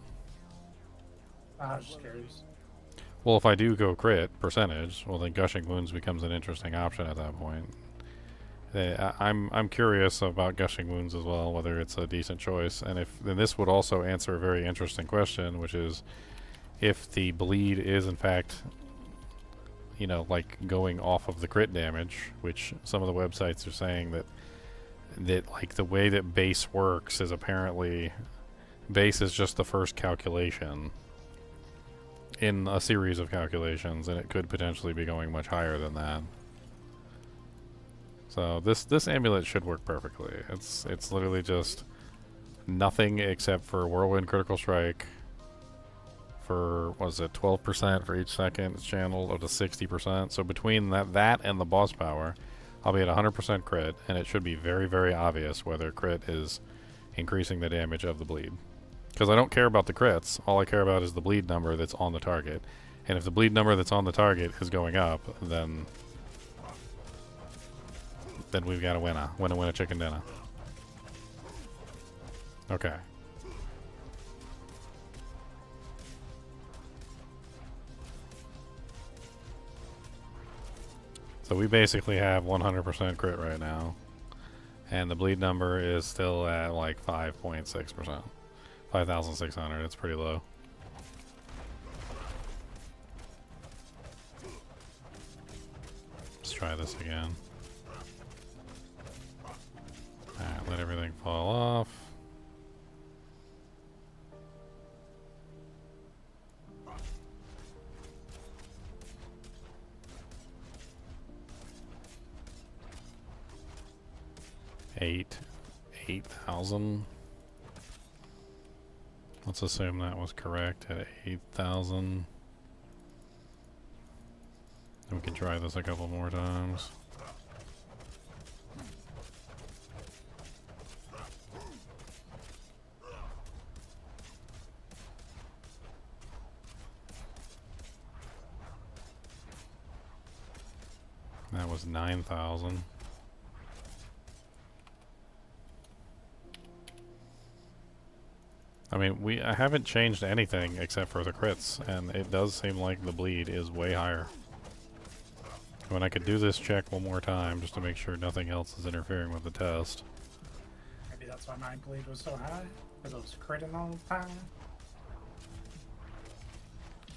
I was just curious. Well, if I do go crit percentage, well then Gushing Wounds becomes an interesting option at that point. I'm curious about Gushing Wounds as well, whether it's a decent choice, and then this would also answer a very interesting question, which is if the bleed is in fact, you know, like going off of the crit damage, which some of the websites are saying that like the way that base works is apparently base is just the first calculation in a series of calculations, and it could potentially be going much higher than that. So this amulet should work perfectly. It's literally just nothing except for whirlwind critical strike for, what is it, 12% for each second it's channeled, up to 60%. So between that and the boss power, I'll be at 100% crit, and it should be very, very obvious whether crit is increasing the damage of the bleed. Because I don't care about the crits, all I care about is the bleed number that's on the target. And if the bleed number that's on the target is going up, then we've got a winner. Winner, chicken dinner. Okay. So we basically have 100% crit right now. And the bleed number is still at like 5.6%. 5,600, it's pretty low. Let's try this again. Alright, let everything fall off. $8,000. Let's assume that was correct at 8,000. And we can try this a couple more times. That was 9,000. I mean, I haven't changed anything except for the crits, and it does seem like the bleed is way higher. When I could do this check one more time, just to make sure nothing else is interfering with the test. Maybe that's why my bleed was so high, because I was critting all the time.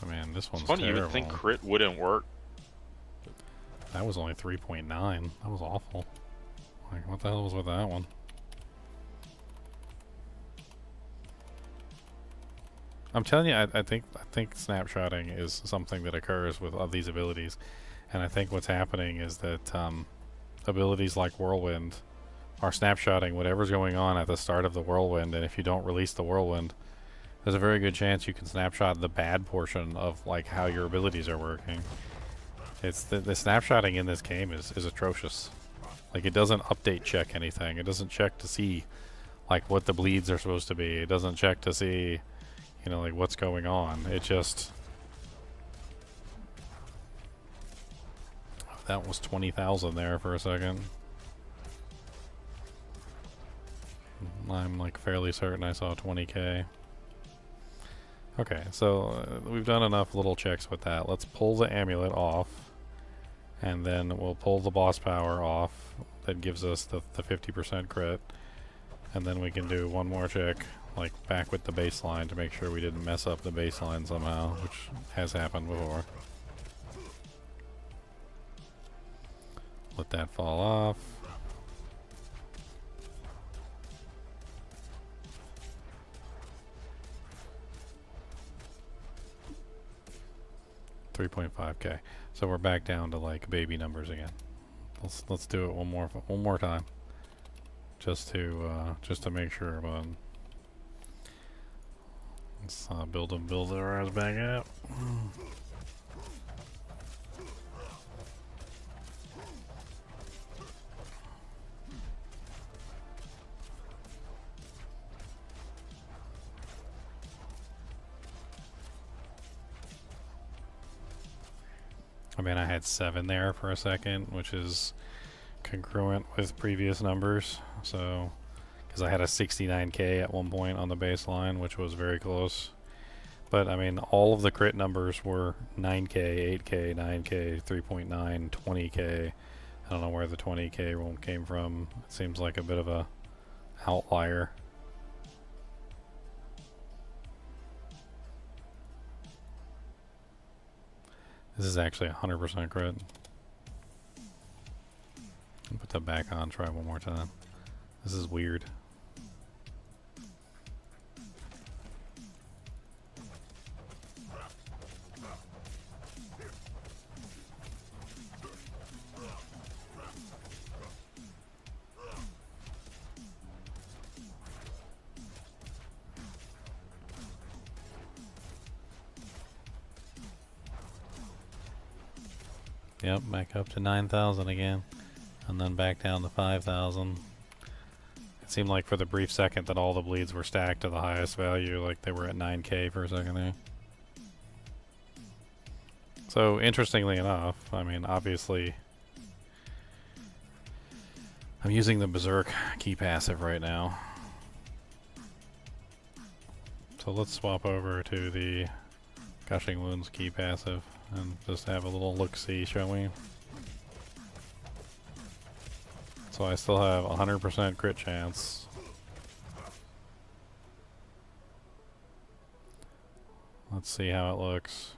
I mean, this one's It's funny, terrible. you would think crit wouldn't work. That was only 3.9. That was awful. Like, what the hell was with that one? I'm telling you, I think snapshotting is something that occurs with all these abilities, and I think what's happening is that abilities like Whirlwind are snapshotting whatever's going on at the start of the Whirlwind, and if you don't release the Whirlwind, there's a very good chance you can snapshot the bad portion of like how your abilities are working. It's the snapshotting in this game is atrocious. Like, it doesn't update check anything. It doesn't check to see like what the bleeds are supposed to be. It doesn't check to see, you know, like what's going on. It just... That was 20,000 there for a second. I'm like fairly certain I saw 20k. Okay, so we've done enough little checks with that. Let's pull the amulet off, and then we'll pull the boss power off. That gives us the 50% crit, and then we can do one more check, like back with the baseline, to make sure we didn't mess up the baseline somehow, which has happened before. Let that fall off. $3.5k. So we're back down to like baby numbers again. Let's do it one more time, just to make sure. But let's build ours back up. I mean, I had 7 there for a second, which is congruent with previous numbers. So, because I had a 69k at one point on the baseline, which was very close. But I mean, all of the crit numbers were 9k, 8k, 9k, 3.9, 20k. I don't know where the 20k one came from. It seems like a bit of a outlier. This is actually 100% crit. Put that back on, try one more time. This is weird. Yep, back up to 9,000 again, and then back down to 5,000. It seemed like for the brief second that all the bleeds were stacked to the highest value, like they were at 9k for a second there. So, interestingly enough, I mean, obviously, I'm using the Berserk key passive right now. So let's swap over to the Gushing Wounds key passive and just have a little look-see, shall we? So I still have 100% crit chance. Let's see how it looks.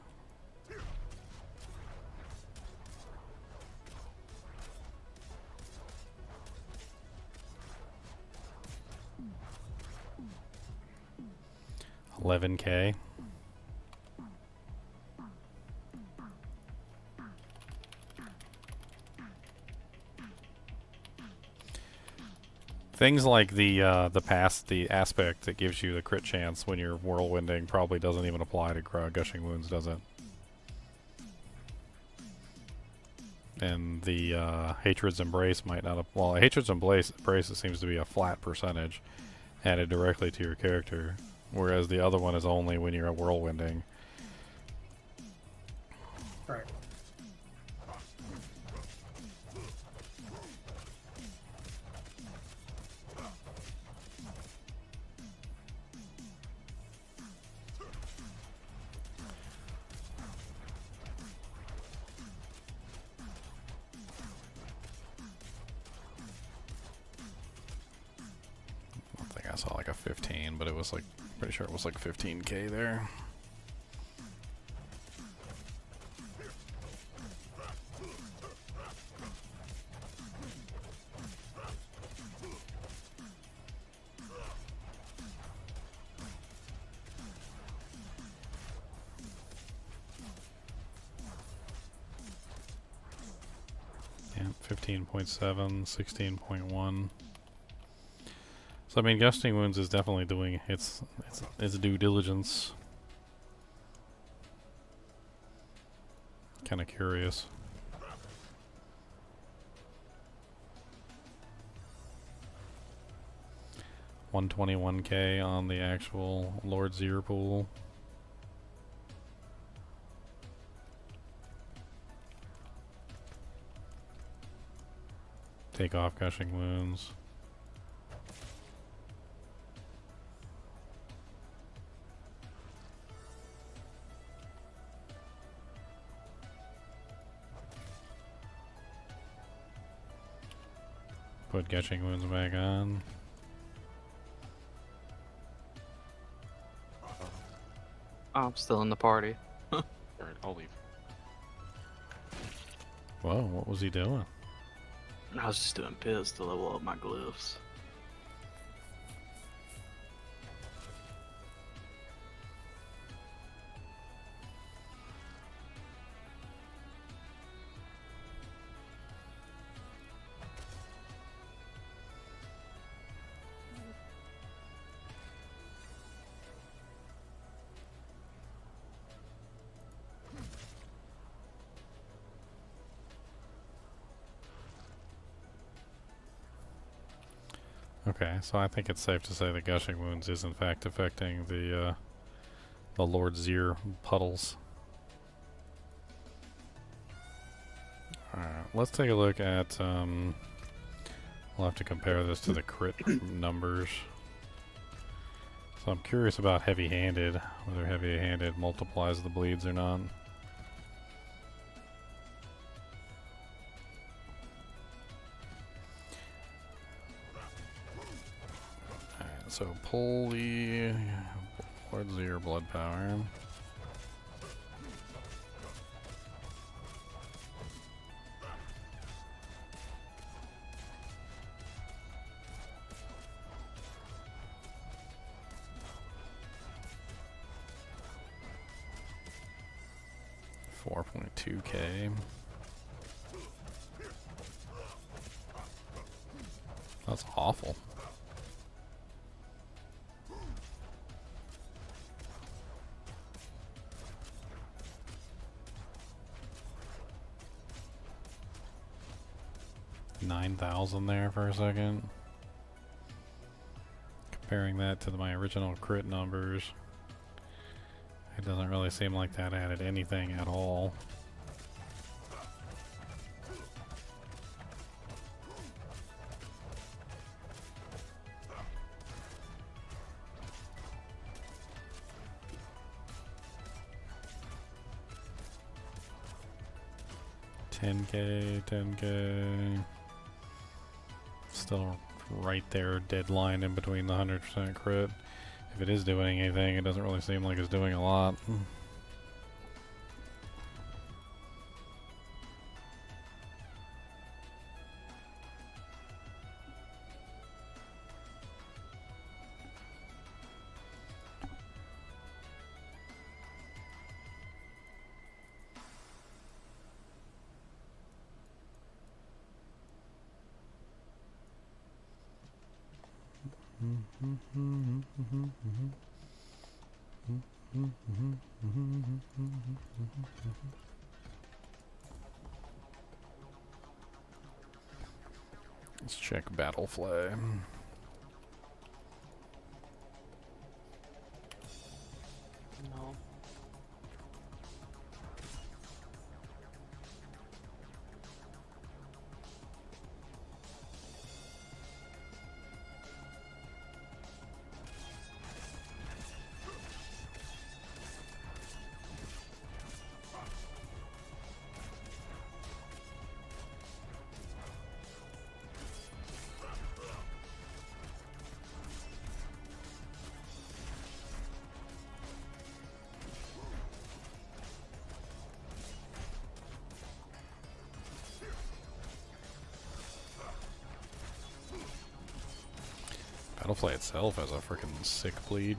$11k. Things like the aspect that gives you the crit chance when you're whirlwinding probably doesn't even apply to gushing wounds, does it? And the Hatred's Embrace might not. Well, Hatred's Embrace it seems to be a flat percentage added directly to your character, whereas the other one is only when you're whirlwinding. Right. I think I saw like a 15, but it was like, pretty sure it was like 15k there. Yeah, 15.7, 16.1. So I mean, gusting wounds is definitely doing its due diligence. Kind of curious. $121k on the actual Lord Zir pool. Take off gushing wounds. Put gushing wounds back on. I'm still in the party. Alright, I'll leave. Whoa, what was he doing? I was just doing pits to level up my glyphs. Okay, so I think it's safe to say that gushing wounds is in fact affecting the Lord Zir puddles. Alright, let's take a look at we'll have to compare this to the crit numbers. So I'm curious about heavy-handed, whether heavy-handed multiplies the bleeds or not. So pull the Lord Zir blood power. $4.2k. That's awful. $9,000 there for a second. Comparing that to my original crit numbers, it doesn't really seem like that added anything at all. $10k. Still right there, deadline in between the 100% crit. If it is doing anything, it doesn't really seem like it's doing a lot. Let's check battle flag. No. Battlefly itself has a freaking sick bleed.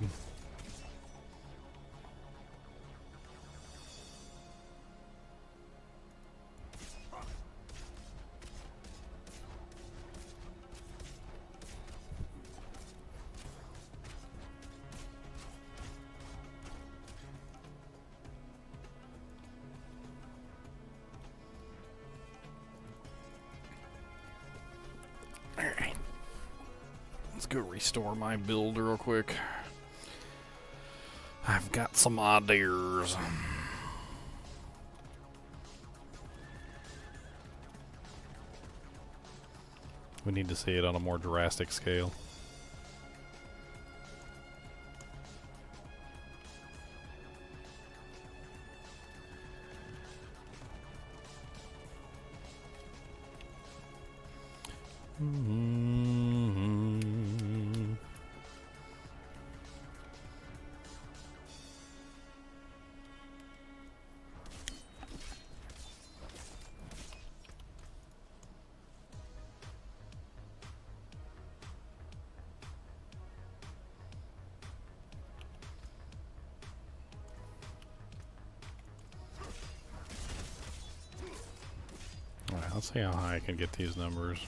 Alright. Let's go restore my build real quick. I've got some ideas. We need to see it on a more drastic scale. Alright, let's see how high I can get these numbers.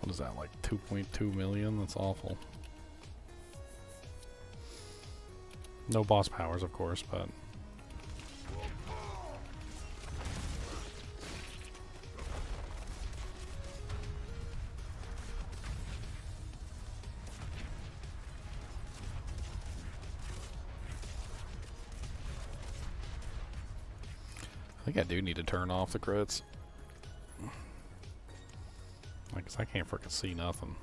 What is that, like 2.2 million? That's awful. No boss powers, of course, but... I think I do need to turn off the crits. Like, 'cause I can't frickin' see nothing.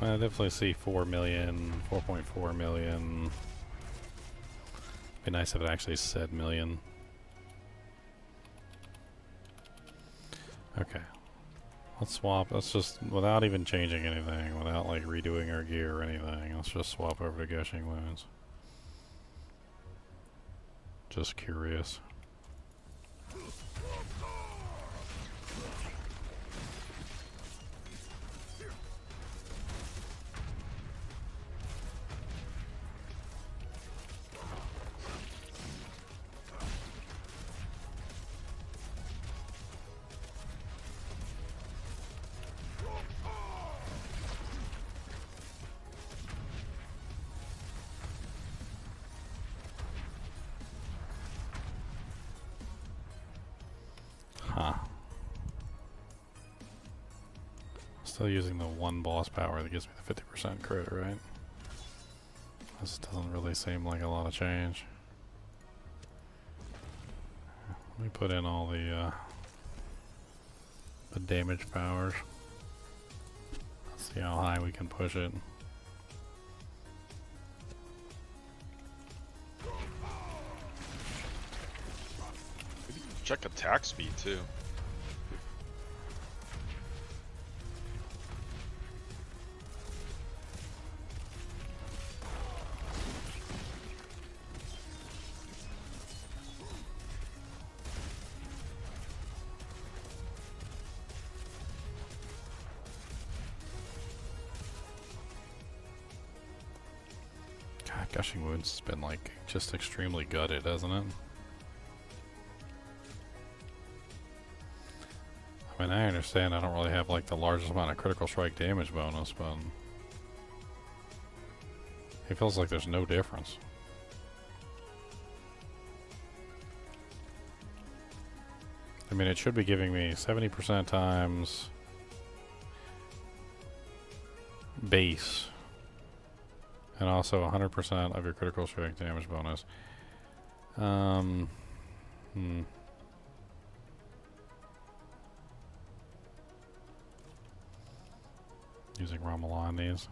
I definitely see 4 million, 4.4 million. Be nice if it actually said million. Okay. Let's swap. Let's just, without even changing anything, without like redoing our gear or anything, let's just swap over to Gushing Wounds. Just curious. Still using the one boss power that gives me the 50% crit, right? This doesn't really seem like a lot of change. Let me put in all the damage powers. See how high we can push it. Maybe check attack speed too. Gushing Wounds has been like just extremely gutted, hasn't it? I mean, I understand I don't really have like the largest amount of critical strike damage bonus, but it feels like there's no difference. I mean, it should be giving me 70% times base. And also 100% of your critical strike damage bonus. Using Romulan on these.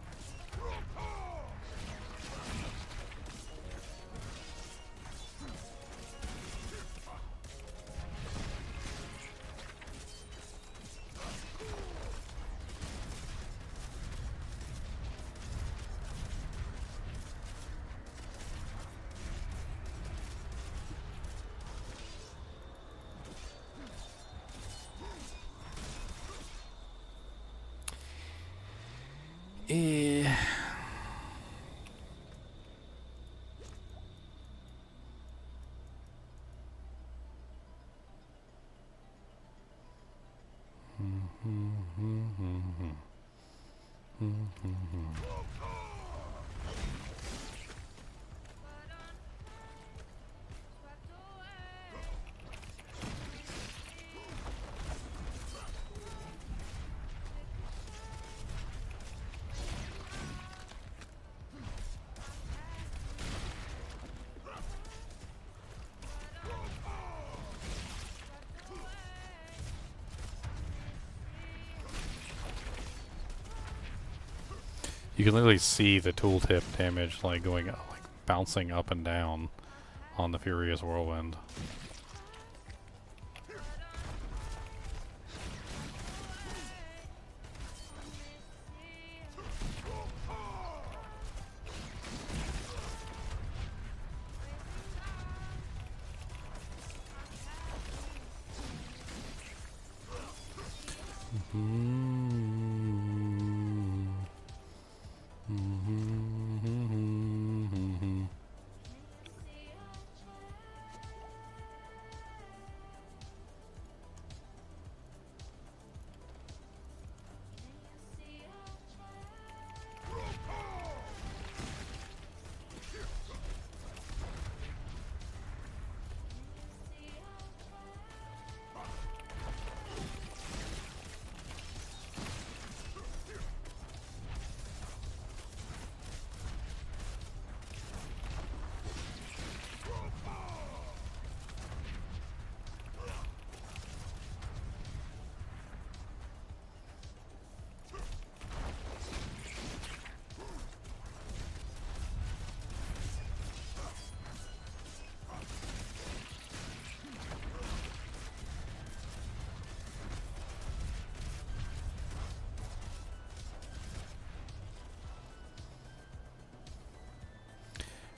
You can literally see the tooltip damage like going like bouncing up and down on the Furious Whirlwind.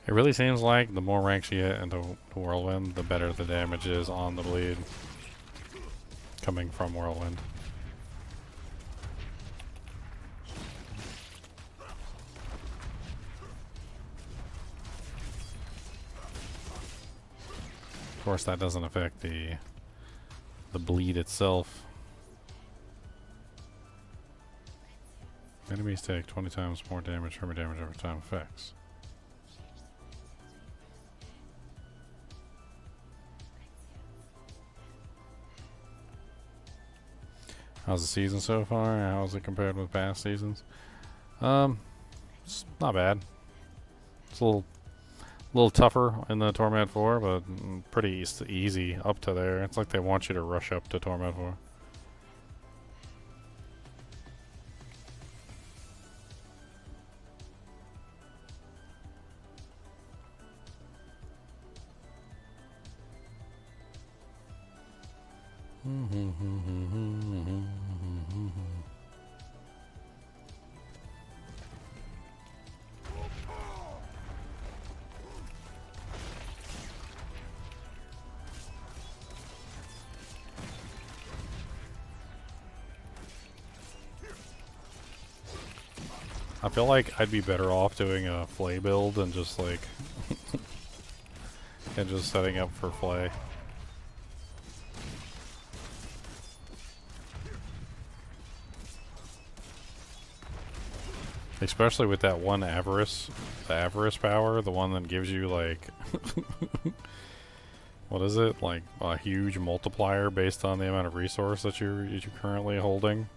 It really seems like the more ranks you get into Whirlwind, the better the damage is on the bleed coming from Whirlwind. Of course, that doesn't affect the bleed itself. Enemies take 20 times more damage from damage over time effects. How's the season so far? How's it compared with past seasons? It's not bad. It's a little tougher in the Torment 4, but pretty easy up to there. It's like they want you to rush up to Torment 4. I feel like I'd be better off doing a flay build and just like and just setting up for flay. Especially with that one avarice, the avarice power, the one that gives you like what is it? Like a huge multiplier based on the amount of resource that you're currently holding.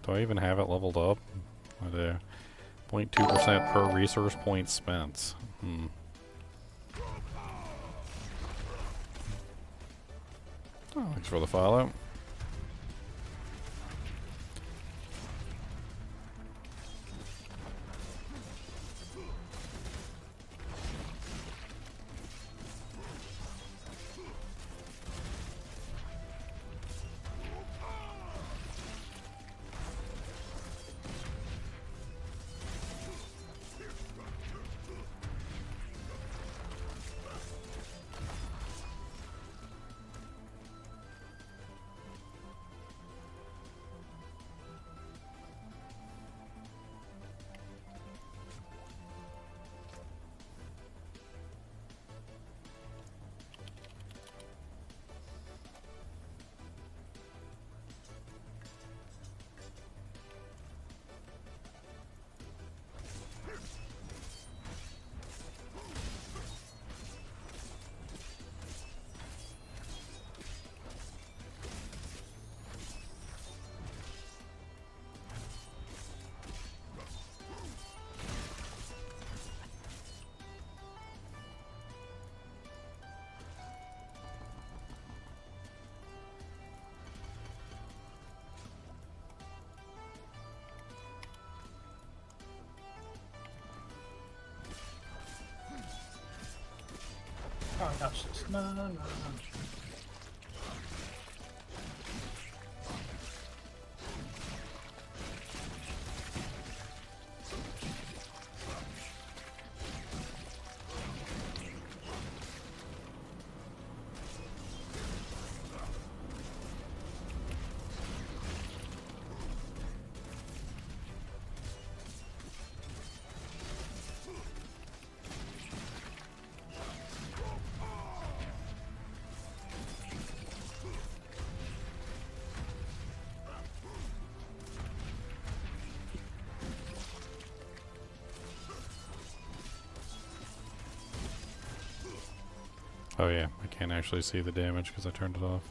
Do I even have it leveled up? I do. 0.2% per resource point spent. Oh, thanks for the follow. Oh, that's just no. Oh yeah, I can't actually see the damage because I turned it off.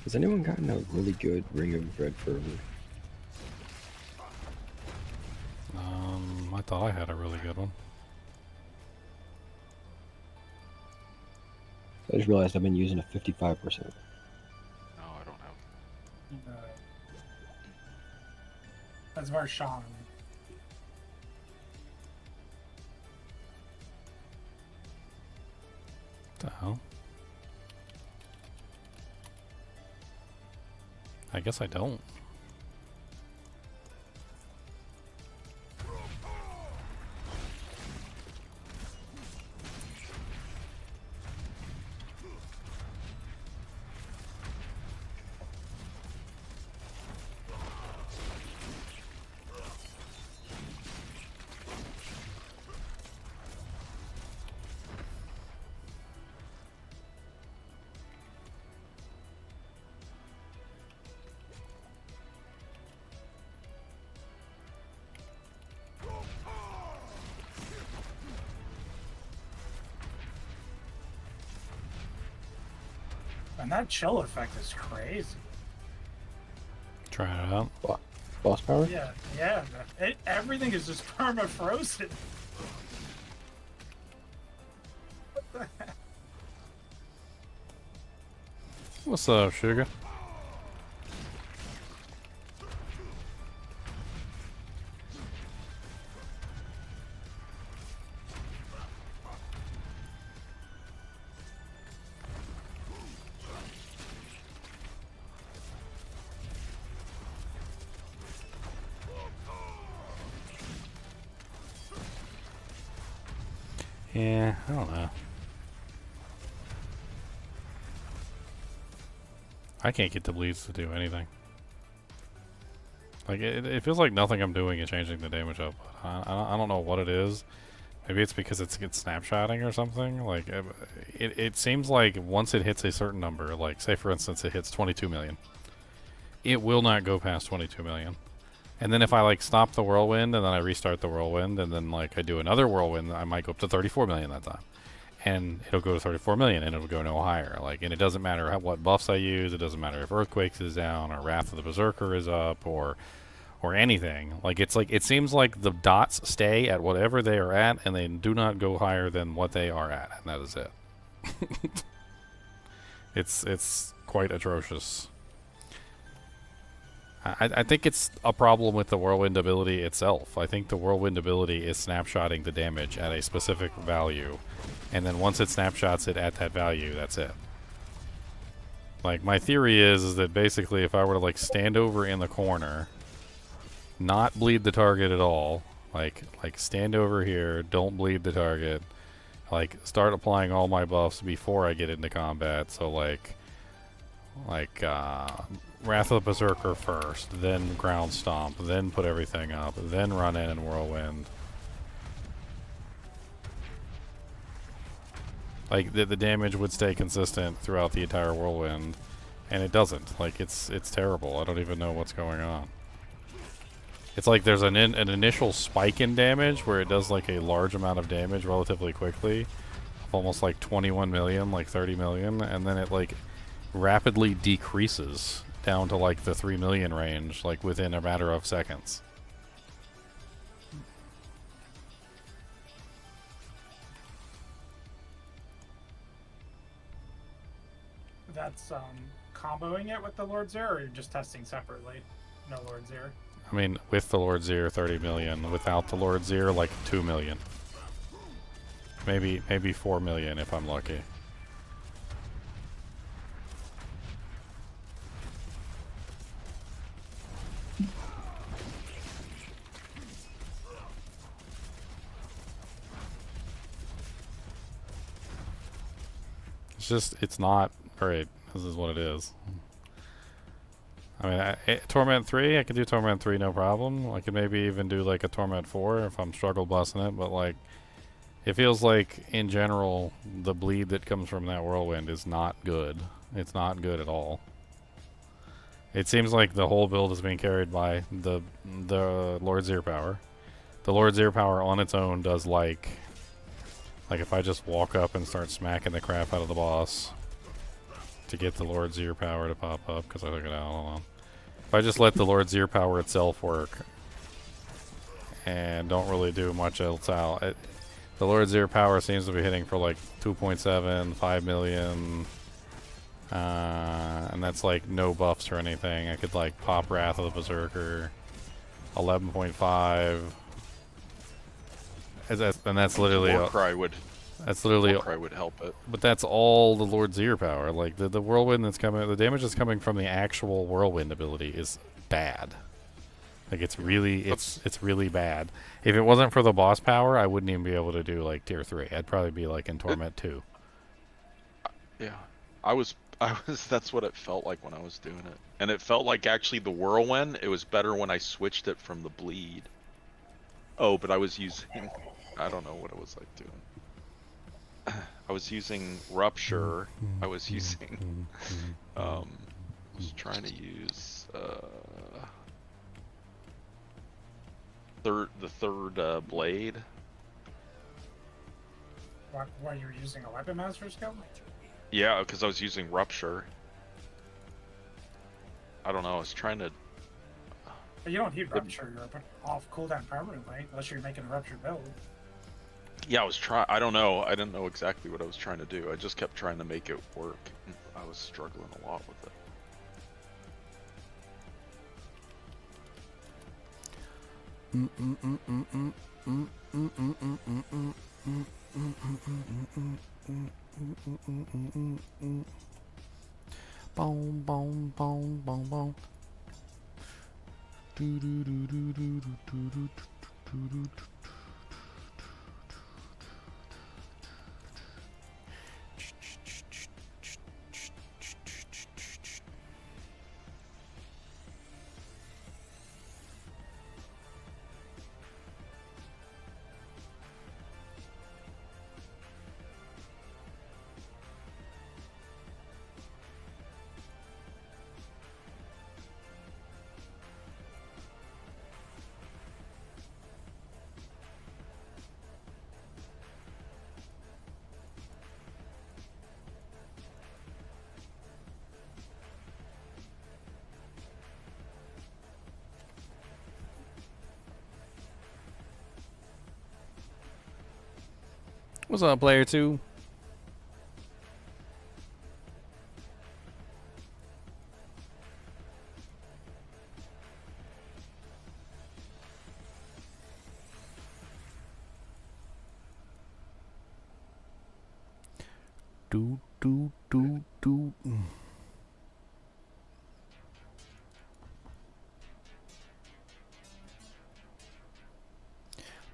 Has anyone gotten a really good Ring of Red Fervor? I thought I had a really good one. I just realized I've been using a 55%. No, I don't have. That's Varshan. What the hell? I guess I don't. And that chill effect is crazy. Try it out. Boss power? Yeah, yeah. Everything is just perma frozen. What the heck? What's up, sugar? Yeah, I don't know. I can't get the bleeds to do anything. Like, it feels like nothing I'm doing is changing the damage up. I don't know what it is. Maybe it's because it's snapshotting or something. Like, it seems like once it hits a certain number, like, say for instance it hits 22 million, it will not go past 22 million. And then if I, like, stop the whirlwind and then I restart the whirlwind and then, like, I do another whirlwind, I might go up to 34 million that time. And it'll go to 34 million and it'll go no higher. Like, and it doesn't matter what buffs I use, it doesn't matter if Earthquakes is down or Wrath of the Berserker is up or anything. Like, it's like, it seems like the dots stay at whatever they are at and they do not go higher than what they are at, and that is it. It's quite atrocious. I think it's a problem with the Whirlwind ability itself. I think the Whirlwind ability is snapshotting the damage at a specific value, and then once it snapshots it at that value, that's it. Like, my theory is that basically if I were to, like, stand over in the corner, not bleed the target at all, like stand over here, don't bleed the target, like, start applying all my buffs before I get into combat, so like Wrath of the Berserker first, then Ground Stomp, then put everything up, then run in and Whirlwind. Like, the damage would stay consistent throughout the entire Whirlwind, and it doesn't. Like, it's terrible. I don't even know what's going on. It's like there's an initial spike in damage where it does, like, a large amount of damage relatively quickly, almost like 21 million, like 30 million, and then it, like, rapidly decreases down to, like, the 3 million range, like, within a matter of seconds. That's comboing it with the Lord Zir, or you're just testing separately? No Lord Zir. I mean, with the Lord Zir, 30 million. Without the Lord Zir, like 2 million. Maybe 4 million if I'm lucky. It's not great. This is what it is. I mean, Torment 3, I could do Torment 3 no problem. I could maybe even do like a Torment 4 if I'm struggle busting it, but like, it feels like in general the bleed that comes from that Whirlwind is not good. It's not good at all. It seems like the whole build is being carried by the Lord Zir power. The Lord Zir power on its own does like if I just walk up and start smacking the crap out of the boss to get the Lord Zir power to pop up, because I took it out, hold on. If I just let the Lord Zir power itself work and don't really do much else out, the Lord Zir power seems to be hitting for like 2.7, 5 million, and that's like no buffs or anything. I could like pop Wrath of the Berserker, 11.5. And that's literally Warcry would. That's literally. Warcry would help it. But that's all the Lord Zir power. Like the whirlwind that's coming, the damage that's coming from the actual whirlwind ability is bad. Like it's really bad. If it wasn't for the boss power, I wouldn't even be able to do like tier 3. I'd probably be like in Torment 2. Yeah, I was. That's what it felt like when I was doing it, and it felt like actually the whirlwind. It was better when I switched it from the bleed. Oh, but I was using. I don't know what it was like doing. I was using Rupture. I was using. I was trying to use the third blade. What, you're using a weapon master skill? Yeah, because I was using Rupture. I don't know, I was trying to... But you don't need Rupture, you're off cooldown permanently, unless you're making a Rupture build. Yeah, I don't know. I didn't know exactly what I was trying to do. I just kept trying to make it work. I was struggling a lot with it. Boom, boom, boom, boom, boom. Do do do do do do do do do do. What's up, player 2? Do do do do.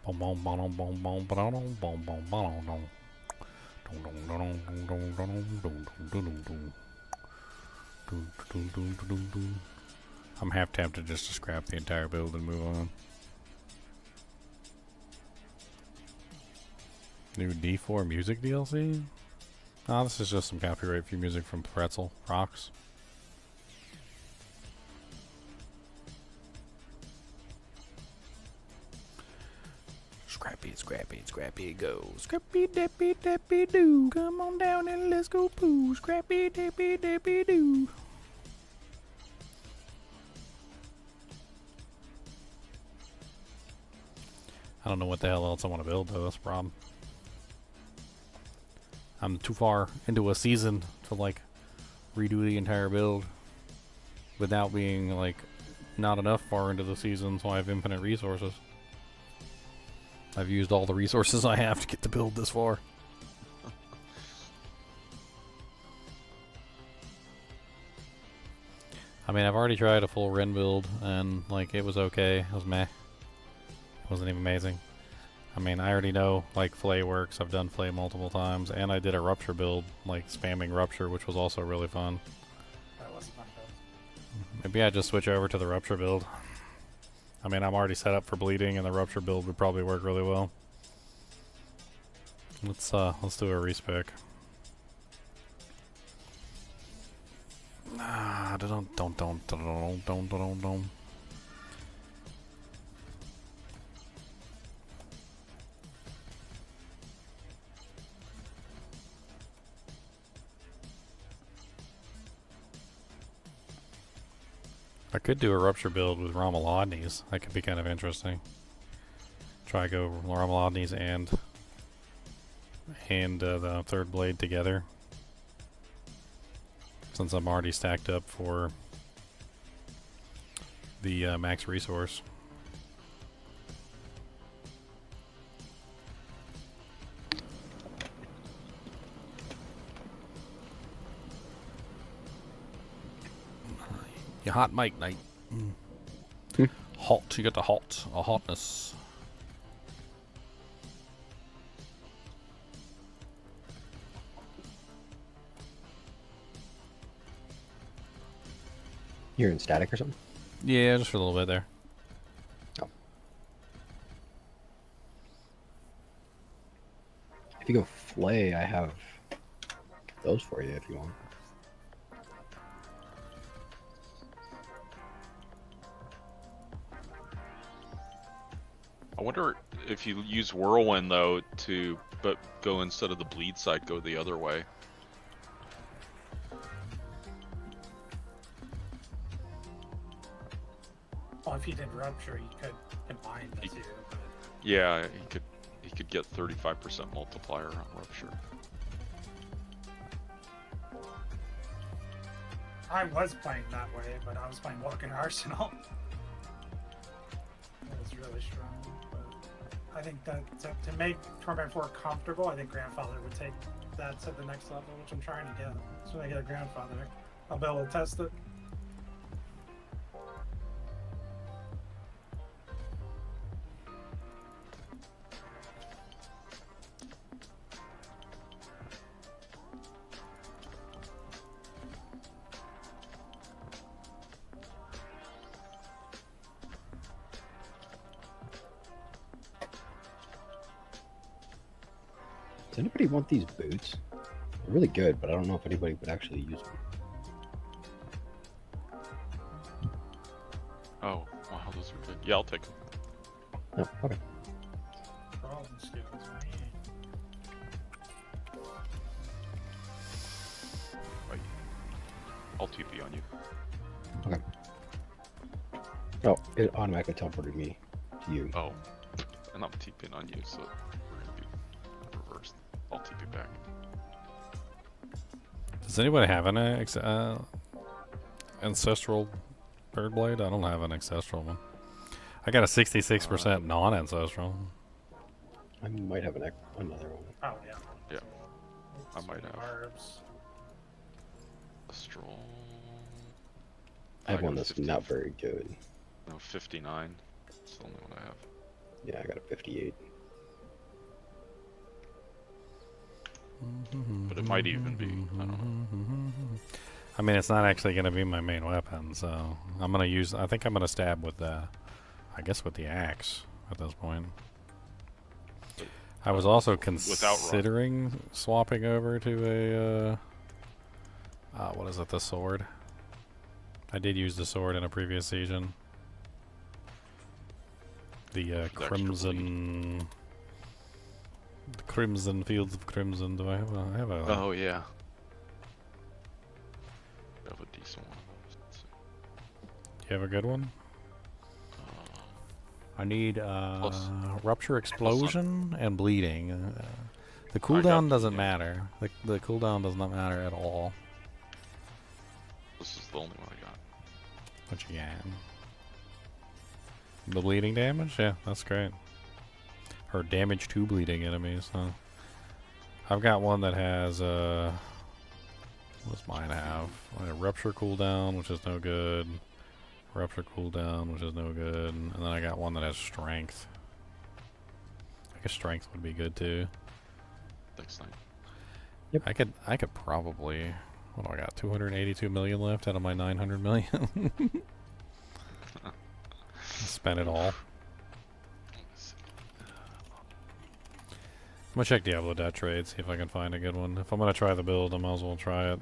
Boom boom boom boom boom boom boom boom boom boom. I'm half tempted just to scrap the entire build and move on. New D4 music DLC? Oh, this is just some copyright free music from Pretzel Rocks. Scrappy, scrappy, scrappy, go. Scrappy, dappy, dappy, doo. Come on down and let's go poo. Scrappy, dappy, dappy, doo. I don't know what the hell else I want to build, though. That's the problem. I'm too far into a season to, like, redo the entire build without being, like, not enough far into the season, so I have infinite resources. I've used all the resources I have to get the build this far. I mean, I've already tried a full Ren build, and, like, it was okay. It was meh. It wasn't even amazing. I mean, I already know, like, Flay works. I've done Flay multiple times, and I did a Rupture build, like, spamming Rupture, which was also really fun. That was a fun build. Maybe I just switch over to the Rupture build. I mean, I'm already set up for bleeding, and the Rupture build would probably work really well. Let's do a respec. Ah, don't. I could do a Rupture build with Ramalodnies. That could be kind of interesting. Try go Ramalodnies and the third blade together. Since I'm already stacked up for the max resource. You hot mic night. Hot. You got the hot. A hotness. You're in static or something? Yeah, just for a little bit there. Oh. If you go Flay, I have those for you if you want. I wonder if you use Whirlwind though but go instead of the bleed side, go the other way. he did Rupture, he could combine the two. But... Yeah, he could get 35% multiplier on Rupture. I was playing that way, but I was playing Walking Arsenal. It was really strong. But I think that to make Torment 4 comfortable, I think Grandfather would take that to the next level, which I'm trying to get. So when I get a Grandfather, I'll be able to test it. Does anybody want these boots? They're really good, but I don't know if anybody would actually use them. Oh, wow, those are good. Yeah, I'll take them. Oh, okay. Problem skills, man. Right. I'll TP on you. Okay. Oh, it automatically teleported me to you. Oh, and I'm TPing on you, so we're gonna be reversed. I'll TP back. Does anybody have an ancestral bird blade? I don't have an ancestral one. I got a 66% non-ancestral. I might have another one. Oh, yeah. Yeah, I might have. Barbs. Astral. I have got one that's 50. not very good. No, 59. That's the only one I have. Yeah, I got a 58. But it might even be, I don't know. I mean, it's not actually going to be my main weapon, so I'm going to use, I think I'm going to stab with the, I guess with the axe at this point. I was also considering swapping over to a, what is it, the sword. I did use the sword in a previous season. The Crimson... The Crimson Fields of Crimson. Do I have a... I have a... Oh, yeah. I have a decent one. Do you have a good one? I need Rupture Explosion and Bleeding. The cooldown doesn't matter. The cooldown does not matter at all. This is the only one I got. What you got? The bleeding damage? Yeah, that's great. Or damage to bleeding enemies, huh? I've got one that has, what does mine have? A Rupture cooldown, which is no good. Rupture cooldown, which is no good. And then I got one that has Strength. I guess Strength would be good too. Thanks, Night. Yep. I could probably... What do I got? 282 million left out of my 900 million. Spend it all. I'm gonna check Diablo trade, see if I can find a good one. If I'm gonna try the build, I might as well try it,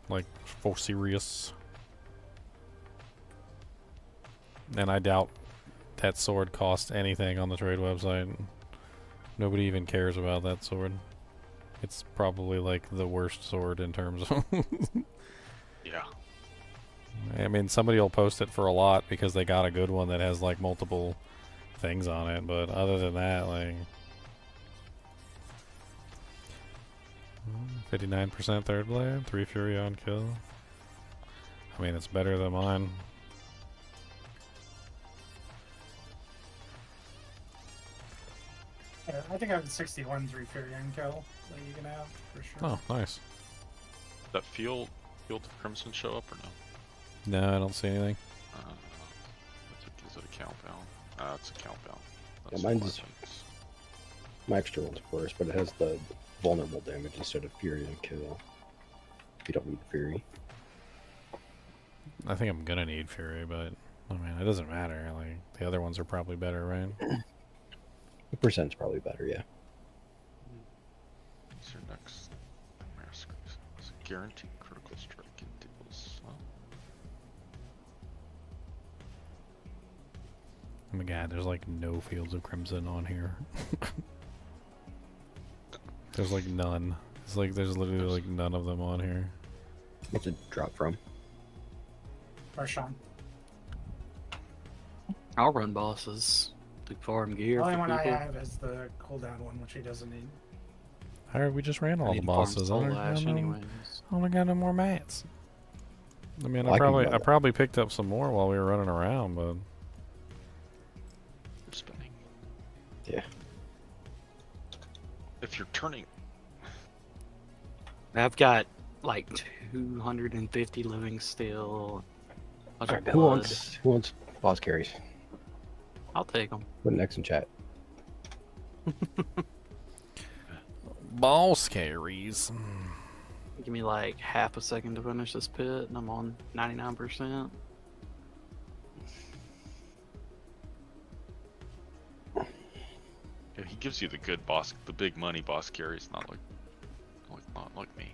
like, for serious. And I doubt that sword costs anything on the trade website. Nobody even cares about that sword. It's probably like the worst sword in terms of... Yeah. I mean, somebody will post it for a lot because they got a good one that has like multiple things on it, but other than that, like... 59% third blade, 3 Fury on kill. I mean, it's better than mine. Yeah, I think I have 61 3 Fury on kill that you can have, for sure. Oh, nice. That Field of Crimson show up or no? No, I don't see anything. Is it a countdown? It's a countdown. Yeah, mine's... My extra one's worse, but it has the vulnerable damage instead of Fury on kill. If you don't need Fury. I think I'm gonna need Fury, but I mean, it doesn't matter. Like, the other ones are probably better, right? The percent's probably better, yeah. What's your next Mascot? It's a guaranteed critical strike and deals. Oh my god, there's like no Fields of Crimson on here. There's like none. It's like there's literally like none of them on here. What's it drop from? Or Sean. I'll run bosses. Do farm The gear only for one I people. have is the cooldown one, which he doesn't need. Alright, we just ran all the need to farm bosses. soul I don't ash got no, anyways. I don't got no more mats. I mean, Well, I can run I that. probably picked up some more while we were running around, but You're spinning. Yeah. If you're turning, I've got like 250 living still. Bunch of Alright, blood. who wants boss carries? I'll take them. Put an X in chat. boss carries. Give me like half a second to finish this pit, and I'm on 99%. yeah, he gives you the good boss, the big money boss carries, not like me.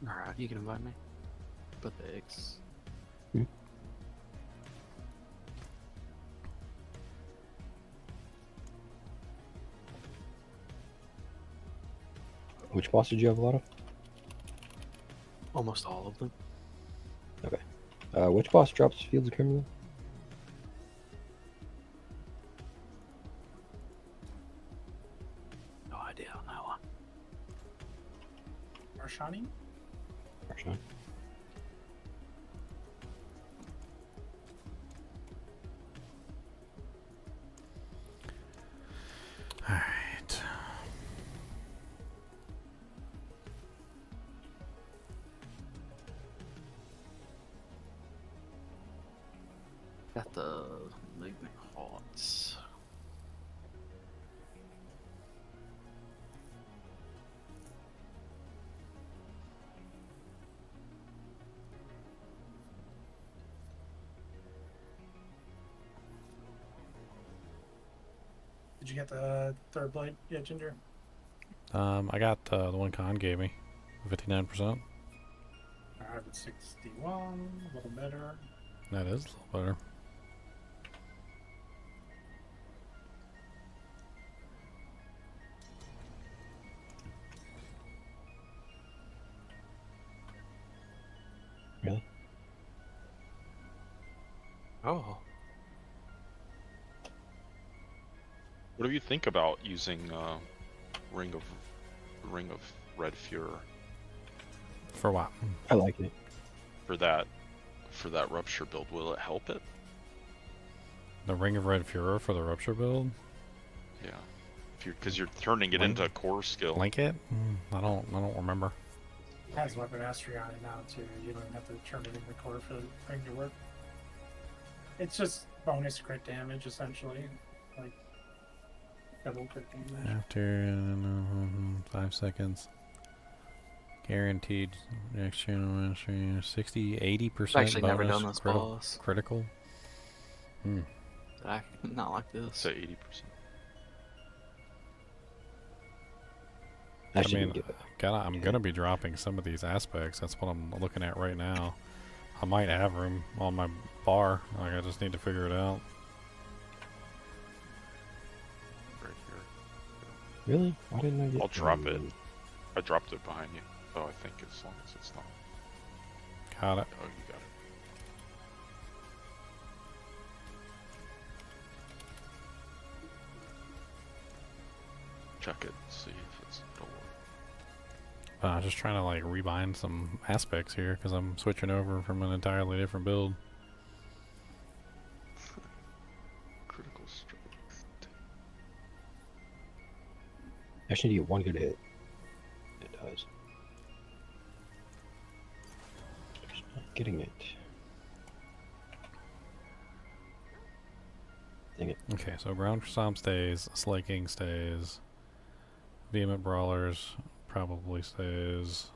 Alright, you can invite me. Put the X. Which boss did you have a lot of? Almost all of them. Okay. Which boss drops Fields of Criminal? No idea on that one. Marshani? Marshall. Alright. Got the movement haunts. Did you get the third blade yet, Ginger? I got the one Khan gave me, 59%. I have it 61, a little better. That is a little better. Really? Oh. What do you think about using Ring of Red Fuhrer For what? I like it. for that rupture build? Will it help it? The Ring of Red Fuhrer for the Rupture build? Yeah, because you're turning it into a core skill. Link it? I don't remember. It has weapon mastery on it now too. You don't have to turn it into core for the ring to work. It's just bonus crit damage essentially, like double crit damage. After 5 seconds. Guaranteed next channel mastery 60, 80% Actually never bonus done this boss. critical. Not like this. So 80%. I I shouldn't mean, give it. I'm gonna be dropping some of these aspects. That's what I'm looking at right now. I might have room on my bar. Like I just need to figure it out. Right here. Really? Why didn't I get? I'll drop it. I dropped it behind you. Oh, I think as long as it's not. Got it. Oh, you got it. Check it. See if it'll work. I was just trying to like rebind some aspects here because I'm switching over from an entirely different build. Critical strike. I just need to get one good hit. It does. Just not getting it. Dang it. Okay, so Ground Stomp stays, Slaking stays, Vehement Brawlers probably stays,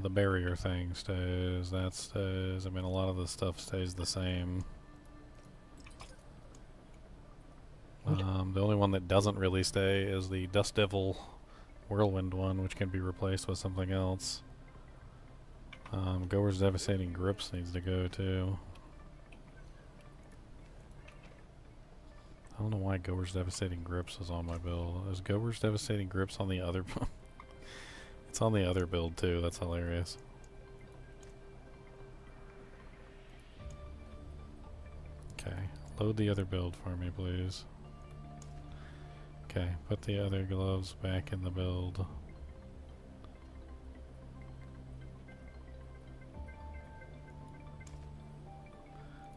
the barrier thing stays, that stays. I mean, a lot of the stuff stays the same. The only one that doesn't really stay is the Dust Devil whirlwind one, which can be replaced with something else. Goer's Devastating Grips needs to go too. I don't know why Goer's Devastating Grips is on my build. Is Goer's Devastating Grips on the other? It's on the other build too. That's hilarious. Okay, load the other build for me, please. Okay, put the other gloves back in the build.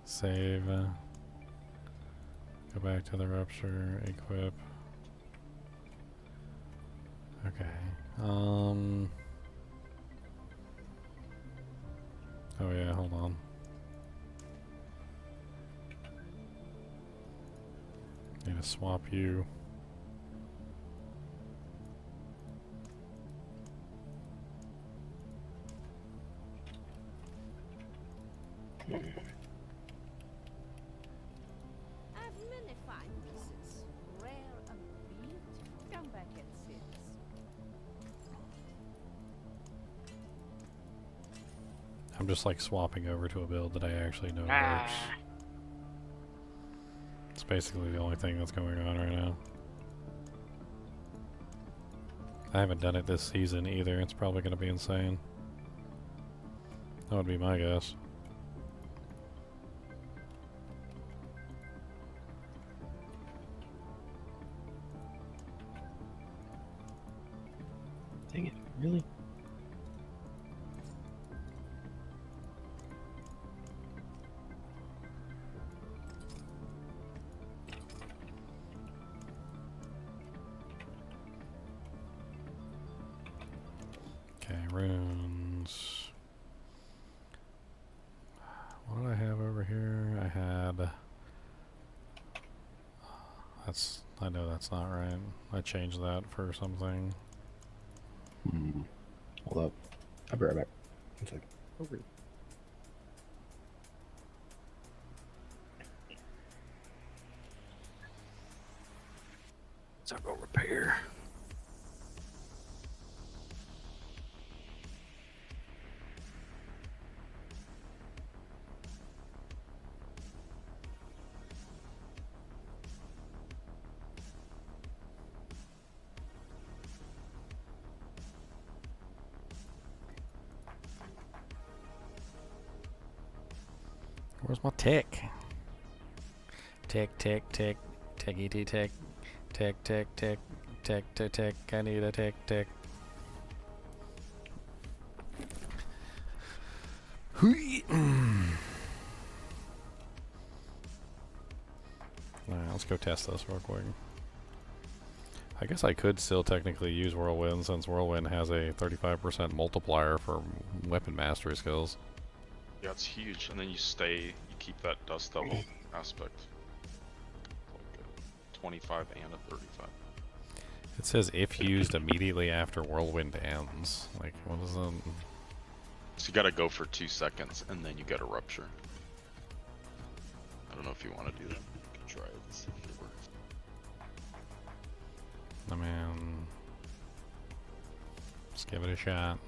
Save. Go back to the rupture. Equip. Okay. Oh yeah, hold on. Need to swap you. I'm just like swapping over to a build that I actually know works. It's basically the only thing that's going on right now. I haven't done it this season either. It's probably going to be insane. That would be my guess. Dang it, really? Okay, runes. What did I have over here? I had... That's... I know that's not right. I changed that for something. Hold up. I'll be right back. 1 second. Over. So I'll go repair. Where's my tech? Tech, tech, tech, techy tech, tech, tech, tech, tech, tech, tech. I need a tech, tech. Alright, let's go test this real quick. I guess I could still technically use Whirlwind since Whirlwind has a 35% multiplier for weapon mastery skills. Yeah, it's huge, and then you keep that dust devil aspect. Like a 25 and a 35. It says if used immediately after Whirlwind ends. Like, what is that? So you gotta go for 2 seconds, and then you get a rupture. I don't know if you want to do that. You can try it and see if it works. I mean, let's give it a shot.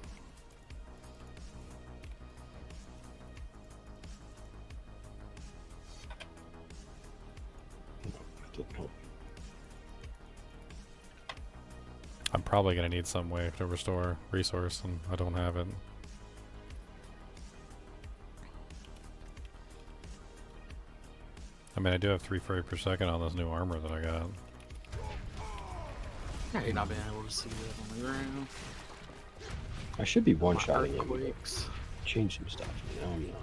I'm probably going to need some way to restore resource, and I don't have it. I mean, I do have 3 frame per second on this new armor that I got. Yeah, you're not being able to see that on the ground. I should be one-shotting him. Earthquakes. Change some stuff. No, I'm not.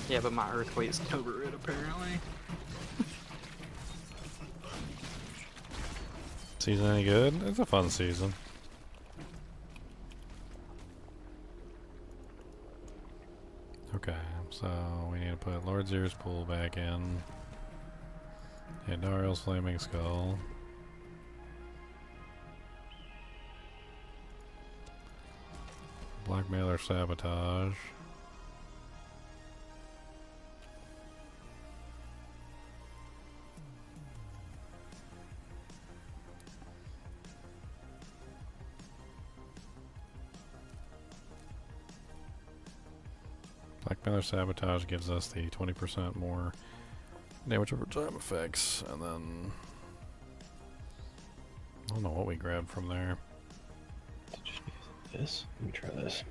Yeah, but my earthquakes cover it apparently. Season any good? It's a fun season. Okay, so we need to put Lord Zir's pool back in. And Dariel's Flaming Skull. Blackmailer Sabotage. Blackmailer Sabotage gives us the 20% more damage over time effects, and then I don't know what we grabbed from there. This? Let me try this.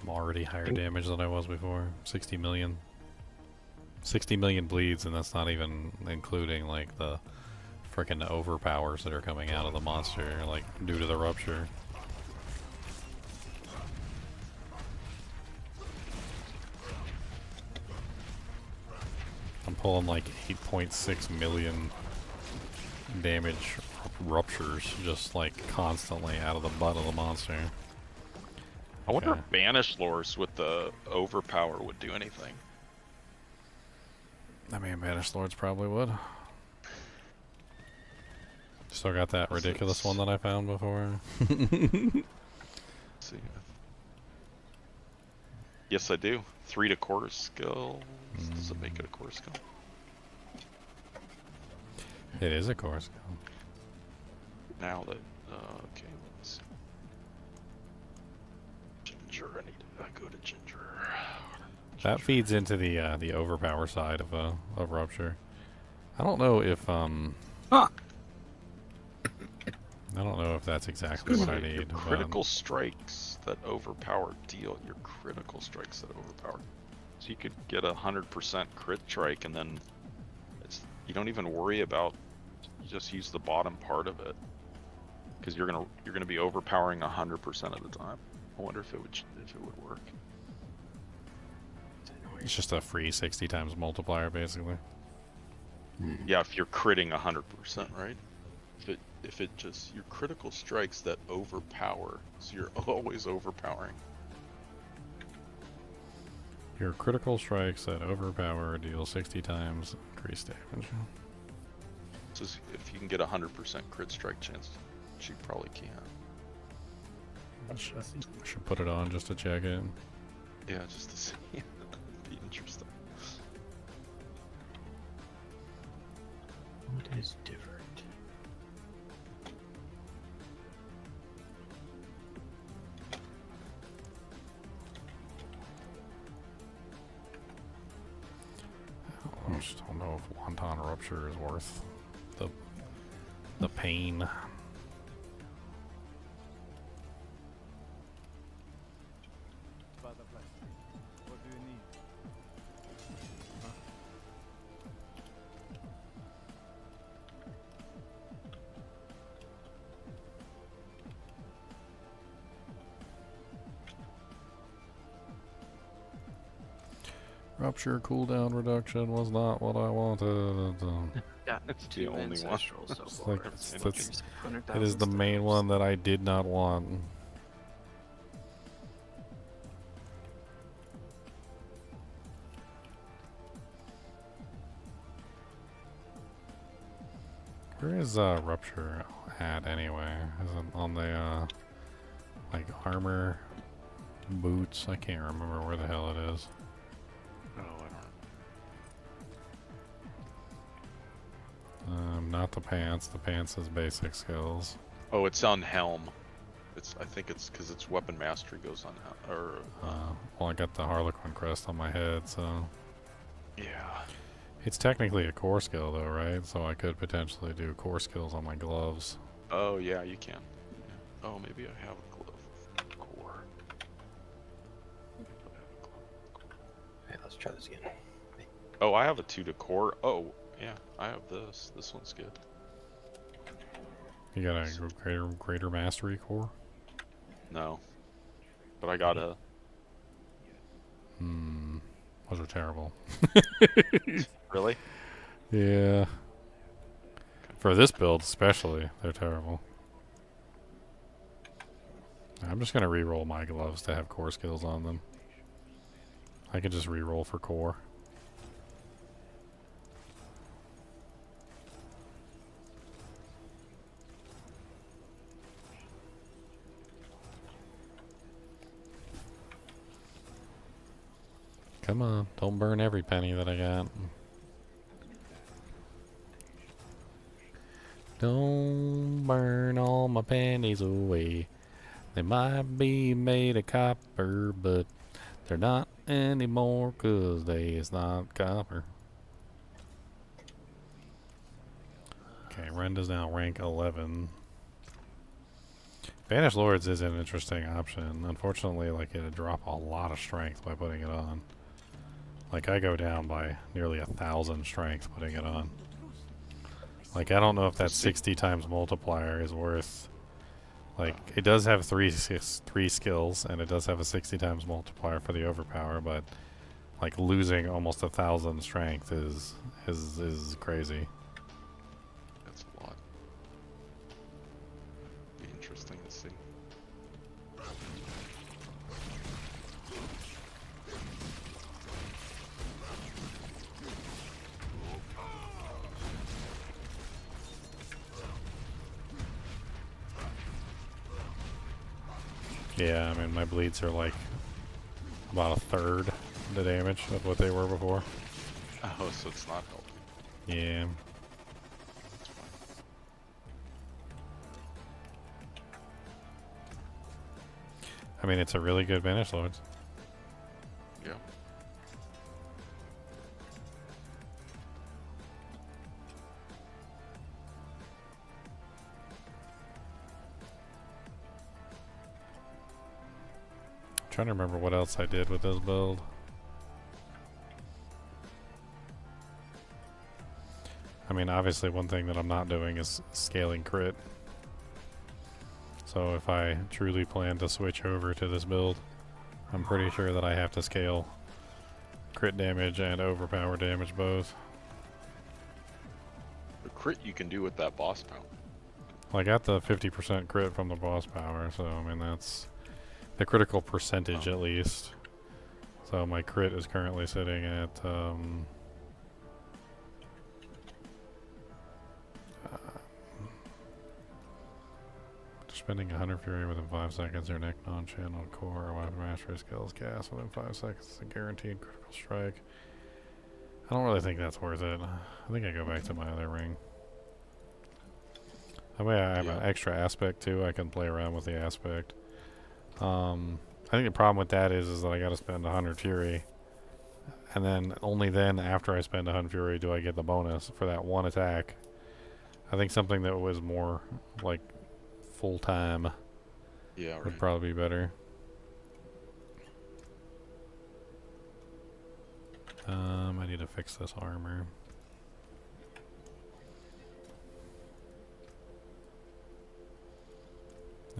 Already higher damage than I was before. 60 million. 60 million bleeds, and that's not even including like the frickin' overpowers that are coming out of the monster, like due to the rupture. I'm pulling like 8.6 million damage ruptures just like constantly out of the butt of the monster. I wonder if Banished Lures with the overpower would do anything. I mean, Banished Lords probably would. Still got that ridiculous one that I found before. Let's see. Yes, I do. 3 to core skill. Does it make it a core skill? It is a core skill. Now that, okay, let's see. Ginger, I need to go to Ginger. That feeds into the overpower side of Rupture. I don't know if I don't know if that's exactly what I need. Critical strikes that overpower deal your critical strikes that overpower. So you could get 100% crit strike, and then you don't even worry about. You just use the bottom part of it, because you're gonna be overpowering 100% of the time. I wonder if it would work. It's just a free 60 times multiplier, basically. Yeah, if you're critting 100%, right? If it just your critical strikes that overpower, so you're always overpowering. Your critical strikes that overpower deal 60 times increased damage. So if you can get 100% crit strike chance, you probably can. I should put it on just to check it. Yeah, just to see. It'd be interesting. What is different? I just don't know if Wonton Rupture is worth the pain. Butterfly, what do you need? Rupture cooldown reduction was not what I wanted. Yeah, It's the 2 only one. ancestrals so It's far. like, it 100,000 is the main stars. one that I did not want. Where is Rupture at anyway? Is it on the like armor, boots? I can't remember where the hell it is. Oh, I don't know. Not the pants. The pants is basic skills. Oh, it's on Helm. I think it's because its weapon mastery goes on Helm. Well, I got the Harlequin crest on my head, so Yeah. it's technically a core skill though, right? So I could potentially do core skills on my gloves. Oh yeah, you can. Yeah. Oh, maybe I have a glove with core. Okay, let's try this again. Oh, I have a 2 to core. Oh, yeah, I have this. This one's good. You got a greater mastery core? No, but I got a. Those are terrible. Really? Yeah. For this build especially, they're terrible. I'm just gonna re-roll my gloves to have core skills on them. I can just re-roll for core. Come on, don't burn every penny that I got. Don't burn all my pennies away. They might be made of copper, but they're not anymore 'cause they is not copper. Okay, Renda's now rank 11. Banished Lords is an interesting option. Unfortunately, like, it'd drop a lot of strength by putting it on. Like, I go down by nearly 1,000 strength putting it on. Like, I don't know if that 60 times multiplier is worth... Like, it does have three skills, and it does have a 60 times multiplier for the overpower, but, like, losing almost 1,000 strength is crazy. That's a lot. Be interesting to see. Yeah, I mean, my bleeds are like about a third the damage of what they were before. Oh, so it's not helping. Yeah. That's fine. I mean, it's a really good Banished Lords. Yeah. Trying to remember what else I did with this build. I mean, obviously one thing that I'm not doing is scaling crit. So if I truly plan to switch over to this build, I'm pretty sure that I have to scale crit damage and overpower damage both. The crit you can do with that boss power. Well, I got the 50% crit from the boss power, so I mean that's the critical percentage at least. So my crit is currently sitting at spending 100 fury within 5 seconds, your neck non-channeled core or weapon mastery skills cast within 5 seconds is a guaranteed critical strike. I don't really think that's worth it. I think I go back to my other ring. That way I have an extra aspect too. I can play around with the aspect. I think the problem with that is that I gotta spend 100 fury. And then, only then after I spend 100 fury do I get the bonus for that one attack. I think something that was more, like, full-time would probably be better. I need to fix this armor.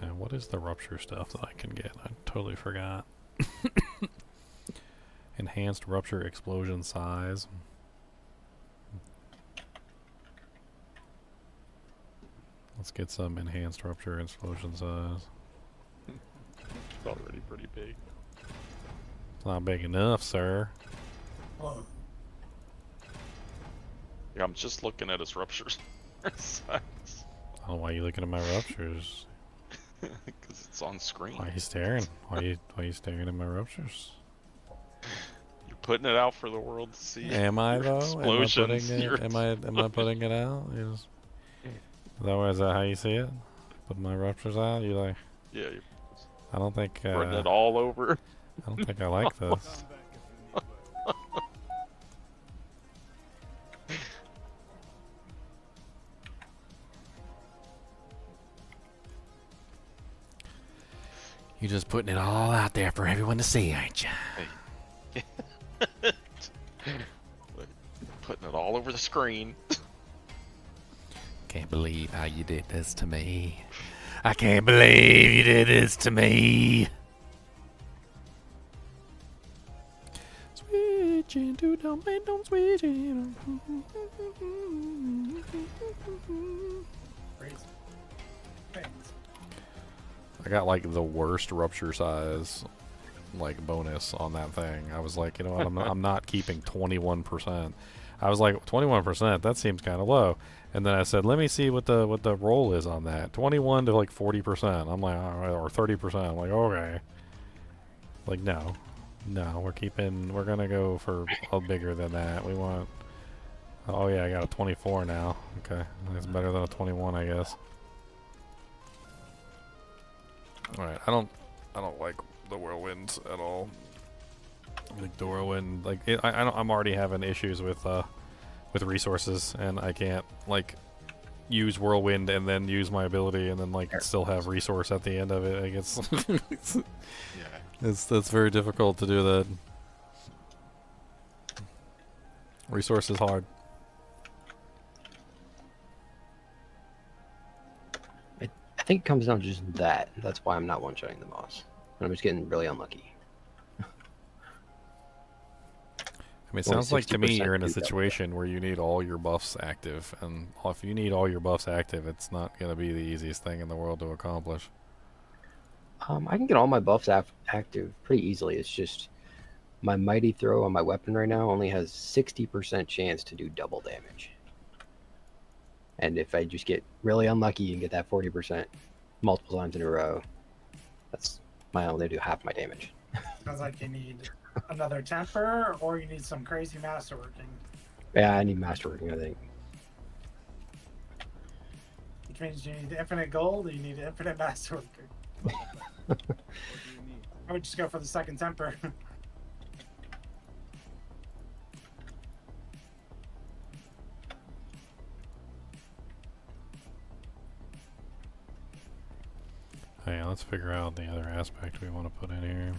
Now, what is the rupture stuff that I can get? I totally forgot. Enhanced rupture explosion size. Let's get some enhanced rupture explosion size. It's already pretty big. It's not big enough, sir. Whoa. Yeah, I'm just looking at his ruptures. Size. Oh, why are you looking at my ruptures? Because it's on screen. Why are you staring? Why are you staring at my ruptures? You're putting it out for the world to see. Am I though? Explosions. Am I putting it out? Is that how you see it? Put my ruptures out? You like? Yeah. You're I don't think. putting it all over. I don't think I like this. You're just putting it all out there for everyone to see, ain't you? Hey. Putting it all over the screen. Can't believe how you did this to me. I can't believe you did this to me. Sweet Gentle, don't make them sweet. Crazy. Thanks. I got like the worst rupture size like bonus on that thing. I was like, you know what, I'm not keeping 21%. I was like, 21%, that seems kind of low. And then I said, let me see what the roll is on that. 21 to like 40%. I'm like, all right, or 30%. I'm like, okay. Like, no, we're gonna go for a bigger than that. We want. Oh yeah, I got a 24 now. Okay, that's better than a 21, I guess. All right, I don't like the whirlwinds at all. Like the whirlwind, like I'm already having issues with resources, and I can't like use whirlwind and then use my ability and then like still have resource at the end of it. Like that's very difficult to do that. Resource is hard. I think it comes down to just that. That's why I'm not one-shotting the boss. And I'm just getting really unlucky. I mean, it sounds like to me you're in a situation where you need all your buffs active, and if you need all your buffs active, it's not going to be the easiest thing in the world to accomplish. I can get all my buffs active pretty easily. It's just my mighty throw on my weapon right now only has 60% chance to do double damage. And if I just get really unlucky and get that 40% multiple times in a row, I only do half my damage. Sounds like you need another temper, or you need some crazy masterworking. Yeah, I need masterworking, I think. Which means you need infinite gold, or you need infinite masterworking. I would just go for the second temper. Hey, let's figure out the other aspect we want to put in here.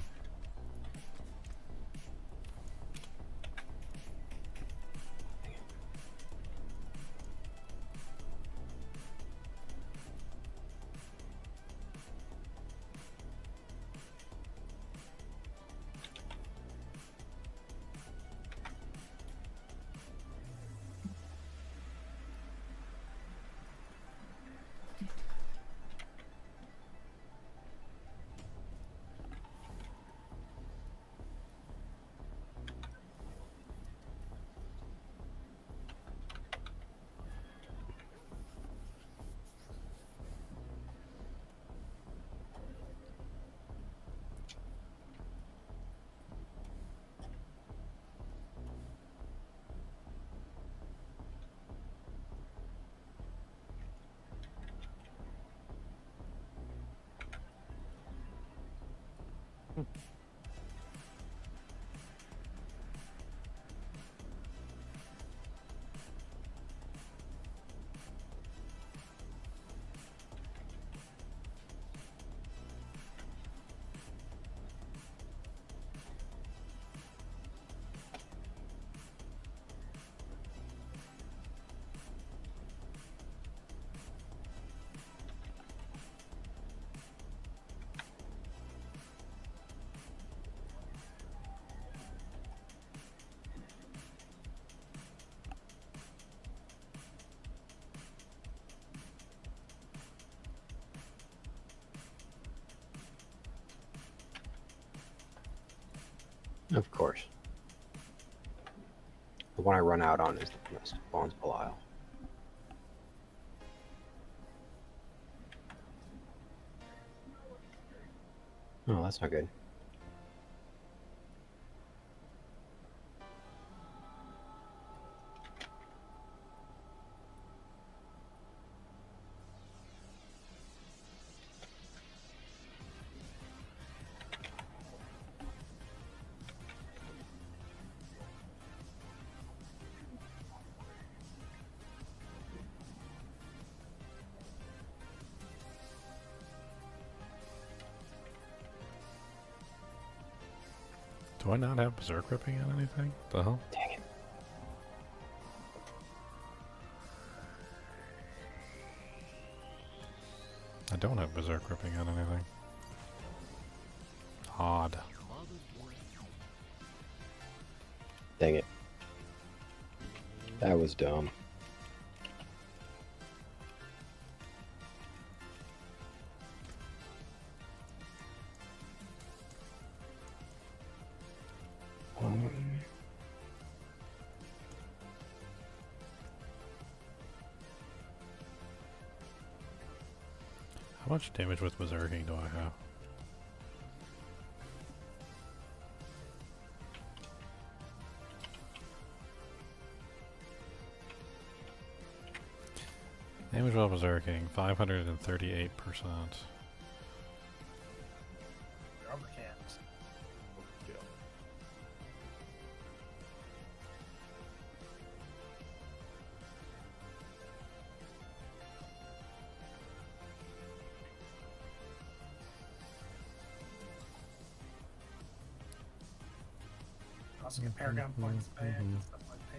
Of course. The one I run out on is the most spawns Belial. Oh, that's not good. Do I not have berserk ripping on anything? The hell? Dang it. I don't have berserk ripping on anything. Odd. Dang it. That was dumb. How much damage with Berserking do I have? Damage while Berserking, 538%. Rubber cans. Also get Paragon points back and stuff like that.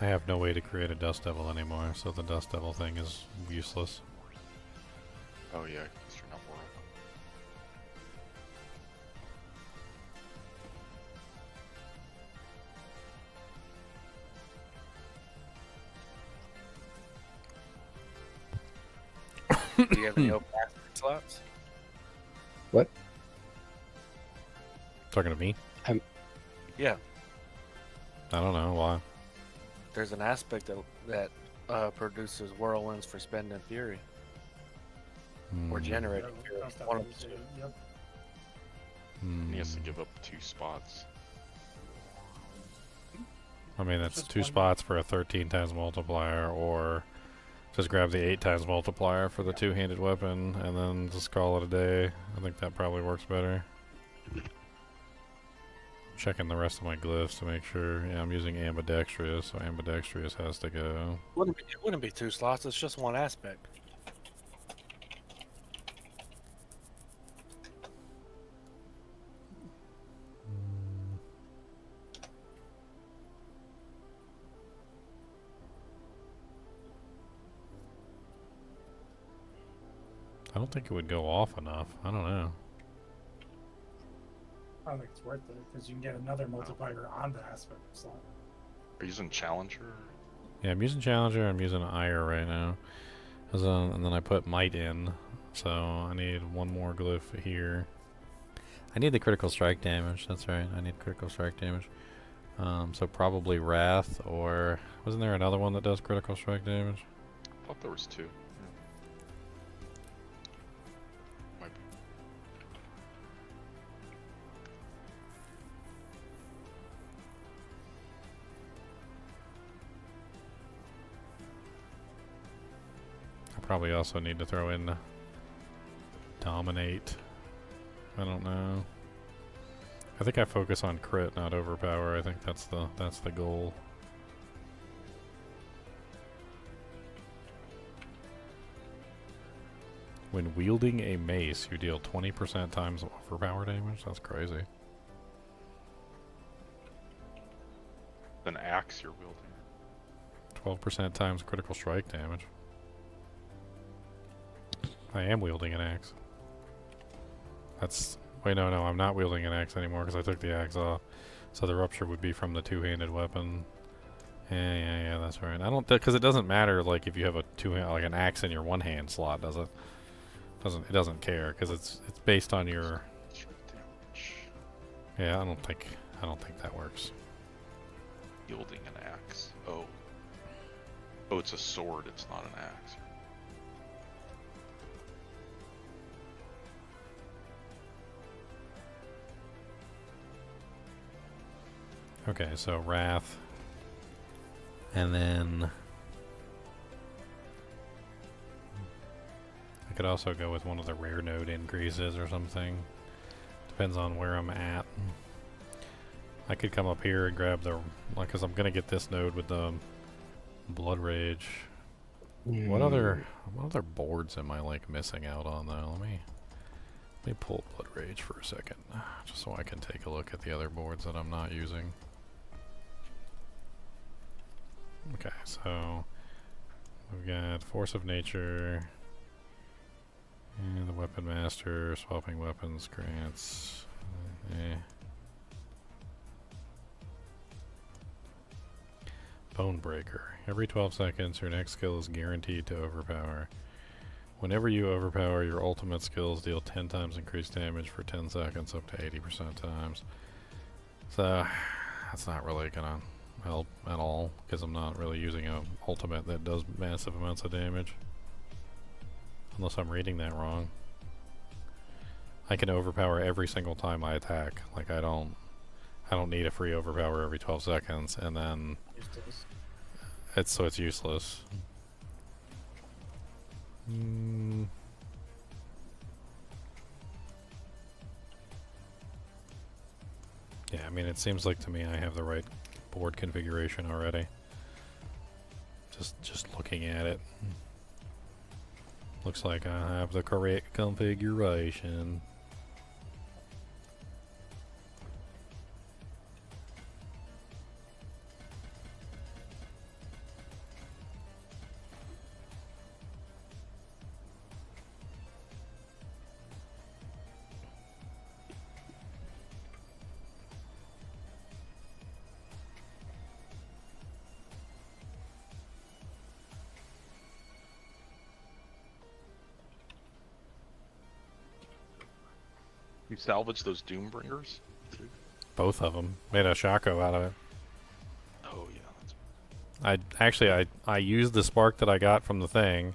I have no way to create a Dust Devil anymore, so the Dust Devil thing is useless. Oh yeah, because you're not world. Do you have any open access slots? What? Talking to me? Yeah. I don't know why. There's an aspect that produces whirlwinds for spending fury. Or generating fury. One of the two. Yep. He has to give up 2 spots. I mean, that's Just 2 one. spots for a 13 times multiplier, or just grab the 8 times multiplier for the two-handed weapon, and then just call it a day. I think that probably works better. Checking the rest of my glyphs to make sure. Yeah, I'm using ambidextrous, so ambidextrous has to go. It wouldn't be 2 slots, it's just one aspect. I don't think it would go off enough. I don't know. I don't think it's worth it because you can get another multiplier on the aspect slot. Are you using Challenger? Yeah, I'm using Challenger. I'm using Ire right now. And then I put Might in. So I need one more glyph here. I need the critical strike damage. That's right. I need critical strike damage. So probably Wrath, or wasn't there another one that does critical strike damage? I thought there was 2. Might be. I probably also need to throw in Dominate. I don't know. I think I focus on crit, not overpower. I think that's the goal. When wielding a mace, you deal 20% times overpower damage. That's crazy. An axe you're wielding. 12% times critical strike damage. I am wielding an axe. That's... Wait, no, I'm not wielding an axe anymore because I took the axe off. So the rupture would be from the two-handed weapon. Yeah, that's right. I don't... Because it doesn't matter, like, if you have a like an axe in your one-hand slot, does it? It doesn't care because it's based on your... Yeah, I don't think that works. Wielding an axe. Oh, it's a sword. It's not an axe. Okay, so Wrath. And then... I could also go with one of the rare node increases or something. Depends on where I'm at. I could come up here and grab the, like, cause I'm gonna get this node with the Blood Rage. What other boards am I like missing out on though? Let me pull Blood Rage for a second, just so I can take a look at the other boards that I'm not using. Okay, so we've got Force of Nature and the Weapon Master, swapping weapons grants. Bone Breaker. Every 12 seconds, your next skill is guaranteed to overpower. Whenever you overpower, your ultimate skills deal 10 times increased damage for 10 seconds, up to 80% times. So, that's not really gonna help at all, because I'm not really using a ultimate that does massive amounts of damage. Unless I'm reading that wrong. I can overpower every single time I attack. Like, I don't need a free overpower every 12 seconds, and then it's useless. Yeah, I mean, it seems like to me I have the right board configuration already. Just looking at it. Looks like I have the correct configuration. You salvage those Doombringers? Both of them. Made a Shaco out of it. Oh yeah. I used the spark that I got from the thing,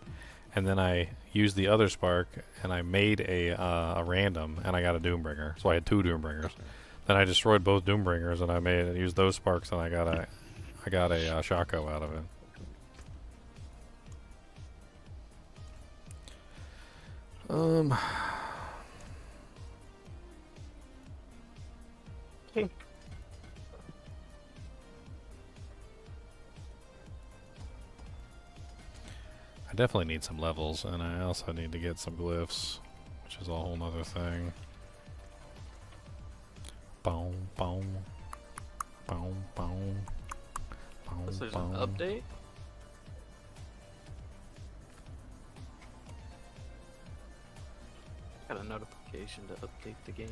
and then I used the other spark, and I made a random, and I got a Doombringer. So I had 2 Doombringers. Okay. Then I destroyed both Doombringers, and I used those sparks, and I got a Shaco out of it. I definitely need some levels, and I also need to get some glyphs, which is a whole nother thing. Boom, boom, boom, boom, boom. There's an update. Got a notification to update the game,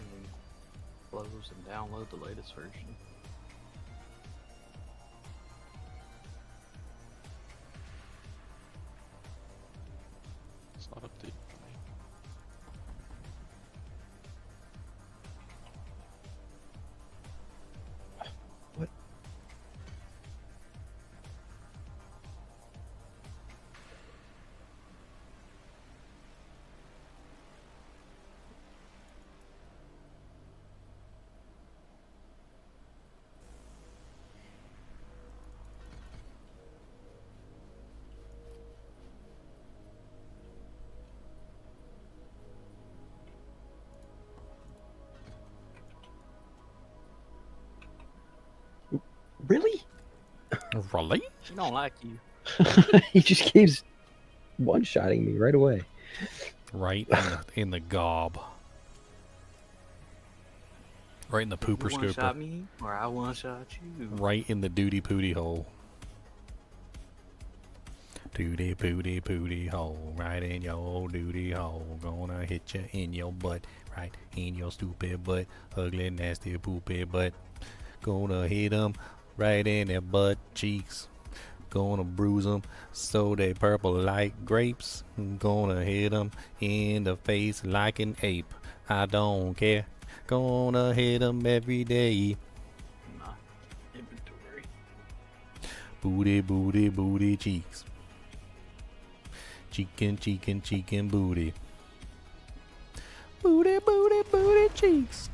close and download the latest version. It's not updated. What? Really? Really? She don't like you. He just keeps one-shotting me right away. Right in the gob. Right in the pooper You scooper. one-shot me, or I one-shot you. Right in the duty pooty hole. Duty pooty pooty hole. Right in your duty hole. Gonna hit you in your butt. Right in your stupid butt. Ugly, nasty, poopy butt. Gonna hit 'em right in their butt cheeks. Gonna bruise 'em so they purple like grapes. Gonna hit 'em in the face like an ape. I don't care. Gonna hit 'em every day. Nah, inventory. Booty, booty, booty cheeks. Cheekin', cheekin', cheekin' booty. Booty, booty, booty cheeks.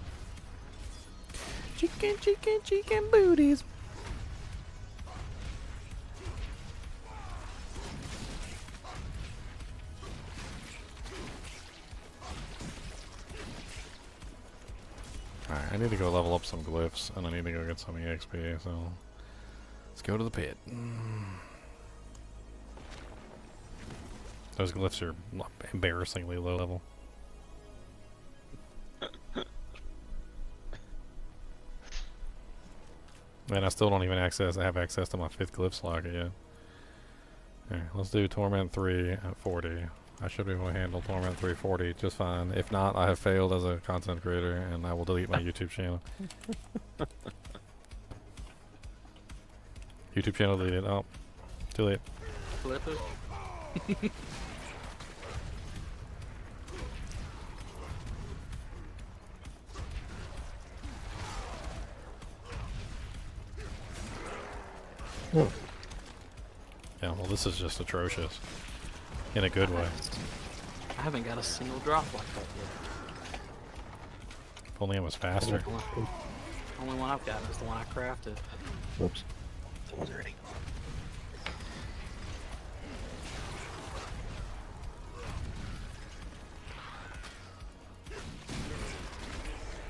Chicken, chicken, chicken booties. Alright, I need to go level up grab some glyphs, and I need to go get some EXP, so let's go to the pit. Those glyphs are embarrassingly low level. And I still don't even have access to my 5th glyph slot yet. Alright, let's do Torment 3 at 40. I should be able to handle Torment 340 just fine. If not, I have failed as a content creator, and I will delete my YouTube channel. YouTube channel deleted. Oh, too late. Flip it. Oh. Yeah, well, this is just atrocious. In a good way. I haven't got a single drop like that yet. If only it was faster. The only one I've got is the one I crafted. Whoops. Someone's ready.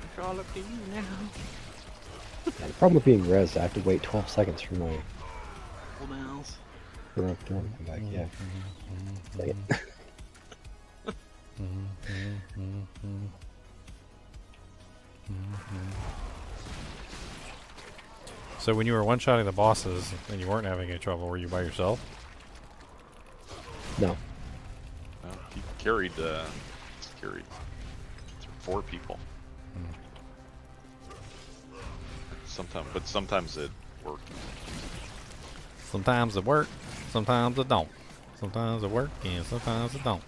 It's all up to you now. Yeah, the problem with being res, I have to wait 12 seconds for my Cooldowns. for a turn to come back. Yeah. Dang it. So when you were one-shotting the bosses and you weren't having any trouble, were you by yourself? No. Well, he carried 4 people. Sometimes it worked. Sometimes it works, sometimes it don't. Sometimes it works and sometimes it don't.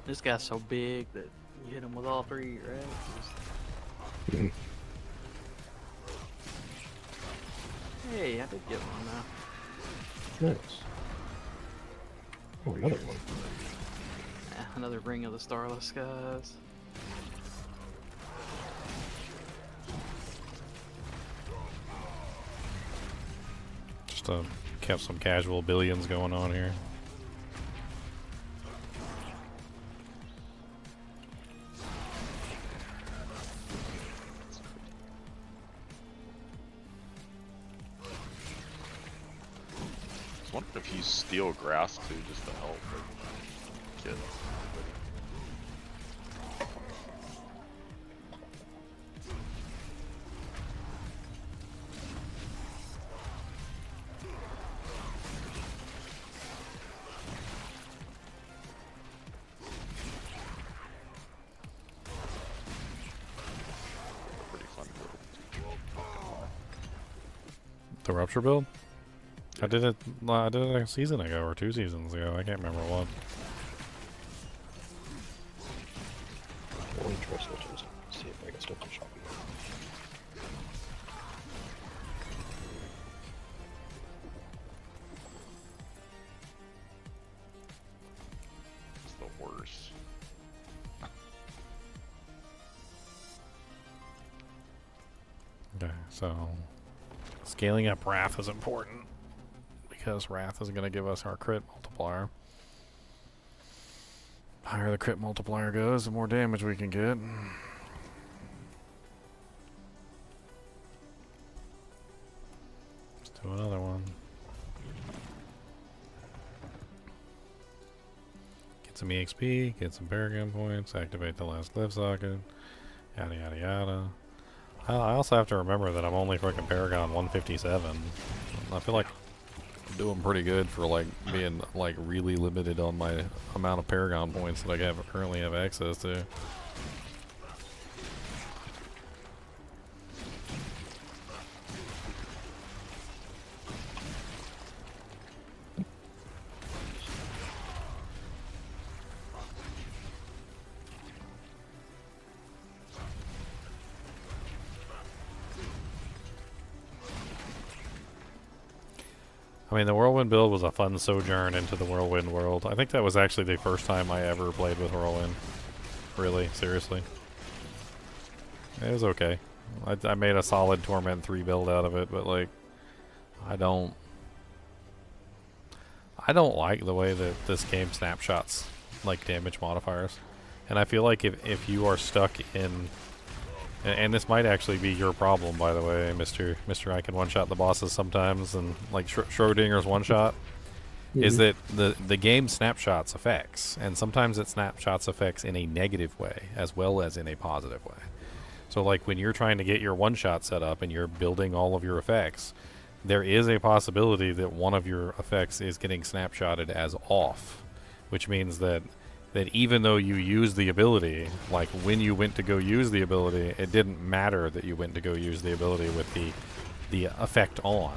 This guy's so big that you hit him with all 3, right? Mhm. Hey, I did get one now. Nice. Oh, another one. Yeah, another Ring of the Starless Skies. Just kept some casual billions going on here. I wonder if you steal grass too, just to help get. Pretty fun build. The Rupture build? I did it a season ago or 2 seasons ago. I can't remember what. Only try switches. See if I can still push up. It's the worst. Okay, so scaling up Wrath is important because Wrath is going to give us our crit multiplier. The higher the crit multiplier goes, the more damage we can get. Let's do another one. Get some EXP, get some Paragon points, activate the last glyph socket, yada yada yada. I also have to remember that I'm only freaking Paragon 157. I feel like I'm doing pretty good for like being like really limited on my amount of Paragon points that I currently have access to. I mean, the Whirlwind build was a fun sojourn into the Whirlwind world. I think that was actually the first time I ever played with Whirlwind. Really, seriously. It was okay. I made a solid Torment 3 build out of it, but like, I don't I don't like the way that this game snapshots like damage modifiers, and I feel like if you are stuck in, and this might actually be your problem, by the way, Mister I can one shot the bosses sometimes, and like Schrodinger's one shot, is that the game snapshots effects, and sometimes it snapshots effects in a negative way as well as in a positive way. So like when you're trying to get your one shot set up and you're building all of your effects, there is a possibility that one of your effects is getting snapshotted as off, which means that even though you use the ability, like when you went to go use the ability, it didn't matter that you went to go use the ability with the effect on.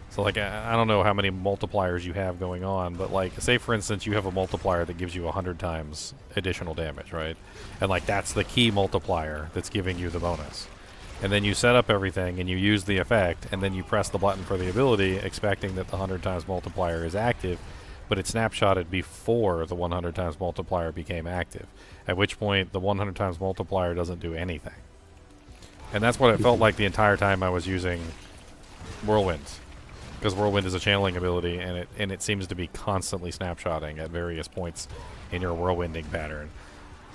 So like I don't know how many multipliers you have going on, but like say for instance you have a multiplier that gives you 100 times additional damage, right? And like that's the key multiplier that's giving you the bonus. And then you set up everything and you use the effect, and then you press the button for the ability expecting that the 100 times multiplier is active, but it snapshotted before the 100 times multiplier became active, at which point the 100 times multiplier doesn't do anything. And that's what it felt like the entire time I was using Whirlwind, because Whirlwind is a channeling ability, and it seems to be constantly snapshotting at various points in your whirlwinding pattern.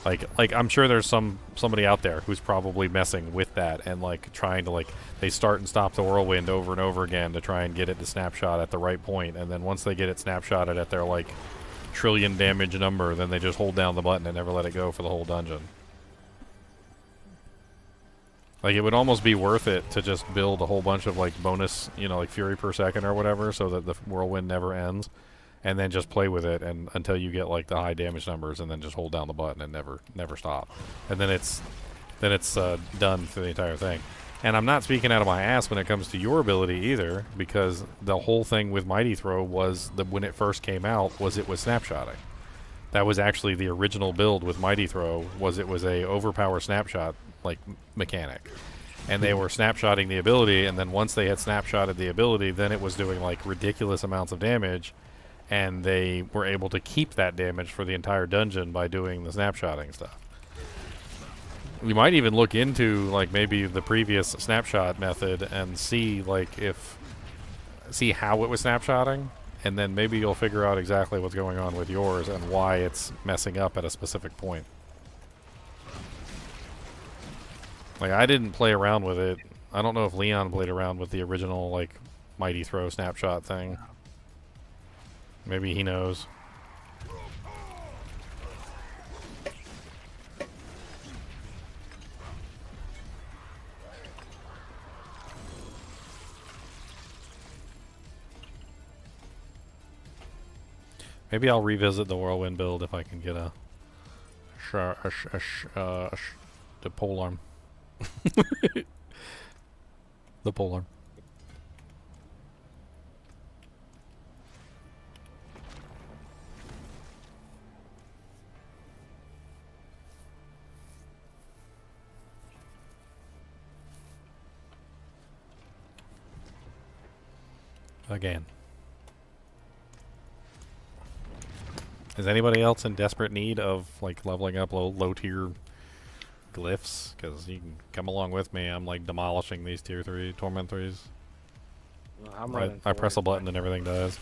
Like I'm sure there's somebody out there who's probably messing with that and like trying to they start and stop the whirlwind over and over again to try and get it to snapshot at the right point, and then once they get it snapshotted at their like trillion damage number, then they just hold down the button and never let it go for the whole dungeon. Like it would almost be worth it to just build a whole bunch of like bonus, like fury per second or whatever, so that the whirlwind never ends. And then just play with it and until you get like the high damage numbers, and then just hold down the button and never stop. And then it's done for the entire thing. And I'm not speaking out of my ass when it comes to your ability either, because the whole thing with Mighty Throw was that when it first came out was it was snapshotting. That was actually the original build with Mighty Throw, was it was a overpower snapshot like mechanic. And they were snapshotting the ability, and then once they had snapshotted the ability, then it was doing like ridiculous amounts of damage. And they were able to keep that damage for the entire dungeon by doing the snapshotting stuff. We might even look into like maybe the previous snapshot method and see how it was snapshotting, and then maybe you'll figure out exactly what's going on with yours and why it's messing up at a specific point. Like I didn't play around with it. I don't know if Leon played around with the original like Mighty Throw snapshot thing. Maybe he knows. Maybe I'll revisit the Whirlwind build if I can get the polearm. The polearm. Again. Is anybody else in desperate need of like leveling up low tier glyphs? Because you can come along with me. I'm like demolishing these tier 3 torment 3s. Well, I press a button and everything dies.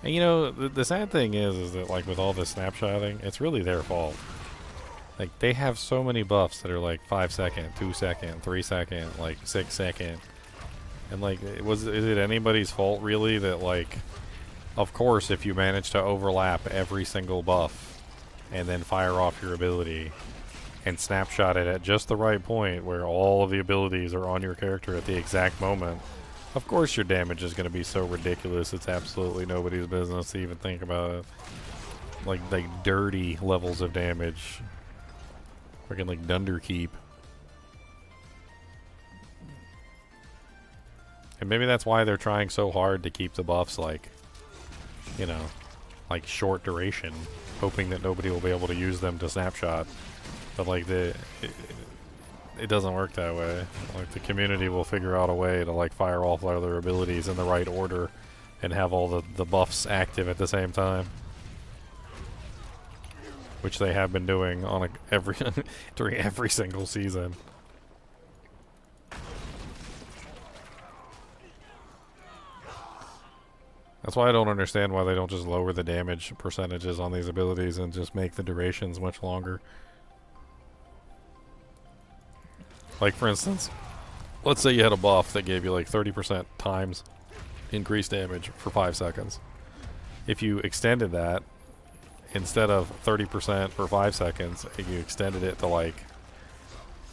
And the sad thing is that like with all this snapshotting, it's really their fault. Like they have so many buffs that are like 5 second, 2 second, 3 second, like 6 second. And like is it anybody's fault really that like, of course if you manage to overlap every single buff and then fire off your ability and snapshot it at just the right point where all of the abilities are on your character at the exact moment, of course your damage is going to be so ridiculous it's absolutely nobody's business to even think about it. Like dirty levels of damage. Freaking like Dunderkeep. And maybe that's why they're trying so hard to keep the buffs like, you know, like short duration, hoping that nobody will be able to use them to snapshot. But like it doesn't work that way. Like the community will figure out a way to like fire off other abilities in the right order and have all the buffs active at the same time. Which they have been doing on during every single season. That's why I don't understand why they don't just lower the damage percentages on these abilities and just make the durations much longer. Like for instance, let's say you had a buff that gave you like 30% times increased damage for 5 seconds. If you extended that, instead of 30% for 5 seconds, you extended it to like,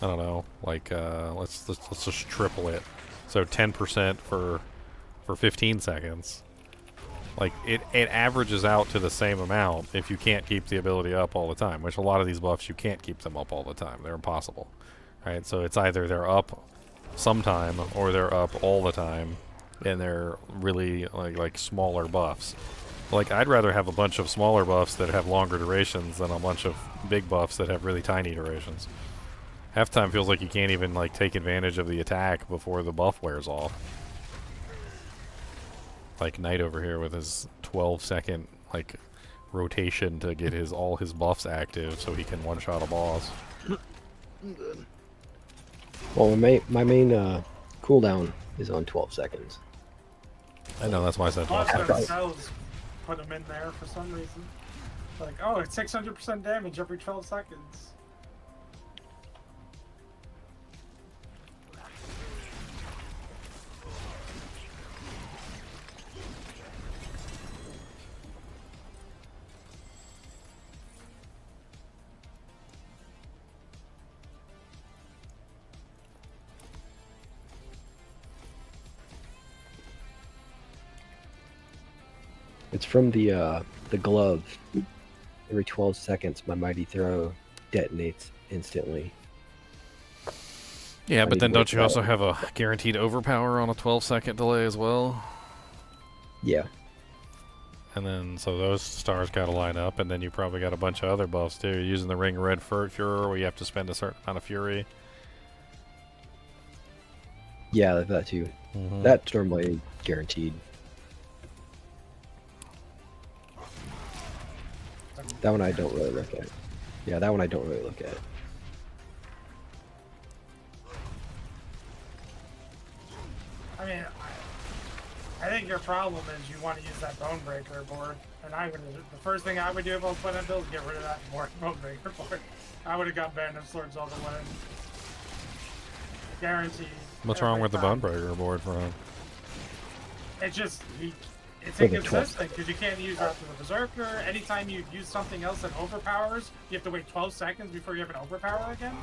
I don't know, like let's just triple it. So 10% for 15 seconds. Like it averages out to the same amount if you can't keep the ability up all the time, which a lot of these buffs you can't keep them up all the time. They're impossible. Right? So it's either they're up sometime or they're up all the time, and they're really like smaller buffs. Like I'd rather have a bunch of smaller buffs that have longer durations than a bunch of big buffs that have really tiny durations. Half the time feels like you can't even like take advantage of the attack before the buff wears off. Like Knight over here with his 12-second like rotation to get all his buffs active so he can one-shot a boss. Well, my main cooldown is on 12 seconds. I know, that's why I said 12 Boss seconds. themselves put them in there for some reason. Like, oh, it's 600% damage every 12 seconds. It's from the glove. Every 12 seconds, my mighty throw detonates instantly. Yeah, but then don't you that. also have a guaranteed overpower on a 12-second delay as well? Yeah. And then, so those stars gotta line up, and then you probably got a bunch of other buffs too. You're using the Ring Red Furor, where you have to spend a certain amount of Fury. Yeah, that too. Mm-hmm. That's normally guaranteed. That one I don't really look at. Yeah, that one I don't really look at. I mean, I think your problem is you want to use that Bone Breaker board, and the first thing I would do if I was playing that build is get rid of that Bone Breaker board. I would have got Band Swords all the way. Guaranteed. What's wrong with the Bone Breaker board for him? It's just, it's inconsistent because you can't use Raft of the Berserker. Anytime you use something else that overpowers, you have to wait 12 seconds before you have an overpower again.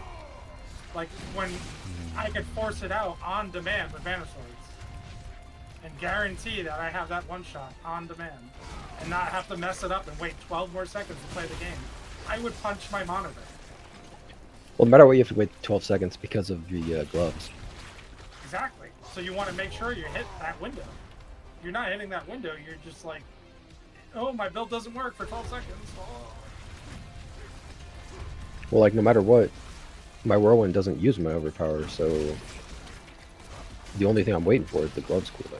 Like when I could force it out on demand with Banner Swords and guarantee that I have that one shot on demand and not have to mess it up and wait 12 more seconds to play the game, I would punch my monitor. Well, no matter what, you have to wait 12 seconds because of the gloves. Exactly. So you want to make sure you hit that window. If you're not hitting that window, you're just like, oh, my build doesn't work for 12 seconds. Oh. Well, like, no matter what, my Whirlwind doesn't use my overpower, so the only thing I'm waiting for is the gloves cooldown.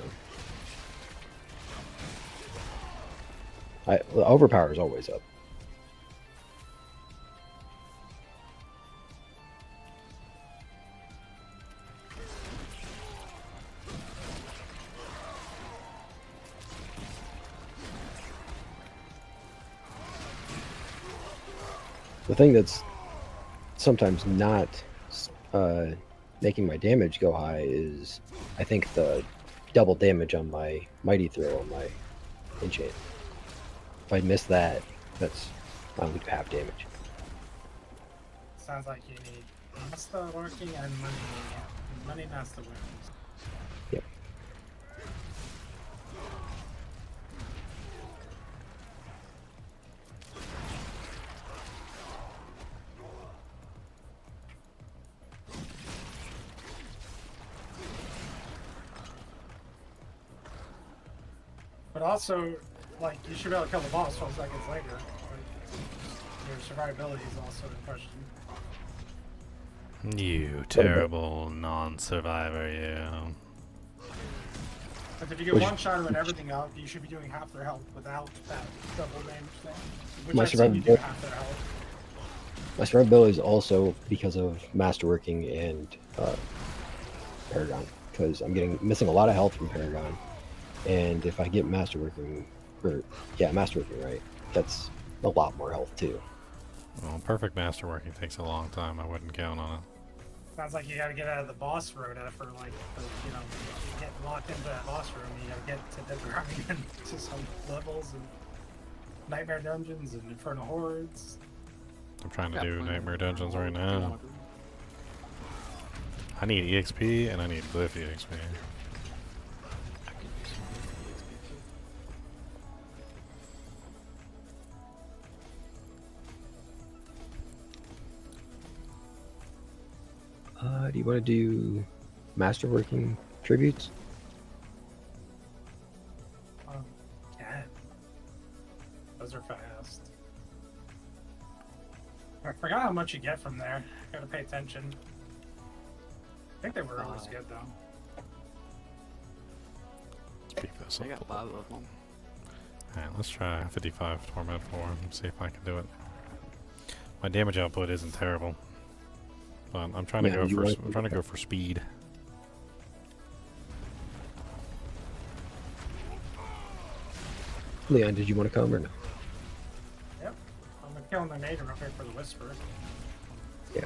The overpower is always up. The thing that's sometimes not making my damage go high is, I think, the double damage on my Mighty Throw on my enchant. If I miss that, I only do half damage. Sounds like you need Master working and money Master working. Yep. But also, like, you should be able to kill the boss 12 seconds later. Like, your survivability is also in question. You terrible non-survivor, you. But if you get one shot and everything out, you should be doing half their health without that double damage thing. Which My I've seen you do survivability- half their health. My survivability is also because of masterworking and Paragon, because I'm missing a lot of health from Paragon, and if I get masterworking right, that's a lot more health too. Well, perfect masterworking takes a long time. I wouldn't count on it. Sounds like you gotta get out of the boss rota for like, you know, you get locked into that boss room. You gotta get to the grind to some levels and nightmare dungeons and infernal hordes. I'm trying to do nightmare dungeons right now. I need EXP and I need Glyph EXP. Do you want to do masterworking tributes? Yeah. Those are fast. I forgot how much you get from there. Gotta pay attention. I think they were always good though. Let's beef this up. I got 5 of them. Alright, let's try 55 Torment 4 and see if I can do it. My damage output isn't terrible. But I'm trying to go for speed. Leon, did you want to come or no? Yep. I'm gonna kill the nade real quick for the whisper. Yeah.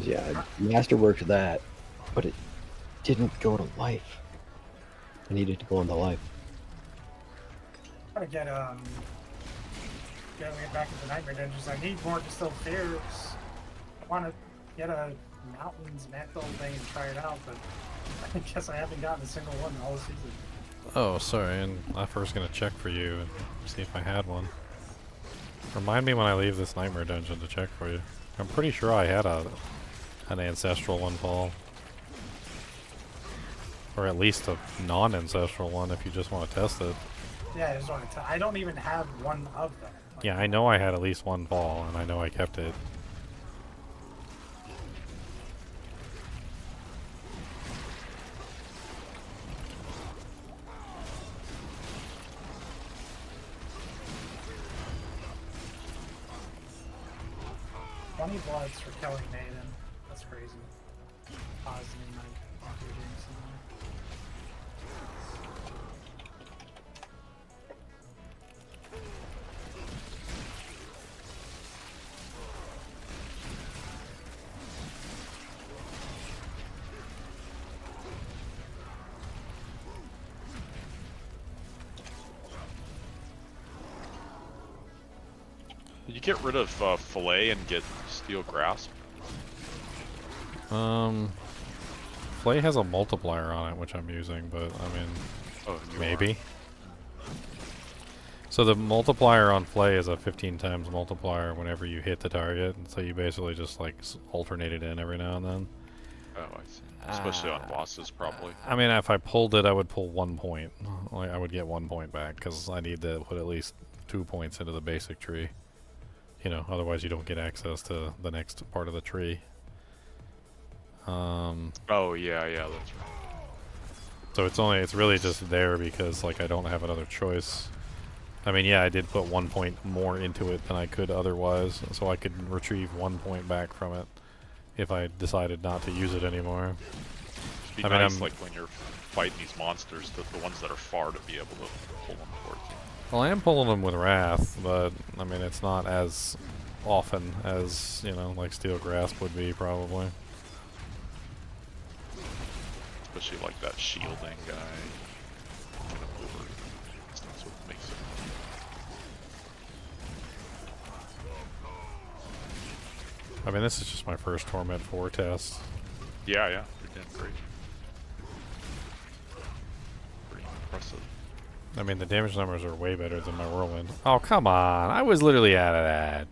Yeah, I masterworked that, but it didn't go to life. I needed to go into life. Gotta get back into nightmare dungeons. I need more distilled fears. I want to get a mountains mantle thing and try it out, but I guess I haven't gotten a single one the whole season. Oh, sorry, and I was gonna check for you and see if I had one. Remind me when I leave this nightmare dungeon to check for you. I'm pretty sure I had an ancestral one fall. Or at least a non-ancestral one if you just want to test it. Yeah, I just want to I don't even have one of them. Like, Yeah, I know I had at least one fall, and I know I kept it. $20 bloods for killing Maiden. That's crazy. Pausing my computer game somewhere. Did you get rid of Fillet and get Steel Grasp? Flay has a multiplier on it, which I'm using, but I mean, maybe. So the multiplier on Flay is a 15 times multiplier whenever you hit the target, and so you basically just like alternate it in every now and then. Oh, I see. Especially on bosses, probably. I mean, if I pulled it, I would pull 1 point. Like, I would get 1 point back, because I need to put at least 2 points into the basic tree. You know, otherwise you don't get access to the next part of the tree. Oh yeah, that's right. So it's really just there because like I don't have another choice. I mean, yeah, I did put 1 point more into it than I could otherwise, so I could retrieve 1 point back from it if I decided not to use it anymore. It'd be I mean, nice, like when you're fighting these monsters, the ones that are far, to be able to pull them towards you. Well, I am pulling them with Wrath, but I mean, it's not as often as, you know, like Steel Grasp would be probably. Especially like that shielding guy. Get him over. That's what makes it. I mean, this is just my first Torment 4 test. Yeah, you're doing great. Pretty impressive. I mean, the damage numbers are way better than my Whirlwind. Oh, come on. I was literally out of that.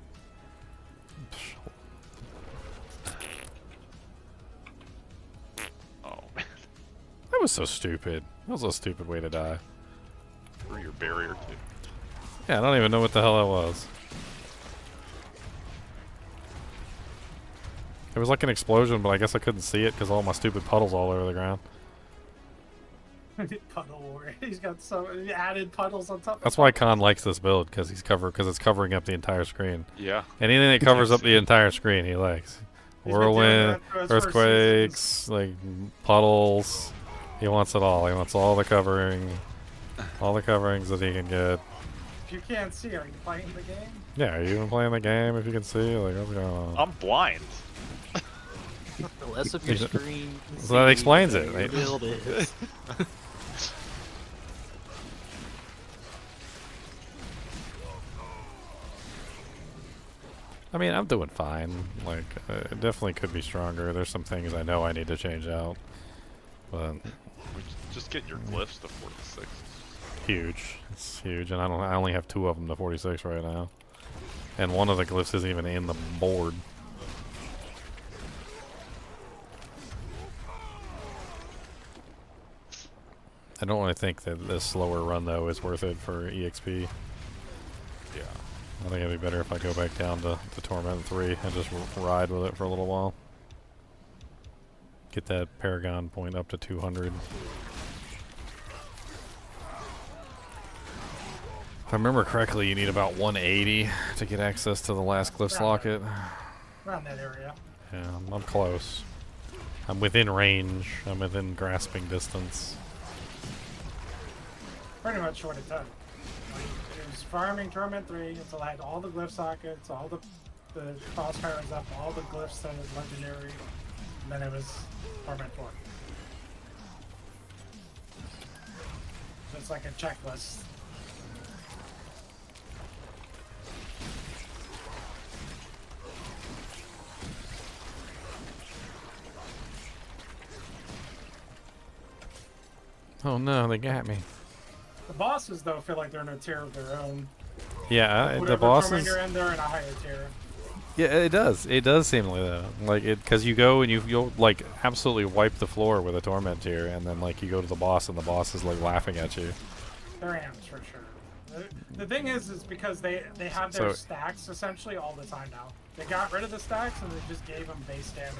Oh, man. That was so stupid. That was a stupid way to die. Through your barrier, too. Yeah, I don't even know what the hell that was. It was like an explosion, but I guess I couldn't see it because all my stupid puddles all over the ground. Puddle war. He's got so added puddles on top. That's why Khan likes this build, because it's covering up the entire screen. Yeah. Anything that covers up the entire screen, he likes. He's been doing Whirlwind, that through his first earthquakes, like puddles. He wants it all. He wants all the covering, all the coverings that he can get. If you can't see, are you playing the game? Yeah, are you even playing the game? If you can see, like, what's going on? I'm blind. The less of your screen. So that explains it. Your build is. I mean, I'm doing fine. Like, it definitely could be stronger. There's some things I know I need to change out, but Just getting your glyphs to 46. huge. It's huge, and I only have 2 of them to 46 right now, and one of the glyphs isn't even in the board. I don't really think that this slower run though is worth it for EXP. Yeah. I think it'd be better if I go back down to Torment 3 and just ride with it for a little while. Get that Paragon point up to 200. If I remember correctly, you need about 180 to get access to the last Glyphs Locket. Around that area. Yeah, I'm close. I'm within range. I'm within grasping distance. Pretty much what it done. It was farming Torment 3 until I had all the glyph sockets, all the crossfires up, all the glyphs that was legendary, and then it was Torment 4. So it's like a checklist. Oh no, they got me. The bosses, though, feel like they're in a tier of their own. Yeah, Whatever the bosses. torment you're in, they're in a higher tier. Yeah, it does. It does seem like that. Like it, because you go and you'll like absolutely wipe the floor with a torment tier, and then like you go to the boss, and the boss is like laughing at you. They're amps for sure. The thing is because they have their So- stacks essentially all the time now. They got rid of the stacks and they just gave them base damage.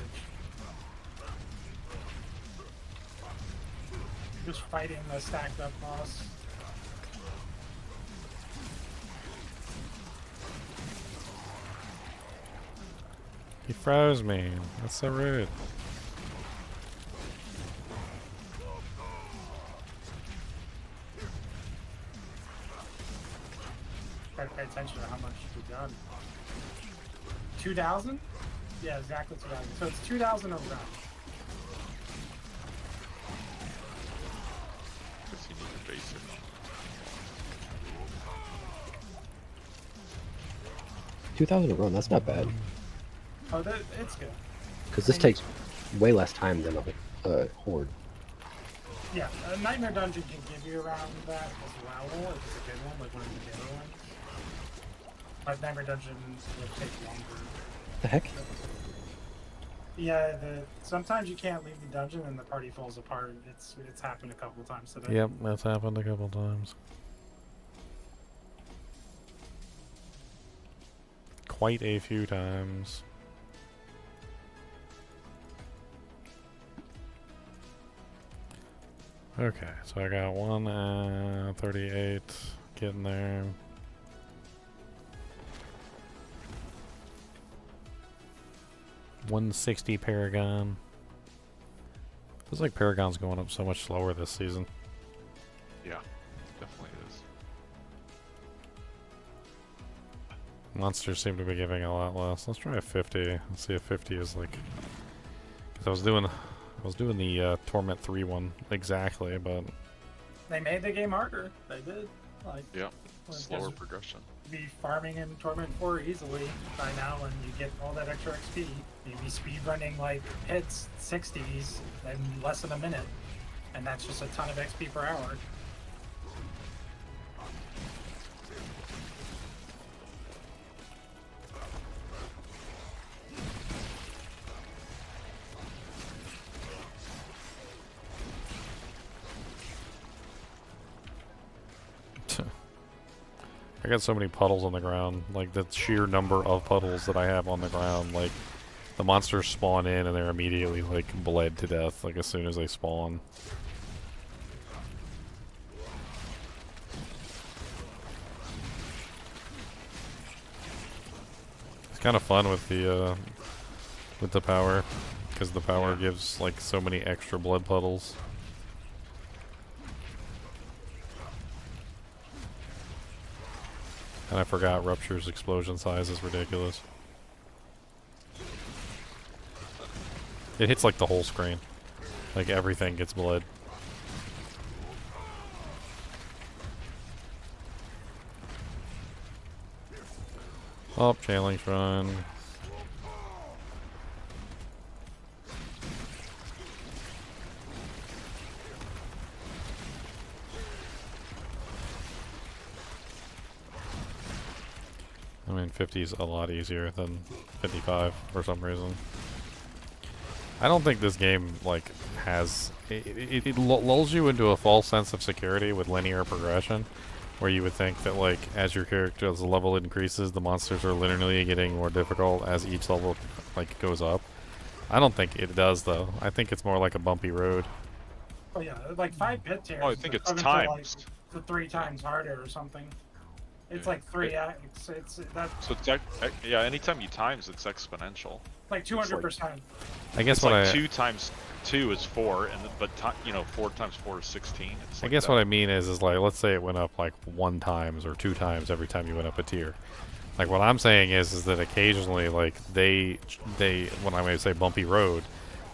Just fighting the stacked up boss. He froze me. That's so rude. Try to pay attention to how much you've done. 2,000? Yeah, exactly 2,000. So it's 2,000 a round. Because you need a basic. $2,000 a run, that's not bad. Oh, it's good. Because this takes way less time than a horde. Yeah, a Nightmare Dungeon can give you around that as well, if it's a good one, like one of the bigger ones. But Nightmare Dungeon will take longer. The heck? Yeah, sometimes you can't leave the dungeon and the party falls apart. It's happened a couple of times today. Yep, that's happened a couple times. Quite a few times. Okay, so I got 138 getting there. $160 Paragon. Feels like Paragon's going up so much slower this season. Yeah, definitely is. Monsters seem to be giving a lot less. Let's try a 50. Let's see if 50 is like. Because I was doing the Torment 3 one exactly, but They made the game harder. They did. Like, Yeah, well, slower because progression. be farming in Torment 4 easily by now, and you get all that extra XP. You'd be speedrunning like hits 60s in less than a minute, and that's just a ton of XP per hour. I got so many puddles on the ground. Like, the sheer number of puddles that I have on the ground. Like, the monsters spawn in and they're immediately, like, bled to death, like, as soon as they spawn. It's kind of fun with the power, because the power gives, like, so many extra blood puddles. And I forgot Rupture's explosion size is ridiculous. It hits like the whole screen. Like everything gets blood. Oh, challenge run. I mean, 50 is a lot easier than 55 for some reason. I don't think this game, like, has... It lulls you into a false sense of security with linear progression, where you would think that, like, as your character's level increases, the monsters are linearly getting more difficult as each level, like, goes up. I don't think it does, though. I think it's more like a bumpy road. Oh yeah, like 5 pit tiers. Oh, I think it's up until, times. like, 3 times harder or something. It's like 3x. It's that. So it's yeah, anytime you times, it's exponential. Like 200%. I guess it's what like I 2 times 2 is 4, and but you know, 4 times 4 is 16. It's I like guess that. what I mean is like, let's say it went up like 1 times or 2 times every time you went up a tier. Like what I'm saying is that occasionally, like they when I may say bumpy road,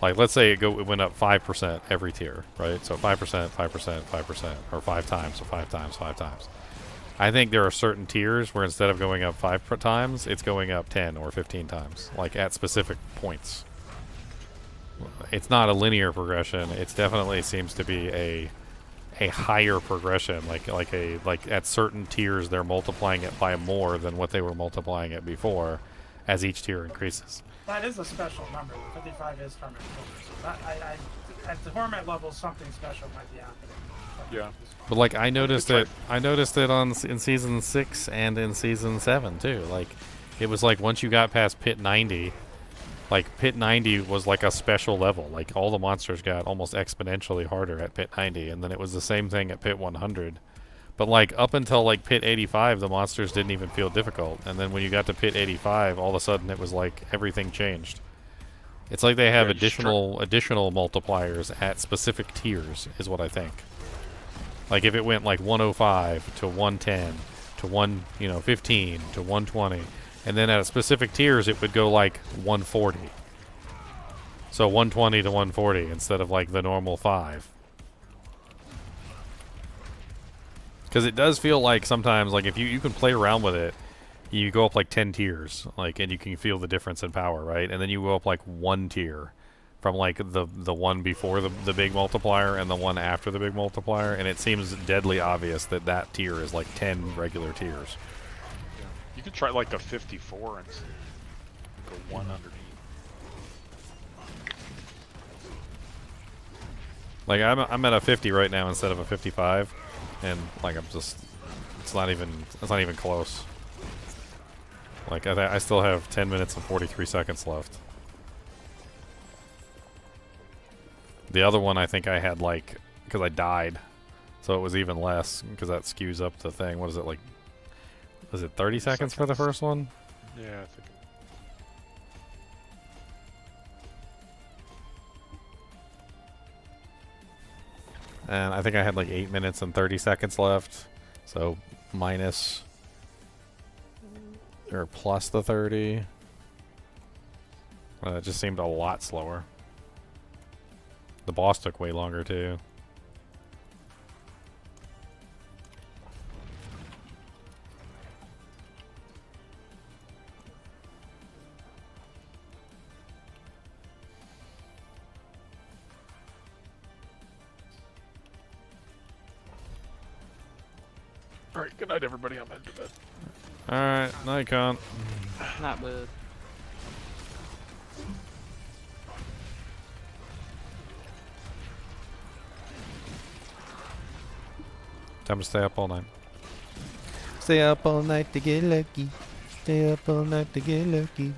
like let's say it went up 5% every tier, right? So 5%, 5%, 5%, or 5 times, so 5 times, 5 times. I think there are certain tiers where instead of going up 5 times, it's going up 10 or 15 times, like at specific points. It's not a linear progression. It definitely seems to be a higher progression, like at certain tiers they're multiplying it by more than what they were multiplying it before, as each tier increases. That is a special number. 55 is from it. So that, at the format level, something special might be happening. Yeah. But like I noticed it in season 6 and in season 7 too. Like it was like once you got past pit 90, like pit 90 was like a special level. Like all the monsters got almost exponentially harder at pit 90, and then it was the same thing at pit 100. But like up until like pit 85, the monsters didn't even feel difficult, and then when you got to pit 85, all of a sudden it was like everything changed. It's like they have additional multipliers at specific tiers, is what I think. Like if it went like 105 to 110 to 15 to 120, and then at specific tiers it would go like 140. So 120 to 140 instead of like the normal 5. Because it does feel like sometimes, like if you can play around with it, you go up like 10 tiers, like, and you can feel the difference in power, right? And then you go up like 1 tier from like the one before the big multiplier and the one after the big multiplier, and it seems deadly obvious that that tier is like 10 regular tiers. Yeah. You could try like a 54 and go 1 underneath. Like I'm at a 50 right now instead of a 55, and like I'm just it's not even close. Like I still have 10 minutes and 43 seconds left. The other one I think I had like, because I died, so it was even less, because that skews up the thing. What is it, like, was it 30 seconds for the first one? Yeah, I think. And I think I had like 8 minutes and 30 seconds left, so minus or plus the 30. It just seemed a lot slower. The boss took way longer too. Alright, good night everybody, I'm heading to bed. Alright, night con. Not bad. Time to stay up all night. Stay up all night to get lucky. Stay up all night to get lucky.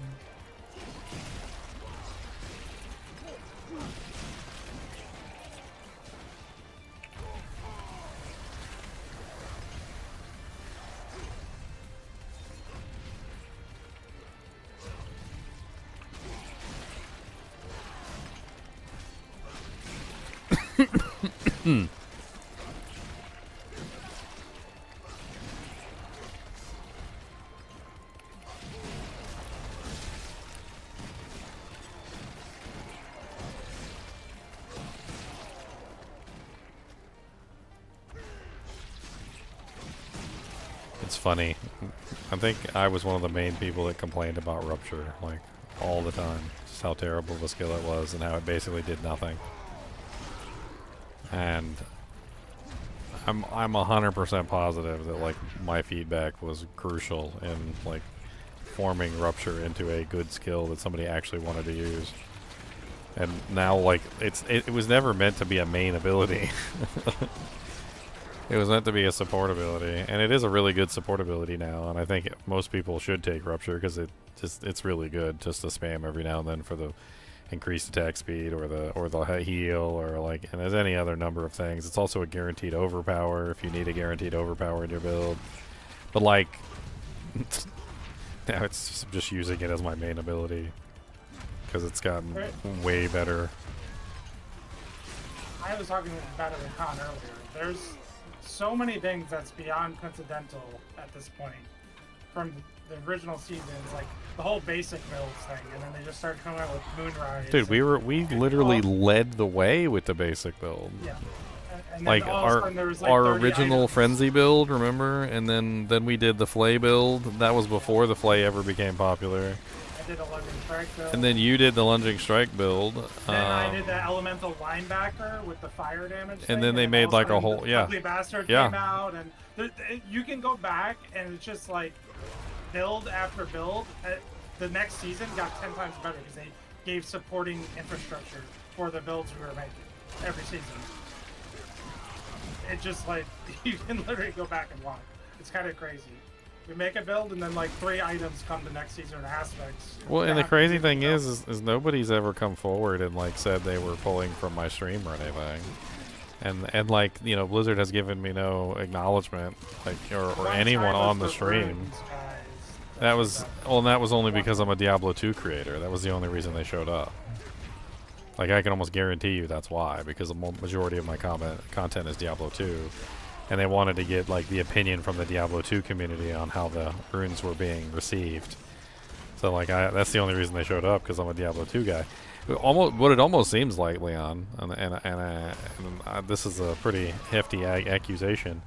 It's funny. I think I was one of the main people that complained about Rupture, like, all the time. Just how terrible of a skill it was and how it basically did nothing. And I'm 100% positive that, like, my feedback was crucial in, like, forming Rupture into a good skill that somebody actually wanted to use. And now, like, it was never meant to be a main ability. It was meant to be a support ability, and it is a really good support ability now, and I think most people should take Rupture because it's really good just to spam every now and then for the increased attack speed or the heal or like, and there's any other number of things. It's also a guaranteed overpower if you need a guaranteed overpower in your build. But like now it's just using it as my main ability because it's gotten way better. I was talking about it with Khan earlier. There's so many things that's beyond coincidental at this point from the original seasons, like the whole basic builds thing, and then they just started coming out with Moonrise. Dude, we literally led the way with the basic build. Yeah. And like our original items. Frenzy build, remember? And then we did the Flay build. That was before the Flay ever became popular. I did a Lunging Strike build. And then you did the Lunging Strike build. Then I did the Elemental Linebacker with the fire damage and then they made like a whole, Ugly Bastard came out, and you can go back and it's just like build after build. The next season got 10 times better because they gave supporting infrastructure for the builds we were making every season. It just like, you can literally go back and watch. It's kind of crazy. We make a build and then like 3 items come the next season in aspects. Well, and the crazy thing is nobody's ever come forward and like said they were pulling from my stream or anything. And like, you know, Blizzard has given me no acknowledgement, like, or anyone on the stream. That was only because I'm a Diablo 2 creator. That was the only reason they showed up. Like, I can almost guarantee you that's why, because the majority of my content is Diablo 2. And they wanted to get, like, the opinion from the Diablo 2 community on how the runes were being received. So, like, that's the only reason they showed up, because I'm a Diablo 2 guy. What it almost seems like, Leon, and this is a pretty hefty accusation,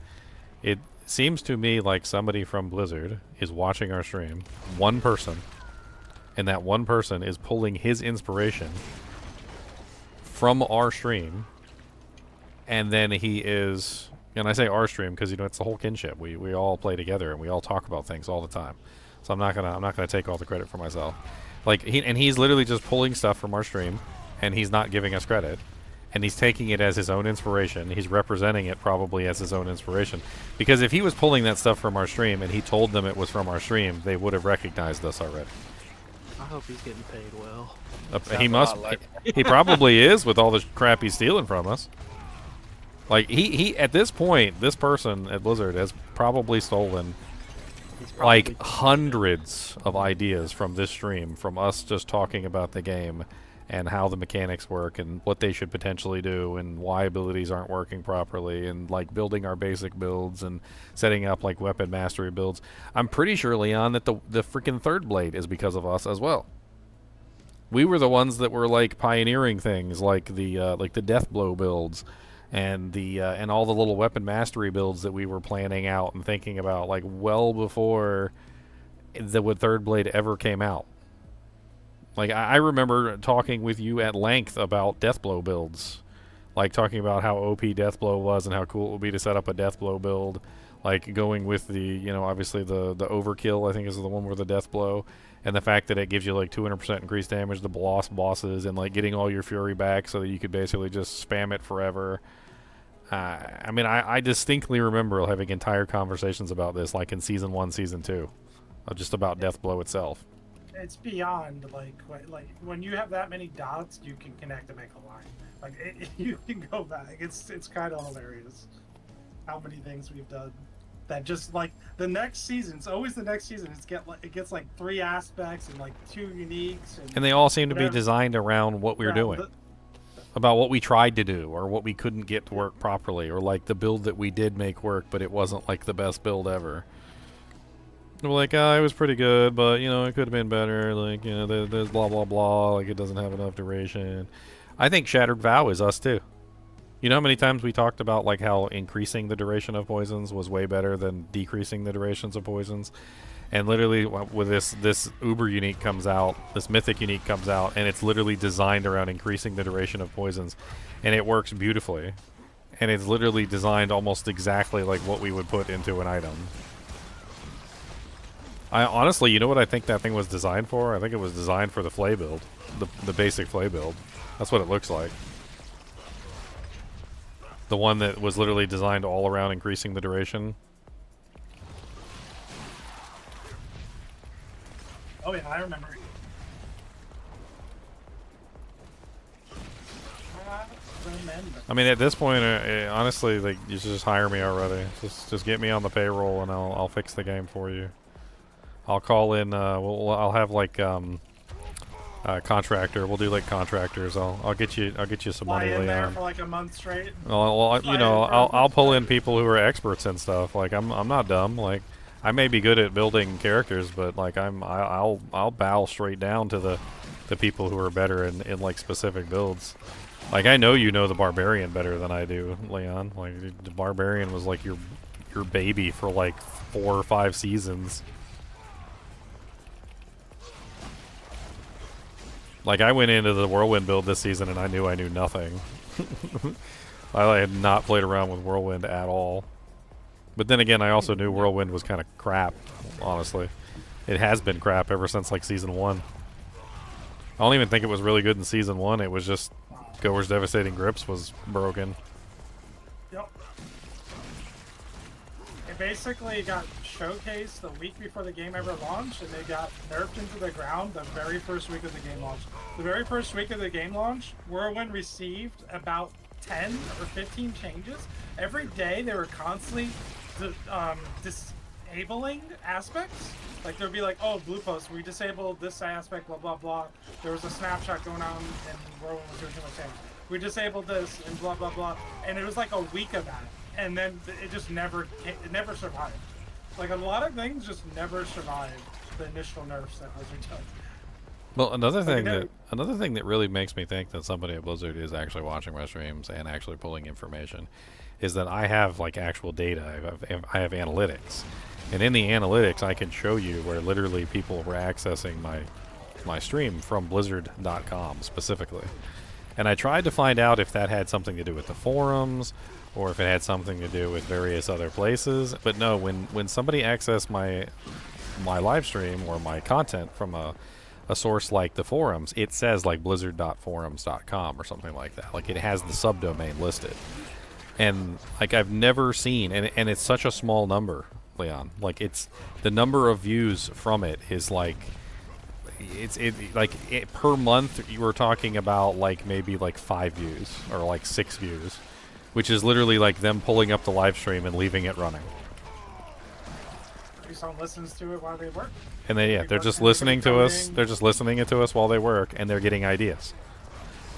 it seems to me like somebody from Blizzard is watching our stream, one person, and that one person is pulling his inspiration from our stream, and then he is, and I say our stream because, you know, it's the whole kinship. We all play together and we all talk about things all the time. So I'm not gonna take all the credit for myself. Like, he's literally just pulling stuff from our stream, and he's not giving us credit, and he's taking it as his own inspiration. He's representing it probably as his own inspiration, because if he was pulling that stuff from our stream and he told them it was from our stream, they would have recognized us already. I hope he's getting paid well. He must. He probably is with all the crap he's stealing from us. Like, he at this point, this person at Blizzard has probably stolen like hundreds of ideas from this stream, from us just talking about the game and how the mechanics work and what they should potentially do and why abilities aren't working properly, and like building our basic builds and setting up like weapon mastery builds. I'm pretty sure, Leon, that the freaking third blade is because of us as well. We were the ones that were like pioneering things like the death blow builds and and all the little weapon mastery builds that we were planning out and thinking about, like, well before the third blade ever came out. Like, I remember talking with you at length about Deathblow builds. Like, talking about how OP Deathblow was and how cool it would be to set up a Deathblow build. Like, going with the, you know, obviously the Overkill, I think, is the one with the Deathblow. And the fact that it gives you, like, 200% increased damage to bosses, and, like, getting all your Fury back so that you could basically just spam it forever. I mean, I distinctly remember having entire conversations about this, like in season 1, season 2, just about Deathblow itself. It's beyond like when you have that many dots, you can connect and make a line. Like you can go back. It's kind of hilarious how many things we've done. That just like the next season, it's always the next season. It gets like 3 aspects and like 2 uniques, and they all seem to be designed around what we were doing, about what we tried to do or what we couldn't get to work properly, or like the build that we did make work, but it wasn't like the best build ever. We're like, oh, it was pretty good, but you know, it could have been better. Like, you know, there's blah blah blah. Like, it doesn't have enough duration. I think Shattered Vow is us too. You know how many times we talked about like how increasing the duration of poisons was way better than decreasing the durations of poisons, and literally with this Uber unique comes out, this mythic unique comes out, and it's literally designed around increasing the duration of poisons, and it works beautifully, and it's literally designed almost exactly like what we would put into an item. I honestly, you know what I think that thing was designed for? I think it was designed for the flay build, the basic flay build. That's what it looks like. The one that was literally designed all around increasing the duration. Oh yeah, I remember. I mean, at this point, honestly, like, you should just hire me already. Just get me on the payroll, and I'll fix the game for you. I'll call in. I'll have like contractor. We'll do like contractors. I'll get you some money, Leon. Leon. For like a month straight. Well, you know, I'll pull in people who are experts and stuff. Like, I'm not dumb. Like, I may be good at building characters, but like I'll bow straight down to the people who are better in like specific builds. Like, I know you know the barbarian better than I do, Leon. Like, the barbarian was like your baby for like 4 or 5 seasons. Like, I went into the Whirlwind build this season and I knew nothing. I had not played around with Whirlwind at all. But then again, I also knew Whirlwind was kind of crap, honestly. It has been crap ever since like season 1. I don't even think it was really good in season 1. It was just Goer's Devastating Grips was broken. Yep. It basically got showcased the week before the game ever launched, and they got nerfed into the ground the very first week of the game launch. The very first week of the game launch, Whirlwind received about 10 or 15 changes. Every day they were constantly disabling aspects. Like, there'd be like, oh, blue post, we disabled this aspect, blah blah blah. There was a snapshot going on and Whirlwind was doing too much damage. We disabled this and blah blah blah. And it was like a week of that. And then it just never survived. Like, a lot of things just never survived the initial nerfs that Blizzard took. Well, another thing that really makes me think that somebody at Blizzard is actually watching my streams and actually pulling information is that I have like actual data. I have analytics, and in the analytics I can show you where literally people were accessing my stream from Blizzard.com specifically. And I tried to find out if that had something to do with the forums or if it had something to do with various other places. But no, when somebody accessed my live stream or my content from a source like the forums, it says like blizzard.forums.com or something like that. Like, it has the subdomain listed. And like, I've never seen, and it's such a small number, Leon. Like, it's the number of views from it is like, per month you were talking about like maybe like 5 views or like 6 views, which is literally like them pulling up the live stream and leaving it running. Someone listens to it while they work. And they're just listening to us. They're just listening to us while they work, and they're getting ideas.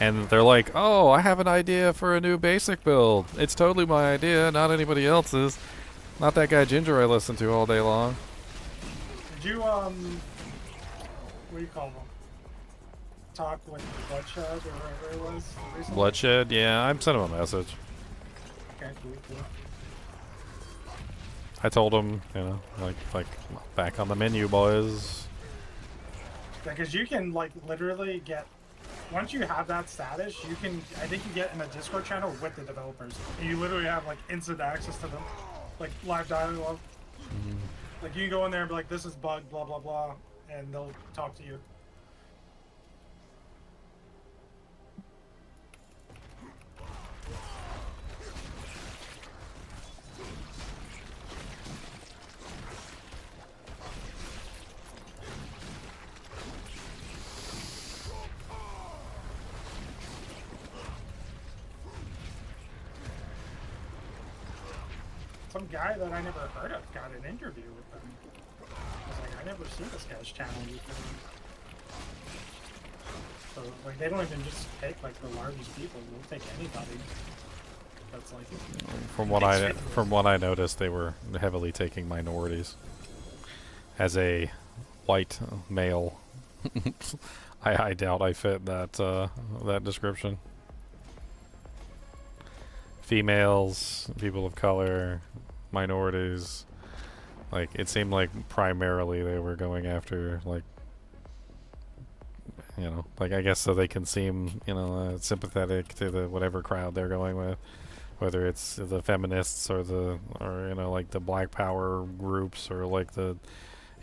And they're like, "Oh, I have an idea for a new basic build. It's totally my idea, not anybody else's. Not that guy Ginger I listen to all day long." Did you what do you call them? Talk with Bloodshed or whatever it was recently? Bloodshed, yeah, I'm sending him a message. Okay, cool. I told him, you know, like back on the menu, boys. Because you can like literally get, once you have that status, you can, I think you get in a Discord channel with the developers. And you literally have like instant access to them, like live dialogue. Mm-hmm. Like, you can go in there and be like, this is bugged, blah blah blah, and they'll talk to you. some guy that I never heard of got an interview with them. I was like, I never seen this guy's channel before. So like they don't even just pick like the largest people. They'll take anybody. That's like From what I noticed, they were heavily taking minorities. As a white male, I doubt I fit that that description. Females, people of color, minorities. Like it seemed like primarily they were going after like, you know, like I guess so they can seem, you know, sympathetic to the whatever crowd they're going with, whether it's the feminists or you know, like the Black Power groups or like the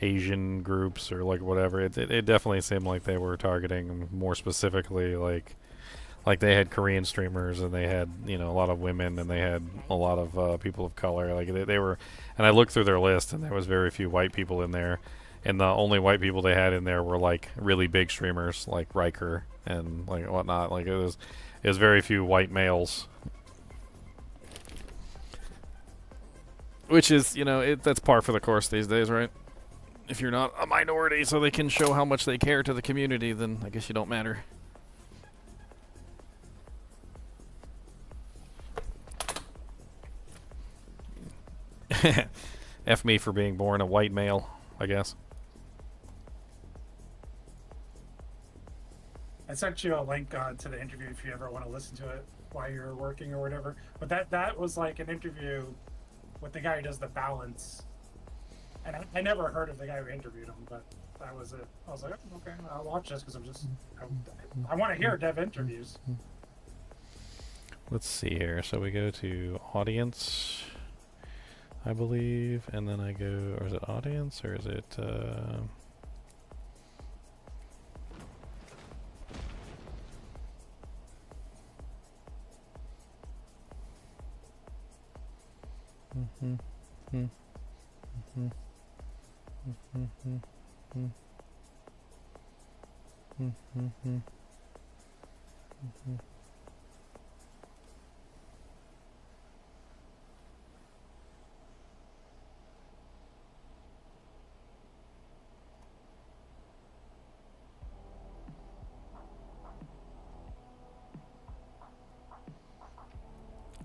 Asian groups or like whatever. It definitely seemed like they were targeting more specifically like they had Korean streamers and they had, you know, a lot of women and they had a lot of people of color. Like they were, and I looked through their list and there was very few white people in there, and the only white people they had in there were like really big streamers like Riker and like whatnot. Like it was very few white males, which is, you know, that's par for the course these days, right? If you're not a minority, so they can show how much they care to the community, then I guess you don't matter. F me for being born a white male, I guess. I sent you a link to the interview if you ever want to listen to it while you're working or whatever. But that was like an interview with the guy who does the balance. And I never heard of the guy who interviewed him, but that was it. I was like, oh, okay, I'll watch this because I want to hear dev interviews. Let's see here. So we go to audience, I believe, and then I go, or is it audience, or is it,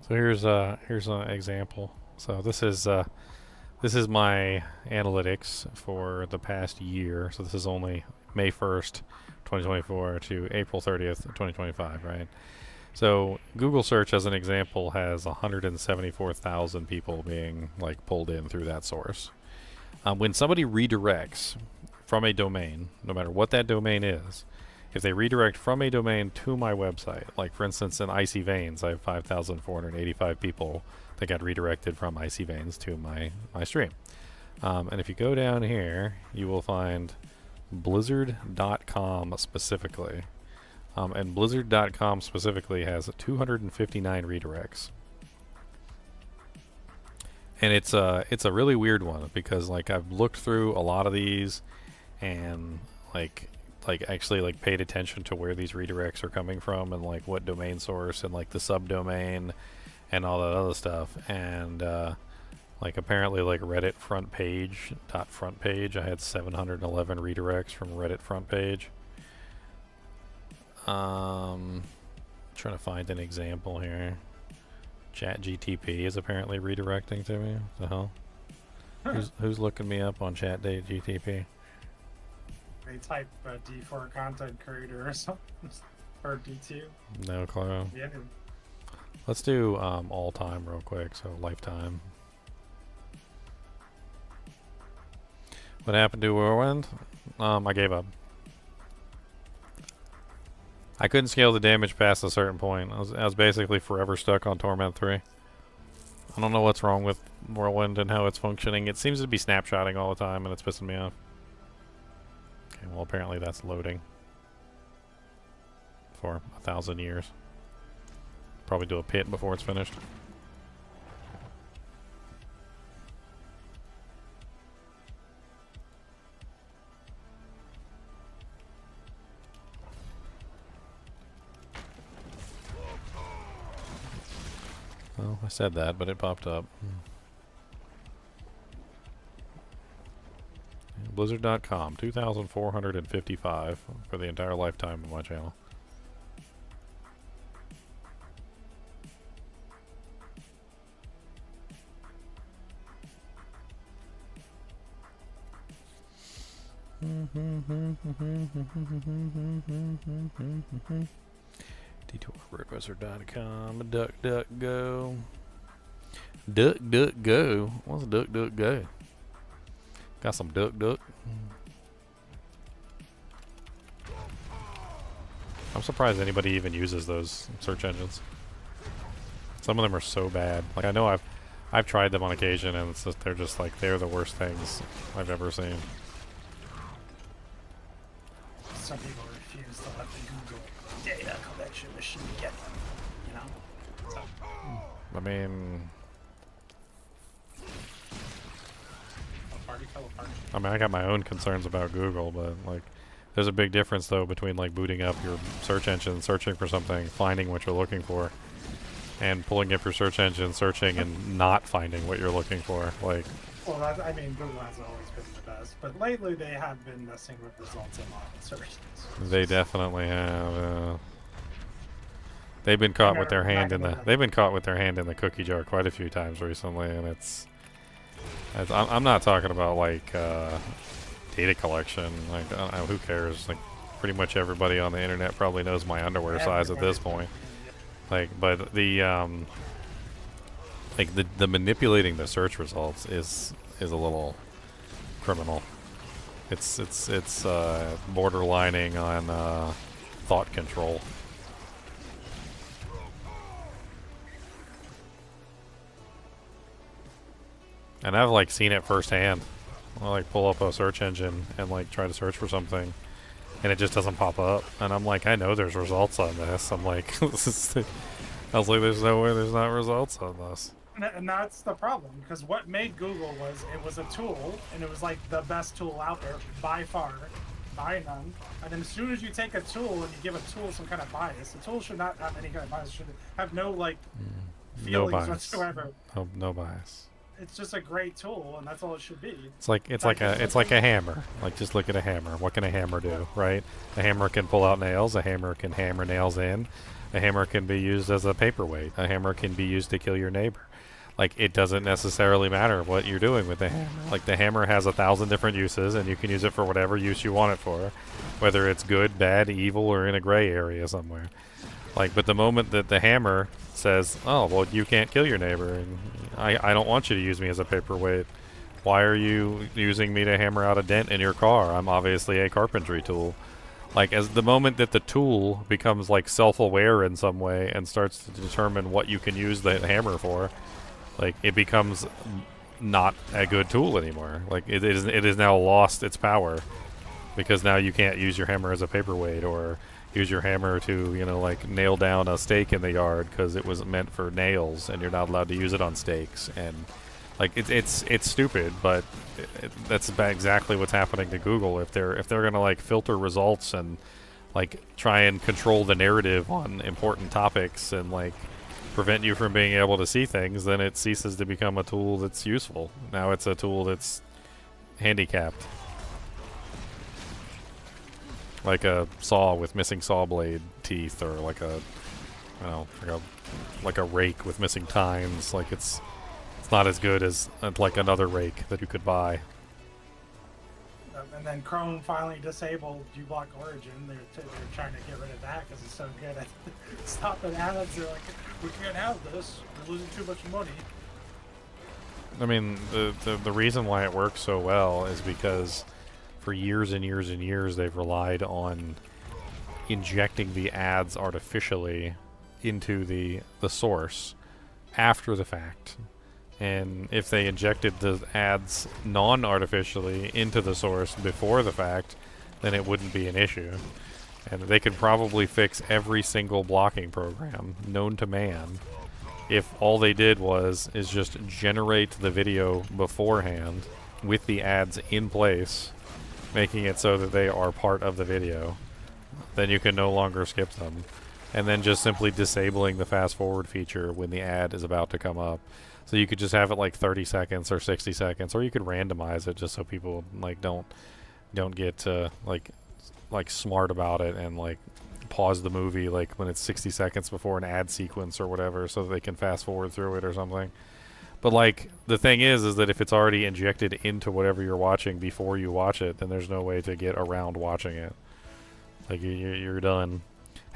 So here's an example. So this is my analytics for the past year. So this is only May 1st, 2024 to April 30th, 2025, right? So Google search, as an example, has 174,000 people being like pulled in through that source. When somebody redirects from a domain, no matter what that domain is, if they redirect from a domain to my website, like for instance in Icy Veins, I have 5,485 people that got redirected from Icy Veins to my stream. And if you go down here, you will find Blizzard.com specifically. And Blizzard.com specifically has 259 redirects. And it's a really weird one because like I've looked through a lot of these and like actually like paid attention to where these redirects are coming from and like what domain source and like the subdomain and all that other stuff. And like apparently like Reddit front page I had 711 redirects from Reddit front page. Trying to find an example here. ChatGTP is apparently redirecting to me. What the hell? Who's looking me up on ChatGTP? They type D for content creator or something, or D2. No clue. Yeah. Let's do all time real quick. So lifetime. What happened to Whirlwind? I gave up. I couldn't scale the damage past a certain point. I was basically forever stuck on Torment 3. I don't know what's wrong with Whirlwind and how it's functioning. It seems to be snapshotting all the time and it's pissing me off. Okay, well apparently that's loading for 1,000 years. Probably do a pit before it's finished. Well, I said that, but it popped up. Blizzard.com, 2,455 for the entire lifetime of my channel. DetourBrickWizard.com, DuckDuckGo. DuckDuckGo? What's DuckDuckGo? Got some duck. I'm surprised anybody even uses those search engines. Some of them are so bad. Like I know I've tried them on occasion, and it's just, they're the worst things I've ever seen. Some people refuse to let the Google data collection machine get them, you know? So. I mean, I got my own concerns about Google, but like, there's a big difference though between like booting up your search engine, searching for something, finding what you're looking for, and pulling up your search engine, searching and not finding what you're looking for. Like, well, I mean, Google has always been the best, but lately they have been messing with results a lot in searches. They definitely have. They've been caught with their hand in the cookie jar quite a few times recently, and I'm not talking about like data collection. Like, who cares? Like, pretty much everybody on the internet probably knows my underwear size at this point. Like, but the the manipulating the search results is a little criminal. It's borderlining on thought control. And I've like seen it firsthand. I'll like pull up a search engine and like try to search for something, and it just doesn't pop up. And I'm like, I know there's results on this. I'm like, I was like, there's no way there's not results on this. And that's the problem, because what made Google was it was a tool, and it was like the best tool out there by far, by none. And then as soon as you take a tool and you give a tool some kind of bias, the tool should not have any kind of bias. It should have no like feelings whatsoever. No bias. It's just a great tool, and that's all it should be. It's like a hammer. Like, just look at a hammer. What can a hammer do, right? A hammer can pull out nails. A hammer can hammer nails in. A hammer can be used as a paperweight. A hammer can be used to kill your neighbor. Like, it doesn't necessarily matter what you're doing with the hammer. Like, the hammer has 1,000 different uses, and you can use it for whatever use you want it for, whether it's good, bad, evil, or in a gray area somewhere. Like, but the moment that the hammer says, oh, well, you can't kill your neighbor, and I don't want you to use me as a paperweight. Why are you using me to hammer out a dent in your car? I'm obviously a carpentry tool. Like, as the moment that the tool becomes, like, self-aware in some way and starts to determine what you can use the hammer for, like, it becomes not a good tool anymore. Like, it is now lost its power, because now you can't use your hammer as a paperweight, or use your hammer to, you know, like, nail down a stake in the yard because it was meant for nails and you're not allowed to use it on stakes. And like, it's stupid, but that's about exactly what's happening to Google. If they're gonna like filter results and like try and control the narrative on important topics and like prevent you from being able to see things, then it ceases to become a tool that's useful. Now it's a tool that's handicapped. Like a saw with missing saw blade teeth, or like a, you know, like a rake with missing tines. Like, it's not as good as like another rake that you could buy. And then Chrome finally disabled uBlock Origin. They're trying to get rid of that because it's so good at stopping ads. They're like, we can't have this. We're losing too much money. I mean, the reason why it works so well is because for years and years and years they've relied on injecting the ads artificially into the source after the fact. And if they injected the ads non-artificially into the source before the fact, then it wouldn't be an issue. And they could probably fix every single blocking program known to man if all they did is just generate the video beforehand with the ads in place, making it so that they are part of the video. Then you can no longer skip them. and then just simply disabling the fast forward feature when the ad is about to come up. So you could just have it like 30 seconds or 60 seconds, or you could randomize it just so people like don't get like smart about it and like pause the movie like when it's 60 seconds before an ad sequence or whatever, so that they can fast forward through it or something. But like the thing is that if it's already injected into whatever you're watching before you watch it, then there's no way to get around watching it. Like you're done.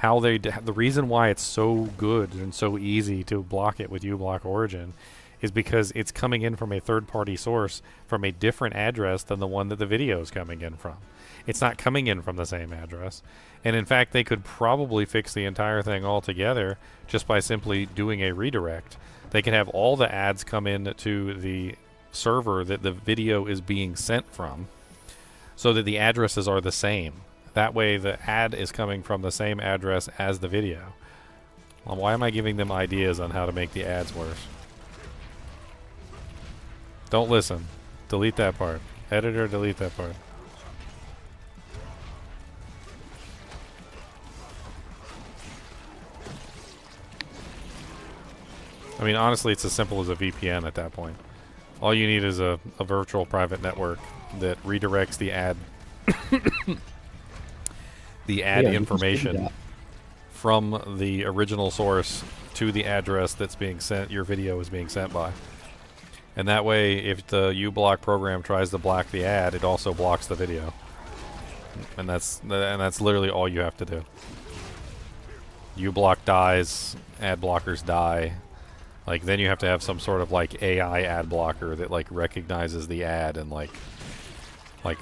The reason why it's so good and so easy to block it with uBlock Origin is because it's coming in from a third-party source from a different address than the one that the video is coming in from. It's not coming in from the same address. And in fact, they could probably fix the entire thing altogether just by simply doing a redirect. They can have all the ads come in to the server that the video is being sent from so that the addresses are the same. That way the ad is coming from the same address as the video. Well, why am I giving them ideas on how to make the ads worse? Don't listen. Delete that part. Editor, delete that part. I mean, honestly, it's as simple as a VPN at that point. All you need is a virtual private network that redirects the ad information from the original source to the address that's being sent, your video is being sent by. And that way, if the uBlock program tries to block the ad, it also blocks the video. And that's literally all you have to do. uBlock dies, ad blockers die. Like, then you have to have some sort of like AI ad blocker that like recognizes the ad and like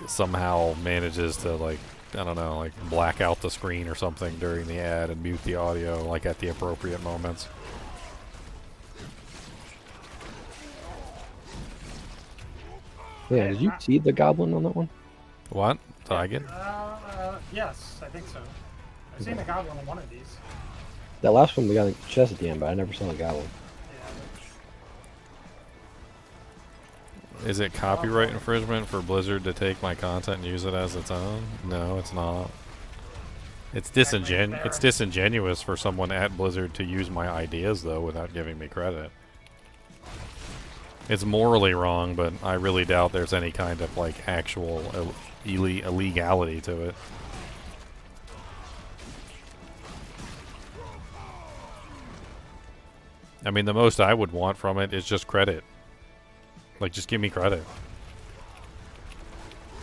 somehow manages to like, I don't know, like black out the screen or something during the ad and mute the audio like at the appropriate moments. Yeah, did you see the goblin on that one? What? Did I get? Yes, I think so. I've seen the goblin on one of these. That last one we got in the chest at the end, but I never saw the goblin. Is it copyright infringement for Blizzard to take my content and use it as its own? No, it's not. It's disingenuous for someone at Blizzard to use my ideas, though, without giving me credit. It's morally wrong, but I really doubt there's any kind of, like, actual illegality to it. I mean, the most I would want from it is just credit. Like, just give me credit.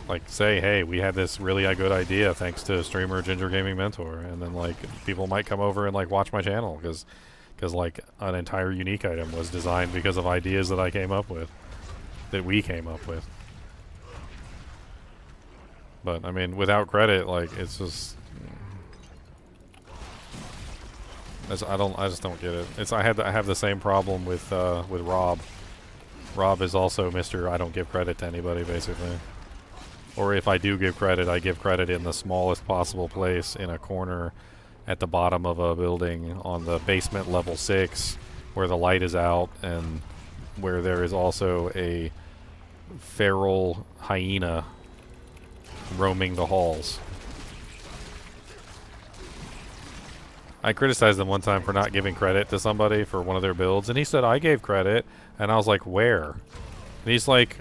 Like, say, hey, we had this really good idea thanks to streamer Ginger Gaming Mentor, and then, like, people might come over and, like, watch my channel, because like, an entire unique item was designed because of ideas that I came up with. That we came up with. But, I mean, without credit, like, it's just... I just don't get it. I have the same problem with Rob. Rob is also Mr. I don't give credit to anybody, basically. Or if I do give credit, I give credit in the smallest possible place in a corner at the bottom of a building on the basement level 6 where the light is out and where there is also a feral hyena roaming the halls. I criticized him one time for not giving credit to somebody for one of their builds, and he said, I gave credit, and I was like, where? And he's like,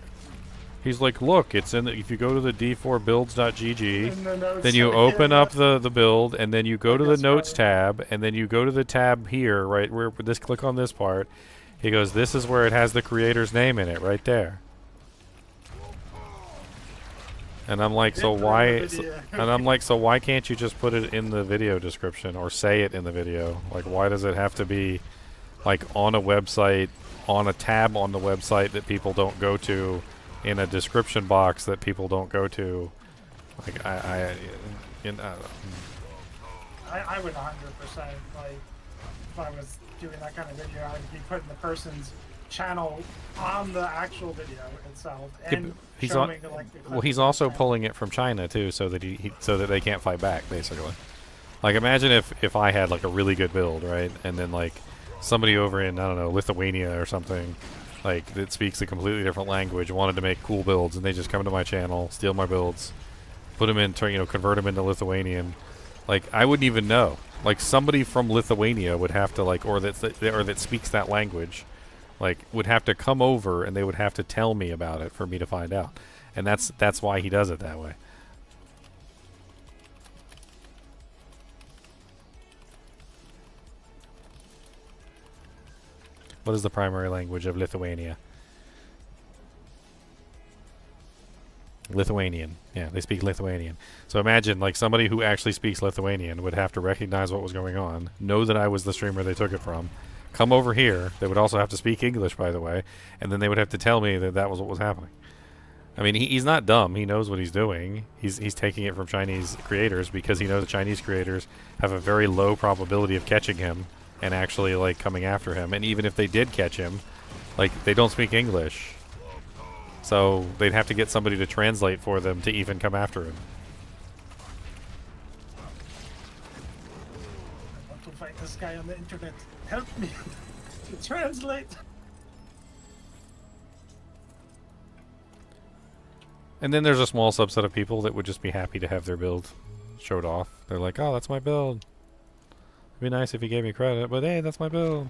look, it's in the, if you go to the d4builds.gg, then you open up the build, and then you go to the notes tab, and then you go to the tab here, right, where this, click on this part. He goes, this is where it has the creator's name in it, right there. And I'm like, so why can't you just put it in the video description or say it in the video? Like, why does it have to be like on a website, on a tab on the website that people don't go to, in a description box that people don't go to? Like, I would 100%, like, if I was doing that kind of video, I would be putting the person's channel on the actual video itself, and he's showing like he's also pulling it from China too, so that so that they can't fight back, basically. Like, imagine if I had like a really good build, right, and then like somebody over in, I don't know, Lithuania or something, like, that speaks a completely different language, wanted to make cool builds, and they just come to my channel, steal my builds, put them in, convert them into Lithuanian, Like, I wouldn't even know. Like, somebody from Lithuania would have to, like, or that speaks that language, like, would have to come over and they would have to tell me about it for me to find out. And that's why he does it that way. What is the primary language of Lithuania? Lithuanian. Yeah, they speak Lithuanian. So imagine, like, somebody who actually speaks Lithuanian would have to recognize what was going on, know that I was the streamer they took it from, come over here. They would also have to speak English, by the way, and then they would have to tell me that that was what was happening. I mean, he's not dumb. He knows what he's doing. He's taking it from Chinese creators because he knows the Chinese creators have a very low probability of catching him and actually, like, coming after him. And even if they did catch him, like, they don't speak English. So they'd have to get somebody to translate for them to even come after him. I want to fight this guy on the internet. Help me to translate. And then there's a small subset of people that would just be happy to have their build showed off. They're like, oh, that's my build. It'd be nice if you gave me credit, but hey, that's my build.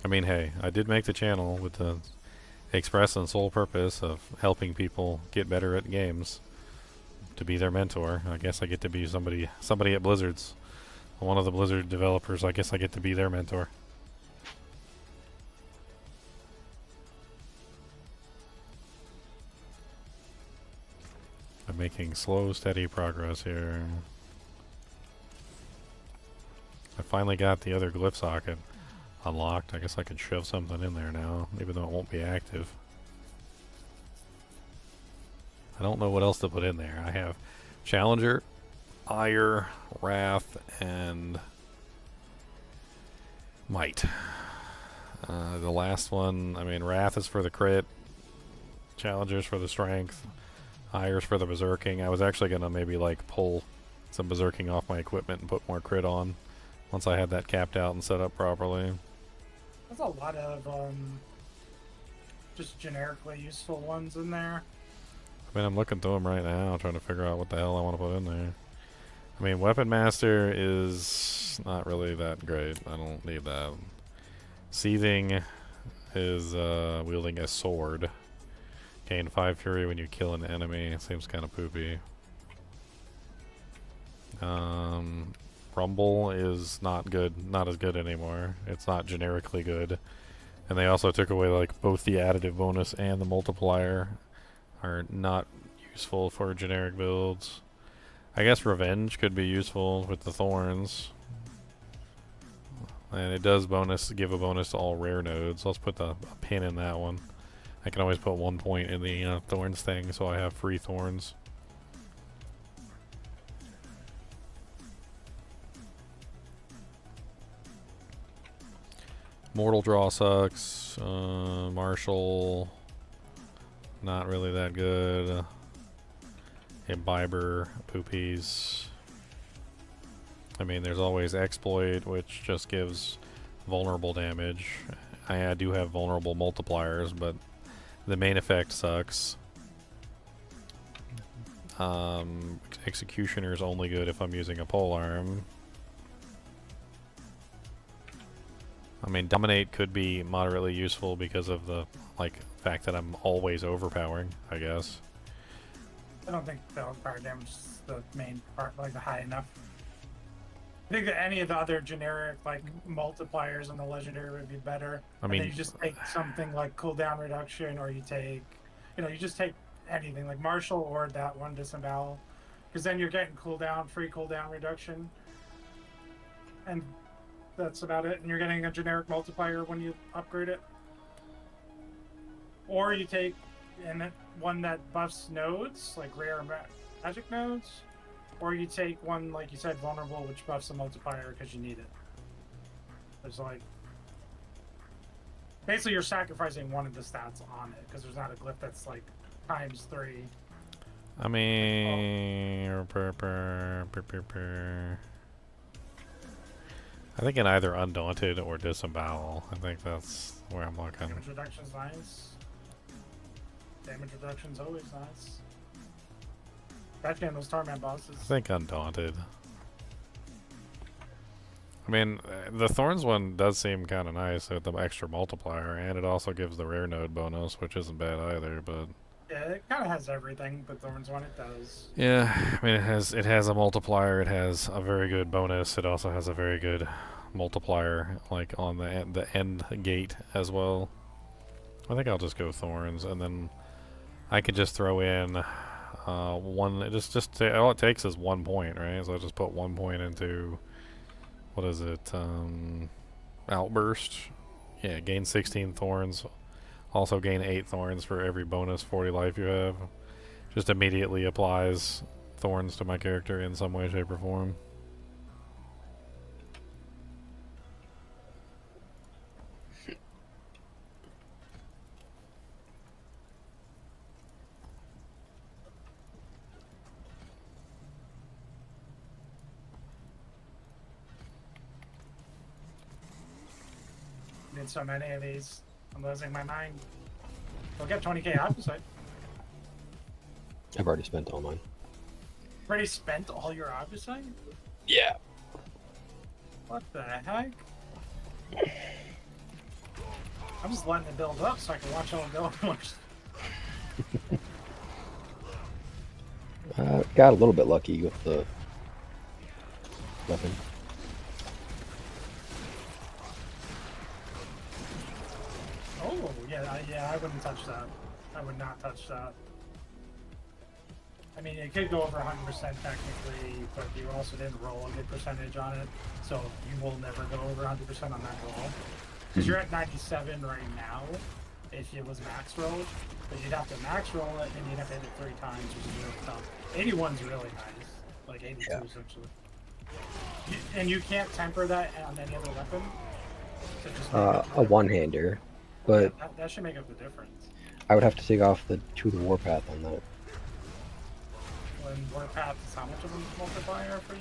I mean, hey, I did make the channel with the express and sole purpose of helping people get better at games. To be their mentor. I guess I get to be somebody at Blizzard's. One of the Blizzard developers, I guess I get to be their mentor. I'm making slow, steady progress here. I finally got the other glyph socket unlocked. I guess I can shove something in there now, even though it won't be active. I don't know what else to put in there. I have Challenger, Ire, Raft, and Might. The last one, I mean, Wrath is for the crit, Challenger's for the strength, Ire's for the berserking. I was actually going to maybe, like, pull some berserking off my equipment and put more crit on once I had that capped out and set up properly. There's a lot of just generically useful ones in there. I mean, I'm looking through them right now, trying to figure out what the hell I want to put in there. I mean, Weapon Master is not really that great. I don't need that. Seething is wielding a sword. Gain 5 fury when you kill an enemy. It seems kind of poopy. Rumble is not good, not as good anymore. It's not generically good. And they also took away, like, both the additive bonus and the multiplier are not useful for generic builds. I guess Revenge could be useful with the Thorns. And it does give a bonus to all rare nodes. Let's put a pin in that one. I can always put 1 point in the Thorns thing, so I have free Thorns. Mortal Draw sucks. Marshall, not really that good. Imbiber, poopies. I mean, there's always Exploit, which just gives vulnerable damage. I do have vulnerable multipliers, but the main effect sucks. Executioner is only good if I'm using a polearm. I mean, Dominate could be moderately useful because of the, like, fact that I'm always overpowering, I guess. I don't think the overpower damage is the main part, like, high enough. I think that any of the other generic, like, multipliers in the legendary would be better. I mean, you just take something like cooldown reduction, or you take, you just take anything like Marshall or that one Disembowel, because then you're getting free cooldown reduction, and that's about it. And you're getting a generic multiplier when you upgrade it. Or you take one that buffs nodes, like rare magic nodes. Or you take one, like you said, vulnerable, which buffs a multiplier because you need it. There's like... Basically, you're sacrificing one of the stats on it, because there's not a glyph that's like ×3. I mean... I think in either Undaunted or Disembowel. I think that's where I'm looking. Damage reduction's nice. Damage reduction's always nice. Especially on those Tarman bosses. I think Undaunted. I mean, the Thorns one does seem kind of nice with the extra multiplier, and it also gives the rare node bonus, which isn't bad either, but... Yeah, it kind of has everything, but Thorns one it does. Yeah, I mean, it has a multiplier, it has a very good bonus, it also has a very good multiplier, like, on the end gate as well. I think I'll just go Thorns, and then I could just throw in one, all it takes is 1 point, right? So I'll just put 1 point into... What is it? Outburst. Yeah, gain 16 thorns. Also gain 8 thorns for every bonus 40 life you have. Just immediately applies thorns to my character in some way, shape, or form. Did so many of these. I'm losing my mind. We'll get 20k opposite. I've already spent all mine. Already spent all your opposite? Yeah. What the heck? I'm just letting it build up so I can watch all go. Got a little bit lucky with the weapon. Oh, yeah, I wouldn't touch that. I would not touch that. I mean, it could go over 100% technically, but you also didn't roll a good percentage on it, so you will never go over 100% on that roll. Because you're at 97 right now, if it was max rolled, but you'd have to max roll it, and you'd have to hit it 3 times, which is really tough. 81's really nice, like 82 essentially. And you can't temper that on any other weapon? So just A one-hander, but yeah, that should make up the difference. I would have to take off the 2 to Warpath on that. When Warpath is how much of a multiplier for you?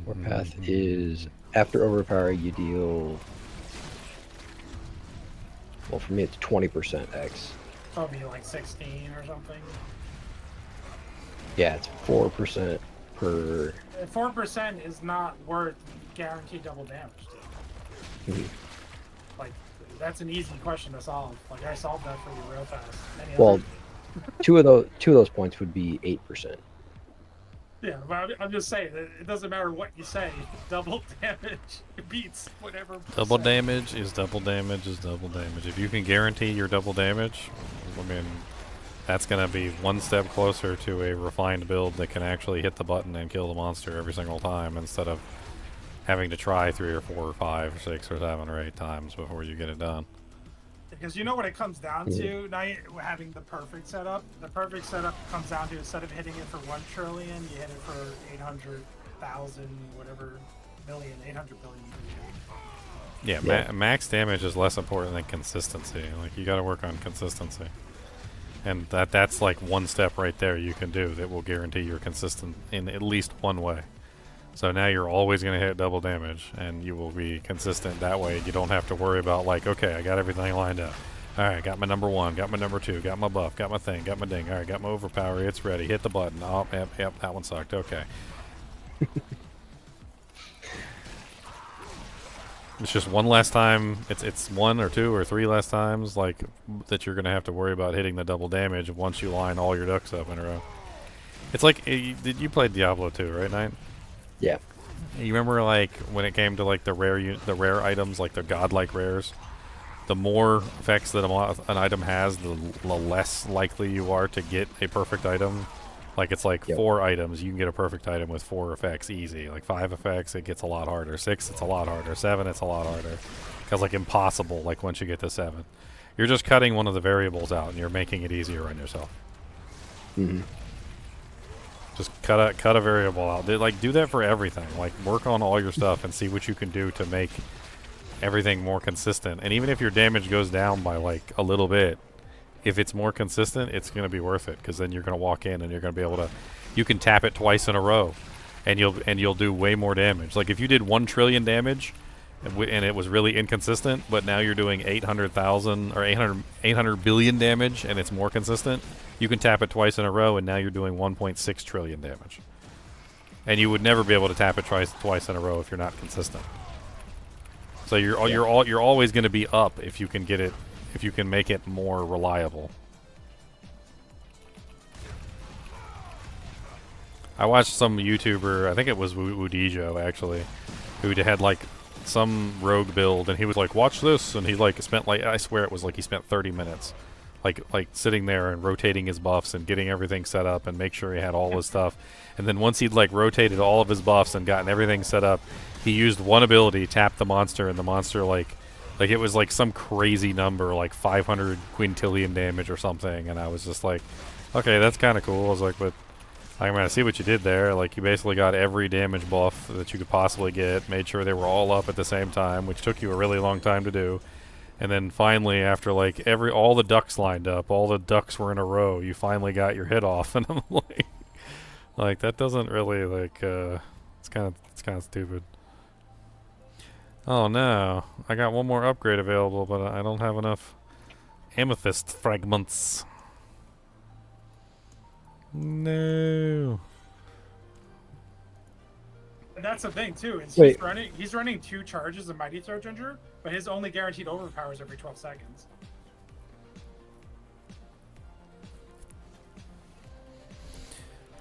Warpath is after overpower you deal. Well, for me it's 20% X. Probably like 16 or something. Yeah, it's 4% per. 4% is not worth guaranteed double damage. Like, that's an easy question to solve. Like, I solved that for you real fast. Well, two of those points would be 8%. Yeah, but I'm just saying that it doesn't matter what you say. Double damage beats whatever. Double damage is double damage is double damage. If you can guarantee your double damage, I mean, that's going to be one step closer to a refined build that can actually hit the button and kill the monster every single time instead of having to try 3 or 4 or 5 or 6 or 7 or 8 times before you get it done. Because you know what it comes down to, not having the perfect setup. The perfect setup comes down to, instead of hitting it for 1 trillion, you hit it for 800,000, whatever, million, 800 billion. Yeah, max damage is less important than consistency. Like, you got to work on consistency. And that's like one step right there you can do that will guarantee you're consistent in at least one way. So now you're always going to hit double damage, and you will be consistent that way. You don't have to worry about, like, okay, I got everything lined up. All right, got my number 1, got my number 2, got my buff, got my thing, got my ding. All right, got my overpower, it's ready. Hit the button. Oh, yep, that one sucked. Okay. It's just one last time. It's 1 or 2 or 3 last times, like, that you're going to have to worry about hitting the double damage once you line all your ducks up in a row. It's like, you played Diablo 2, right, Knight? Yeah. You remember, like, when it came to, like, the rare items, like the godlike rares? The more effects that an item has, the less likely you are to get a perfect item. Like, it's like 4 items, you can get a perfect item with 4 effects easy. Like, 5 effects, it gets a lot harder. 6, it's a lot harder. 7, it's a lot harder. Because, like, impossible, like, once you get to 7. You're just cutting one of the variables out, and you're making it easier on yourself. Just cut a variable out. Like, do that for everything. Like, work on all your stuff and see what you can do to make everything more consistent. And even if your damage goes down by, like, a little bit, if it's more consistent, it's going to be worth it, because then you're going to walk in and you're going to be able to, you can tap it twice in a row, and you'll do way more damage. Like if you did 1 trillion damage, and it was really inconsistent, but now you're doing 800,000 or 800 billion damage, and it's more consistent, you can tap it twice in a row, and now you're doing 1.6 trillion damage. And you would never be able to tap it twice in a row if you're not consistent. So you're always going to be up if you can get it, if you can make it more reliable. I watched some YouTuber, I think it was Wudijo actually, who had like some rogue build, and he was like, watch this, and he like spent like, I swear it was like he spent 30 minutes like sitting there and rotating his buffs and getting everything set up and make sure he had all his stuff. And then once he'd like rotated all of his buffs and gotten everything set up, he used one ability, tapped the monster, and the monster like it was like some crazy number, like 500 quintillion damage or something. And I was just like, okay, that's kind of cool. I was like, but I'm gonna see what you did there. Like you basically got every damage buff that you could possibly get, made sure they were all up at the same time, which took you a really long time to do. And then finally, after like all the ducks lined up, all the ducks were in a row, you finally got your hit off. And I'm like that doesn't really like it's kind of stupid. Oh no, I got one more upgrade available, but I don't have enough amethyst fragments. No. And that's the thing too, is he's running 2 charges of Mighty Throw Ginger, but his only guaranteed overpower is every 12 seconds.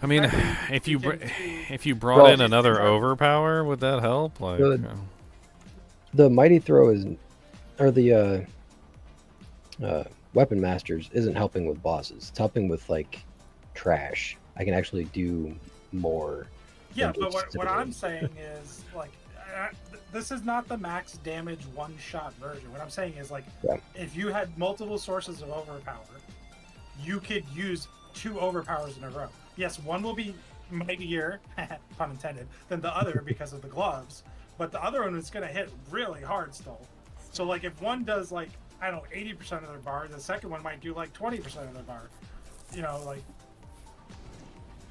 I mean, if you brought in another overpower, would that help? Like the Mighty Throw is, or the Weapon Masters isn't helping with bosses. It's helping with like trash. I can actually do more. Yeah, but what I'm saying is, like, this is not the max damage one-shot version. What I'm saying is, like, if you had multiple sources of overpower, you could use 2 overpowers in a row. Yes, one will be mightier, pun intended, than the other because of the gloves, but the other one is going to hit really hard still. So, like, if one does, like, I don't know, 80% of their bar, the second one might do, like, 20% of their bar. You know, like...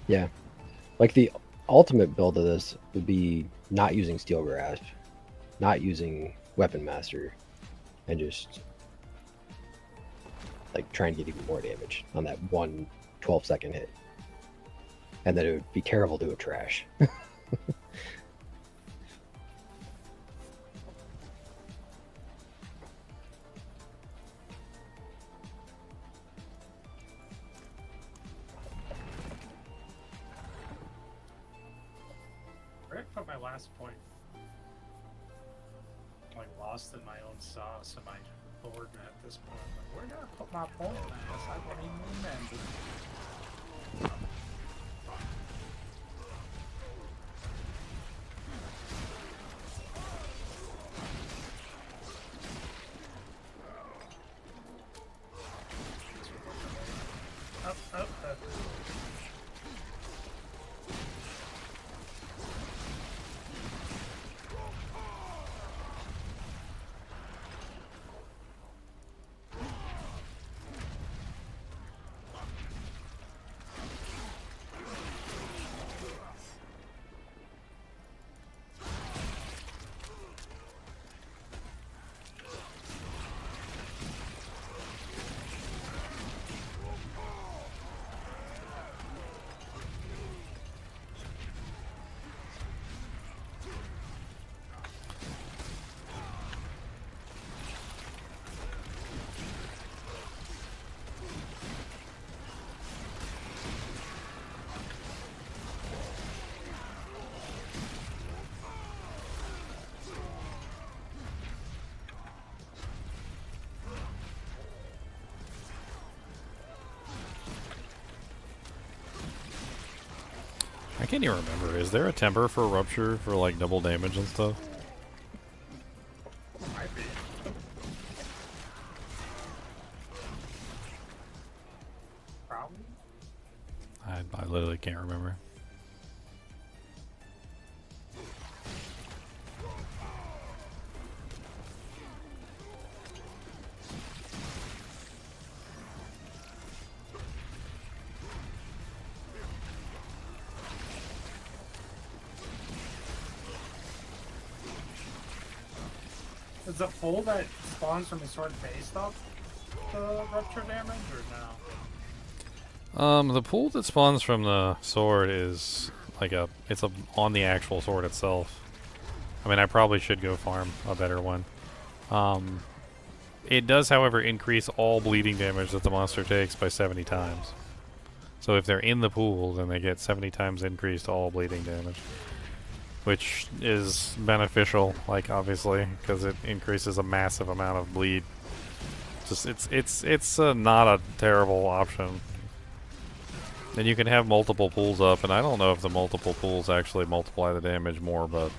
Yeah. Like, the ultimate build of this would be not using Steel Grasp, not using Weapon Master, and just like try and get even more damage on that one 12-second hit. And then it would be terrible to a trash. Where did I put my last point? I'm like lost in my own sauce and my board at this point. Like, where did I put my point? I guess I don't even remember. I can't even remember. Is there a temper for Rupture for like double damage and stuff? Might be. Probably. I literally can't remember. Is the pull that spawns from the sword based off the rupture damage, or no? The pool that spawns from the sword is like it's on the actual sword itself. I mean, I probably should go farm a better one. It does, however, increase all bleeding damage that the monster takes by 70 times. So if they're in the pool, then they get 70 times increased all bleeding damage, which is beneficial, like, obviously, because it increases a massive amount of bleed. Just it's not a terrible option. And you can have multiple pools up, and I don't know if the multiple pools actually multiply the damage more, but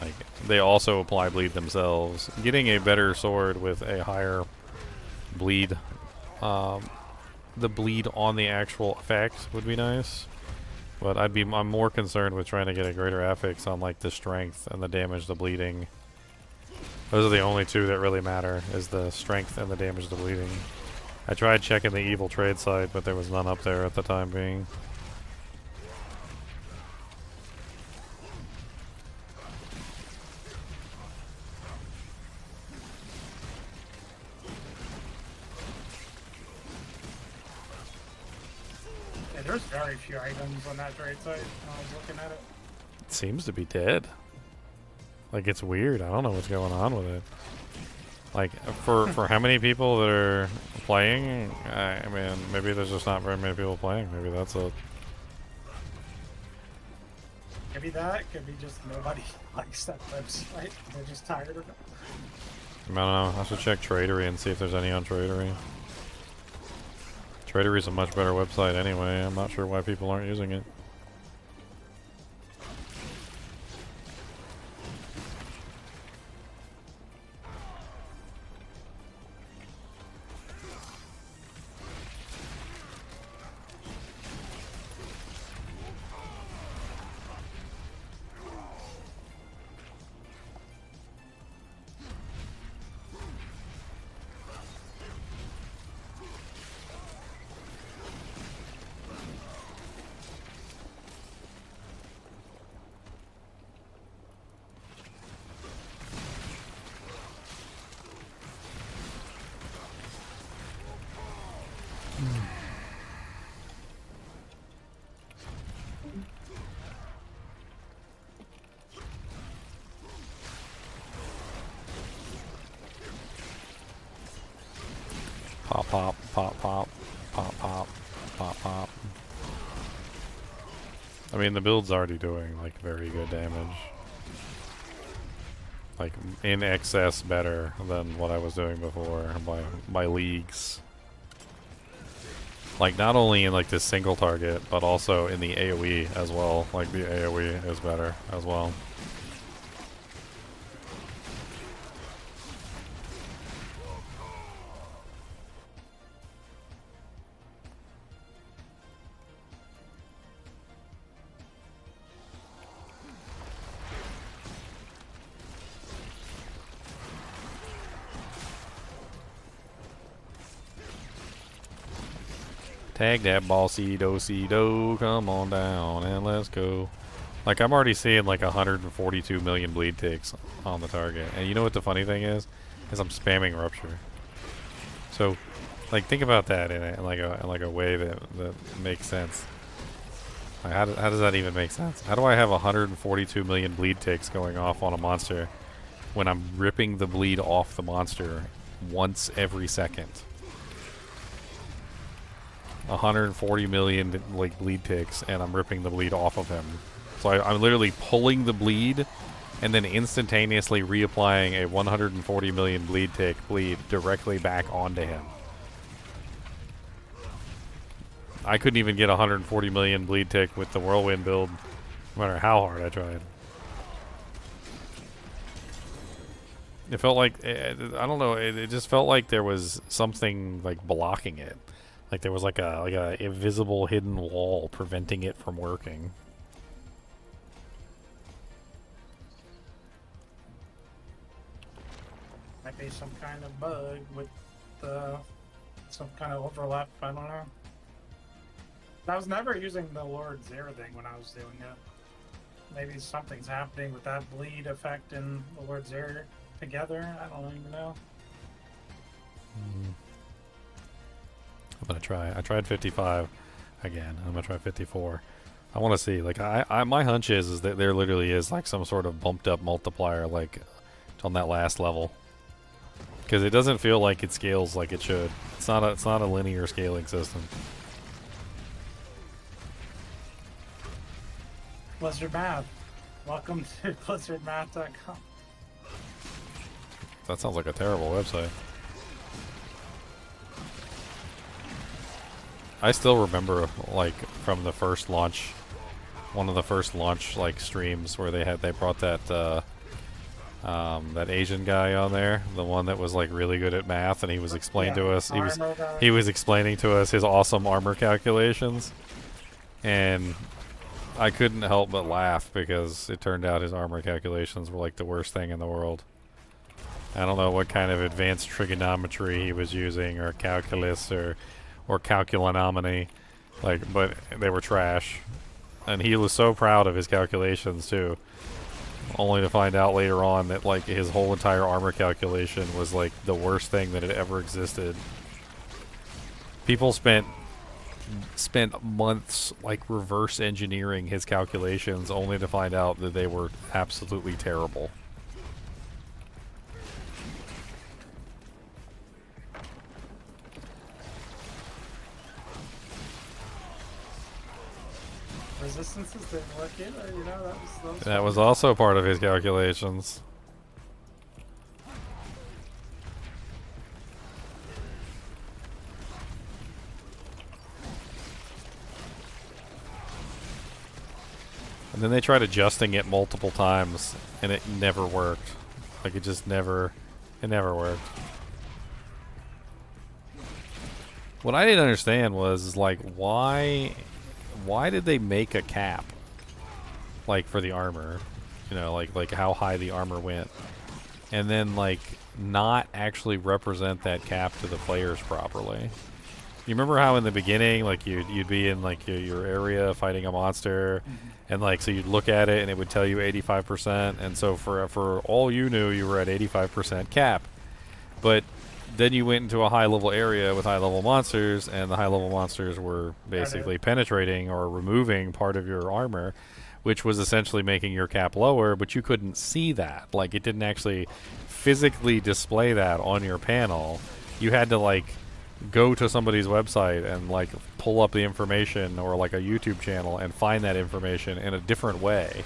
like they also apply bleed themselves. Getting a better sword with a higher bleed, the bleed on the actual effect would be nice. But I'm more concerned with trying to get a greater affix on like the strength and the damage, the bleeding. Those are the only two that really matter, is the strength and the damage, the bleeding. I tried checking the evil trade site, but there was none up there at the time being. Yeah, there's very few items on that trade site when I was looking at it. It seems to be dead. Like, it's weird. I don't know what's going on with it. Like, for how many people that are playing, I mean, maybe there's just not very many people playing. Maybe that's it. Could be that, could be just nobody likes that website. They're just tired of it. I don't know. I should check Tradery and see if there's any on Tradery. Tradery's a much better website anyway. I'm not sure why people aren't using it. Pop, pop, pop, pop, pop, pop, pop, pop. I mean, the build's already doing, like, very good damage. Like, in excess better than what I was doing before by leagues. Like, not only in, like, this single target, but also in the AoE as well. Like, the AoE is better as well. Tag that bossy do, come on down and let's go. Like, I'm already seeing like 142 million bleed ticks on the target. And you know what the funny thing is? Is I'm spamming Rupture. So, like, think about that in like a way that makes sense. Like, how does that even make sense? How do I have 142 million bleed ticks going off on a monster when I'm ripping the bleed off the monster once every second? 140 million like bleed ticks, and I'm ripping the bleed off of him. So I'm literally pulling the bleed and then instantaneously reapplying a 140 million bleed directly back onto him. I couldn't even get 140 million bleed tick with the whirlwind build, no matter how hard I tried. It felt like, I don't know, it just felt like there was something like blocking it. Like there was like a invisible hidden wall preventing it from working. Might be some kind of bug with some kind of overlap. I don't know. I was never using the Lord Zero thing when I was doing it. Maybe something's happening with that bleed effect in the Lord Zero. I together. I don't even know. I'm gonna try. I tried 55 again. I'm gonna try 54. I want to see. Like, my hunch is that there literally is like some sort of bumped up multiplier, like on that last level, because it doesn't feel like it scales like it should. It's not a linear scaling system. Blizzard Math. Welcome to blizzardmath.com. That sounds like a terrible website. I still remember, like, from the first launch, one of the first launch like streams where they brought that that Asian guy on there, the one that was like really good at math, and he was explaining to us. He was explaining to us his awesome armor calculations, and I couldn't help but laugh because it turned out his armor calculations were like the worst thing in the world. I don't know what kind of advanced trigonometry he was using, or calculus, or calculanometry, like, but they were trash. And he was so proud of his calculations too, only to find out later on that like his whole entire armor calculation was like the worst thing that had ever existed. People spent months like reverse engineering his calculations only to find out that they were absolutely terrible. Resistances didn't work either, you know, that was also part of his calculations. And then they tried adjusting it multiple times, and it never worked. Like, it just never worked. What I didn't understand was, like, why did they make a cap, like, for the armor? You know, like how high the armor went, and then like not actually represent that cap to the players properly. You remember how in the beginning, like, you'd be in like your area fighting a monster, and like so you'd look at it and it would tell you 85%, and so for all you knew, you were at 85% cap, but then you went into a high level area with high level monsters, and the high level monsters were basically penetrating or removing part of your armor, which was essentially making your cap lower, but you couldn't see that. Like, it didn't actually physically display that on your panel. You had to like go to somebody's website and like pull up the information, or like a YouTube channel, and find that information in a different way.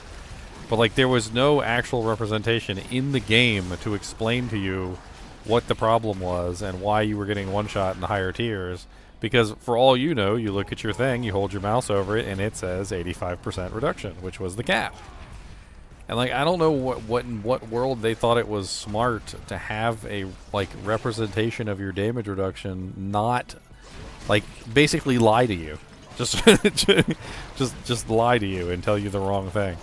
But like, there was no actual representation in the game to explain to you what the problem was and why you were getting one shot in the higher tiers, because for all you know, you look at your thing, you hold your mouse over it, and it says 85% reduction, which was the cap. And like, I don't know what world they thought it was smart to have a like representation of your damage reduction not like basically lie to you, just just lie to you and tell you the wrong thing.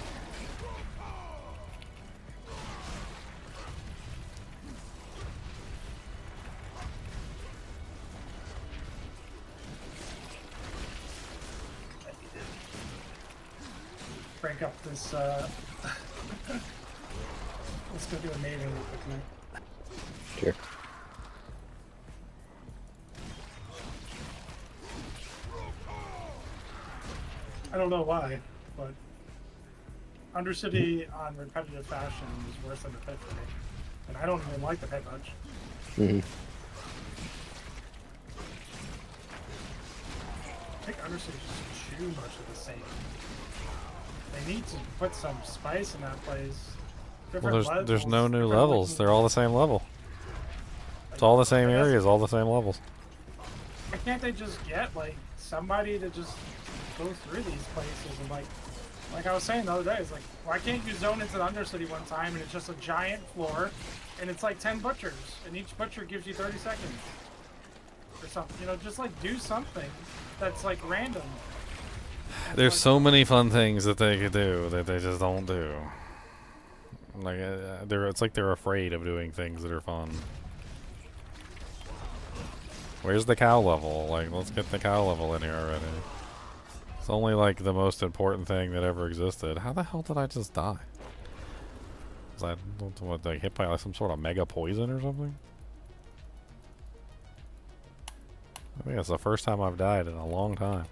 Break up this, let's go do a maiden real quick, man. Sure. I don't know why, but Undercity on repetitive fashion is worse than the pit for me. And I don't even like the pit much. Mm-hmm. I think Undercity is just too much of the same. They need to put some spice in that place. Well, there's no new levels. They're all the same level. It's all the same areas, all the same levels. Why can't they just get like somebody to just go through these places and like I was saying the other day, it's like, why can't you zone into the Undercity one time and it's just a giant floor and it's like 10 butchers and each butcher gives you 30 seconds or something, you know, just like do something that's like random. There's like, so many fun things that they could do that they just don't do. Like, it's like they're afraid of doing things that are fun. Where's the cow level? Like, let's get the cow level in here already. It's only like the most important thing that ever existed. How the hell did I just die? Was I what, like, hit by like some sort of mega poison or something? I think that's the first time I've died in a long time.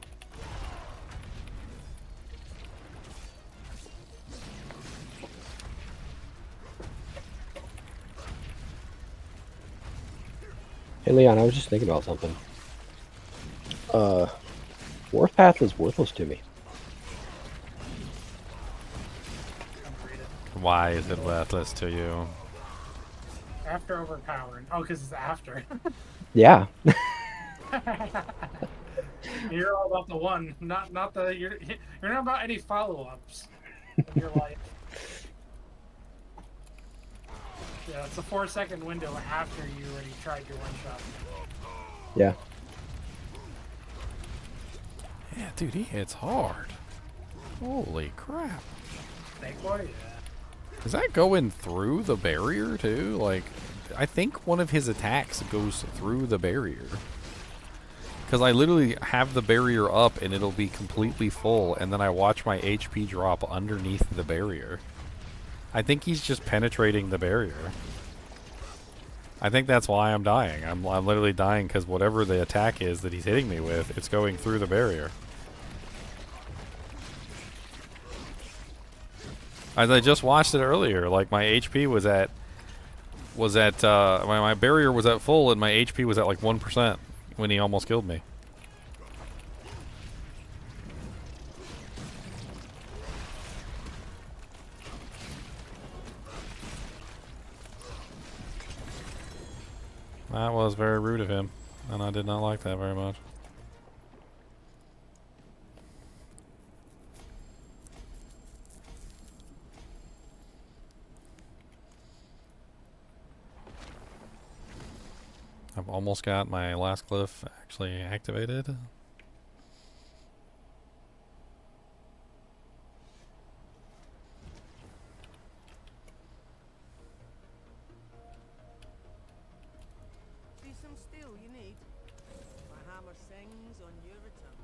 Hey Leon, I was just thinking about something. Warpath is worthless to me. Why is it worthless to you? After overpowering. Oh, because it's after. Yeah. You're all about the one, not the. You're not about any follow-ups in your life. Yeah, it's a 4-second window after you already tried your one shot. Yeah. Yeah, dude, he hits hard. Holy crap. Snake boy, yeah. Is that going through the barrier too? Like, I think one of his attacks goes through the barrier. Because I literally have the barrier up and it'll be completely full, and then I watch my HP drop underneath the barrier. I think he's just penetrating the barrier. I think that's why I'm dying. I'm literally dying because whatever the attack is that he's hitting me with, it's going through the barrier. As I just watched it earlier, like my HP was at my barrier was at full and my HP was at like 1% when he almost killed me. That was very rude of him, and I did not like that very much. I've almost got my last glyph actually activated. Some steel you need. My hammer sings on your return.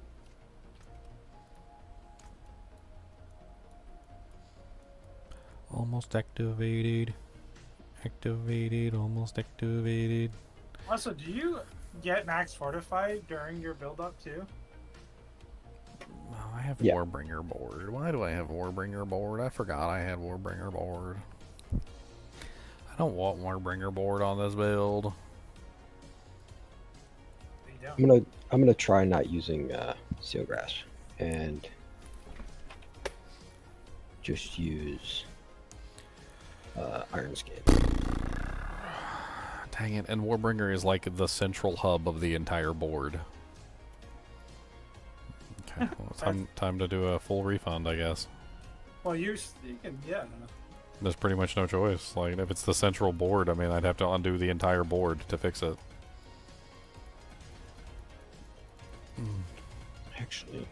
Almost activated. Activated, almost activated. Also, do you get max fortified during your build-up too? Oh, I have Warbringer board. Why do I have Warbringer board? I forgot I had Warbringer board. I don't want Warbringer board on this build. I'm gonna try not using Sealgrass and just use Iron Skin. Dang it! And Warbringer is like the central hub of the entire board. Okay, well, time to do a full refund, I guess. Well, you can, yeah. There's pretty much no choice. Like, if it's the central board, I mean, I'd have to undo the entire board to fix it. Actually,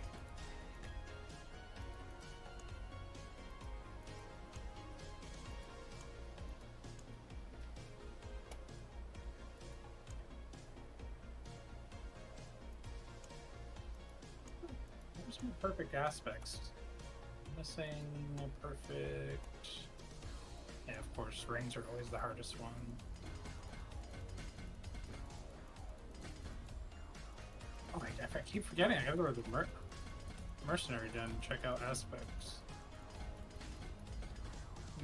there's some perfect aspects. Missing a perfect. Yeah, of course, rings are always the hardest one. Oh, I keep forgetting. I gotta go to the mercenary den and check out aspects.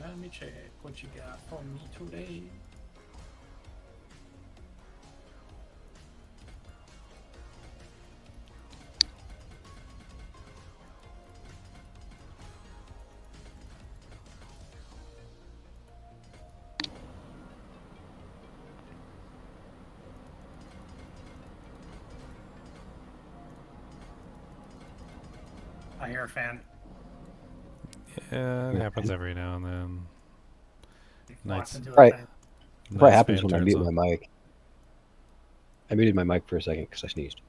Let me check what you got for me today. You're a fan. Yeah, it happens every now and then. Nights. Right. What happens when I mute my mic? I muted my mic for a second because I sneezed.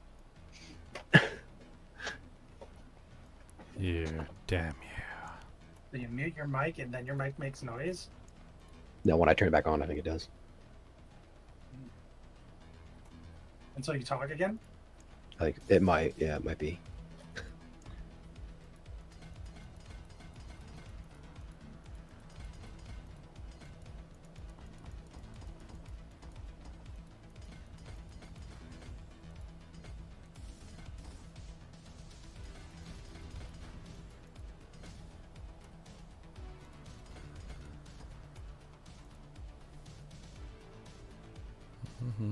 You, damn you. So you mute your mic and then your mic makes noise? No, when I turn it back on, I think it does. Until you talk again? I think it might. Yeah, it might be. That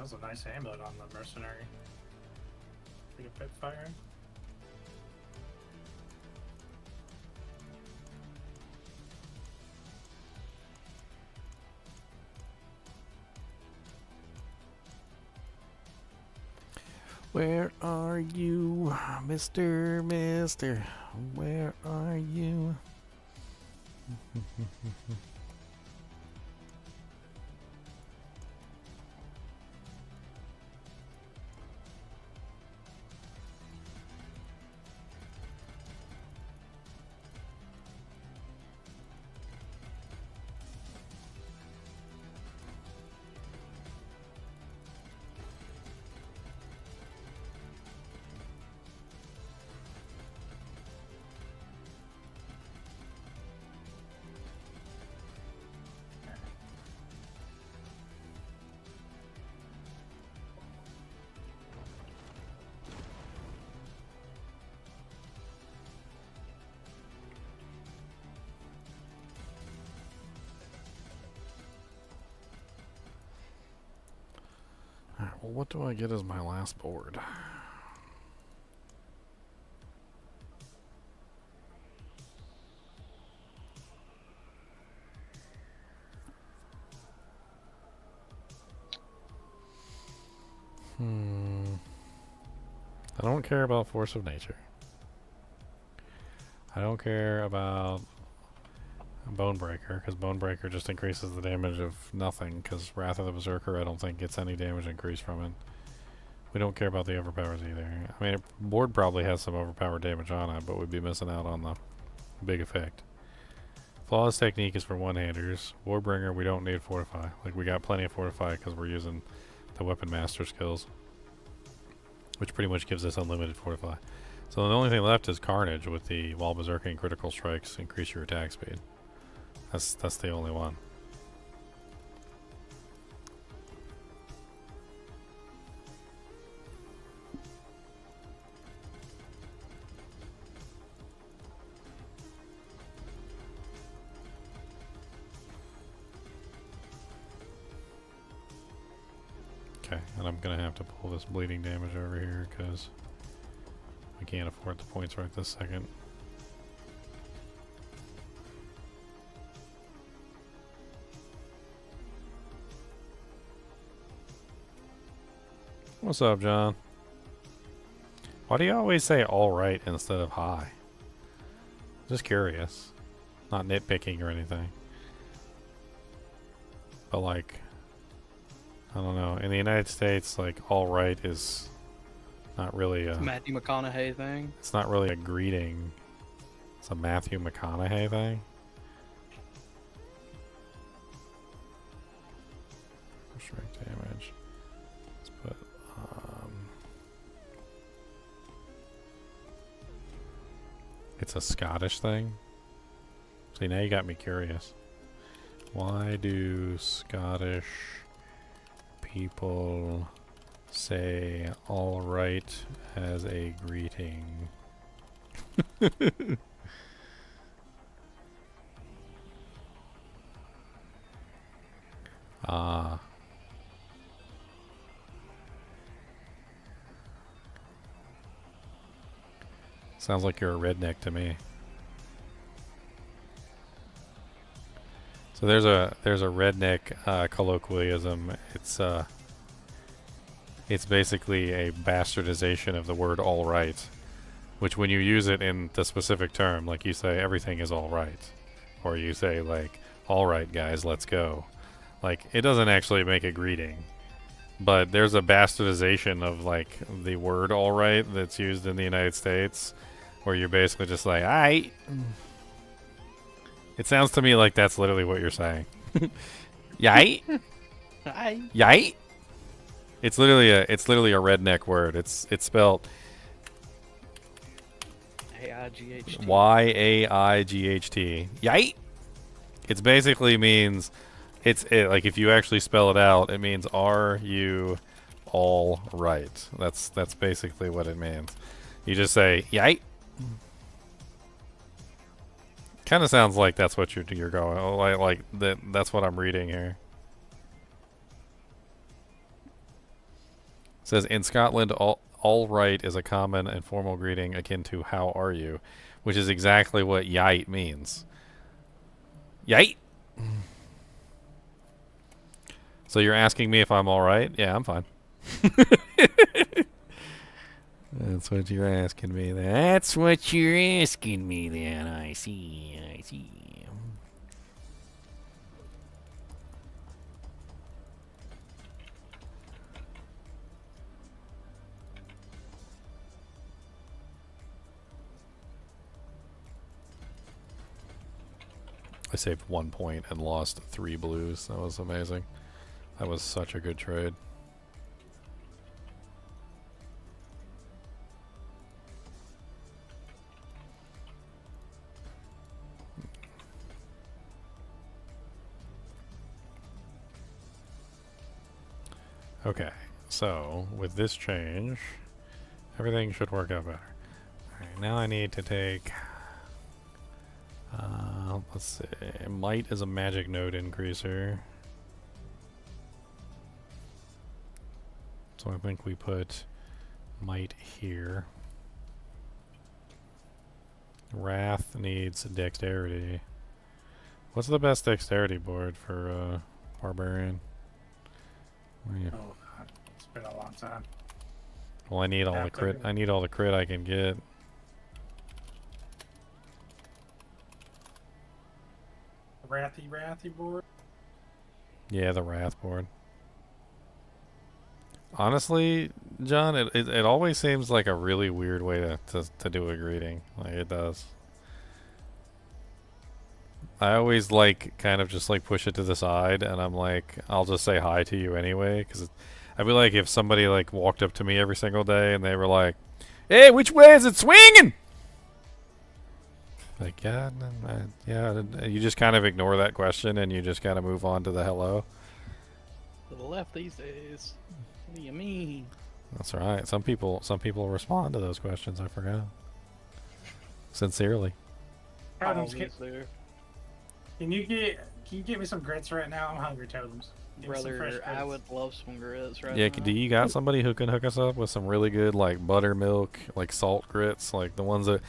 was a nice amulet on the mercenary. Pretty pit fire. Where are you, Mr. Mister? Where are you? Alright, well, what do I get as my last board? I don't care about Force of Nature. I don't care about Bonebreaker, because Bonebreaker just increases the damage of nothing, because Wrath of the Berserker I don't think gets any damage increase from it. We don't care about the overpowers either. I mean, board probably has some overpowered damage on it, but we'd be missing out on the big effect. Flawless Technique is for one-handers. Warbringer, we don't need Fortify. Like, we got plenty of Fortify because we're using the Weapon Master skills, which pretty much gives us unlimited Fortify. So the only thing left is Carnage with the while berserking critical strikes increase your attack speed. That's the only one. Okay, and I'm gonna have to pull this bleeding damage over here because we can't afford the points right this second. What's up, John? Why do you always say alright instead of hi? Just curious. Not nitpicking or anything. But like, I don't know. In the United States, like, alright is not really a... Matthew McConaughey thing. It's not really a greeting. It's a Matthew McConaughey thing. Strike damage. Let's put, it's a Scottish thing. See, now you got me curious. Why do Scottish people say all right as a greeting? Ah. Sounds like you're a redneck to me. So there's a redneck colloquialism. It's basically a bastardization of the word all right, which when you use it in the specific term, like you say everything is all right, or you say like all right guys, let's go. Like, it doesn't actually make a greeting, but there's a bastardization of like the word all right that's used in the United States, where you're basically just like, aight. It sounds to me like that's literally what you're saying. Yite? Yite? It's literally a redneck word. It's spelled A-I-G-H-T. Y-A-I-G-H-T. Yite? It basically means like if you actually spell it out, it means R-U all right. That's basically what it means. You just say yite. Kind of sounds like that's what you're going like that. That's what I'm reading here. It says in Scotland, all right is a common and formal greeting akin to "How are you," which is exactly what "yite" means. Yite. So you're asking me if I'm all right? Yeah, I'm fine. That's what you're asking me. That's what you're asking me. Then I see. I see. I saved 1 point and lost 3 blues. That was amazing. That was such a good trade. Okay, so with this change, everything should work out better. Alright, now I need to take... let's see. Might is a magic node increaser. So I think we put Might here. Wrath needs dexterity. What's the best dexterity board for Barbarian? Yeah. Oh, God. It's been a long time. Well, I need all the crit. I need all the crit I can get. Wrathy board. Yeah, the Wrath board. Honestly, John, it always seems like a really weird way to do a greeting. Like, it does. I always kind of just push it to the side, and I'm like, I'll just say hi to you anyway, because I'd be like, if somebody walked up to me every single day and they were like, "Hey, which way is it swinging?" Like, yeah, yeah. You just kind of ignore that question and you just kind of move on to the hello. To the left these days. What do you mean? That's right. Some people respond to those questions. I forgot. Sincerely. Totems, can you get me some grits right now? I'm hungry, Totems. Brother, I would love some grits right now. Yeah, do you got somebody who can hook us up with some really good buttermilk, salt grits, the ones that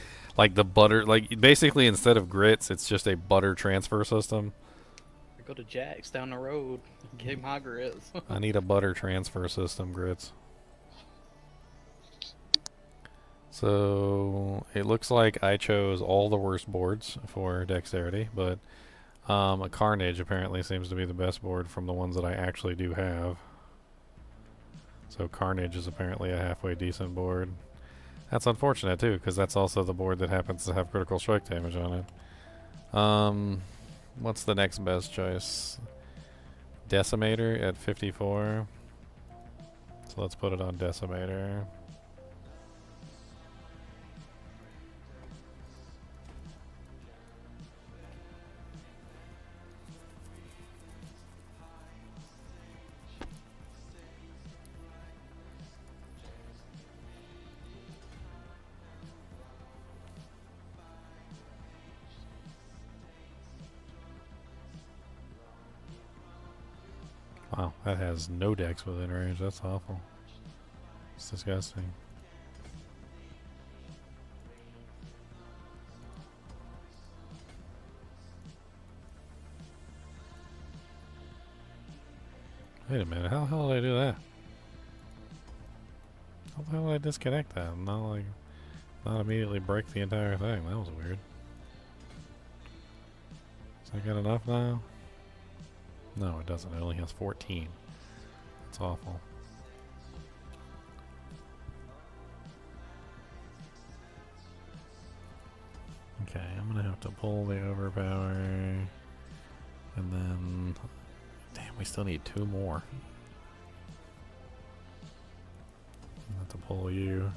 the butter, basically instead of grits, it's just a butter transfer system. Go to Jack's down the road and get my grits. I need a butter transfer system grits. So it looks like I chose all the worst boards for dexterity, but a Carnage apparently seems to be the best board from the ones that I actually do have. So Carnage is apparently a halfway decent board. That's unfortunate too, because that's also the board that happens to have critical strike damage on it. What's the next best choice? Decimator at 54. So let's put it on Decimator. Wow, that has no dex within range. That's awful. It's disgusting. Wait a minute, how the hell did I do that? How the hell did I disconnect that? Not immediately break the entire thing. That was weird. Is that good enough now? No, it doesn't. It only has 14. That's awful. Okay, I'm gonna have to pull the overpower. And then... Damn, we still need 2 more. I'll have to pull you.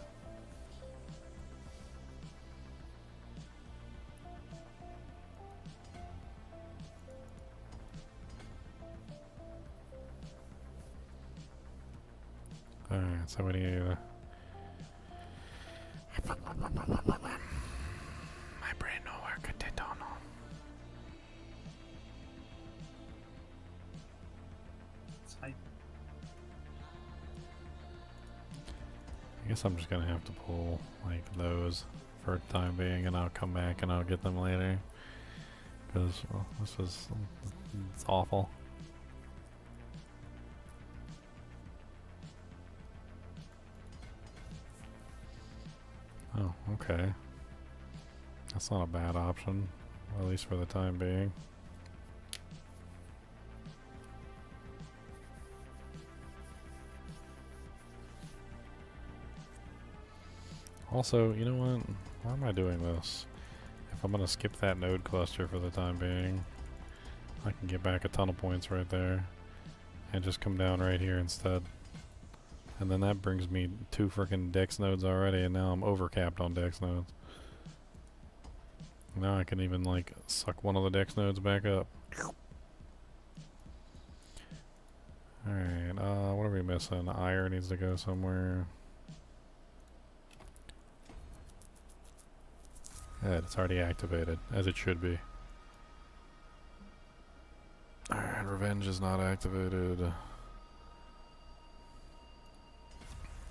Alright, so we need... My brain no work at it on. I guess I'm just gonna have to pull like those for the time being, and I'll come back and I'll get them later. Because well, this is it's awful. Oh, okay. That's not a bad option, at least for the time being. Also, you know what? Why am I doing this? If I'm gonna skip that node cluster for the time being, I can get back a ton of points right there and just come down right here instead. And then that brings me 2 frickin' dex nodes already, and now I'm overcapped on dex nodes. Now I can even like suck one of the dex nodes back up. Alright, what are we missing? Iron needs to go somewhere. Good, it's already activated, as it should be. Alright, Revenge is not activated.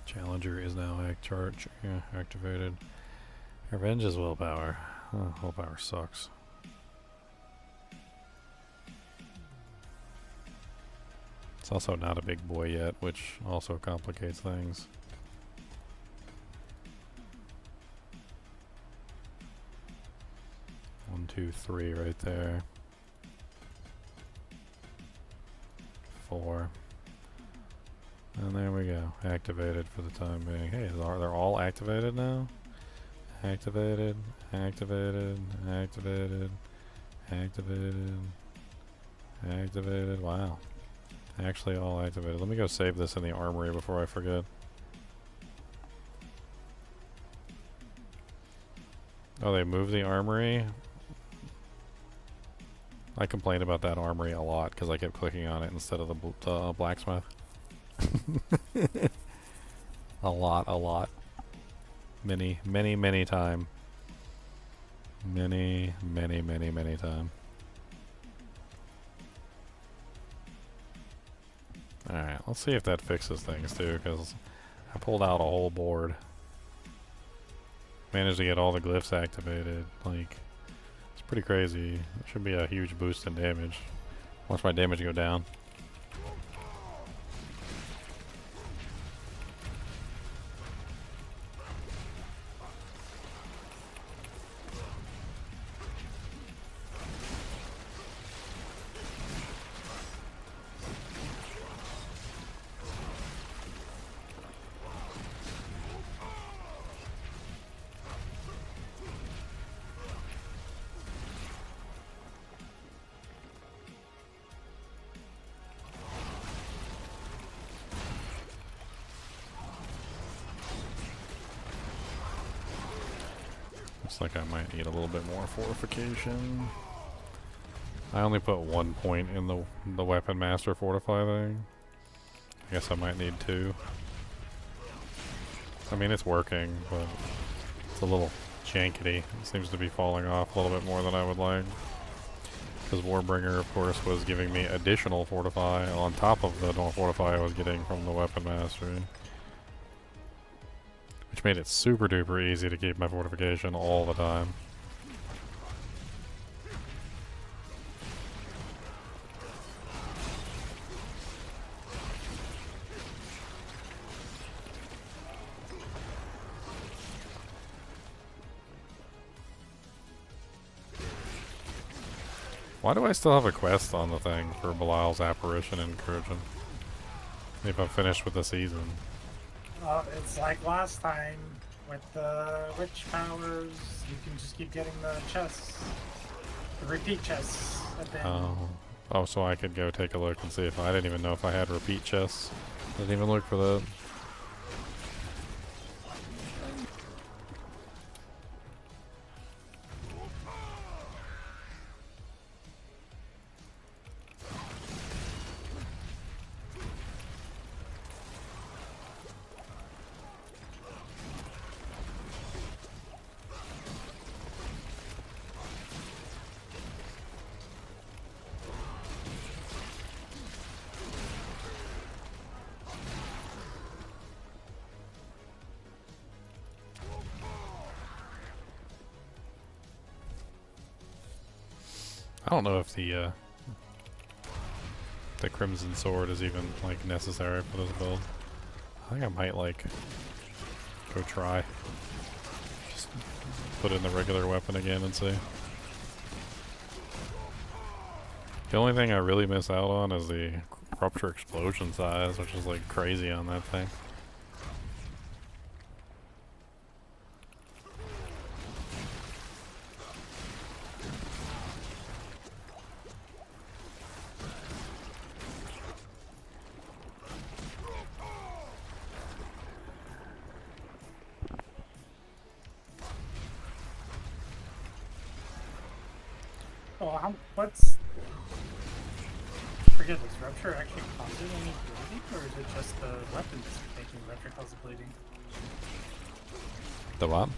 Challenger is now activated. Revenge is willpower. Oh, willpower sucks. It's also not a big boy yet, which also complicates things. One, 2, 3 right there. 4. And there we go. Activated for the time being. Hey, they're all activated now? Activated, activated, activated, activated, activated. Wow. Actually all activated. Let me go save this in the armory before I forget. Oh, they moved the armory? I complained about that armory a lot because I kept clicking on it instead of the blacksmith. A lot. Many time. Many time. Alright, let's see if that fixes things too, because I pulled out a whole board. Managed to get all the glyphs activated. Like, it's pretty crazy. It should be a huge boost in damage. Watch my damage go down. Like I might need a little bit more fortification. I only put 1 point in the weapon master fortify thing. I guess I might need 2. I mean, it's working, but it's a little jankety. It seems to be falling off a little bit more than I would like. Because Warbringer, of course, was giving me additional fortify on top of the normal fortify I was getting from the weapon mastery. Which made it super duper easy to keep my fortification all the time. Why do I still have a quest on the thing for Belial's apparition incursion? If I'm finished with the season. It's like last time with the witch powers. You can just keep getting the chests, the repeat chests. Oh, so I could go take a look and see if I didn't even know if I had repeat chests. Didn't even look for that. don't know if the Crimson Sword is even like necessary for this build. I think I might like go try. Just put in the regular weapon again and see. The only thing I really miss out on is the Rupture explosion size, which is like crazy on that thing. Oh, what's... Forget this, Rupture actually causes any bleeding, or is it just the weapon that's making Rupture cause the bleeding? The what?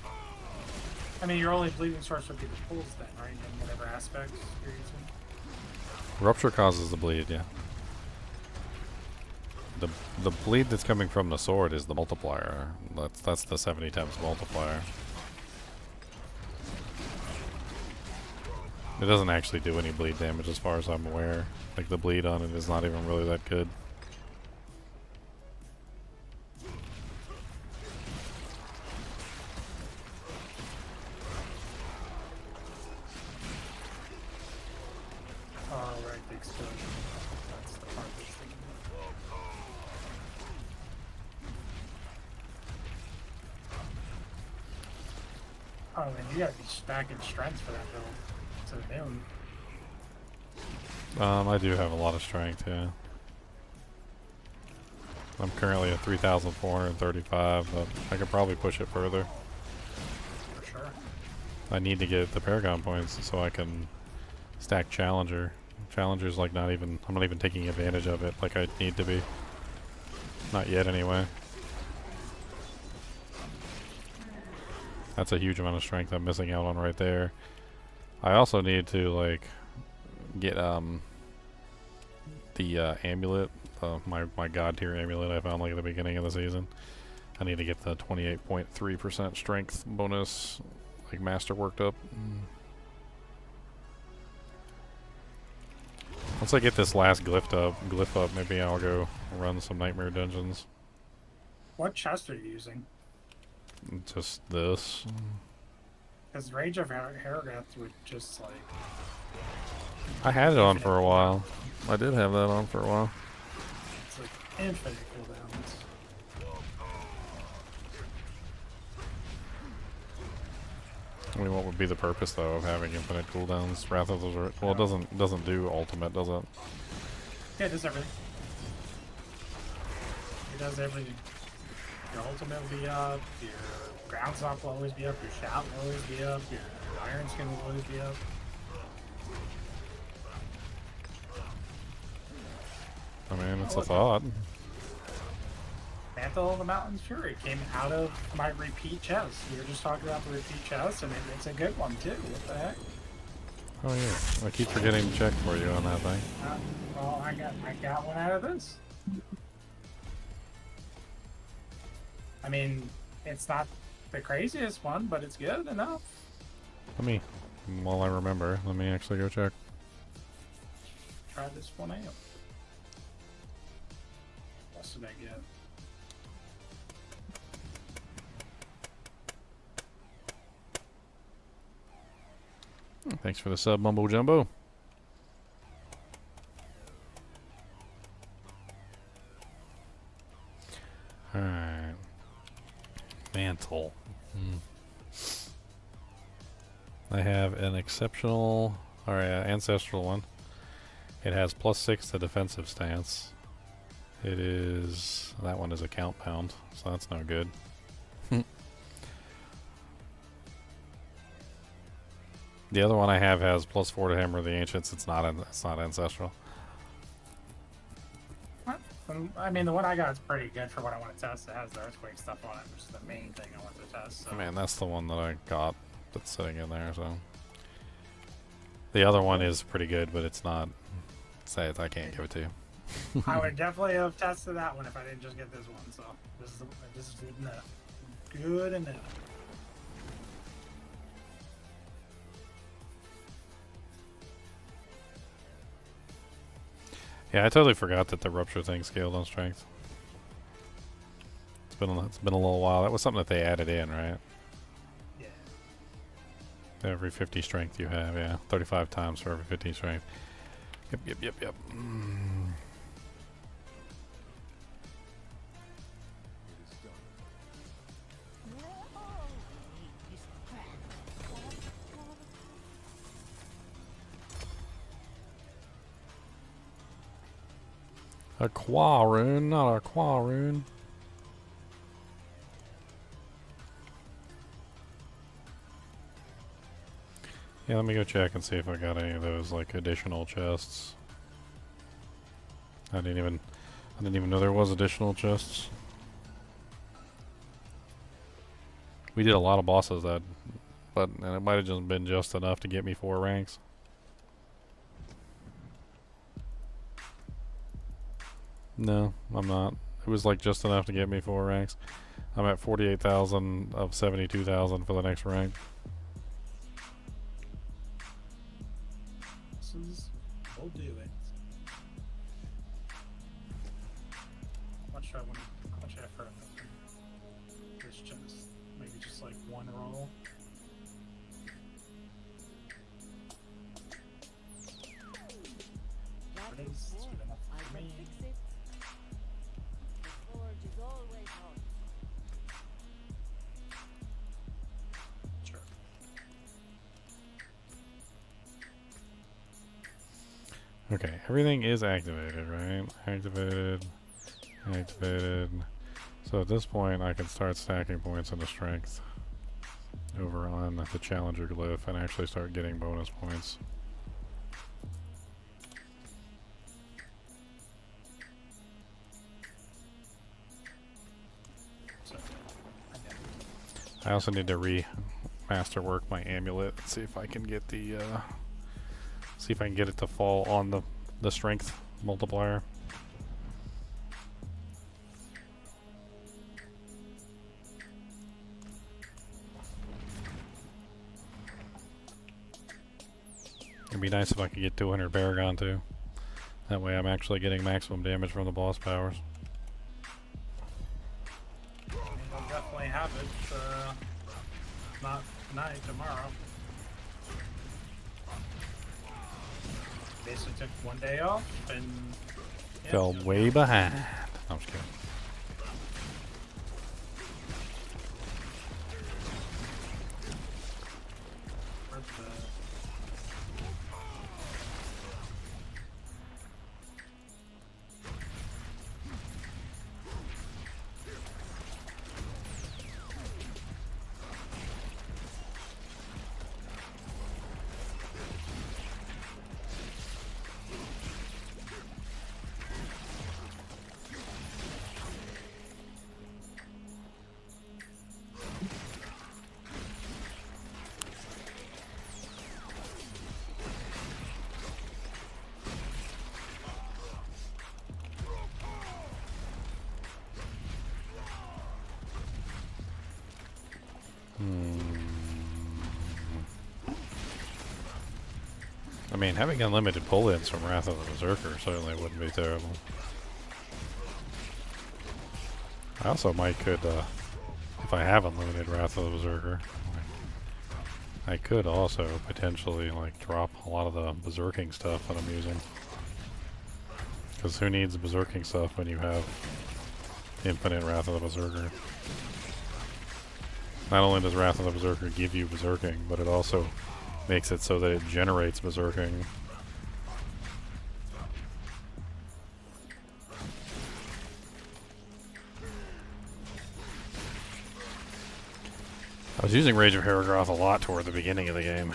I mean, your only bleeding source would be the pulls then, right? In whatever aspects you're using. Rupture causes the bleed, yeah. The bleed that's coming from the sword is the multiplier. That's the 70 times multiplier. It doesn't actually do any bleed damage as far as I'm aware. Like, the bleed on it is not even really that good. Oh, right, the explosion. That's the part that's thinking about. Oh, and you gotta be stacking strength for that build. To the moon. I do have a lot of strength, yeah. I'm currently at 3,435, but I could probably push it further. For sure. I need to get the Paragon points so I can stack Challenger. Challenger's like not even, I'm not even taking advantage of it like I need to be. Not yet anyway. That's a huge amount of strength I'm missing out on right there. I also need to like get the amulet, my god tier amulet I found like at the beginning of the season. I need to get the 28.3% strength bonus like master worked up. Once I get this last glyph up, maybe I'll go run some nightmare dungeons. What chest are you using? Just this. Because Rage of Heragath would just like... I had it on for a while. I did have that on for a while. It's like infinite cooldowns. I mean, what would be the purpose though of having infinite cooldowns? Wrath of the... Well, it doesn't do ultimate, does it? Yeah, it does everything. It does everything. Your ultimate will be up, your ground stomp will always be up, your shout will always be up, your iron skin will always be up. I mean, it's a thought. Mantle of the Mountain's Fury came out of my repeat chest. We were just talking about the repeat chest, and it's a good one too. What the heck? Oh yeah, I keep forgetting to check for you on that thing. Well, I got one out of this. I mean, it's not the craziest one, but it's good enough. While I remember, let me actually go check. Try this one out. What else did I get? Thanks for the sub, Mumbo Jumbo. Alright. Mantle. I have an exceptional, ancestral one. It has +6 to defensive stance. That one is a count pound, so that's no good. The other one I have has +4 to Hammer of the Ancients. It's not ancestral. I mean, the one I got is pretty good for what I want to test. It has the earthquake stuff on it, which is the main thing I want to test. So. I mean, that's the one that I got that's sitting in there, so. The other one is pretty good, but it's not. I can't give it to you. I would definitely have tested that one if I didn't just get this one, so this is good enough. Good enough. Yeah, I totally forgot that the rupture thing scaled on strength. It's been a little while. That was something that they added in, right? Yeah. Every 50 strength you have, yeah. 35 times for every 50 strength. Yep. A Rune, not a Rune. Yeah, let me go check and see if I got any of those like additional chests. I didn't even know there was additional chests. We did a lot of bosses and it might have just been just enough to get me 4 ranks. No, I'm not. It was like just enough to get me 4 ranks. I'm at 48,000 of 72,000 for the next rank. We'll do it. How much effort this chest? Maybe just like 1 roll. That is good enough for me. Sure. Okay, everything is activated, right? Activated. So at this point, I can start stacking points into strength over on the challenger glyph and actually start getting bonus points. I also need to remasterwork my amulet and see if I can get the see if I can get it to fall on the strength multiplier. It'd be nice if I could get 200 Baragon too. That way I'm actually getting maximum damage from the boss powers. I'll definitely have it, not tonight, tomorrow. Basically took 1 day off and... yeah, Fell way behind. I'm just kidding. I mean, having unlimited pull-ins from Wrath of the Berserker certainly wouldn't be terrible. I also could, if I have unlimited Wrath of the Berserker, I could also potentially like drop a lot of the berserking stuff that I'm using. Because who needs berserking stuff when you have infinite Wrath of the Berserker? Not only does Wrath of the Berserker give you berserking, but it also makes it so that it generates berserking. I was using Rage of Heragroth a lot toward the beginning of the game.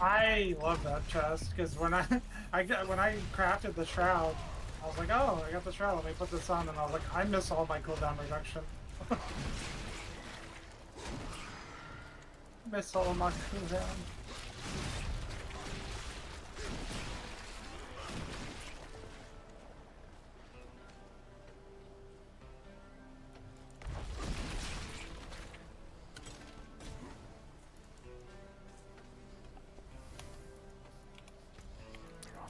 I love that chest because when I crafted the shroud, I was like, oh, I got the shroud. Let me put this on, and I was like, I miss all my cooldown reduction. Miss all my cooldown.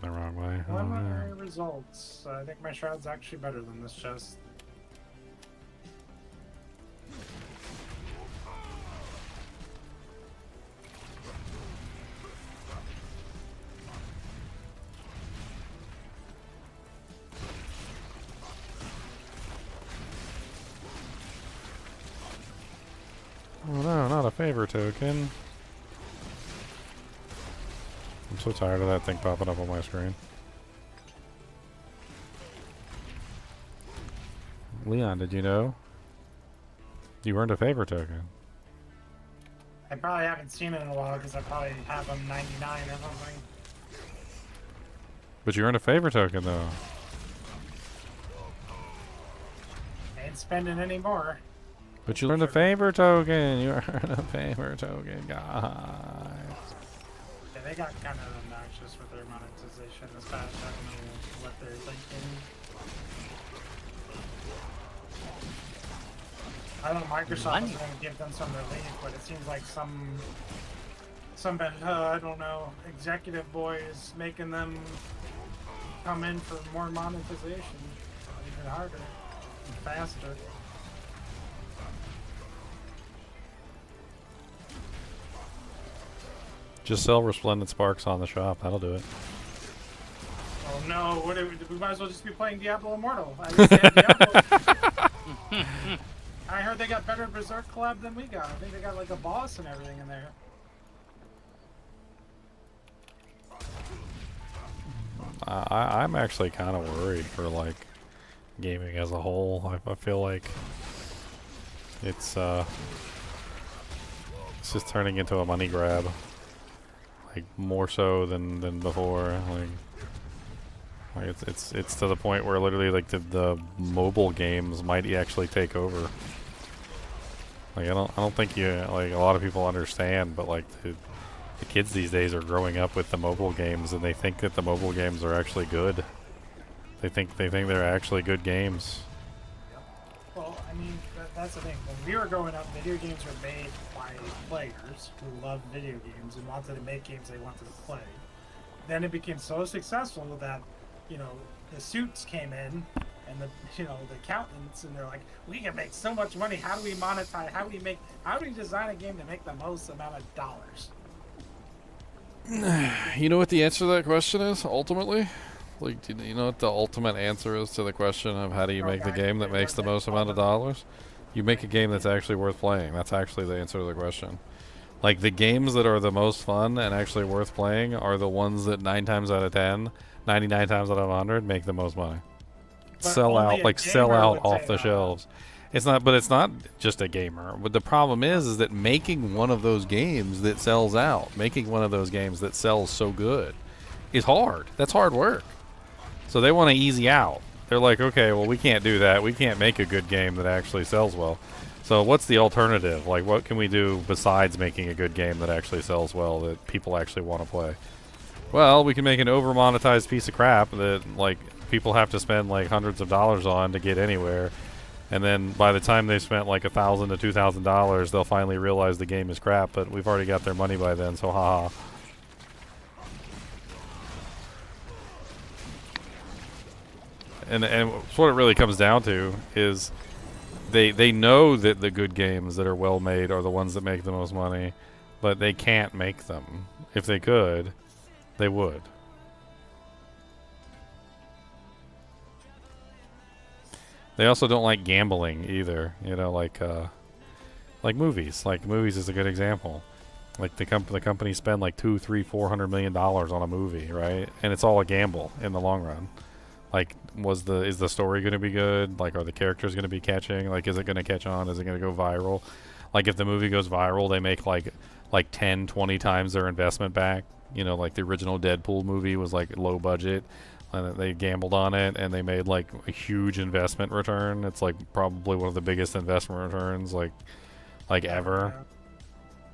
the wrong way. Preliminary results. I think my shroud's actually better than this chest. Oh no, not a favor token. I'm so tired of that thing popping up on my screen. Leon, did you know? You earned a favor token. I probably haven't seen it in a while because I probably have them 99 or something. But you earned a favor token though. Ain't spending any more. But you earned a favor token. You earned a favor token, guys. Yeah, they got kind of obnoxious with their monetization this past. I don't know what they're thinking. I don't know, Microsoft is going to give them some relief, but it seems like some I don't know, executive boy is making them come in for more monetization, even harder, and faster. Just sell Resplendent Sparks on the shop. That'll do it. Oh no, we might as well just be playing Diablo Immortal. I didn't say Diablo. I heard they got better Berserk collab than we got. I think they got like a boss and everything in there. I'm actually kind of worried for like gaming as a whole. I feel like it's just turning into a money grab, like more so than before. Like it's to the point where literally like the mobile games might actually take over. Like I don't think like a lot of people understand, but like the kids these days are growing up with the mobile games and they think that the mobile games are actually good. They think they're actually good games. Well, I mean that's the thing. When we were growing up, video games were made by players who loved video games and wanted to make games they wanted to play. Then it became so successful that the suits came in and the accountants, and they're like, we can make so much money. How do we monetize? How do we design a game to make the most amount of dollars? You know what the answer to that question is ultimately? Like, do you know what the ultimate answer is to the question of how do you make the game that makes the most amount of dollars? You make a game that's actually worth playing. That's actually the answer to the question. Like, the games that are the most fun and actually worth playing are the ones that 9 times out of 10, 99 times out of 100 make the most money. Sell out off the shelves. It's not just a gamer. But the problem is that making one of those games that sells out, making one of those games that sells so good is hard. That's hard work. So they want to easy out. They're like, okay, well, we can't do that. We can't make a good game that actually sells well. So what's the alternative? Like, what can we do besides making a good game that actually sells well, that people actually want to play? Well, we can make an over-monetized piece of crap that, like, people have to spend, like, hundreds of dollars on to get anywhere. And then by the time they've spent, like, $1,000 to $2,000, they'll finally realize the game is crap, but we've already got their money by then, so haha. And what it really comes down to is they know that the good games that are well made are the ones that make the most money, but they can't make them. If they could, they would. They also don't like gambling either, like movies. Like movies is a good example. Like the company spend like $200-400 million on a movie, right? And it's all a gamble in the long run. Like, is the story going to be good? Like, are the characters going to be catching? Like, is it going to catch on? Is it going to go viral? Like, if the movie goes viral, they make like 10, 20 times their investment back. Like the original Deadpool movie was like low budget, and they gambled on it, and they made like a huge investment return. It's like probably one of the biggest investment returns like ever,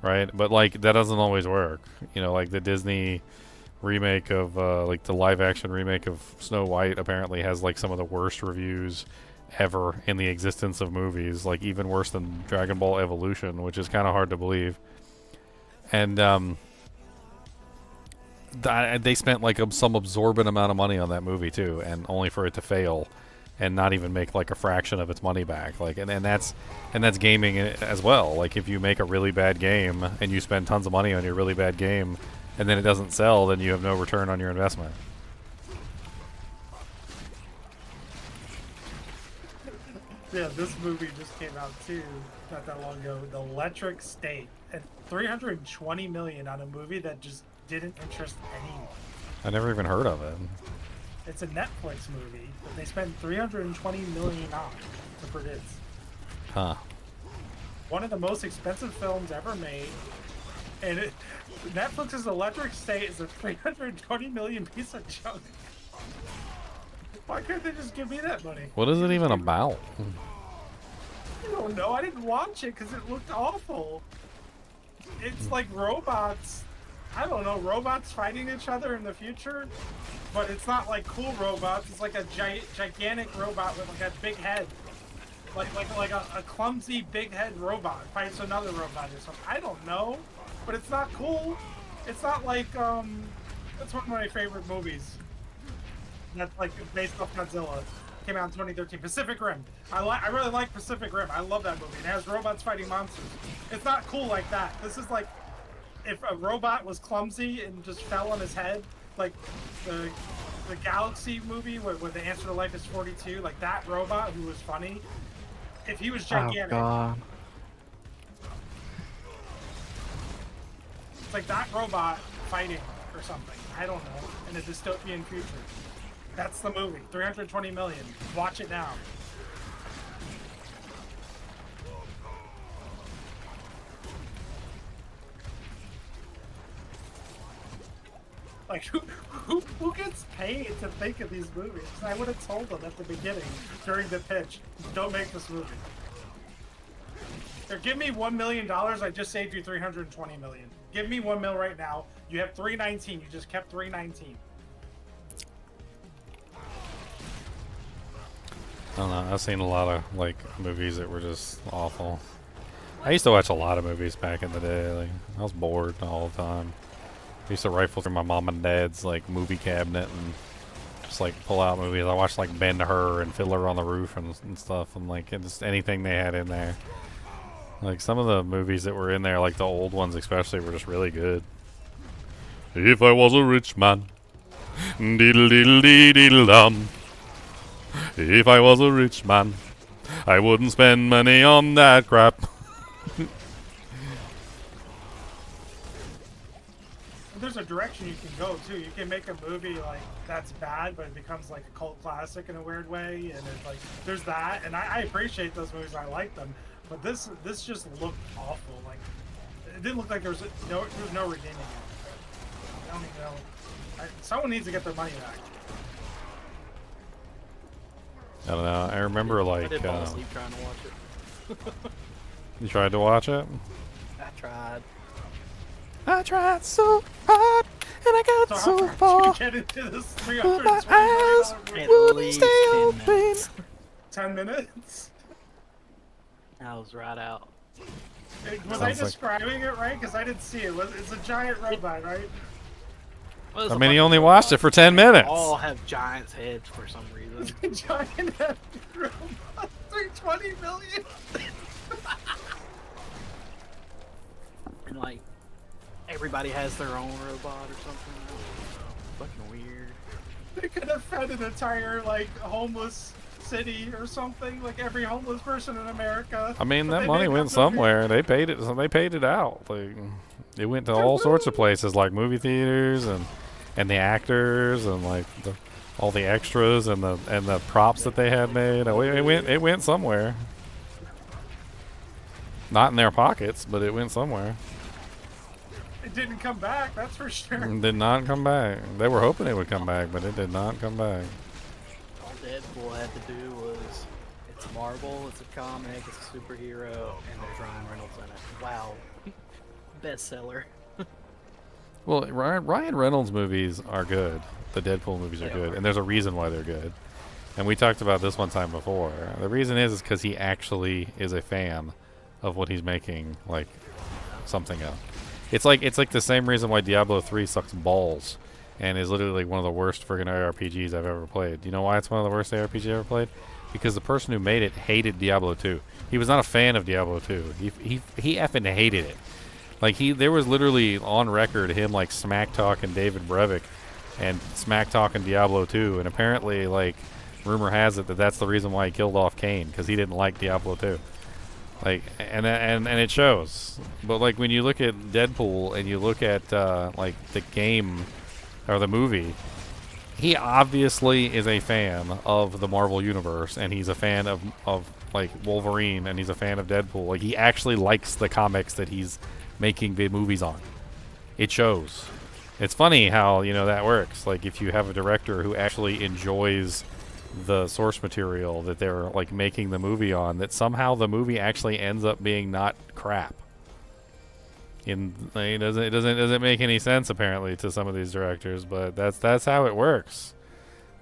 right? But like that doesn't always work. Like the Disney remake of like the live action remake of Snow White apparently has like some of the worst reviews ever in the existence of movies, like even worse than Dragon Ball Evolution, which is kind of hard to believe. And they spent like some absorbent amount of money on that movie too, and only for it to fail, and not even make like a fraction of its money back. Like, and that's gaming as well. Like, if you make a really bad game and you spend tons of money on your really bad game, and then it doesn't sell, then you have no return on your investment. Yeah, this movie just came out too, not that long ago. The Electric State, at $320 million on a movie that just didn't interest anyone. I never even heard of it. It's a Netflix movie that they spent $320 million on to produce. Huh. One of the most expensive films ever made, and Netflix's Electric State is a $320 million piece of junk. Why couldn't they just give me that money? What is it even about? I don't know. I didn't watch it because it looked awful. It's like robots. I don't know, robots fighting each other in the future, but it's not like cool robots. It's like a gigantic robot with like a big head, like a clumsy big head robot fights another robot or something. I don't know, but it's not cool. It's not like that's one of my favorite movies. That's like based off Godzilla. Came out in 2013. Pacific Rim. I really like Pacific Rim. I love that movie. It has robots fighting monsters. It's not cool like that. This is like if a robot was clumsy and just fell on his head, like the Galaxy movie where the answer to life is 42, like that robot who was funny. If he was gigantic. Oh, God. It's like that robot fighting or something. I don't know. In a dystopian future. That's the movie. 320 million. Watch it now. Like, who gets paid to think of these movies? I would have told them at the beginning, during the pitch, don't make this movie. Or give me $1 million, I just saved you 320 million. Give me $1 million right now. You have 319. You just kept 319. I don't know. I've seen a lot of like movies that were just awful. I used to watch a lot of movies back in the day. Like, I was bored all the time. I used to rifle through my mom and dad's like movie cabinet and just like pull out movies. I watched like Ben-Hur and Fiddler on the Roof and stuff, and like just anything they had in there. Like some of the movies that were in there, like the old ones especially, were just really good. If I was a rich man, diddle diddle diddle dum. If I was a rich man, I wouldn't spend money on that crap. There's a direction you can go too. You can make a movie like that's bad, but it becomes like a cult classic in a weird way, and it's like there's that. And I appreciate those movies. I like them, but this just looked awful. Like it didn't look like there was no redeeming it. I don't even know. Someone needs to get their money back. I don't know. I remember like. I did fall asleep trying to watch it. You tried to watch it? I tried so hard, and I got so far. Get into this But my eyes wouldn't stay open. 10 minutes? I was right out. Was I describing it right? Because I didn't see it. It's a giant robot, right? Well, I mean, he only watched it for 10 minutes. All have giants' heads for some reason. Giant head robot. 320 million. And like, everybody has their own robot or something. Fucking weird. They could have fed an entire like homeless city or something, like every homeless person in America. I mean, that money went somewhere. They paid it. So they paid it out. Like, it went to all sorts of places, like movie theaters and the actors and like all the extras and the props that they had made. It went somewhere. Not in their pockets, but it went somewhere. It didn't come back, that's for sure. It did not come back. They were hoping it would come back, but it did not come back. All Deadpool had to do was, it's Marvel, it's a comic, it's a superhero, and there's Ryan Reynolds in it. Wow. Bestseller. Well, Ryan Reynolds movies are good. The Deadpool movies are good, and there's a reason why they're good. And we talked about this one time before. The reason is because he actually is a fan of what he's making, like, something of. It's like the same reason why Diablo 3 sucks balls and is literally one of the worst friggin' ARPGs I've ever played. You know why it's one of the worst ARPGs I've ever played? Because the person who made it hated Diablo 2. He was not a fan of Diablo 2. He effing hated it. Like there was literally on record him like smack talking David Brevik and smack talking Diablo 2, and apparently like rumor has it that that's the reason why he killed off Cain, because he didn't like Diablo 2. Like and it shows. But like when you look at Deadpool and you look at like the game or the movie, he obviously is a fan of the Marvel universe, and he's a fan of like Wolverine, and he's a fan of Deadpool. Like he actually likes the comics that he's making the movies on. It shows. It's funny how, you know, that works. Like if you have a director who actually enjoys the source material that they're like making the movie on, that somehow the movie actually ends up being not crap. It doesn't make any sense apparently to some of these directors, but that's how it works.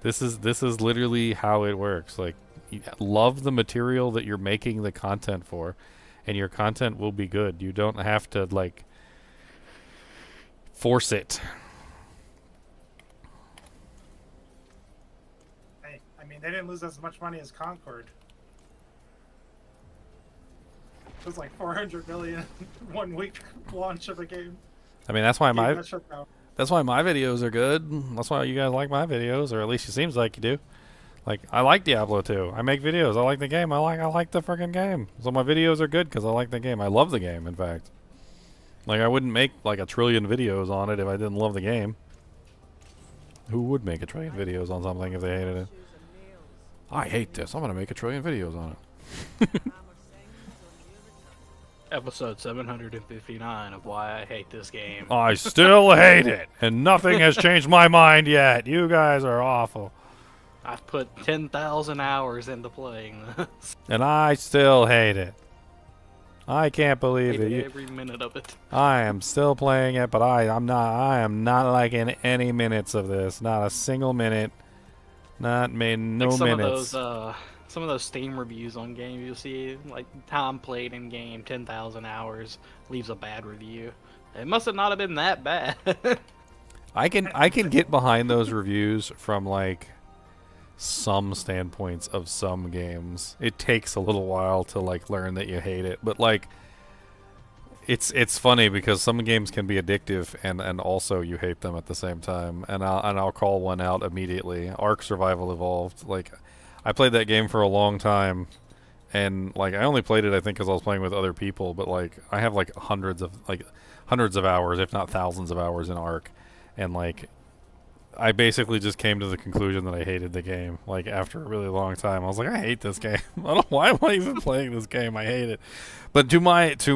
This is literally how it works. Like, you love the material that you're making the content for, and your content will be good. You don't have to like force it. Hey, I mean, they didn't lose as much money as Concord. It was like 400 million 1 week launch of a game. I mean, that's why my videos are good. That's why you guys like my videos, or at least it seems like you do. Like, I like Diablo 2. I make videos. I like the game. I like the freaking game. So my videos are good because I like the game. I love the game, in fact. Like, I wouldn't make like a trillion videos on it if I didn't love the game. Who would make a trillion videos on something if they hated it? I hate this. I'm gonna make a trillion videos on it. Episode 759 of why I hate this game. I still hate it, and nothing has changed my mind yet. You guys are awful. I've put 10,000 hours into playing this. And I still hate it. I can't believe it. Every minute of it. I am still playing it, but I am not liking any minutes of this. Not a single minute. Not made no like minutes. Some of those Steam reviews on games, you'll see like time played in game 10,000 hours leaves a bad review. It must have not have been that bad. I can get behind those reviews from like some standpoints of some games. It takes a little while to like learn that you hate it, but like it's funny because some games can be addictive and also you hate them at the same time. And I'll call one out immediately. Ark Survival Evolved. Like, I played that game for a long time, and like I only played it I think because I was playing with other people. But like I have like hundreds of hours, if not thousands of hours in Ark, and like I basically just came to the conclusion that I hated the game. Like after a really long time, I was like, I hate this game. Why am I even playing this game? I hate it. But to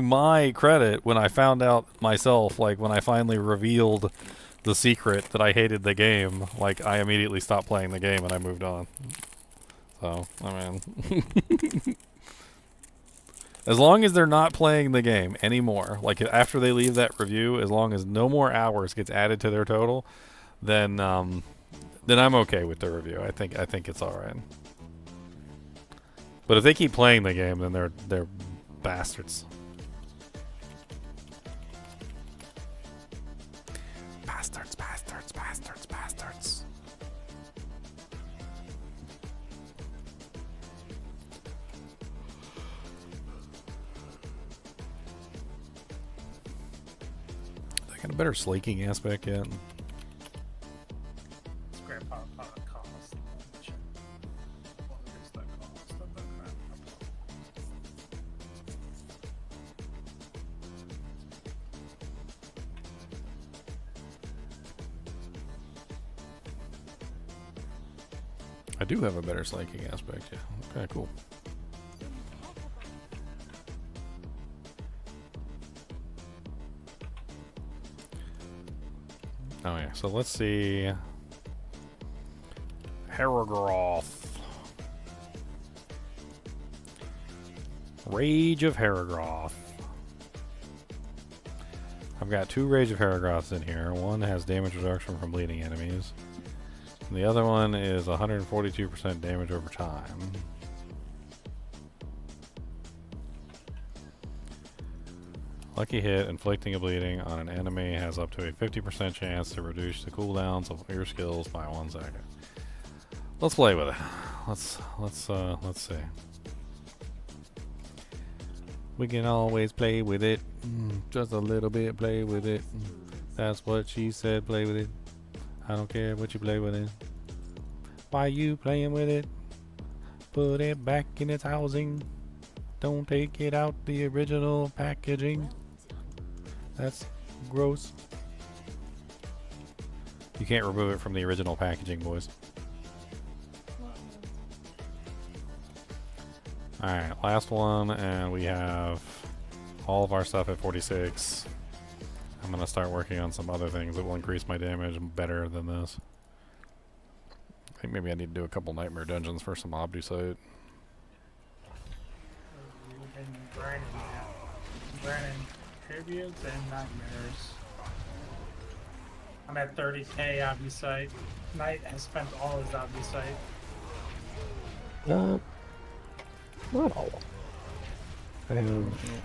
my credit, when I found out myself, like when I finally revealed the secret that I hated the game, like I immediately stopped playing the game and I moved on. So, I mean, as long as they're not playing the game anymore, like after they leave that review, as long as no more hours gets added to their total, then I'm okay with the review. I think it's all right. But if they keep playing the game, then they're bastards. Bastards, bastards, bastards, bastards. They got a better slaking aspect yet. Grandpa cost. What is the cost of the grandpa? I do have a better slaking aspect, yeah. Okay, cool. Oh yeah, so let's see. Heragroth. Rage of Heragroth. I've got 2 Rage of Heragroths in here. One has damage reduction from bleeding enemies. And the other one is 142% damage over time. Lucky hit inflicting a bleeding on an enemy has up to a 50% chance to reduce the cooldowns of your skills by 1 second. Let's play with it. Let's see. We can always play with it. Just a little bit, play with it. That's what she said, play with it. I don't care what you play with it. Why you playing with it? Put it back in its housing. Don't take it out the original packaging. That's gross. You can't remove it from the original packaging, boys. Alright, last one, and we have all of our stuff at 46. I'm gonna start working on some other things that will increase my damage better than this. I think maybe I need to do a couple nightmare dungeons for some Obdusite. We've been grinding tributes and nightmares. I'm at 30k Obdusite. Knight has spent all his Obdusite. Not all.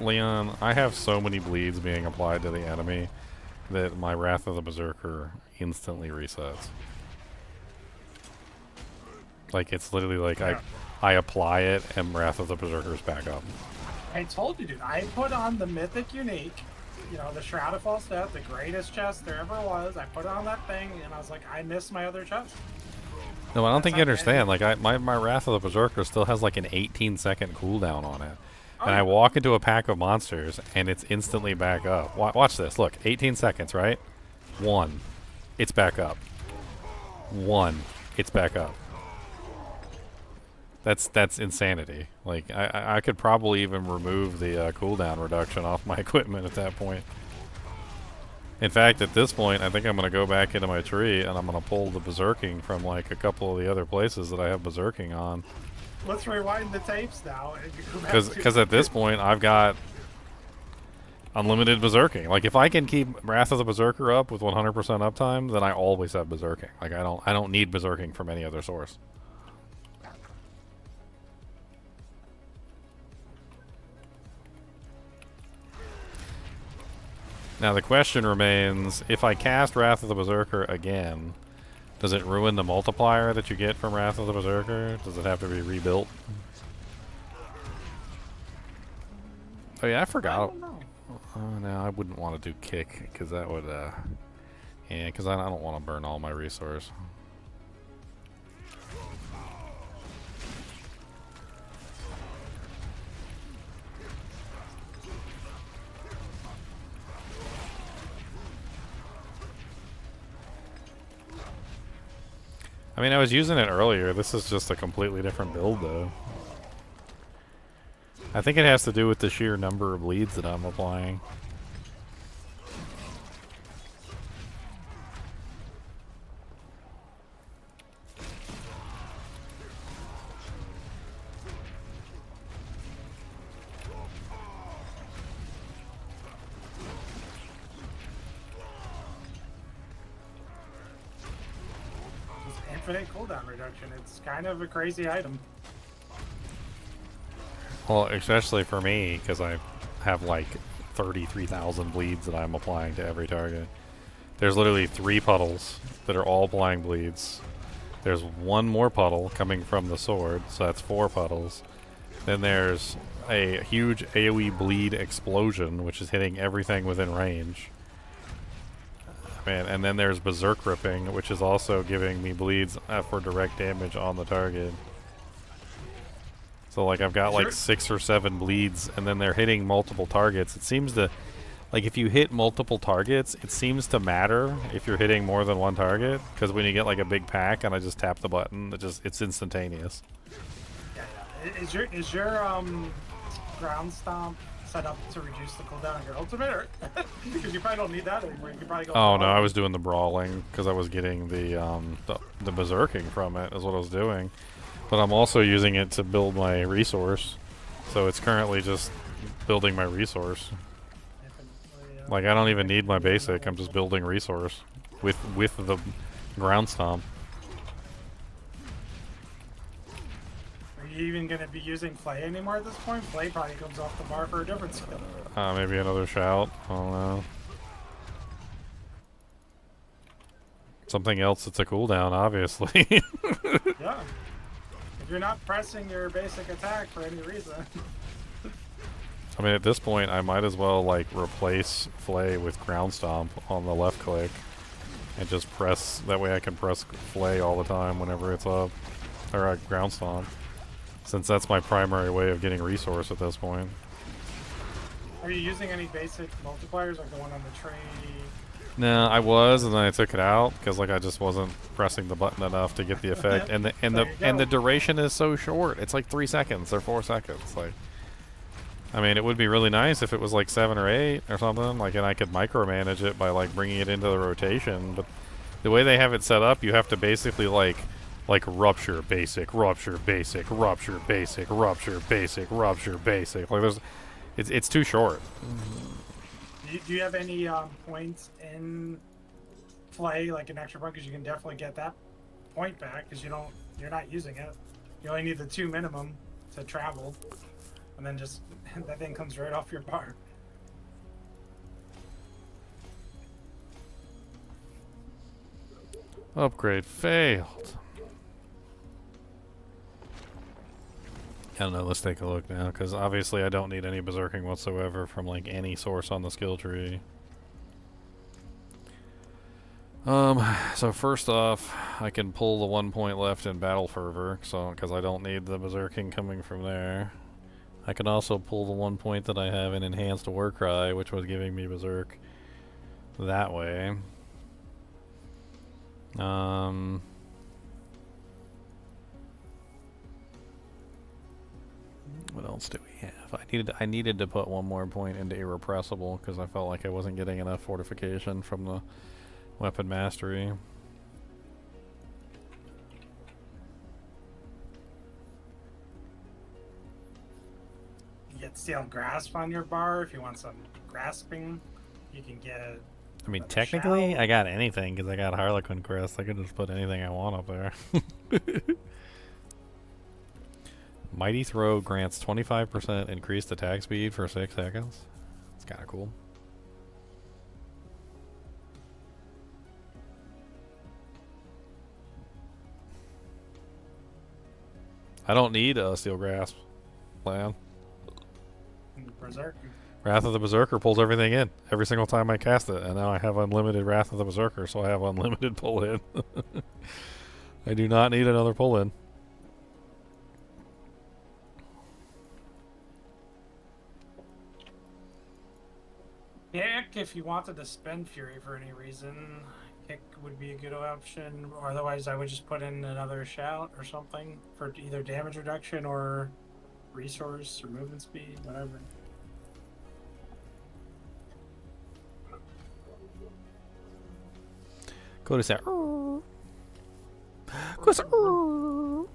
Leon, I have so many bleeds being applied to the enemy that my Wrath of the Berserker instantly resets. Like, it's literally like I apply it and Wrath of the Berserker's back up. I told you, dude. I put on the Mythic Unique, you know, the Shroud of False Death, the greatest chest there ever was. I put on that thing, and I was like, I missed my other chest. No, I don't think you understand. Like, my Wrath of the Berserker still has like an 18-second cooldown on it. And I walk into a pack of monsters, and it's instantly back up. Watch this. Look, 18 seconds, right? 1. It's back up. 1. It's back up. That's insanity. Like, I could probably even remove the cooldown reduction off my equipment at that point. In fact, at this point, I think I'm going to go back into my tree, and I'm going to pull the Berserking from, like, a couple of the other places that I have Berserking on. Let's rewind the tapes now. Because at this point, I've got unlimited Berserking. Like, if I can keep Wrath of the Berserker up with 100% uptime, then I always have Berserking. Like, I don't need Berserking from any other source. Now the question remains, if I cast Wrath of the Berserker again, does it ruin the multiplier that you get from Wrath of the Berserker? Does it have to be rebuilt? Oh yeah, I forgot. I don't know. No, I wouldn't want to do kick, because that would, yeah, because I don't want to burn all my resource. I mean, I was using it earlier. This is just a completely different build, though. I think it has to do with the sheer number of bleeds that I'm applying. Infinite cooldown reduction. It's kind of a crazy item. Well, especially for me, because I have like 33,000 bleeds that I'm applying to every target. There's literally 3 puddles that are all applying bleeds. There's 1 more puddle coming from the sword, so that's 4 puddles. Then there's a huge AoE bleed explosion, which is hitting everything within range. Man, and then there's Berserk Ripping, which is also giving me bleeds for direct damage on the target. So, like, I've got like 6 or 7 bleeds, and then they're hitting multiple targets. It seems to, like, if you hit multiple targets, it seems to matter if you're hitting more than 1 target, because when you get like a big pack and I just tap the button, it's instantaneous. Yeah. Is your ground stomp set up to reduce the cooldown on your ultimate, because you probably don't need that anymore. You can probably go. Oh no, I was doing the brawling because I was getting the berserking from it, is what I was doing. But I'm also using it to build my resource, so it's currently just building my resource. Like, I don't even need my basic. I'm just building resource with the ground stomp. Are you even going to be using Flay anymore at this point? Flay probably comes off the bar for a different skill. Maybe another shout. I don't know. Something else that's a cooldown, obviously. Yeah. If you're not pressing your basic attack for any reason. I mean, at this point, I might as well, like, replace Flay with Ground Stomp on the left click. And just press, that way I can press Flay all the time whenever it's up. Or Ground Stomp. Since that's my primary way of getting resource at this point. Are you using any basic multipliers like the one on the tree? No, I was, and then I took it out because like I just wasn't pressing the button enough to get the effect, and the duration is so short. It's like 3 seconds or 4 seconds. Like, I mean, it would be really nice if it was like 7 or 8 or something, like, and I could micromanage it by like bringing it into the rotation. But the way they have it set up, you have to basically like rupture basic, rupture basic, rupture basic, rupture basic, rupture basic. Like it's too short. Do you have any points in Flay, like an extra point? Because you can definitely get that point back because you're not using it. You only need the 2 minimum to travel, and then just that thing comes right off your bar. Upgrade failed. I don't know, let's take a look now, because obviously I don't need any berserking whatsoever from like any source on the skill tree. So first off, I can pull the 1 point left in Battle Fervor, so because I don't need the berserking coming from there. I can also pull the 1 point that I have in Enhanced Warcry, which was giving me berserk that way. What else do we have? I needed to put 1 more point into Irrepressible because I felt like I wasn't getting enough fortification from the weapon mastery. You get Steel Grasp on your bar if you want some grasping. You can get. I mean, technically, I got anything because I got Harlequin Crest. I could just put anything I want up there. Mighty Throw grants 25% increased attack speed for 6 seconds. It's kind of cool. I don't need a Steel Grasp plan. Berserk. Wrath of the Berserker pulls everything in every single time I cast it, and now I have unlimited Wrath of the Berserker, so I have unlimited pull-in. I do not need another pull-in. Kick, if you wanted to spend Fury for any reason, Kick would be a good option. Or otherwise, I would just put in another Shout or something for either damage reduction or resource or movement speed, whatever. Go to set. Go to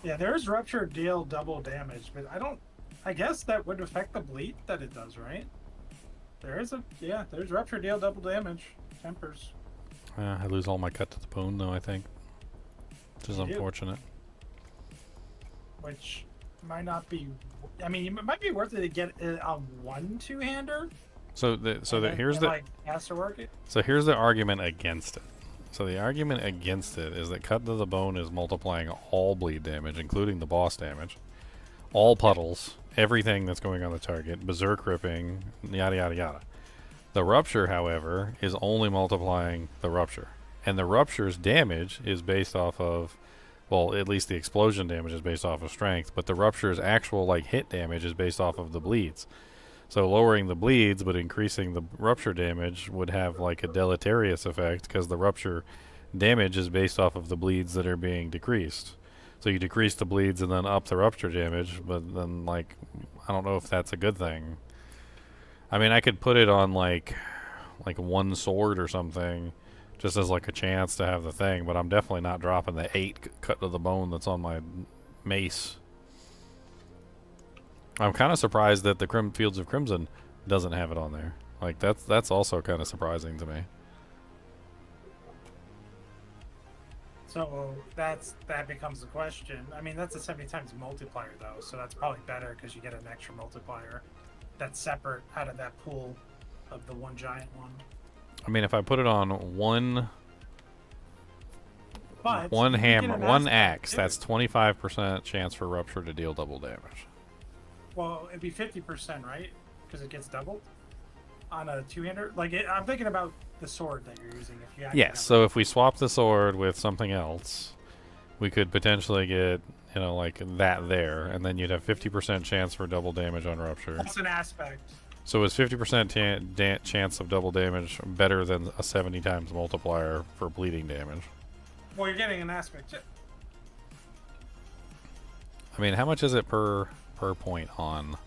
Yeah, there's Rupture deal double damage, but I guess that would affect the bleed that it does, right? There's Rupture deal double damage. Tempers. I lose all my cut to the bone, though, I think. Which is unfortunate. Which might not be. I mean, it might be worth it to get a 1 2-hander. Here's the argument against it. So the argument against it is that cut to the bone is multiplying all bleed damage, including the boss damage, all puddles, everything that's going on the target, berserk ripping, yada yada yada. The Rupture, however, is only multiplying the Rupture. And the Rupture's damage is based off of, well, at least the explosion damage is based off of strength, but the Rupture's actual like hit damage is based off of the bleeds. So lowering the bleeds but increasing the Rupture damage would have like a deleterious effect because the Rupture damage is based off of the bleeds that are being decreased. So you decrease the bleeds and then up the Rupture damage, but then like I don't know if that's a good thing. I mean, I could put it on like one sword or something just as like a chance to have the thing, but I'm definitely not dropping the 8 cut to the bone that's on my mace. I'm kind of surprised that the Fields of Crimson doesn't have it on there. Like that's also kind of surprising to me. So that becomes the question. I mean, that's a 70 times multiplier though, so that's probably better because you get an extra multiplier that's separate out of that pool of the one giant one. I mean, if I put it on one hammer, one axe, that's 25% chance for Rupture to deal double damage. Well, it'd be 50%, right? Because it gets doubled on a two-hander. Like I'm thinking about the sword that you're using. If you yes, so if we swap the sword with something else, we could potentially get, you know, like that there, and then you'd have 50% chance for double damage on Rupture. That's an aspect. So is 50% chance of double damage better than a 70 times multiplier for bleeding damage? Well, you're getting an aspect too. I mean, how much is it per point on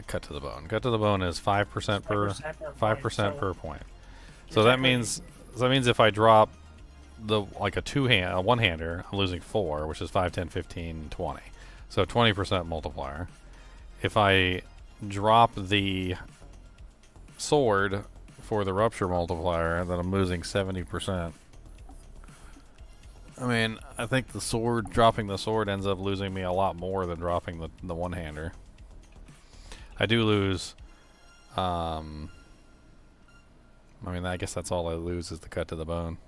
cut to the bone? Cut to the bone is 5% per 5% per point. So that means if I drop the like a one-hander, I'm losing 4, which is 5, 10, 15, 20. So 20% multiplier. If I drop the sword for the Rupture multiplier, then I'm losing 70%. I mean, I think dropping the sword ends up losing me a lot more than dropping the one-hander. I do lose, I mean, I guess that's all I lose is the cut to the bone.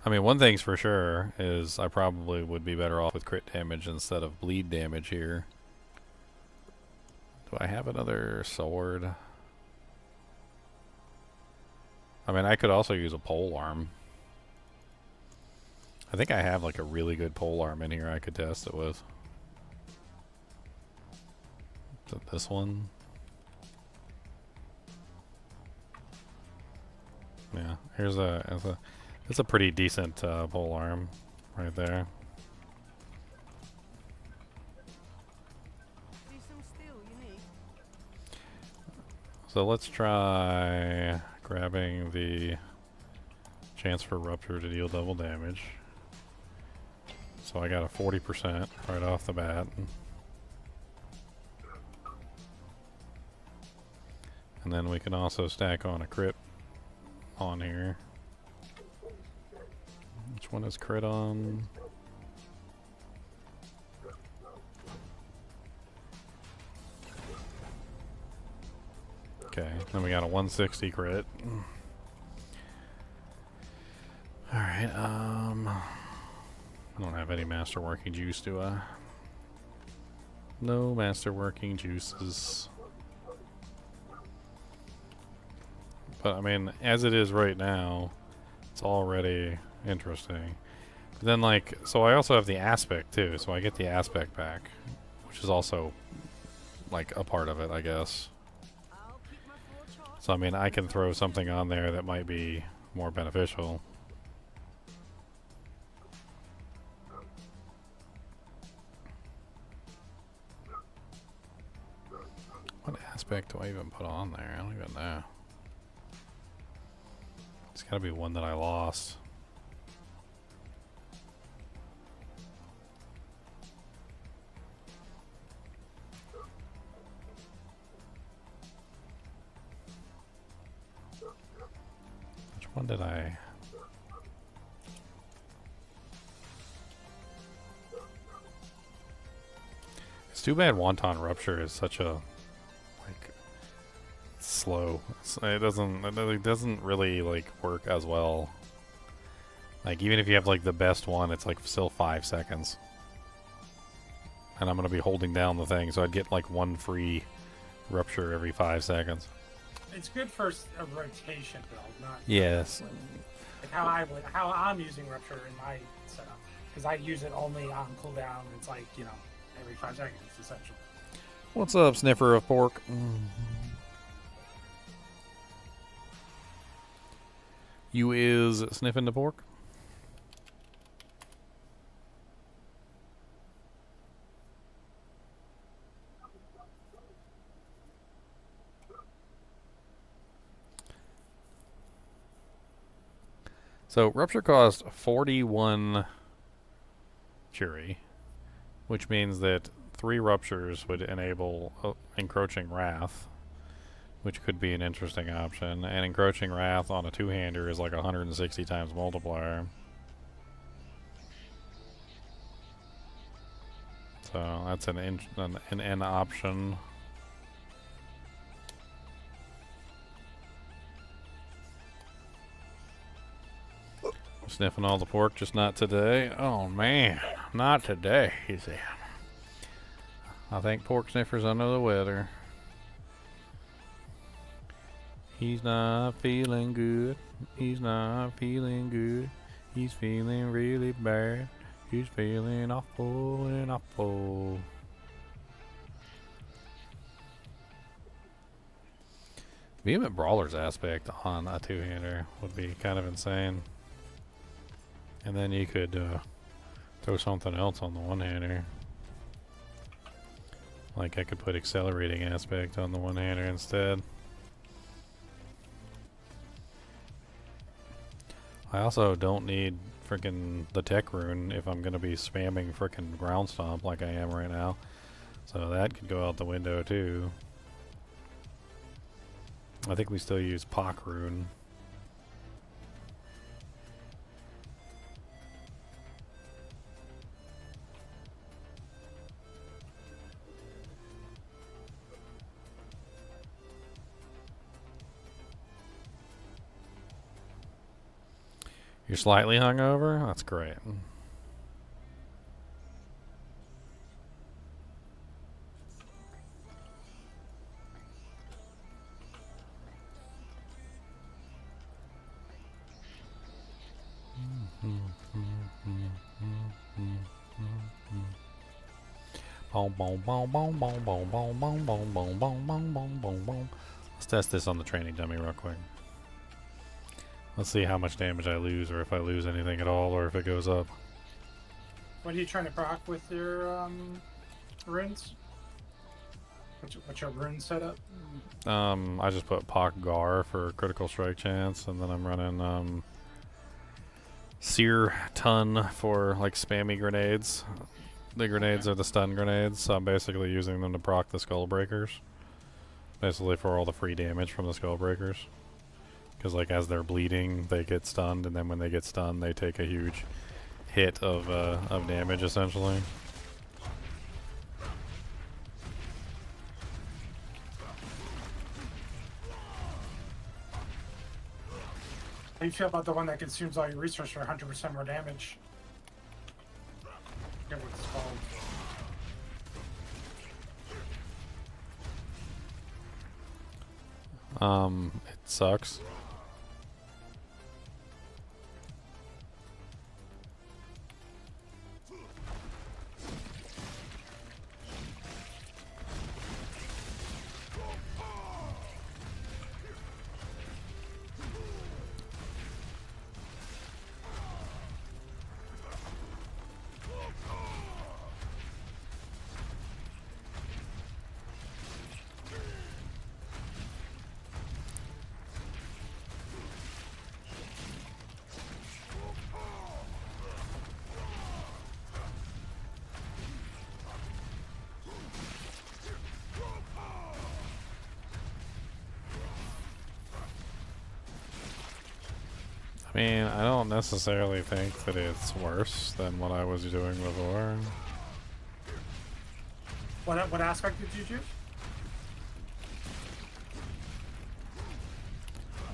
I mean, one thing's for sure is I probably would be better off with crit damage instead of bleed damage here. Do I have another sword? I mean, I could also use a pole arm. I think I have like a really good pole arm in here I could test it with. Is it this one? Yeah, it's a pretty decent pole arm right there. So let's try grabbing the chance for Rupture to deal double damage. So I got a 40% right off the bat. And then we can also stack on a crit on here. Which one is crit on? Okay, then we got a 160 crit. Alright, I don't have any masterworking juice, do I? No masterworking juices. But I mean, as it is right now, it's already interesting. But then like, so I also have the aspect too, so I get the aspect back, which is also like a part of it, I guess. So I mean, I can throw something on there that might be more beneficial. What aspect do I even put on there? I don't even know. It's gotta be one that I lost. Which one did I... It's too bad Wanton Rupture is such a slow. It doesn't really like work as well. Like even if you have like the best one, it's like still 5 seconds. and I'm going to be holding down the thing, so I'd get like 1 free rupture every 5 seconds. It's good for a rotation build, not Yes. like how I'm using rupture in my setup, because I use it only on cooldown. It's like, you know, every 5 seconds essentially. What's up, sniffer of pork? You is sniffing the pork? So, Rupture cost 41 Fury, which means that 3 Ruptures would enable Encroaching Wrath, which could be an interesting option. And Encroaching Wrath on a 2-hander is like 160 times multiplier. So, that's an option. Sniffing all the pork, just not today. Oh man, not today, he said. I think pork sniffer's under the weather. He's not feeling good. He's not feeling good. He's feeling really bad. He's feeling awful and awful. Vehement Brawler's aspect on a 2-hander would be kind of insane. And then you could throw something else on the 1-hander. Like I could put Accelerating Aspect on the 1-hander instead. I also don't need frickin' the Tech Rune if I'm gonna be spamming frickin' Ground Stomp like I am right now. So that could go out the window too. I think we still use Pock Rune. You're slightly hungover? That's great. Let's test this on the training dummy real quick. Let's see how much damage I lose, or if I lose anything at all, or if it goes up. What are you trying to proc with your runes? What's your rune setup? I just put Pock Gar for critical strike chance, and then I'm running Sear Ton for like spammy grenades. The grenades are the stun grenades, so I'm basically using them to proc the Skull Breakers. Basically for all the free damage from the Skull Breakers. Because like as they're bleeding, they get stunned, and then when they get stunned, they take a huge hit of damage, essentially. How do you feel about the one that consumes all your resources for 100% more damage? I forget what it's called. It sucks. I mean, I don't necessarily think that it's worse than what I was doing before. What aspect did you choose?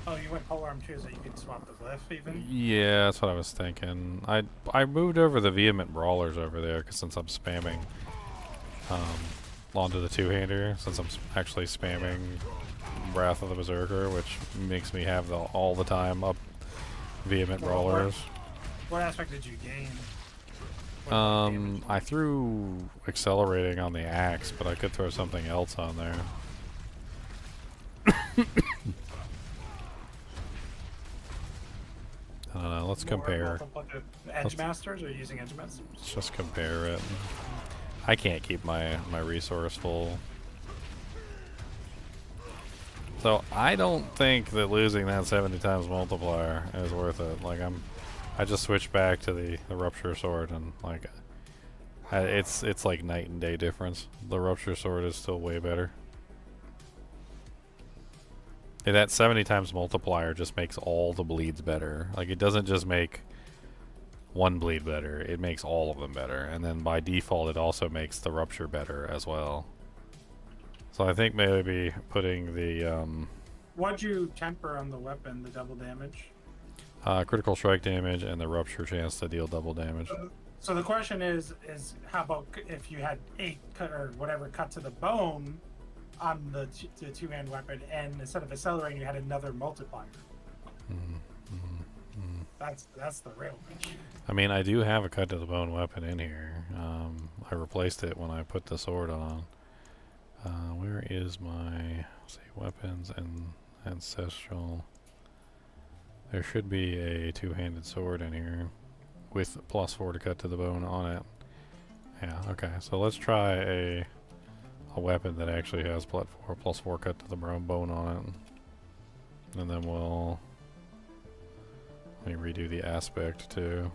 Oh, you went polearm too, so you could swap the glyph even? Yeah, that's what I was thinking. I moved over the Vehement Brawlers over there, cause since I'm spamming onto the two-hander since I'm actually spamming Wrath of the Berserker, which makes me have all the time up vehement brawlers. What aspect did you gain? I threw accelerating on the axe, but I could throw something else on there. I don't know, let's compare. Edge Masters? Are you using Edge Masters? Let's just compare it. I can't keep my resource full. So I don't think that losing that 70 times multiplier is worth it. Like I just switched back to the Rupture Sword and like it's like night and day difference. The Rupture Sword is still way better. Yeah, that 70 times multiplier just makes all the bleeds better. Like it doesn't just make one bleed better, it makes all of them better. And then by default it also makes the Rupture better as well. So I think maybe putting the What'd you temper on the weapon, the double damage? critical strike damage and the Rupture chance to deal double damage. So the question is how about if you had 8 cut or whatever cut to the bone on the two-hand weapon, and instead of accelerating, you had another multiplier. That's the real question. I mean, I do have a cut to the bone weapon in here. I replaced it when I put the sword on. Where is my weapons and ancestral? There should be a two-handed sword in here with +4 to cut to the bone on it. Yeah, okay. So let's try a weapon that actually has +4 cut to the bone on it. And then we'll let me redo the aspect too.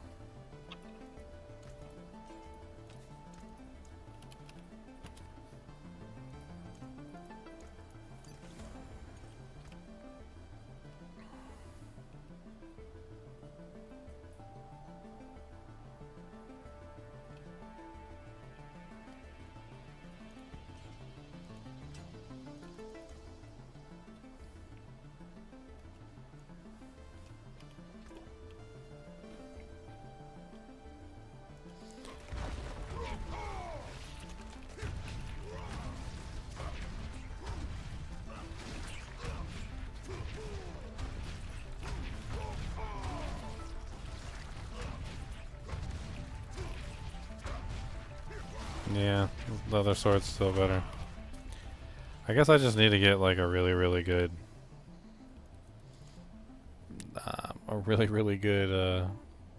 Yeah, the other sword's still better. I guess I just need to get like a really good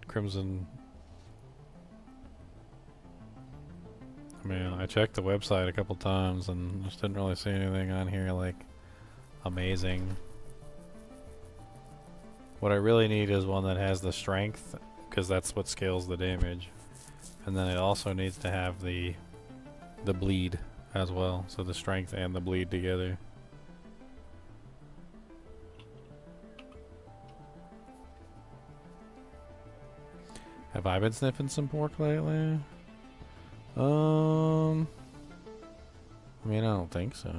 crimson. Man, I checked the website a couple times and just didn't really see anything on here like amazing. What I really need is one that has the strength, because that's what scales the damage. And then it also needs to have the bleed as well, so the strength and the bleed together. Have I been sniffing some pork lately? I mean, I don't think so.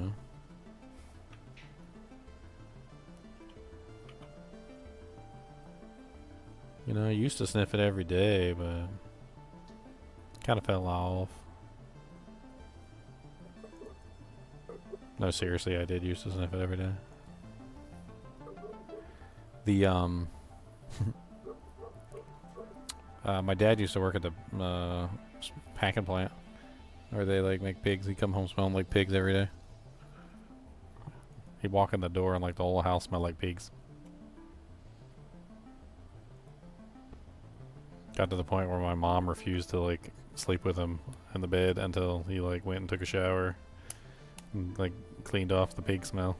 You know, I used to sniff it every day, but kind of fell off. No, seriously, I did used to sniff it every day. The my dad used to work at the packing plant where they like make pigs. He'd come home smelling like pigs every day. He'd walk in the door and like the whole house smelled like pigs. Got to the point where my mom refused to like sleep with him in the bed until he like went and took a shower and like cleaned off the pig smell.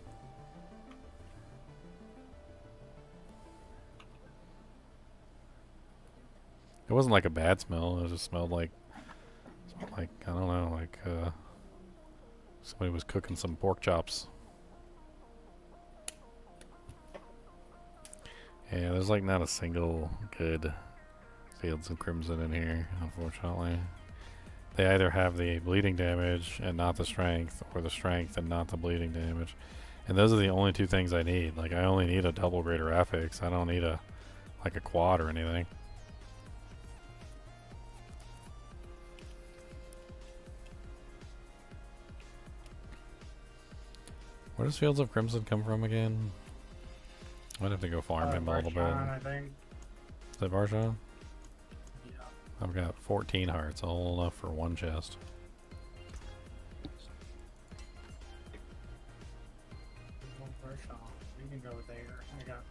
It wasn't like a bad smell, it just smelled like I don't know, like somebody was cooking some pork chops. Yeah, there's like not a single good Fields of Crimson in here, unfortunately. They either have the bleeding damage and not the strength, or the strength and not the bleeding damage. And those are the only two things I need. Like, I only need a double greater affix. I don't need a quad or anything. Where does Fields of Crimson come from again? I'd have to go farm him a little bit. I think. Is it Varshan? Yeah. I've got 14 hearts, all enough for one chest. We can go there. I got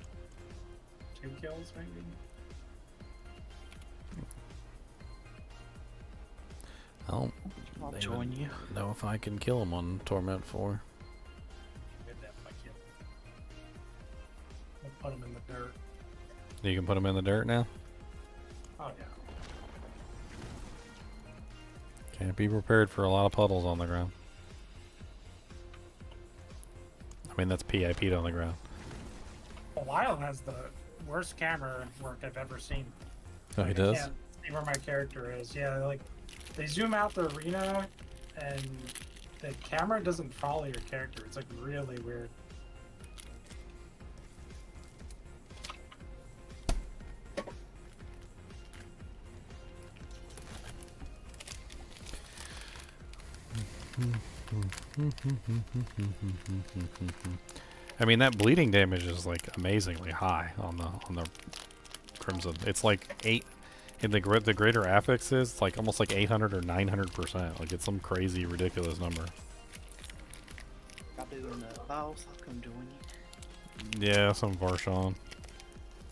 2 kills maybe. I'll join you. Know if I can kill him on Torment 4. Get that by kill. We'll put him in the dirt. You can put him in the dirt now? Oh yeah. Can't be prepared for a lot of puddles on the ground. I mean, that's PIP'd on the ground. Wild has the worst camera work I've ever seen. Oh, he does? I can't see where my character is. Yeah, like, they zoom out the arena, and the camera doesn't follow your character. It's, like, really weird. I mean, that bleeding damage is like amazingly high on the Crimson. It's like 8 in the greater affix is like almost like 800 or 900%. Like it's some crazy ridiculous number. I'm doing the boss. I'll come join you. Yeah, some Varshan.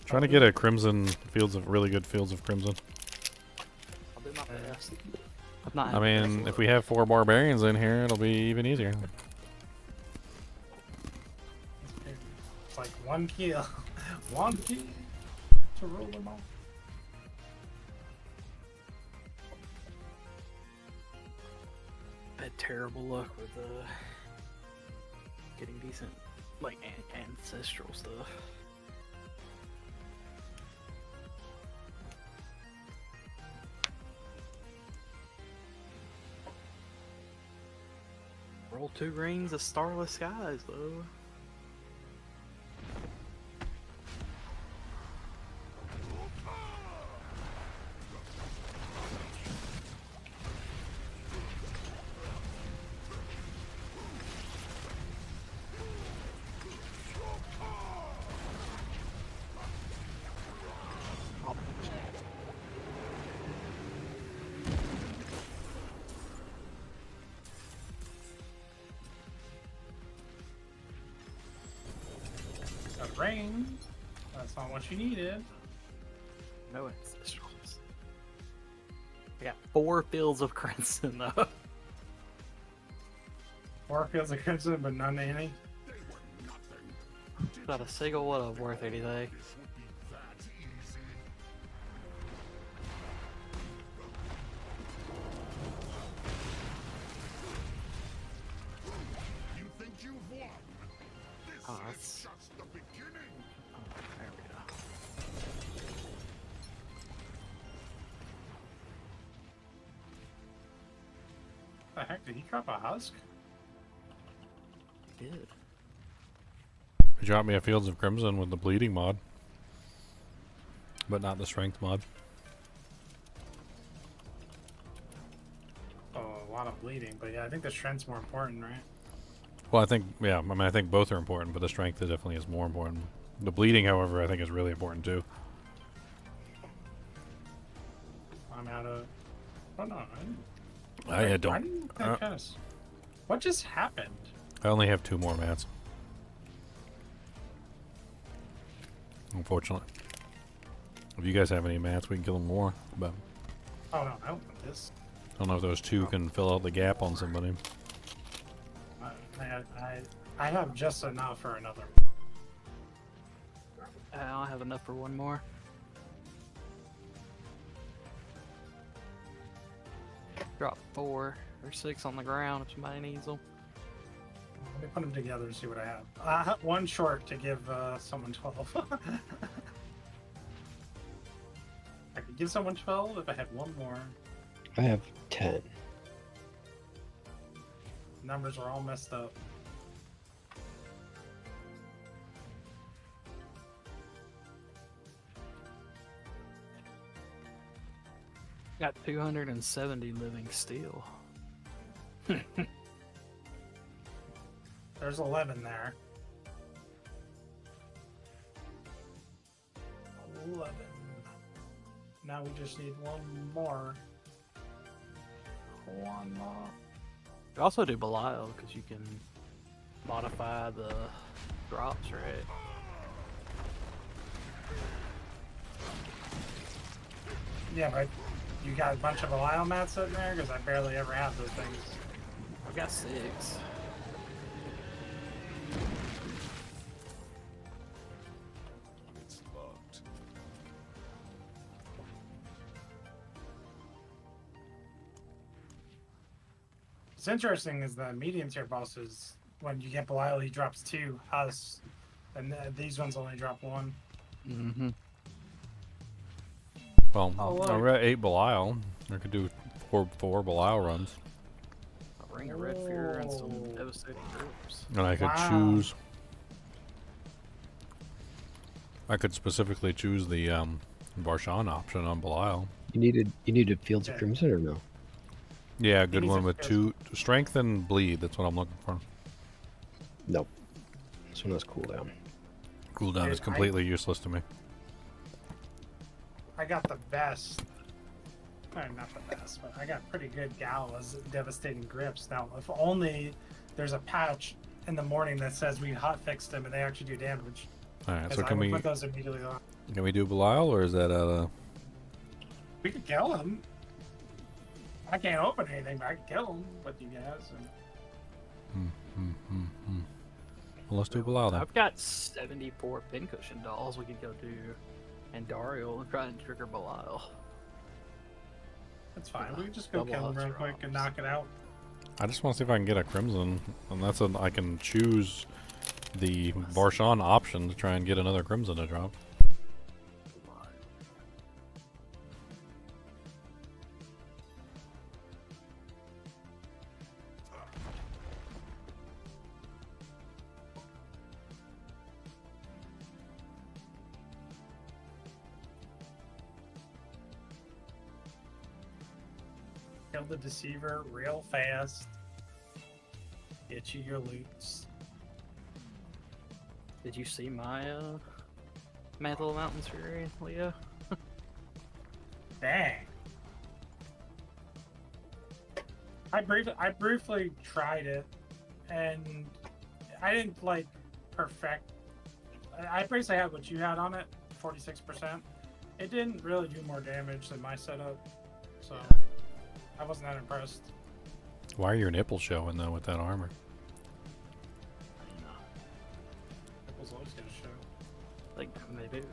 Trying to get a Crimson really good Fields of Crimson. I'll do my best. I mean, if we have 4 barbarians in here, it'll be even easier. It's like 1 kill. 1 kill to rule them all. Had terrible luck with getting decent, like, ancestral stuff. Roll 2 rings of starless skies, though. Rain. That's not what you needed. No ancestrals. I got 4 fields of crimson though. 4 fields of crimson, but none any. Not a single one of them worth anything. You think you've won? This Oh, is that's... just the beginning. Oh, there we go. The heck, did he drop a husk? He did. He dropped me a Fields of Crimson with the bleeding mod. But not the strength mod. Oh, a lot of bleeding, but yeah, I think the strength's more important, right? Well, I think, yeah, I mean, I think both are important, but the strength definitely is more important. The bleeding, however, I think is really important too. I'm out of... Oh no, I why don't. didn't that kinda what just happened? I only have 2 more mats. Unfortunately. If you guys have any mats, we can kill them more. But Oh no, I don't want this. I don't know if those 2 can fill out the gap on somebody. I have just enough for another. I'll have enough for 1 more. Drop 4 or 6 on the ground if somebody needs them. Let me put them together and see what I have. I have 1 short to give someone 12. I could give someone 12 if I had 1 more. I have 10. Numbers are all messed up. Got 270 living steel. There's 11 there. 11. Now we just need one more. One more. You also do Belial because you can modify the drops, right? Yeah, but you got a bunch of Belial mats sitting there? Because I barely ever have those things. I've got 6. It's locked. What's interesting is the medium tier bosses, when you get Belial, he drops 2 us, and these ones only drop 1. Mm-hmm. Well, look. we're at 8 Belial. I could do four Belial runs. A ring of red fear and some devastating groups. And I could choose. I could specifically choose the Barshan option on Belial. You needed Fields of Crimson or no? Yeah, a good one with 2 strength and bleed. That's what I'm looking for. Nope. This one has cooldown. Cooldown Dude, is completely useless to me. I got the best. Not the best, but I got pretty good Gala's devastating grips. Now, if only there's a patch in the morning that says we hot fixed them and they actually do damage. All right, so 'Cause I can would we put those immediately on? can we do Belial, or is that We could kill him. I can't open anything, but I can kill him with you guys. And... Well, let's do Belial then. I've got 74 pincushion dolls we could go do, and Dario will try and trigger Belial. That's fine. We can just go Double kill him hot real quick and knock it out. I just want to see if I can get a Crimson, and that's I can choose the Barshan option to try and get another Crimson to drop. Kill the Deceiver real fast. Get you your loots. Did you see my Mantle of Mountains Fury, Leo? Dang. I briefly tried it, and I didn't like perfect. I basically had what you had on it, 46%. It didn't really do more damage than my setup, so I wasn't that impressed. Why are your nipples showing though with that armor? It was always gonna show. Like, maybe.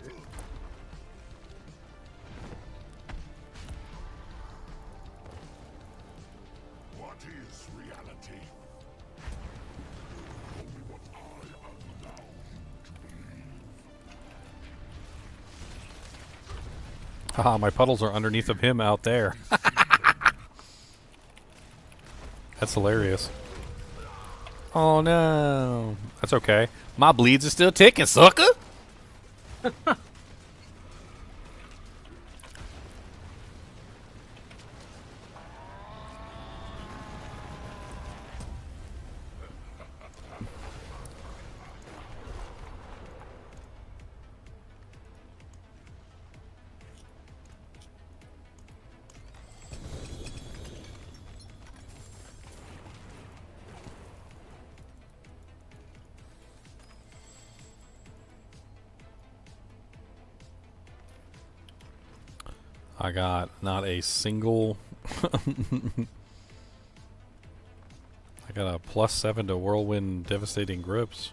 What is reality? Only what I allow you to believe. Haha, my puddles are underneath of him out there. That's hilarious. Oh no. That's okay. My bleeds are still ticking, sucker! I got not a single... I got a +7 to Whirlwind Devastating Grips.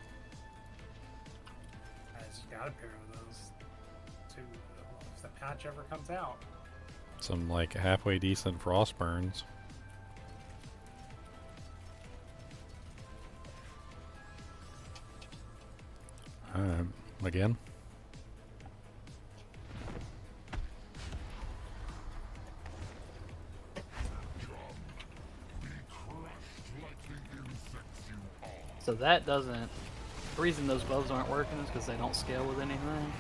I just got a pair of those. If the patch ever comes out. Some like halfway decent Frost Burns. Again? So that doesn't... The reason those gloves aren't working is because they don't scale with anything.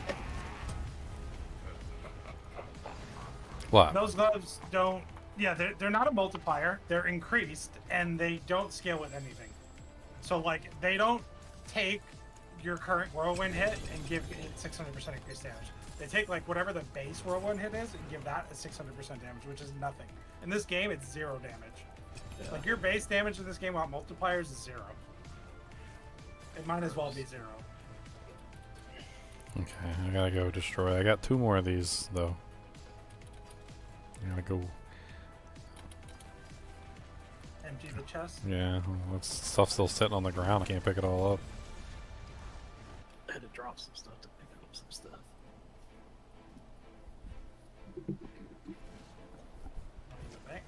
What? Those gloves don't... Yeah, they're not a multiplier. They're increased, and they don't scale with anything. So like they don't take your current whirlwind hit and give it 600% increased damage. They take like whatever the base whirlwind hit is and give that a 600% damage, which is nothing. In this game, it's 0 damage. Yeah. Like your base damage in this game without multipliers is 0. It might as well be 0. Okay, I gotta go destroy. I got 2 more of these though. I gotta go. Empty the chest. Yeah, that stuff's still sitting on the ground. I can't pick it all up. I had to drop some stuff to pick up some stuff. Back.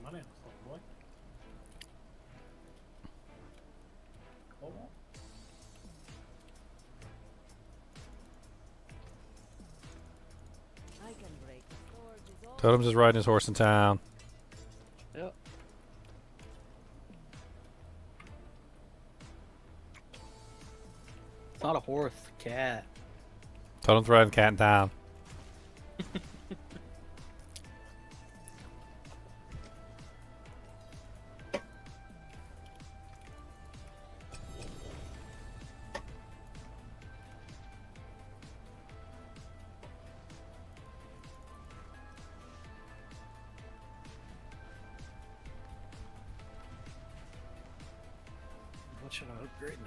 Money, little boy. Cool. I can break swords. Totem's just riding his horse in town. Yep. It's not a horse, cat. Totem's riding cat in town. What should I upgrade now?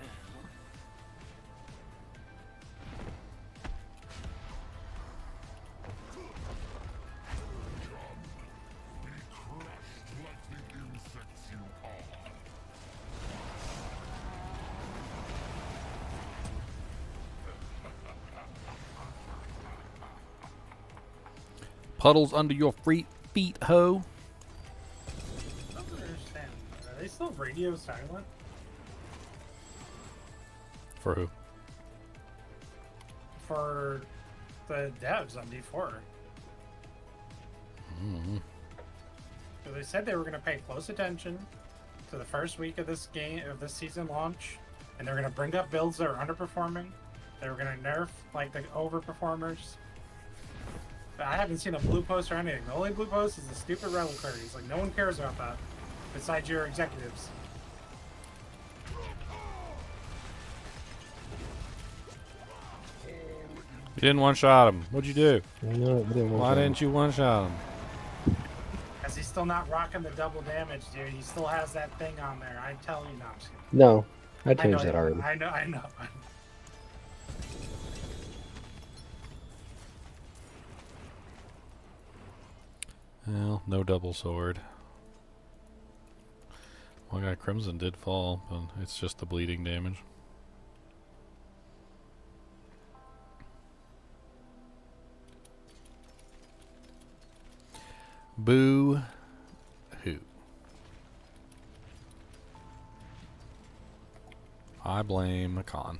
Puddles under your feet, ho. I don't understand. Are they still radio silent? For who? For the devs on D4. So they said they were going to pay close attention to the first week of this game, of this season launch, and they're going to bring up builds that are underperforming. They were going to nerf like the overperformers. But I haven't seen a blue post or anything. The only blue post is the stupid reliquaries. Like no one cares about that, besides your executives. You didn't one-shot him. What'd you do? No, I didn't Why didn't you one-shot him? Because he's still not rocking the double damage, dude. He still has that thing on there. I tell you, no, I'm just kidding. No, I I changed know, that already. I know. Well, no double sword. Well, I got Crimson did fall, but it's just the bleeding damage. Boo hoo. I blame Khan.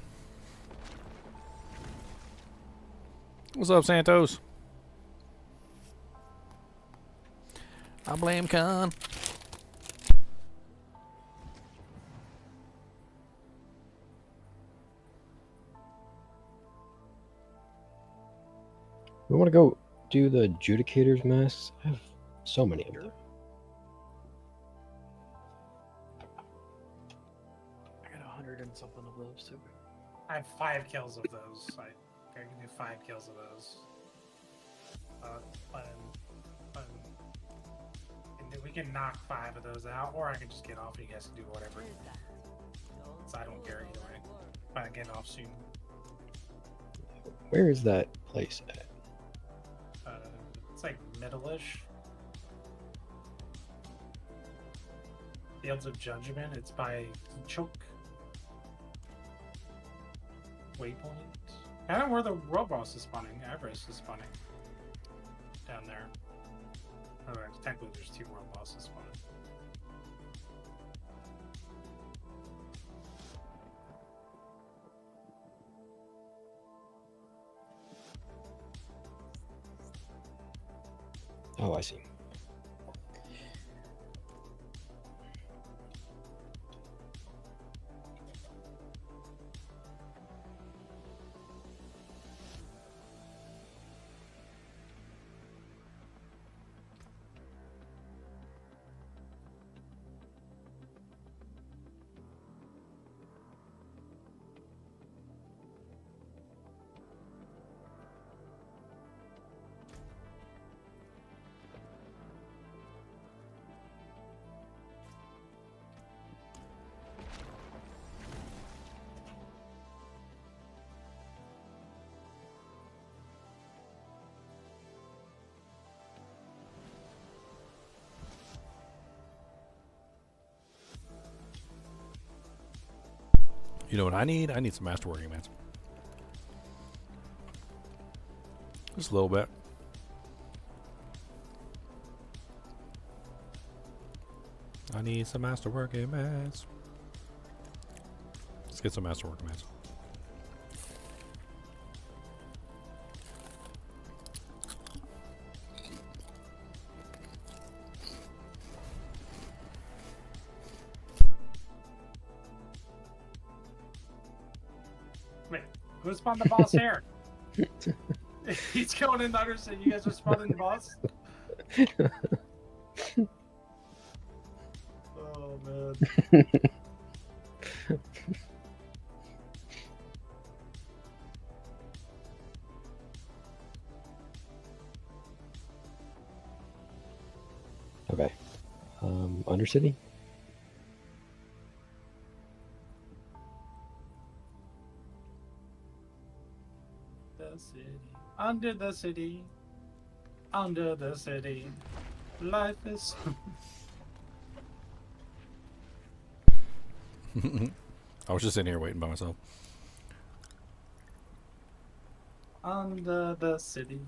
What's up, Santos? I blame Khan. We want to go do the Judicator's masks. I have so many of them. I got 100 and something of those too. I have 5 kills of those. I can do 5 kills of those. And we can knock 5 of those out, or I can just get off. You guys can do whatever. So I don't care either way. If I get off soon. Where is that place at? It's like middle-ish. Fields of Judgment. It's by Choke. Waypoint. I don't know where the world boss is spawning. Everest is spawning. Down there. Oh, technically there's 2 world bosses spawning. Oh, I see. You know what I need? I need some masterworking mats. Just a little bit. I need some masterworking mats. Let's get some masterworking mats. Wait, who spawned the boss here? He's going in the Undercity. You guys are spawning the boss? Oh, man. Okay. Undercity? The city, under the city, under the city, life is. I was just in here waiting by myself. Under the city.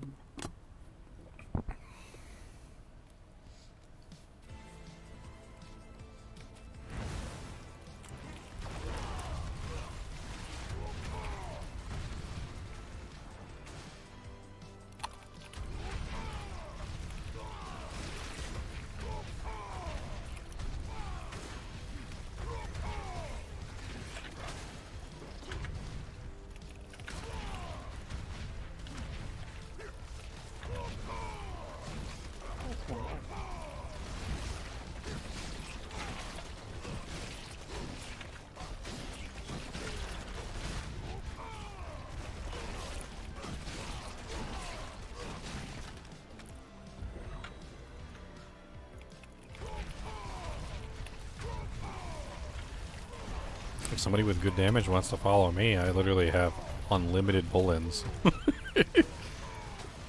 If somebody with good damage wants to follow me, I literally have unlimited bullets.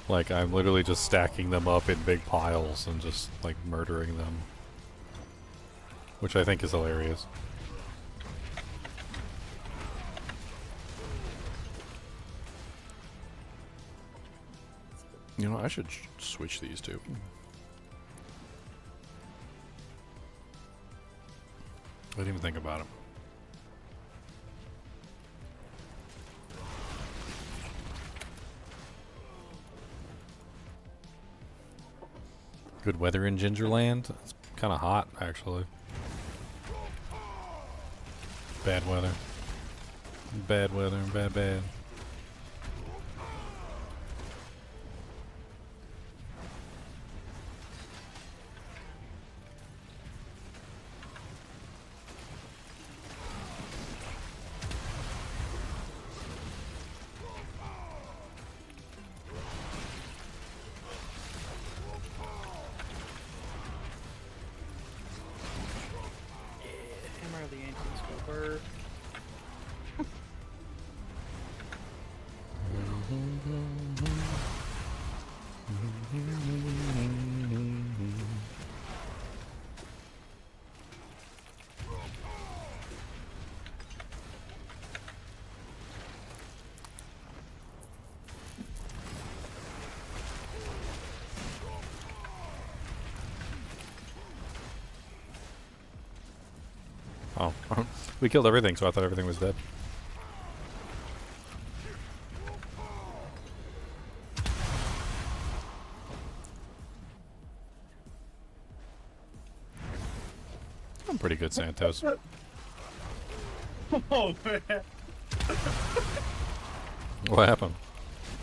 Like, I'm literally just stacking them up in big piles and just, like, murdering them. Which I think is hilarious. You know, I should switch these two. I didn't even think about it. Good weather in Gingerland. It's kind of hot, actually. Bad weather. Bad weather. Bad. Oh, we killed everything, so I thought everything was dead. I'm pretty good, Santos. Oh, man. What happened?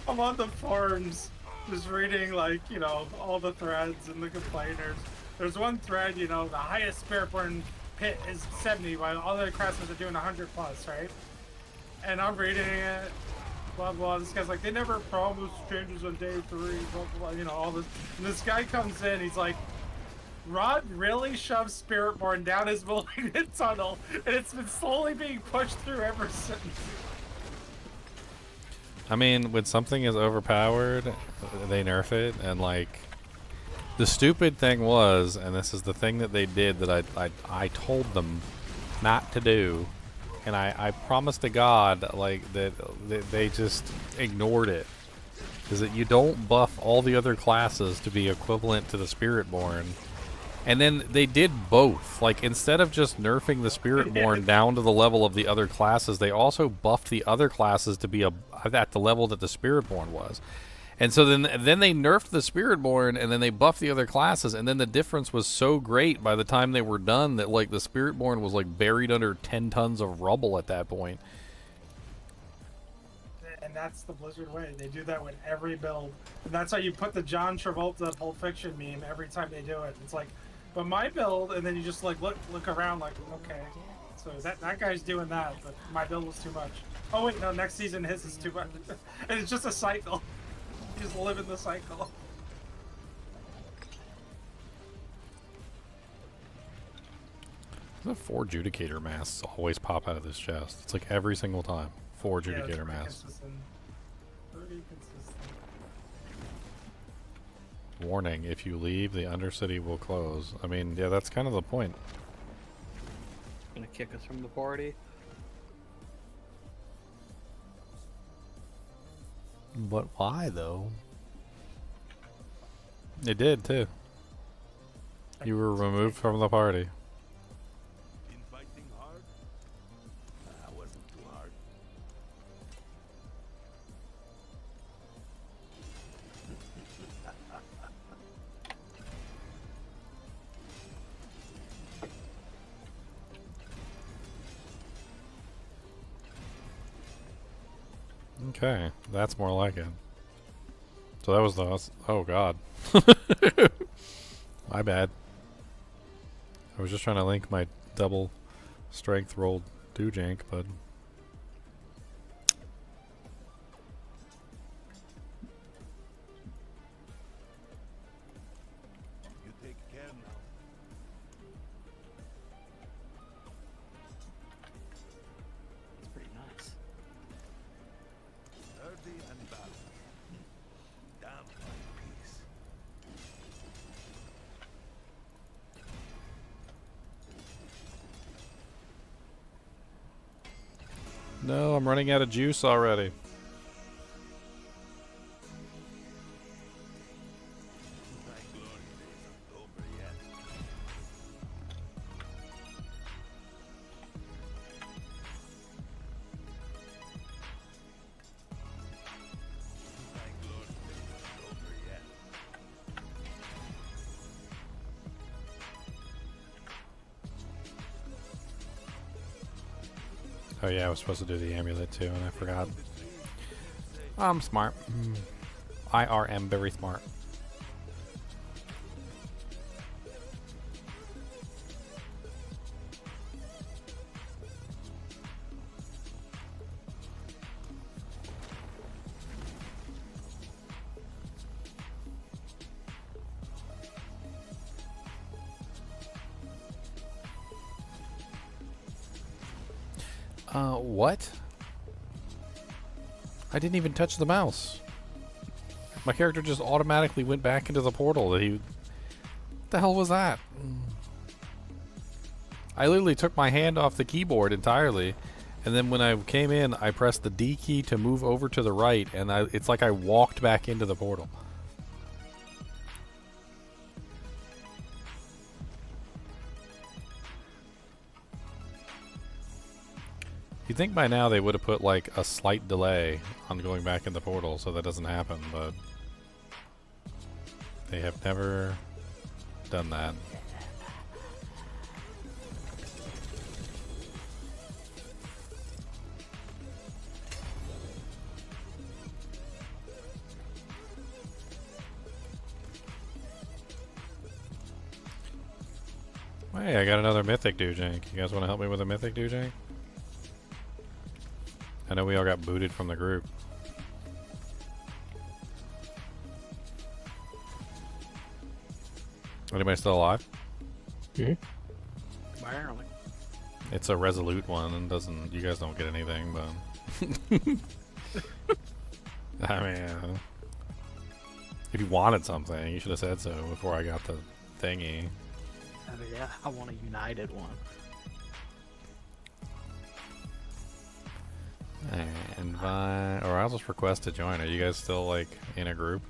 I'm on the forums, just reading, like, you know, all the threads and the complainers. There's one thread, you know, the highest Spiritborn pit is 70, while all the crafters are doing 100 plus, right? And I'm reading it, blah blah. This guy's like, they never promised changes on day 3, blah blah. You know, all this. And this guy comes in, he's like, Rod really shoved Spiritborn down his malignant tunnel, and it's been slowly being pushed through ever since. I mean, when something is overpowered, they nerf it, and like, the stupid thing was, and this is the thing that they did that I told them not to do, and I promise to God, like, that they just ignored it. Is that you don't buff all the other classes to be equivalent to the Spiritborn. And then they did both. Like, instead of just nerfing the Spiritborn down to the level of the other classes, they also buffed the other classes to be at the level that the Spiritborn was. And so then they nerfed the Spiritborn, and then they buffed the other classes, and then the difference was so great by the time they were done that, like, the Spiritborn was, like, buried under 10 tons of rubble at that point. And that's the Blizzard way. They do that with every build. And that's how you put the John Travolta Pulp Fiction meme every time they do it. It's like, but my build, and then you just, like, look around like, okay. So that guy's doing that, but my build was too much. Oh, wait, no, next season his is too much. And it's just a cycle. You just live in the cycle. The 4 Judicator masks always pop out of this chest. It's like every single time. 4 Judicator masks. Pretty consistent. Warning, if you leave, the Undercity will close. I mean, yeah, that's kind of the point. Gonna kick us from the party. But why, though? It did, too. You were removed from the party. Been fighting hard? That wasn't too hard. Okay, that's more like it. So that was the... Oh, God. My bad. I was just trying to link my double strength rolled Doojank, but... You take care now. It's pretty nice. Sturdy and balanced. Damn fine piece. No, I'm running out of juice already. My glory days aren't over yet. My glory days aren't over yet. Oh yeah, I was supposed to do the amulet too, and I forgot. I'm smart. IRM very smart. What? I didn't even touch the mouse. My character just automatically went back into the portal. What the hell was that? I literally took my hand off the keyboard entirely, and then when I came in, I pressed the D key to move over to the right, and it's like I walked back into the portal. You'd think by now they would have put like a slight delay on going back in the portal so that doesn't happen, but they have never done that. Hey, I got another Mythic Doojank. You guys want to help me with a Mythic Doojank? I know we all got booted from the group. Anybody still alive? Apparently. It's a resolute one and doesn't... You guys don't get anything, but... I mean... If you wanted something, you should have said so before I got the thingy. Yeah, I want a united one. Invite, or I'll just request to join. Are you guys still like in a group?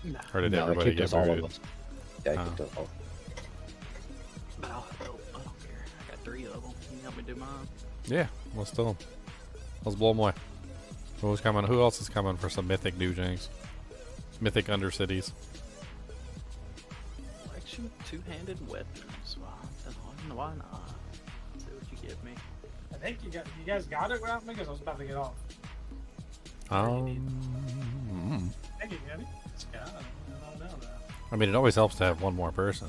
No. Or did No, they everybody kicked get us all of booted? us. Yeah, Oh. kicked us all. But I don't care. I got 3 of them. Can you help me do mine? Yeah, let's do them. Let's blow them away. Who's coming? Who else is coming for some mythic doojangs? Mythic undercities. Collection of 2-handed weapons. Why not? See what you give me. I think you guys got it without me because I was about to get off. Mm. I think you get it. Yeah, I don't know that. I mean, it always helps to have one more person.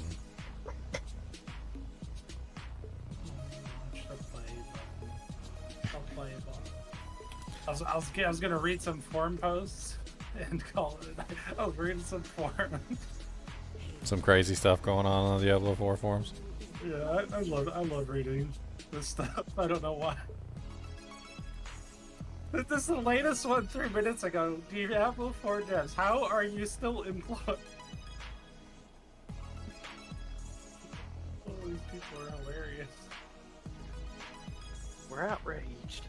I was gonna read some forum posts and call it. I was reading some forum. Some crazy stuff going on the Diablo 4 forums. Yeah, I love reading this stuff. I don't know why. This is the latest one 3 minutes ago. Diablo 4 devs, how are you still employed? Oh, these people are hilarious. We're outraged.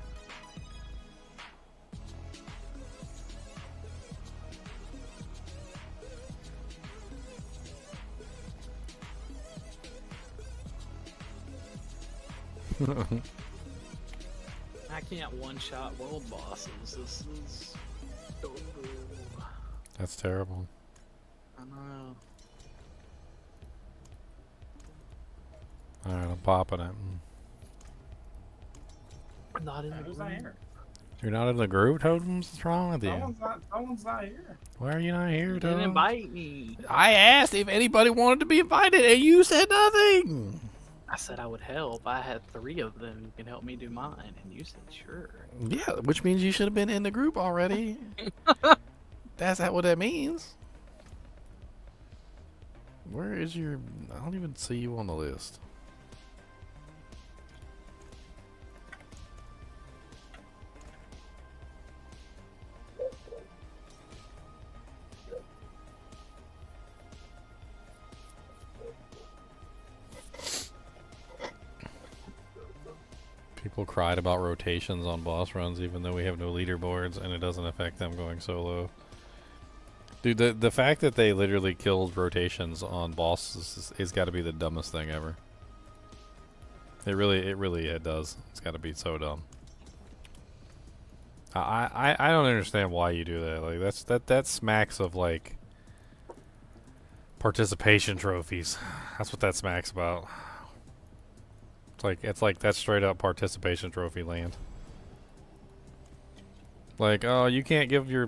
I can't one-shot world bosses. This is... That's terrible. I know. Alright, I'm popping it. I'm not in the Who's not room. here? You're not in the group, Totems? What's wrong with you? Someone's not here. Why are you not here, You didn't Totems? invite me. I asked if anybody wanted to be invited, and you said nothing! I said I would help. I had 3 of them. You can help me do mine. And you said sure. Yeah, which means you should have been in the group already. That's not what that means. Where is your... I don't even see you on the list. People cried about rotations on boss runs even though we have no leaderboards and it doesn't affect them going solo. Dude, the fact that they literally killed rotations on bosses is got to be the dumbest thing ever. It really does. It's got to be so dumb. I don't understand why you do that. Like that smacks of like participation trophies. That's what that smacks about. It's like that's straight up participation trophy land. Like, oh, you can't give your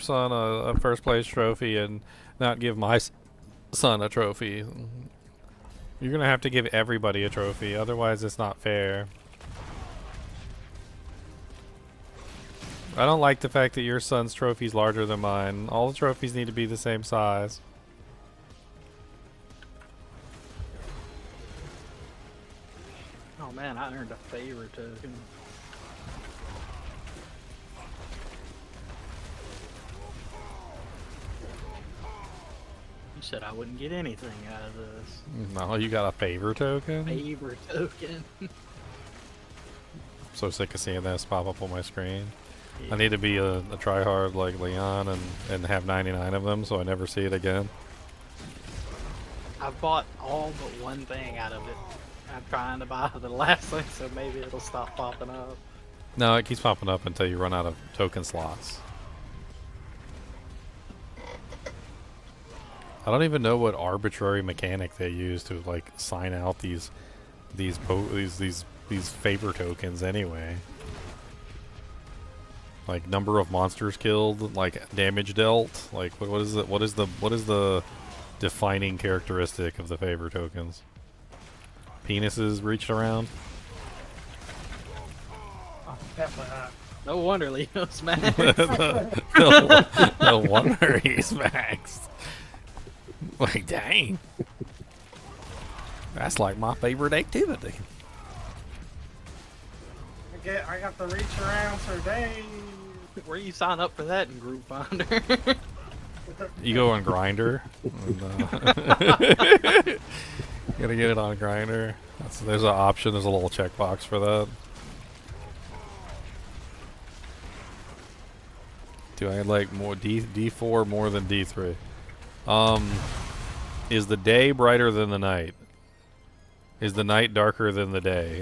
son a first place trophy and not give my son a trophy. You're gonna have to give everybody a trophy, otherwise it's not fair. I don't like the fact that your son's trophy's larger than mine. All the trophies need to be the same size. Oh man, I earned a favor token. You said I wouldn't get anything out of this. No, you got a favor token? Favor token. I'm so sick of seeing this pop up on my screen. Yeah. I need to be a tryhard like Leon and have 99 of them so I never see it again. I've bought all but one thing out of it. I'm trying to buy the last thing, so maybe it'll stop popping up. No, it keeps popping up until you run out of token slots. I don't even know what arbitrary mechanic they use to like sign out these favor tokens anyway. Like number of monsters killed, like damage dealt, like what is the defining characteristic of the favor tokens? Penises reached around? Oh, definitely not. No wonder Leo's mad. no wonder he's maxed. Like, dang. That's like my favorite activity. I got the reach around for days. Where you sign up for that in Group Finder? You go on Grinder. Gotta get it on Grinder. There's an option. There's a little checkbox for that. Do I like more D4 more than D3? Is the day brighter than the night? Is the night darker than the day?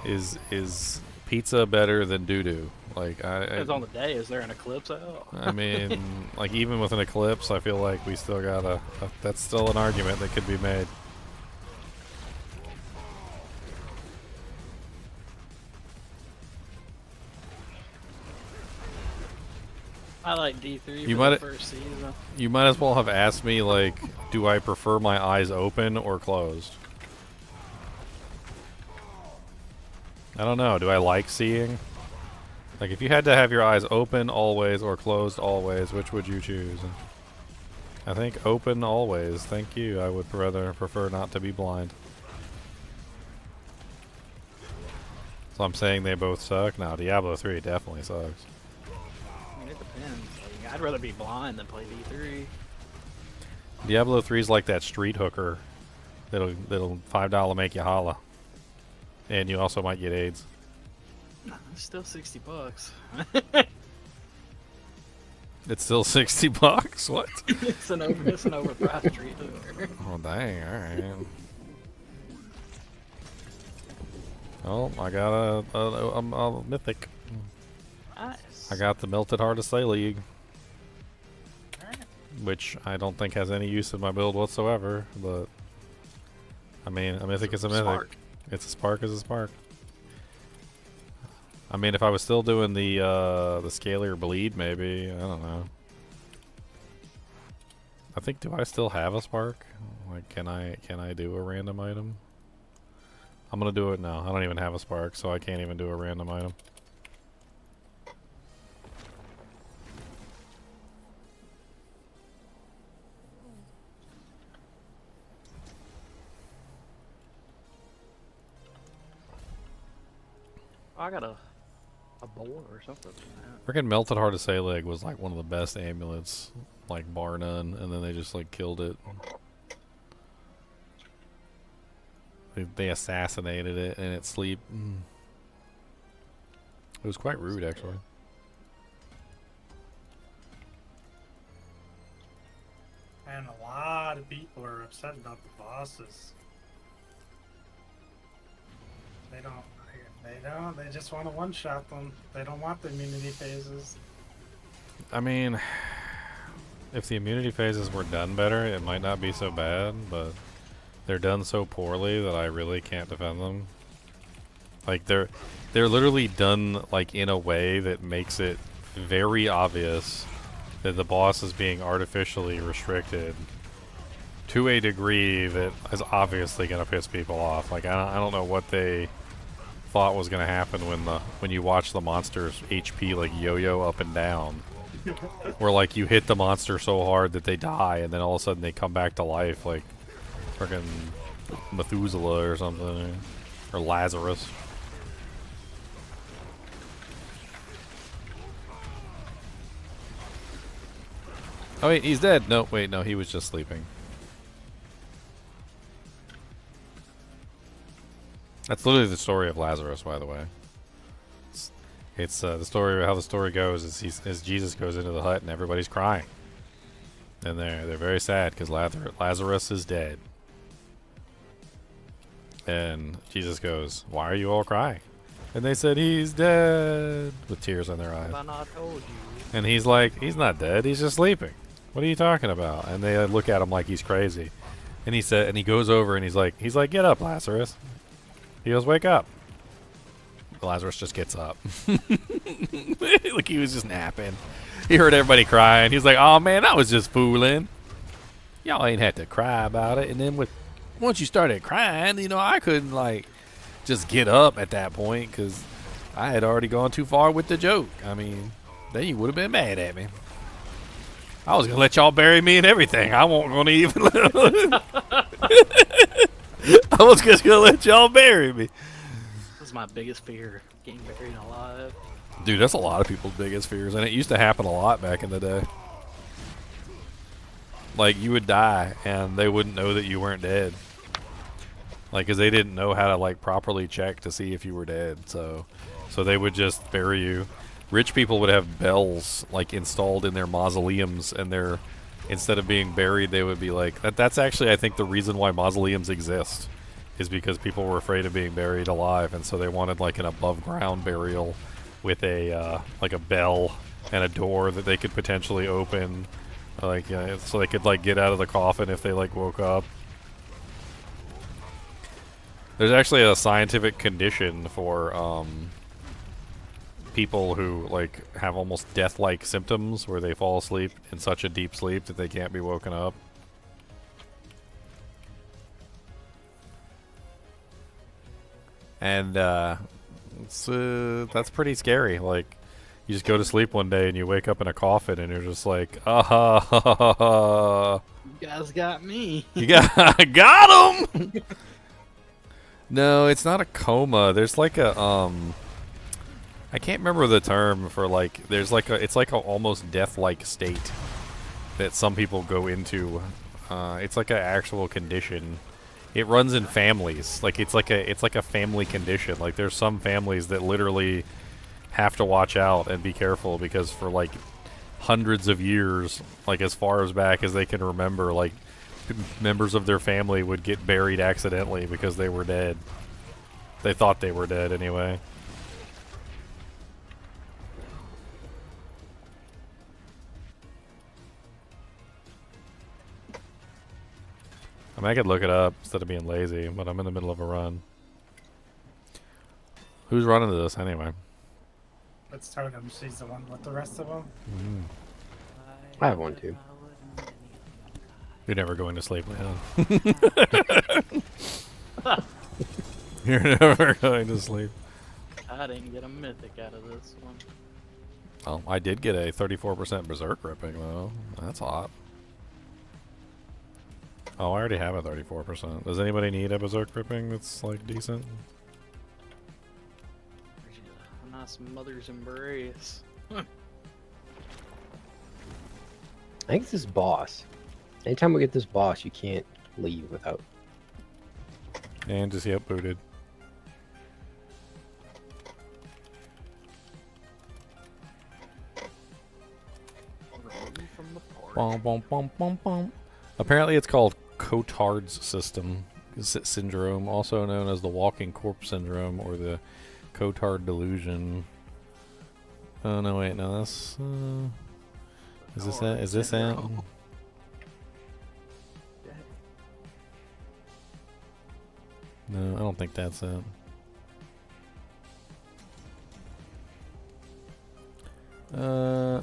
Is pizza better than doo-doo? Like Depends on the day. Is there an eclipse out? I mean, like even with an eclipse, I feel like we still got that's still an argument that could be made. I like D3 You for might the first season. You might as well have asked me, like, do I prefer my eyes open or closed? I don't know. Do I like seeing? Like, if you had to have your eyes open always or closed always, which would you choose? I think open always. Thank you. I would rather prefer not to be blind. So I'm saying they both suck? No, Diablo 3 definitely sucks. I mean, it depends. Like, I'd rather be blind than play D3. Diablo 3 is like that street hooker that'll $5 make you holla. And you also might get AIDS. It's still $60. It's still $60? What? it's an overpriced street hooker. Oh dang, alright. Oh, I got a mythic. Nice. I got the Melted Heart of League, which I don't think has any use in my build whatsoever, but I mean, a mythic is a mythic. Spark. It's a spark is a spark. I mean, if I was still doing the scalar bleed, maybe, I don't know. I think, do I still have a spark? Like, can I do a random item? I'm gonna do it now. I don't even have a spark, so I can't even do a random item. I got a boar or something. Freaking Melted Heart of Salig was like one of the best amulets, like bar none, and then they just like killed it. They assassinated it in its sleep. It was quite rude, actually. And a lot of people are upset about the bosses. They don't. They just want to one-shot them. They don't want the immunity phases. I mean, if the immunity phases were done better, it might not be so bad, but they're done so poorly that I really can't defend them. Like, they're literally done like in a way that makes it very obvious that the boss is being artificially restricted to a degree that is obviously going to piss people off. Like, I don't know what they thought was going to happen when you watch the monster's HP like yo-yo up and down. Where like you hit the monster so hard that they die and then all of a sudden they come back to life like freaking Methuselah or something, or Lazarus. Oh wait, he's dead. No, wait, no, he was just sleeping. That's literally the story of Lazarus, by the way. It's the story. How the story goes is as Jesus goes into the hut and everybody's crying, and they're very sad because Lazarus is dead. And Jesus goes, "Why are you all crying?" And they said, "He's dead," with tears in their eyes. Have I not told you? And he's like, "He's not dead. He's just sleeping. What are you talking about?" And they look at him like he's crazy. And he goes over and he's like, "Get up, Lazarus." He goes, "Wake up." Lazarus just gets up. Like he was just napping. He heard everybody crying. He's like, "Oh man, I was just fooling. Y'all ain't had to cry about it." And then once you started crying, I couldn't like just get up at that point because I had already gone too far with the joke. I mean, then you would have been mad at me. I was gonna let y'all bury me and everything. I wasn't gonna even. I was just gonna let y'all bury me. This is my biggest fear, getting buried alive. Dude, that's a lot of people's biggest fears, and it used to happen a lot back in the day. Like, you would die, and they wouldn't know that you weren't dead. Like, because they didn't know how to, like, properly check to see if you were dead, so they would just bury you. rich people would have bells like installed in their mausoleums, and their instead of being buried, they would be like that's actually, I think, the reason why mausoleums exist, is because people were afraid of being buried alive, and so they wanted like an above ground burial with a like a bell and a door that they could potentially open, like so they could like get out of the coffin if they like woke up. There's actually a scientific condition for people who like have almost death-like symptoms, where they fall asleep in such a deep sleep that they can't be woken up. And that's pretty scary. Like, you just go to sleep one day and you wake up in a coffin and you're just like, You guys got me. You got him. No, it's not a coma. There's like a I can't remember the term for like. There's like it's like a almost death-like state that some people go into. It's like an actual condition. It runs in families. Like it's like a family condition. Like there's some families that literally have to watch out and be careful, because for like hundreds of years, like as far as back as they can remember, like members of their family would get buried accidentally because they were dead. They thought they were dead anyway. I mean, I could look it up instead of being lazy, but I'm in the middle of a run. Who's running this anyway? Let's start him. She's the one with the rest of them. I have one too. You're never going to sleep, man. You're never going to sleep. I didn't get a mythic out of this one. Oh, I did get a 34% berserk ripping though. That's hot. Oh, I already have a 34%. Does anybody need a berserk ripping that's like decent? A nice mother's embrace. I think it's this boss. Anytime we get this boss, you can't leave without. And just get booted. Bum, bum, bum, bum, bum. Apparently it's called Cotard's syndrome, also known as the walking corpse syndrome or the Cotard delusion. Oh no, wait, no, that's is this it? Is this it? No, I don't think that's it.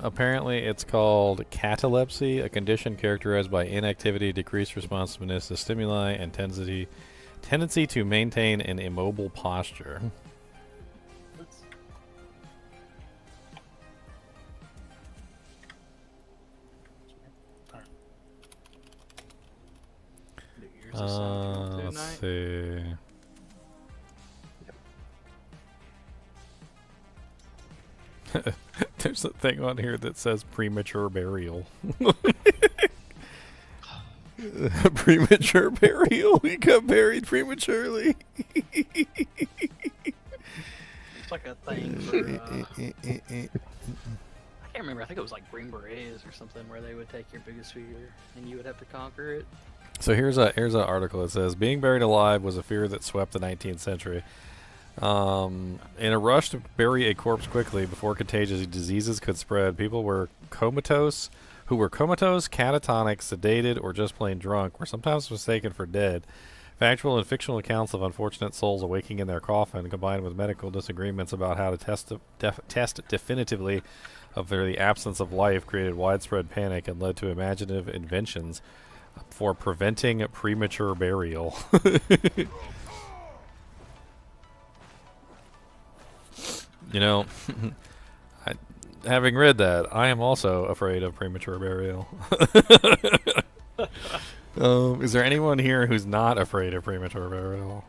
Apparently it's called catalepsy, a condition characterized by inactivity, decreased responsiveness to stimuli, and tendency to maintain an immobile posture. Let's see. There's a thing on here that says premature burial. Premature burial. We got buried prematurely. It's like a thing for, I can't remember. I think it was like Green Berets or something, where they would take your biggest fear and you would have to conquer it. So here's an article that says being buried alive was a fear that swept the 19th century. In a rush to bury a corpse quickly before contagious diseases could spread, people who were comatose, catatonic, sedated, or just plain drunk were sometimes mistaken for dead. Factual and fictional accounts of unfortunate souls awaking in their coffin, combined with medical disagreements about how to test definitively of the absence of life, created widespread panic and led to imaginative inventions for preventing premature burial. You know, having read that, I am also afraid of premature burial. Is there anyone here who's not afraid of premature burial?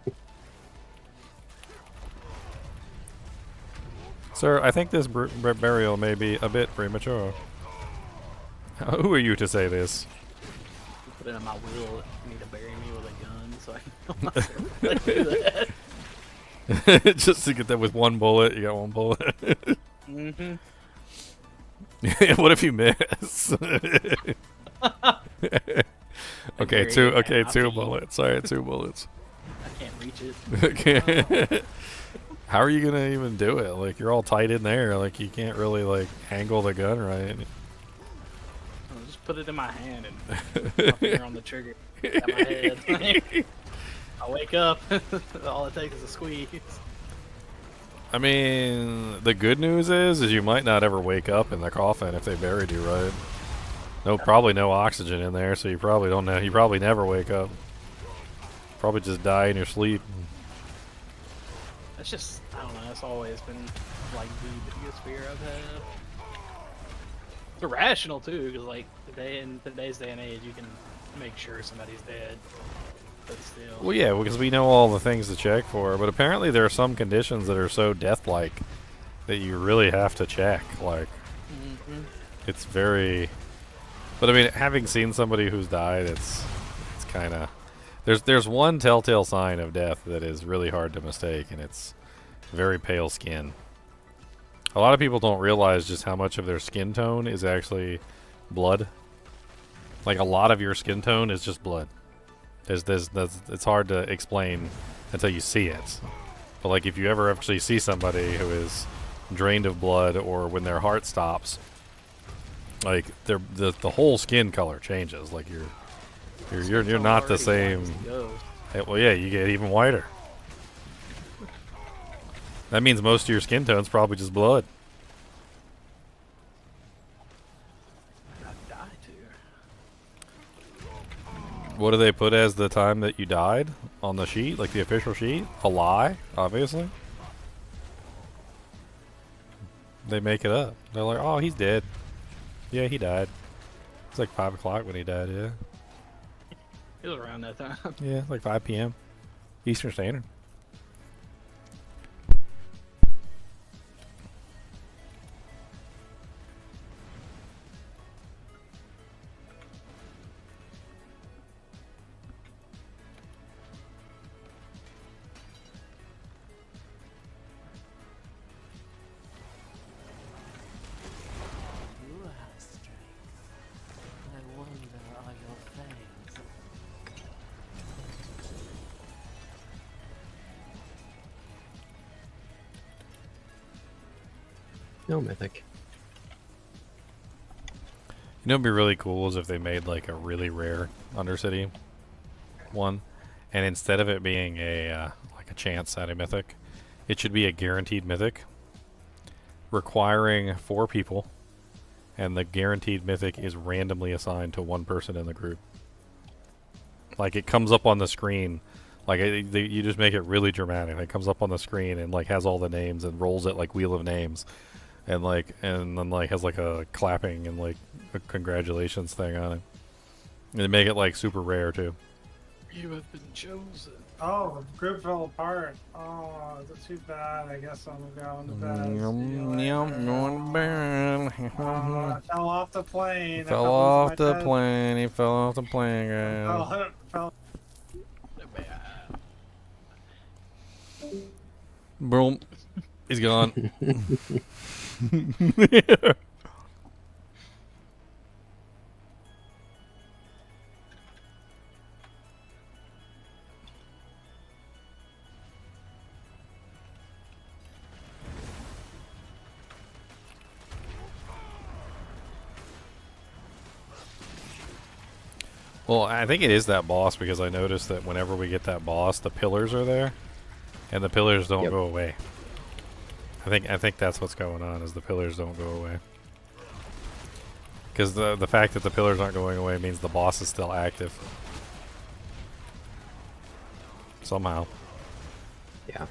Sir, I think this burial may be a bit premature. Who are you to say this? Put it in my will. You need to bury me with a gun so I can do that. Just to get that with one bullet, you got one bullet. Mm-hmm. What if you miss? Okay, Very two. good, Okay, man. 2 bullets. All right, 2 bullets. I can't reach it. Okay. How are you gonna even do it? Like you're all tight in there. Like you can't really like angle the gun right. I'll just put it in my hand and my finger on the trigger. At my head. I wake up. All it takes is a squeeze. I mean, the good news is you might not ever wake up in the coffin if they buried you right. No, probably no oxygen in there, so you probably don't know. You probably never wake up. Probably just die in your sleep. It's just, I don't know, it's always been like the biggest fear I've had. It's irrational too, because like today in today's day and age, you can make sure somebody's dead, but still. Well, yeah, because we know all the things to check for, but apparently there are some conditions that are so death-like that you really have to check. Like, it's very. But I mean, having seen somebody who's died, it's kind of. There's one telltale sign of death that is really hard to mistake, and it's very pale skin. A lot of people don't realize just how much of their skin tone is actually blood. Like a lot of your skin tone is just blood. It's hard to explain until you see it. But like if you ever actually see somebody who is drained of blood, or when their heart stops, like the whole skin color changes. Like you're not the same. Well, yeah, you get even whiter. That means most of your skin tone's probably just blood. What do they put as the time that you died on the sheet, like the official sheet? A lie, obviously. They make it up. They're like, oh, he's dead. Yeah, he died. It's like 5 o'clock when he died, yeah. It was around that time. Yeah, like 5 p.m. Eastern Standard. You have strength. I wonder, are your fangs? No mythic. You know what'd be really cool is if they made like a really rare Undercity one, and instead of it being a like a chance at a mythic, it should be a guaranteed mythic, requiring 4 people, and the guaranteed mythic is randomly assigned to one person in the group. Like it comes up on the screen, like you just make it really dramatic. It comes up on the screen and like has all the names and rolls it like Wheel of Names. And then like has like a clapping and like a congratulations thing on it. And they make it like super rare too. You have been chosen. Oh, the group fell apart. Oh, it's too bad. I guess I'm going to bed. Going to bed. I fell off the plane. He fell off the plane. He fell off the plane, guys. Fell. Boom. He's gone. Well, I think it is that boss because I noticed that whenever we get that boss, the pillars are there, and the pillars don't go away. I think that's what's going on, is the pillars don't go away. Because the fact that the pillars aren't going away means the boss is still active. Somehow. Yeah.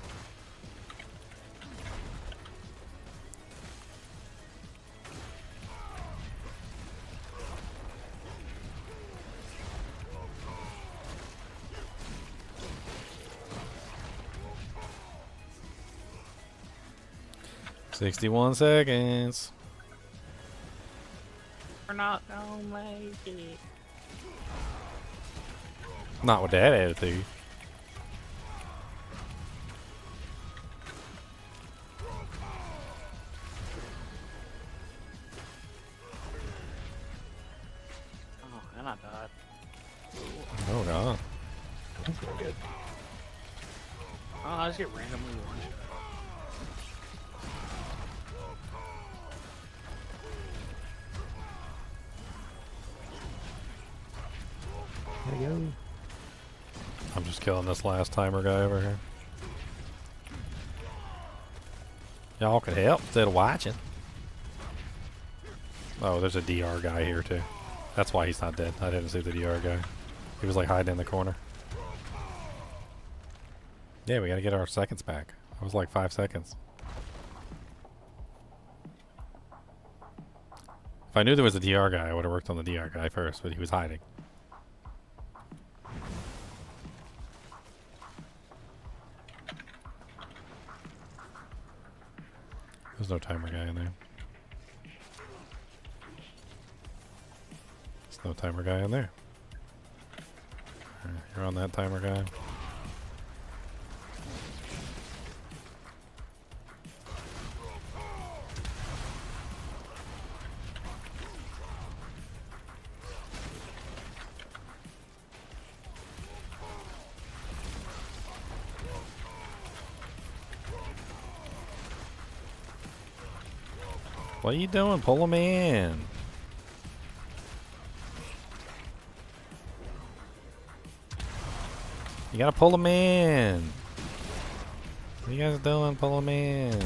"61 seconds. We're not gonna make it. Not with that attitude. That's not good. Oh, I just get randomly one shot. There you go. I'm just killing this last timer guy over here. Y'all can help instead of watching. Oh, there's a DR guy here too. That's why he's not dead. I didn't see the DR guy. He was like hiding in the corner. Yeah, we gotta get our seconds back. It was like 5 seconds. If I knew there was a DR guy, I would have worked on the DR guy first, but he was hiding. There's no timer guy in there. There's no timer guy in there. Alright, you're on that timer guy. What are you doing? Pull him in. You gotta pull him in. What are you guys doing? Pull him in.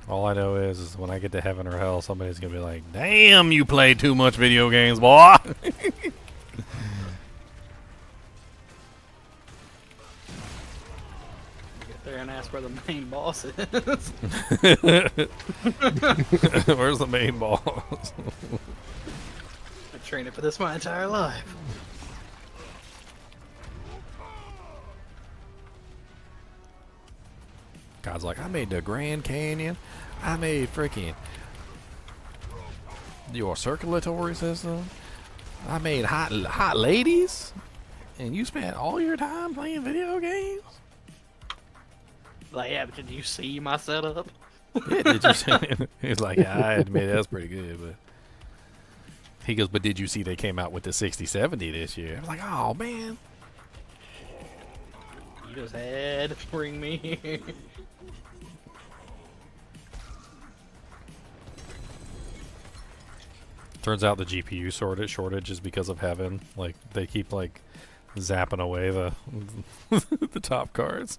All I know is when I get to heaven or hell, somebody's gonna be like, "Damn, you play too much video games, boy." Get there and ask where the main boss is. Where's the main boss? I've trained it for this my entire life. God's like, I made the Grand Canyon. I made freaking your circulatory system. I made hot ladies. And you spent all your time playing video games? Like, yeah, but did you see my setup? Yeah, did you see? He's like, yeah, I admit that's pretty good, but he goes, but did you see they came out with the 6070 this year? I'm like, oh man. You just had to bring me here. Turns out the GPU shortage is because of heaven. Like they keep like zapping away the the top cards.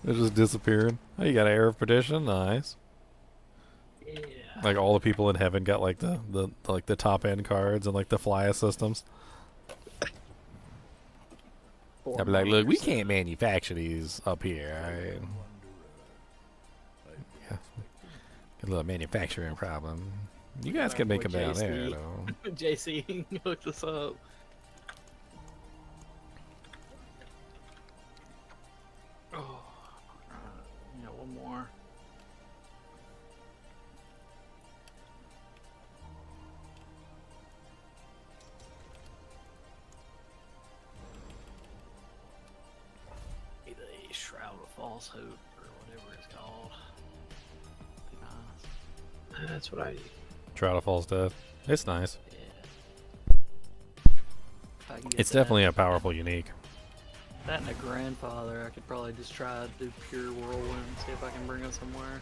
They're just disappearing. Oh, you got an Air of Perdition, nice. Yeah. Like all the people in heaven got like the top end cards and like the fly systems. I'd be like, look, we can't manufacture these up here. Right? Yeah. Get a little manufacturing problem. You guys can make them down there, though. JC, hook this up. Oh, yeah, one more. The Shroud of False Hope, or whatever it's called. Be nice. That's what I need. Shroud of False Death. It's nice. Yeah. It's definitely a powerful unique. That and a grandfather, I could probably just try to do pure whirlwind, see if I can bring it somewhere.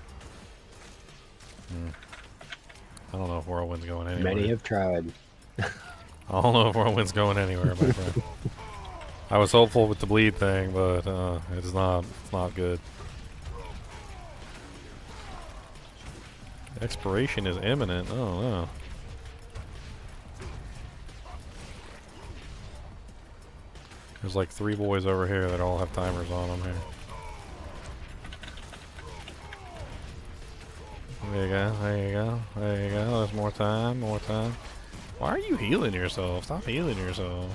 I don't know if Whirlwind's going anywhere. Many have tried. I don't know if Whirlwind's going anywhere, my friend. I was hopeful with the bleed thing, but it's not good. Expiration is imminent. Oh no. There's like 3 boys over here that all have timers on them here. There you go, there you go, there you go. There's more time, more time. Why are you healing yourself? Stop healing yourself.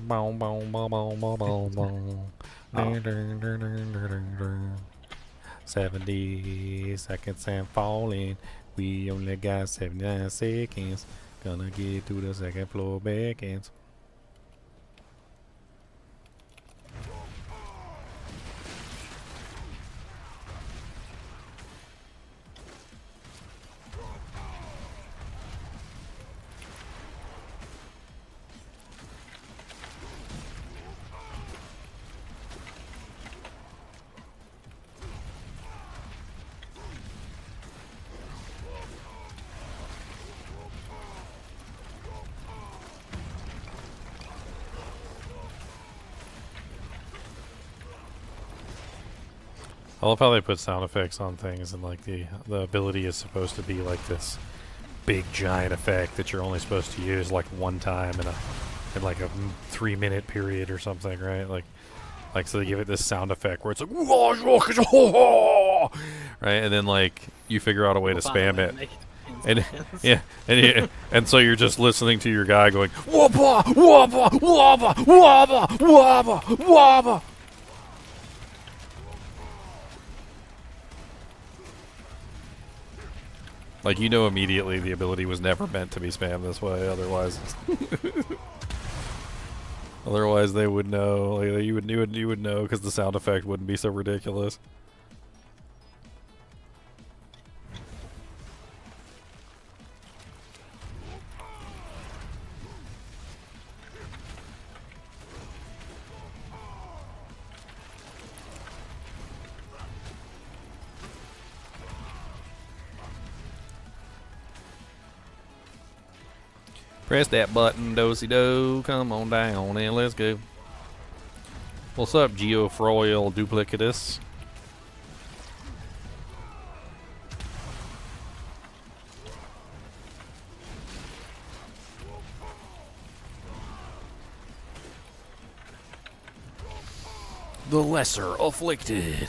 Boom, boom, boom, boom, boom, boom, boom. Dun, dun, dun, dun, dun, dun, dun. 70 seconds and falling. We only got 79 seconds. Gonna get to the second floor backends. I love how they put sound effects on things, and like the ability is supposed to be like this big giant effect that you're only supposed to use like one time in like a 3-minute period or something, right? Like so they give it this sound effect where it's like right, and then like you figure out a way to spam it. And yeah, and so you're just listening to your guy going wabba wabba wabba wabba wabba wabba. Like, you know immediately the ability was never meant to be spammed this way, otherwise otherwise they would know. Like, you would know because the sound effect wouldn't be so ridiculous. Press that button, do-si-do, come on down and let's go. What's up, Geofroil Duplicatus? The Lesser Afflicted.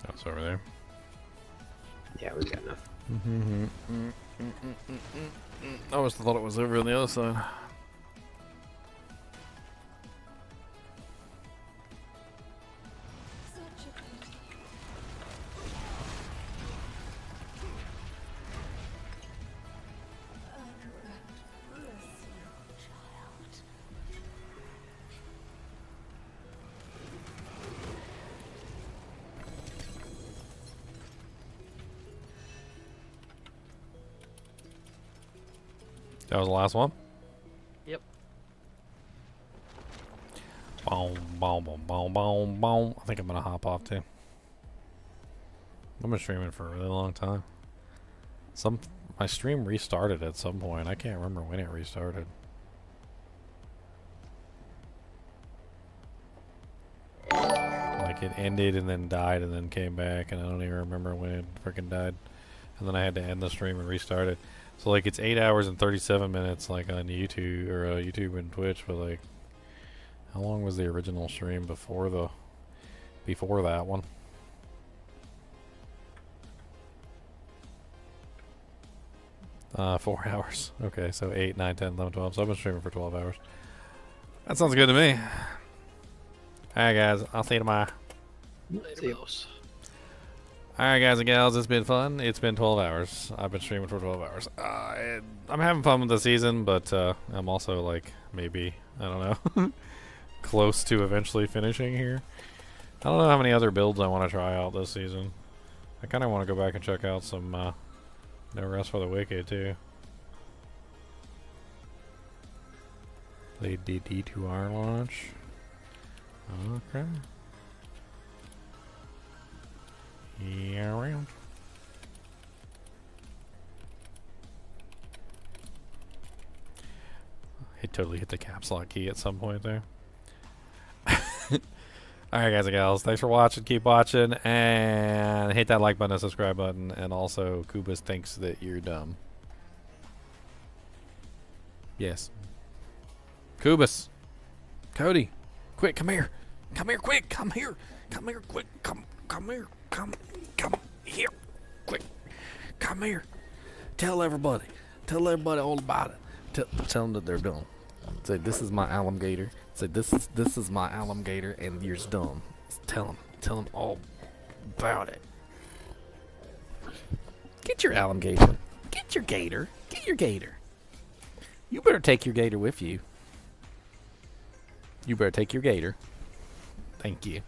That's over there. Yeah, we got enough. I always thought it was over on the other side. That was the last one? Yep. Boom, boom, boom, boom, boom, boom. I think I'm gonna hop off too. I've been streaming for a really long time. My stream restarted at some point. I can't remember when it restarted. Like it ended and then died and then came back, and I don't even remember when it freaking died. And then I had to end the stream and restart it. So like it's 8 hours and 37 minutes like on YouTube or YouTube and Twitch, but like how long was the original stream before that one? Uh, 4 hours. Okay, so 8, 9, 10, 11, 12. So I've been streaming for 12 hours. That sounds good to me. Alright guys, I'll see you tomorrow. Later, boss. Alright guys and gals, it's been fun. It's been 12 hours. I've been streaming for 12 hours. I'm having fun with the season, but I'm also like maybe, I don't know, close to eventually finishing here. I don't know how many other builds I want to try out this season. I kind of want to go back and check out some No Rest for the Wicked too. Played the D2R launch. Okay. Yeah, around. It totally hit the caps lock key at some point there. Alright, guys and gals. Thanks for watching. Keep watching. And hit that like button and subscribe button. And also, Kubus thinks that you're dumb. Yes. Kubus. Cody. Quick, come here. Come here, quick. Come here. Come here, quick. Come here. Come here. Quick. Come here. Tell everybody. Tell everybody all about it. Tell them that they're dumb. Say, this is my alligator. Say, this is my alligator, and you're dumb. Tell them all about it. Get your alligator. Get your gator. Get your gator. You better take your gator with you. You better take your gator. Thank you.